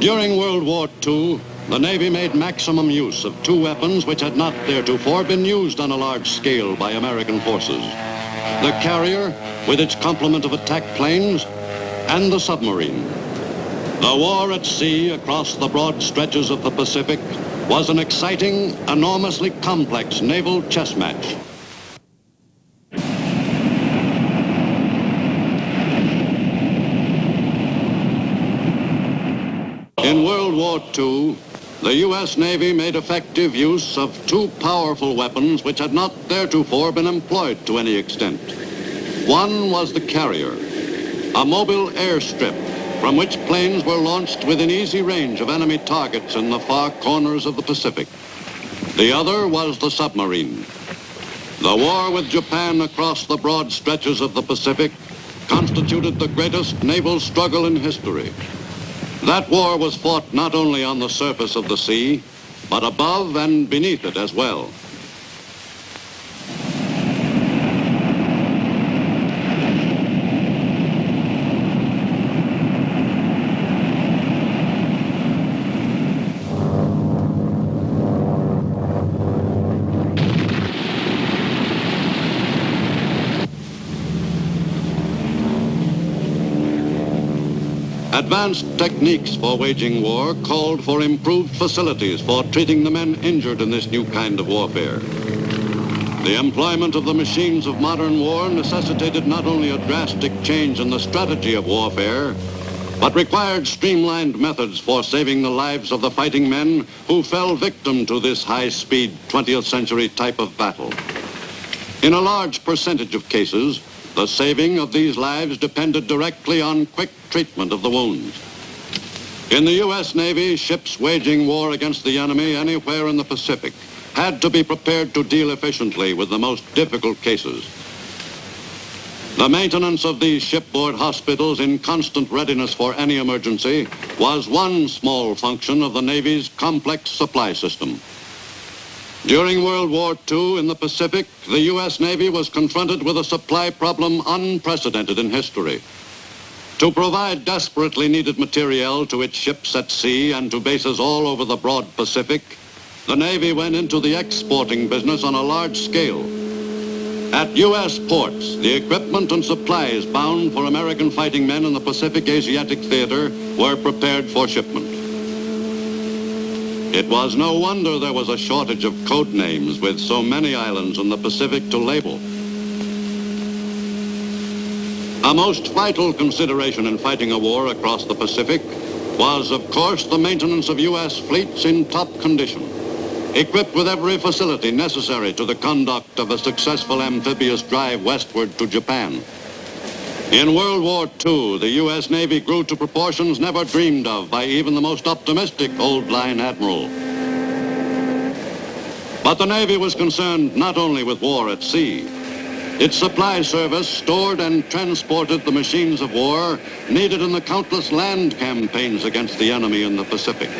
During World War II, the Navy made maximum use of two weapons which had not theretofore been used on a large scale by American forces. The carrier, with its complement of attack planes, and the submarine. The war at sea across the broad stretches of the Pacific was an exciting, enormously complex naval chess match. In World War II, the U.S. Navy made effective use of two powerful weapons which had not theretofore been employed to any extent. One was the carrier, a mobile airstrip from which planes were launched within easy range of enemy targets in the far corners of the Pacific. The other was the submarine. The war with Japan across the broad stretches of the Pacific constituted the greatest naval struggle in history. That war was fought not only on the surface of the sea, but above and beneath it as well. Advanced techniques for waging war called for improved facilities for treating the men injured in this new kind of warfare. The employment of the machines of modern war necessitated not only a drastic change in the strategy of warfare, but required streamlined methods for saving the lives of the fighting men who fell victim to this high-speed 20th century type of battle. In a large percentage of cases, the saving of these lives depended directly on quick treatment of the wounds. In the U.S. Navy, ships waging war against the enemy anywhere in the Pacific had to be prepared to deal efficiently with the most difficult cases. The maintenance of these shipboard hospitals in constant readiness for any emergency was one small function of the Navy's complex supply system. During World War II in the Pacific, the U.S. Navy was confronted with a supply problem unprecedented in history. To provide desperately needed materiel to its ships at sea and to bases all over the broad Pacific, the Navy went into the exporting business on a large scale. At U.S. ports, the equipment and supplies bound for American fighting men in the Pacific Asiatic theater were prepared for shipment. It was no wonder there was a shortage of code names with so many islands in the Pacific to label. A most vital consideration in fighting a war across the Pacific was, of course, the maintenance of U.S. fleets in top condition, equipped with every facility necessary to the conduct of a successful amphibious drive westward to Japan. In World War II, the U.S. Navy grew to proportions never dreamed of by even the most optimistic old-line admiral. But the Navy was concerned not only with war at sea. Its supply service stored and transported the machines of war needed in the countless land campaigns against the enemy in the Pacific.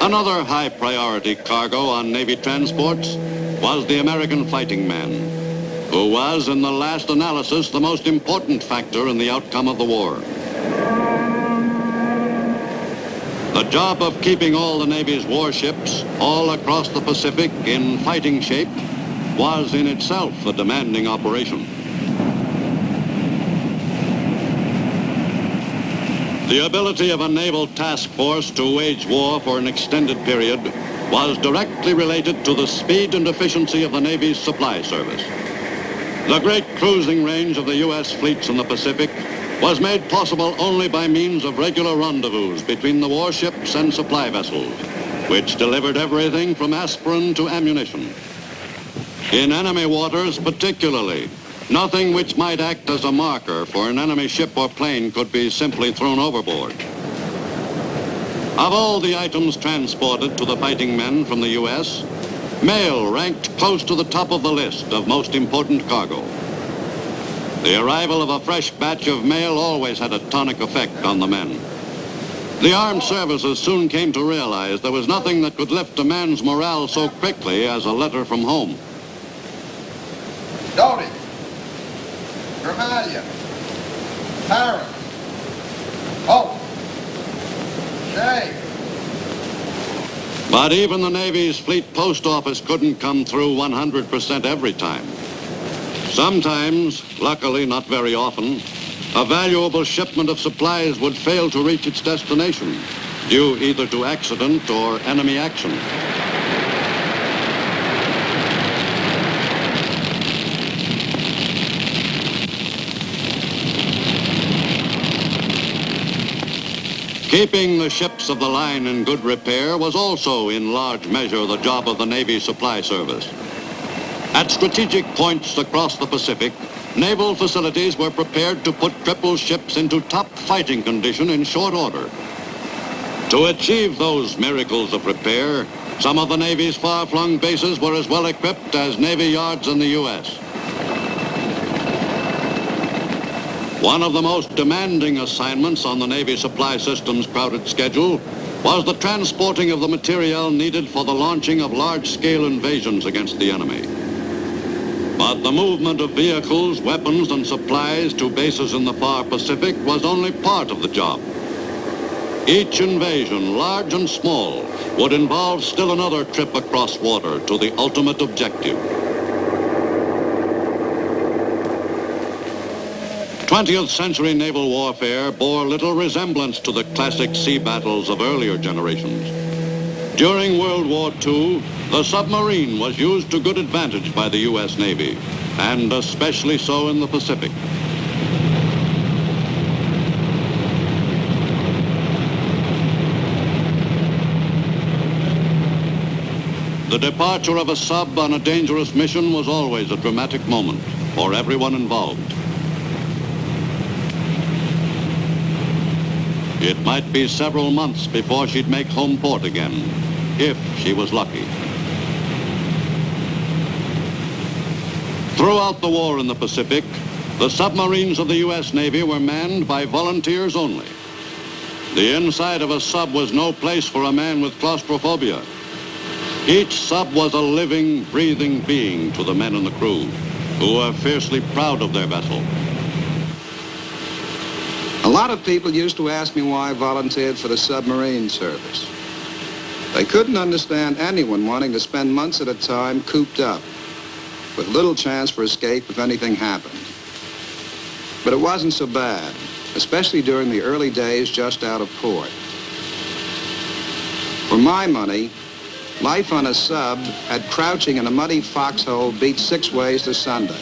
Another high-priority cargo on Navy transports was the American fighting man, who was, in the last analysis, the most important factor in the outcome of the war. The job of keeping all the Navy's warships all across the Pacific in fighting shape was in itself a demanding operation. The ability of a naval task force to wage war for an extended period was directly related to the speed and efficiency of the Navy's supply service. The great cruising range of the U.S. fleets in the Pacific was made possible only by means of regular rendezvous between the warships and supply vessels, which delivered everything from aspirin to ammunition. In enemy waters particularly, nothing which might act as a marker for an enemy ship or plane could be simply thrown overboard. Of all the items transported to the fighting men from the U.S., mail ranked close to the top of the list of most important cargo. The arrival of a fresh batch of mail always had a tonic effect on the men. The armed services soon came to realize there was nothing that could lift a man's morale so quickly as a letter from home. Dodi, Gramalia. But even the Navy's fleet post office couldn't come through 100% every time. Sometimes, luckily not very often, a valuable shipment of supplies would fail to reach its destination, due either to accident or enemy action. Keeping the ships of the line in good repair was also in large measure the job of the Navy Supply Service. At strategic points across the Pacific, naval facilities were prepared to put crippled ships into top fighting condition in short order. To achieve those miracles of repair, some of the Navy's far-flung bases were as well equipped as Navy yards in the U.S. One of the most demanding assignments on the Navy Supply System's crowded schedule was the transporting of the materiel needed for the launching of large-scale invasions against the enemy. But the movement of vehicles, weapons, and supplies to bases in the far Pacific was only part of the job. Each invasion, large and small, would involve still another trip across water to the ultimate objective. 20th century naval warfare bore little resemblance to the classic sea battles of earlier generations. During World War II, the submarine was used to good advantage by the U.S. Navy, and especially so in the Pacific. The departure of a sub on a dangerous mission was always a dramatic moment for everyone involved. It might be several months before she'd make home port again, if she was lucky. Throughout the war in the Pacific, the submarines of the U.S. Navy were manned by volunteers only. The inside of a sub was no place for a man with claustrophobia. Each sub was a living, breathing being to the men and the crew, who were fiercely proud of their vessel. A lot of people used to ask me why I volunteered for the submarine service. They couldn't understand anyone wanting to spend months at a time cooped up, with little chance for escape if anything happened. But it wasn't so bad, especially during the early days just out of port. For my money, life on a sub had crouching in a muddy foxhole beat 6 ways to Sunday.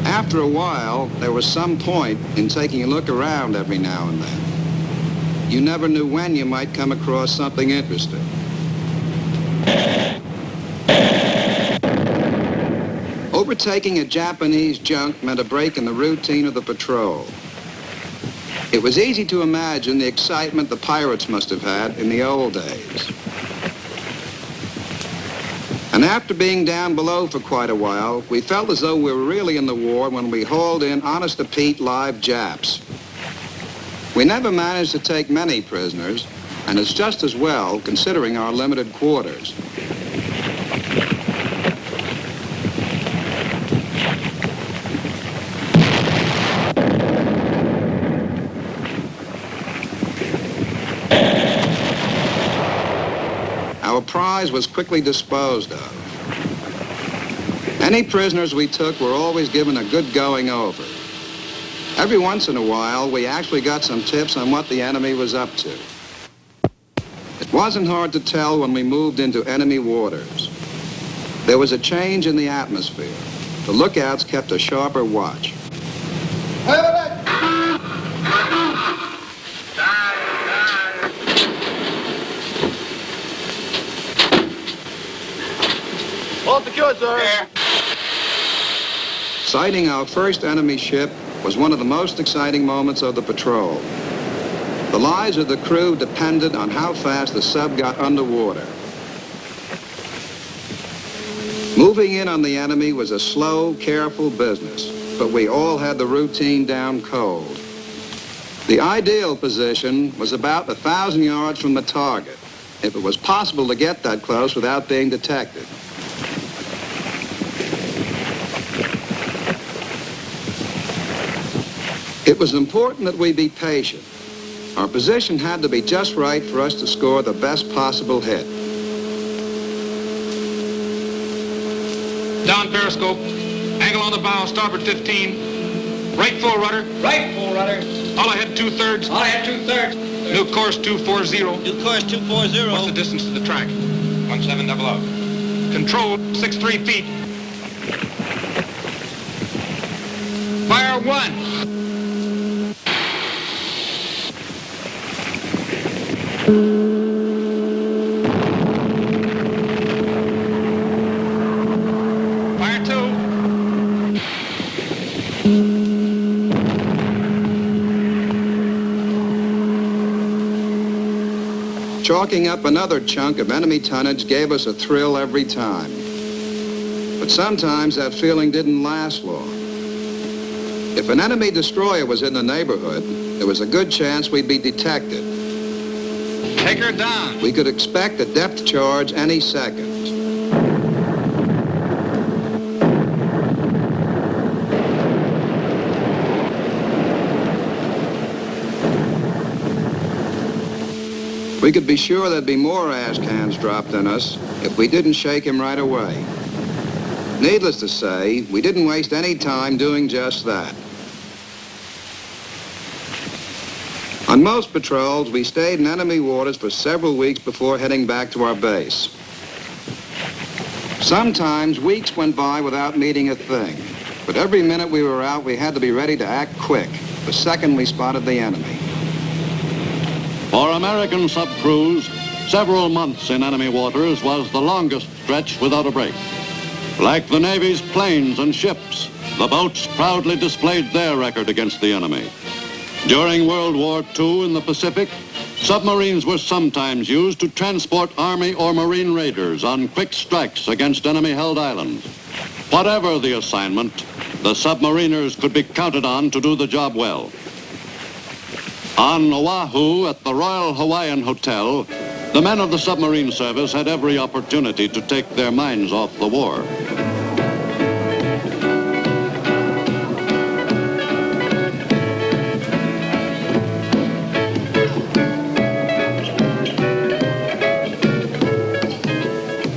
After a while, there was some point in taking a look around every now and then. You never knew when you might come across something interesting. Overtaking a Japanese junk meant a break in the routine of the patrol. It was easy to imagine the excitement the pirates must have had in the old days. And after being down below for quite a while, we felt as though we were really in the war when we hauled in honest-to-Pete live Japs. We never managed to take many prisoners, and it's just as well considering our limited quarters. Our prize was quickly disposed of. Any prisoners we took were always given a good going over. Every once in a while, we actually got some tips on what the enemy was up to. It wasn't hard to tell when we moved into enemy waters. There was a change in the atmosphere. The lookouts kept a sharper watch. All secured, sir. Yeah. Sighting our first enemy ship was one of the most exciting moments of the patrol. The lives of the crew depended on how fast the sub got underwater. Moving in on the enemy was a slow, careful business, but we all had the routine down cold. The ideal position was about 1,000 yards from the target, if it was possible to get that close without being detected. It was important that we be patient. Our position had to be just right for us to score the best possible hit. Down periscope, angle on the bow, starboard 15, right full rudder. Right full rudder. All ahead 2/3. All ahead 2/3. New course 240. New course 240. What's the distance to the track? 1700. Control 63 feet. Fire 1. Fire 2. Chalking up another chunk of enemy tonnage gave us a thrill every time. But sometimes that feeling didn't last long. If an enemy destroyer was in the neighborhood, there was a good chance we'd be detected. Take her down. We could expect a depth charge any second. We could be sure there'd be more ash cans dropped on us if we didn't shake him right away. Needless to say, we didn't waste any time doing just that. On most patrols, we stayed in enemy waters for several weeks before heading back to our base. Sometimes weeks went by without meeting a thing, but every minute we were out, we had to be ready to act quick the second we spotted the enemy. For American sub-crews, several months in enemy waters was the longest stretch without a break. Like the Navy's planes and ships, the boats proudly displayed their record against the enemy. During World War II in the Pacific, submarines were sometimes used to transport Army or Marine raiders on quick strikes against enemy-held islands. Whatever the assignment, the submariners could be counted on to do the job well. On Oahu at the Royal Hawaiian Hotel, the men of the submarine service had every opportunity to take their minds off the war.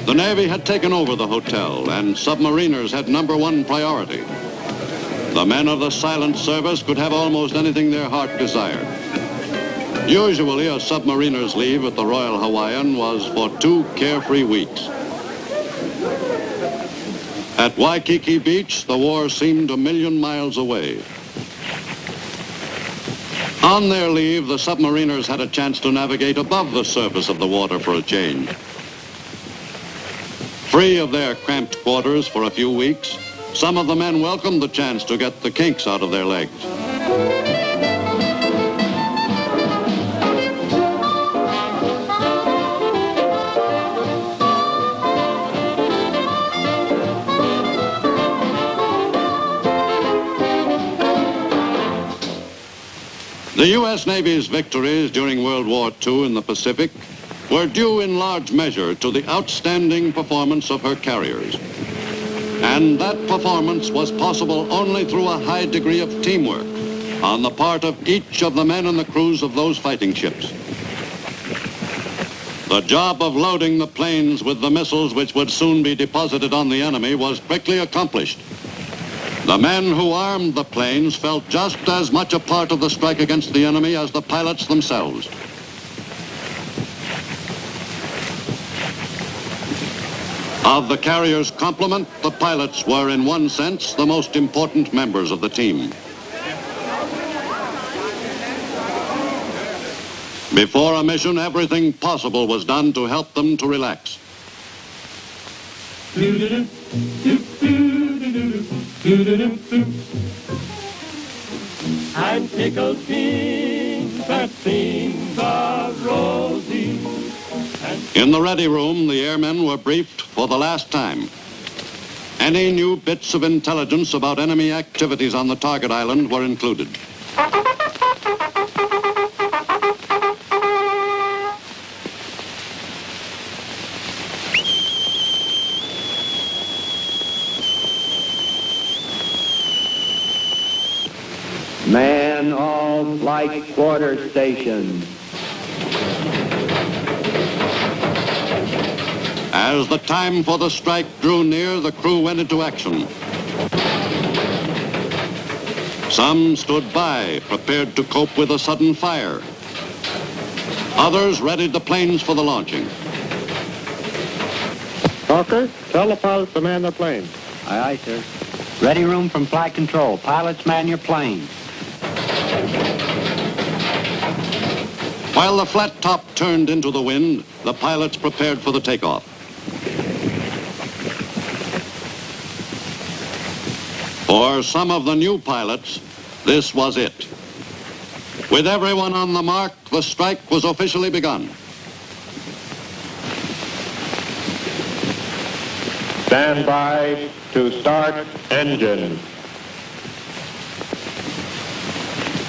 The Navy had taken over the hotel, and submariners had #1 priority. The men of the silent service could have almost anything their heart desired. Usually, a submariner's leave at the Royal Hawaiian was for 2 carefree weeks. At Waikiki Beach, the war seemed 1,000,000 miles away. On their leave, the submariners had a chance to navigate above the surface of the water for a change. Free of their cramped quarters for a few weeks, some of the men welcomed the chance to get the kinks out of their legs. The U.S. Navy's victories during World War II in the Pacific were due in large measure to the outstanding performance of her carriers. And that performance was possible only through a high degree of teamwork on the part of each of the men and the crews of those fighting ships. The job of loading the planes with the missiles which would soon be deposited on the enemy was quickly accomplished. The men who armed the planes felt just as much a part of the strike against the enemy as the pilots themselves. Of the carrier's complement, the pilots were, in one sense, the most important members of the team. Before a mission, everything possible was done to help them to relax. I'm tickled pink, that things are rosy. In the ready room, the airmen were briefed for the last time. Any new bits of intelligence about enemy activities on the target island were included. Man all flight quarter stations. As the time for the strike drew near, the crew went into action. Some stood by, prepared to cope with a sudden fire. Others readied the planes for the launching. Hawker, tell the pilots to man their planes. Aye, aye, sir. Ready room from flight control. Pilots, man your planes. While the flat top turned into the wind, the pilots prepared for the takeoff. For some of the new pilots, this was it. With everyone on the mark, the strike was officially begun. Stand by to start engine.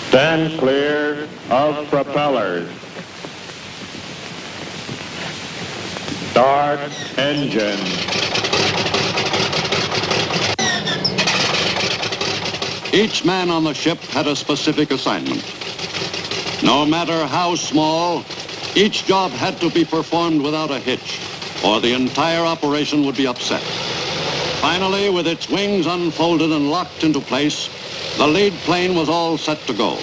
Stand clear of propellers. Start engine. Each man on the ship had a specific assignment. No matter how small, each job had to be performed without a hitch, or the entire operation would be upset. Finally, with its wings unfolded and locked into place, the lead plane was all set to go.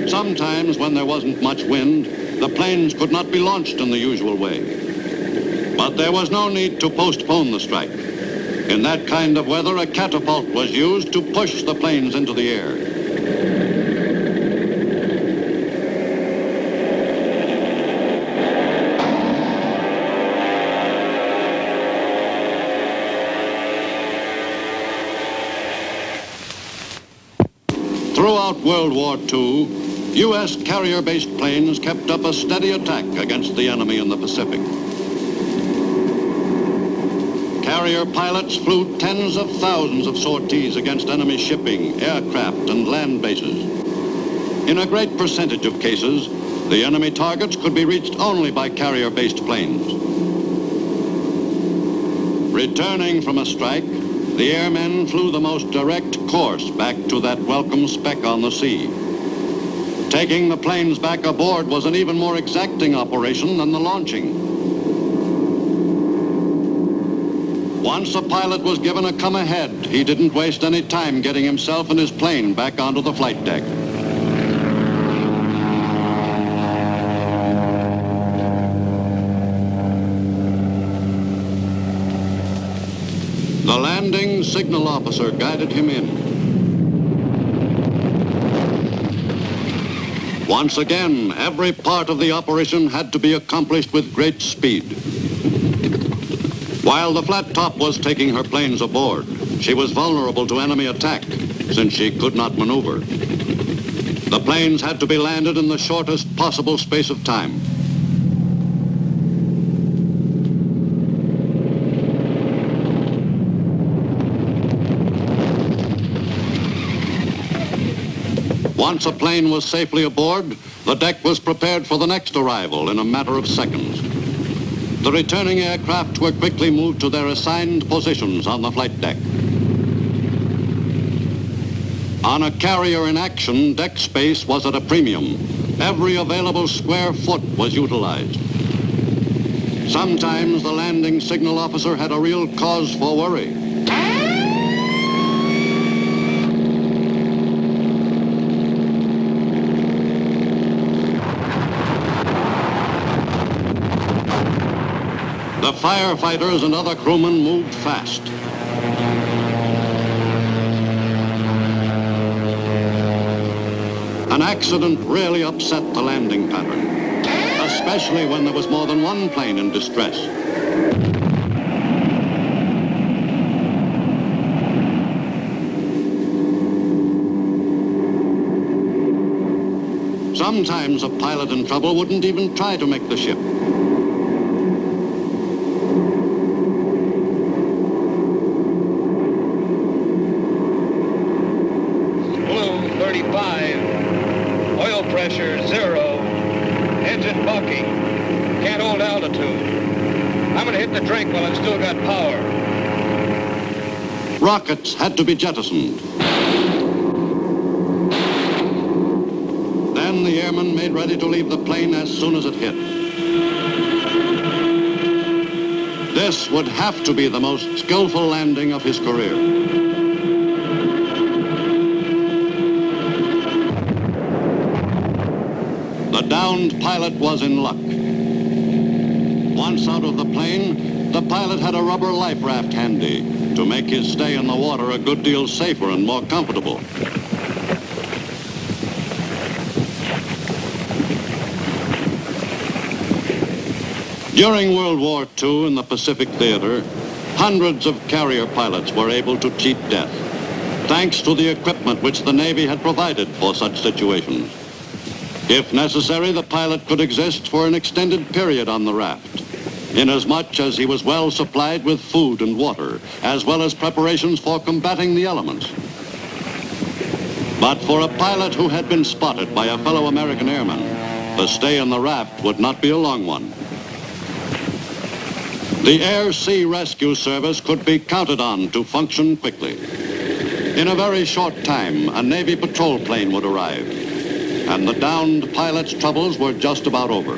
Sometimes, when there wasn't much wind, the planes could not be launched in the usual way. But there was no need to postpone the strike. In that kind of weather, a catapult was used to push the planes into the air. Throughout World War II, U.S. carrier-based planes kept up a steady attack against the enemy in the Pacific. Carrier pilots flew tens of thousands of sorties against enemy shipping, aircraft, and land bases. In a great percentage of cases, the enemy targets could be reached only by carrier-based planes. Returning from a strike, the airmen flew the most direct course back to that welcome speck on the sea. Taking the planes back aboard was an even more exacting operation than the launching. Once a pilot was given a come ahead, he didn't waste any time getting himself and his plane back onto the flight deck. The landing signal officer guided him in. Once again, every part of the operation had to be accomplished with great speed. While the flat top was taking her planes aboard, she was vulnerable to enemy attack since she could not maneuver. The planes had to be landed in the shortest possible space of time. Once a plane was safely aboard, the deck was prepared for the next arrival in a matter of seconds. The returning aircraft were quickly moved to their assigned positions on the flight deck. On a carrier in action, deck space was at a premium. Every available square foot was utilized. Sometimes the landing signal officer had a real cause for worry. The firefighters and other crewmen moved fast. An accident rarely upset the landing pattern, especially when there was more than one plane in distress. Sometimes a pilot in trouble wouldn't even try to make the ship. Blue 35, oil pressure 0, engine bucking, can't hold altitude. I'm gonna hit the drink while I've still got power. Rockets had to be jettisoned. Then the airman made ready to leave the plane as soon as it hit. This would have to be the most skillful landing of his career. The downed pilot was in luck. Once out of the plane, the pilot had a rubber life raft handy to make his stay in the water a good deal safer and more comfortable. During World War II in the Pacific Theater, hundreds of carrier pilots were able to cheat death, thanks to the equipment which the Navy had provided for such situations. If necessary, the pilot could exist for an extended period on the raft, inasmuch as he was well supplied with food and water, as well as preparations for combating the elements. But for a pilot who had been spotted by a fellow American airman, the stay on the raft would not be a long one. The Air-Sea Rescue Service could be counted on to function quickly. In a very short time, a Navy patrol plane would arrive, and the downed pilot's troubles were just about over.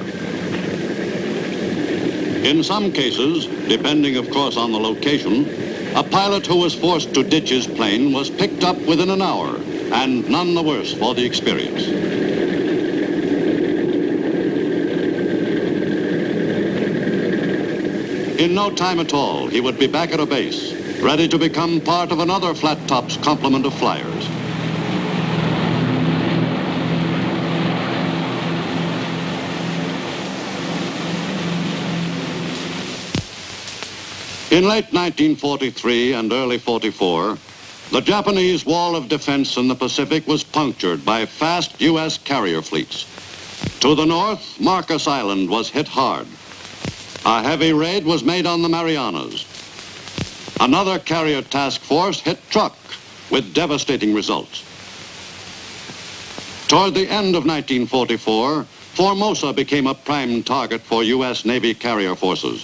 In some cases, depending of course on the location, a pilot who was forced to ditch his plane was picked up within an hour, and none the worse for the experience. In no time at all, he would be back at a base, ready to become part of another Flat Top's complement of flyers. In late 1943 and early 44, the Japanese wall of defense in the Pacific was punctured by fast U.S. carrier fleets. To the north, Marcus Island was hit hard. A heavy raid was made on the Marianas. Another carrier task force hit Truk with devastating results. Toward the end of 1944, Formosa became a prime target for U.S. Navy carrier forces.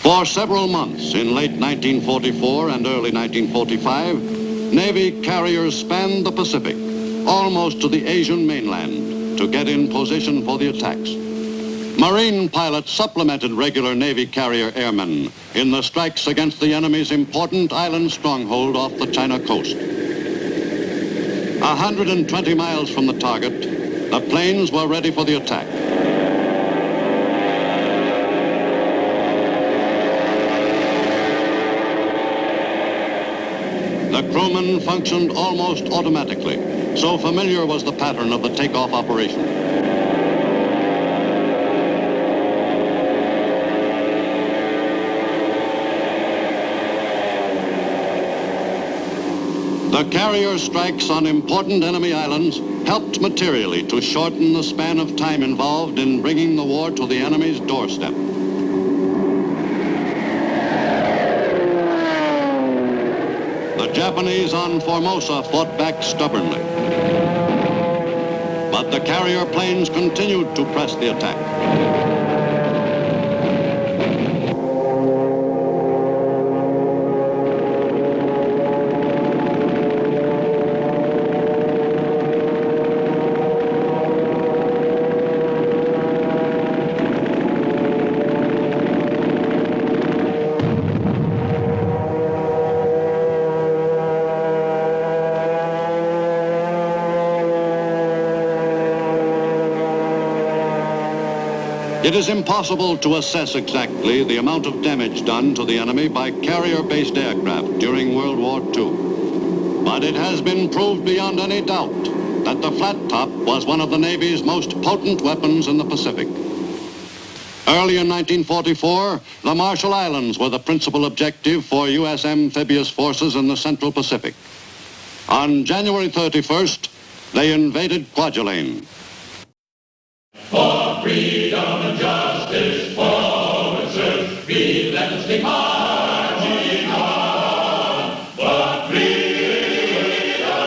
For several months in late 1944 and early 1945, Navy carriers spanned the Pacific, almost to the Asian mainland, to get in position for the attacks. Marine pilots supplemented regular Navy carrier airmen in the strikes against the enemy's important island stronghold off the China coast. 120 miles from the target, the planes were ready for the attack. The crewmen functioned almost automatically, so familiar was the pattern of the takeoff operation. The carrier strikes on important enemy islands helped materially to shorten the span of time involved in bringing the war to the enemy's doorstep. The Japanese on Formosa fought back stubbornly, but the carrier planes continued to press the attack. It is impossible to assess exactly the amount of damage done to the enemy by carrier-based aircraft during World War II. But it has been proved beyond any doubt that the flat top was one of the Navy's most potent weapons in the Pacific. Early in 1944, the Marshall Islands were the principal objective for U.S. amphibious forces in the Central Pacific. On January 31st, they invaded Kwajalein.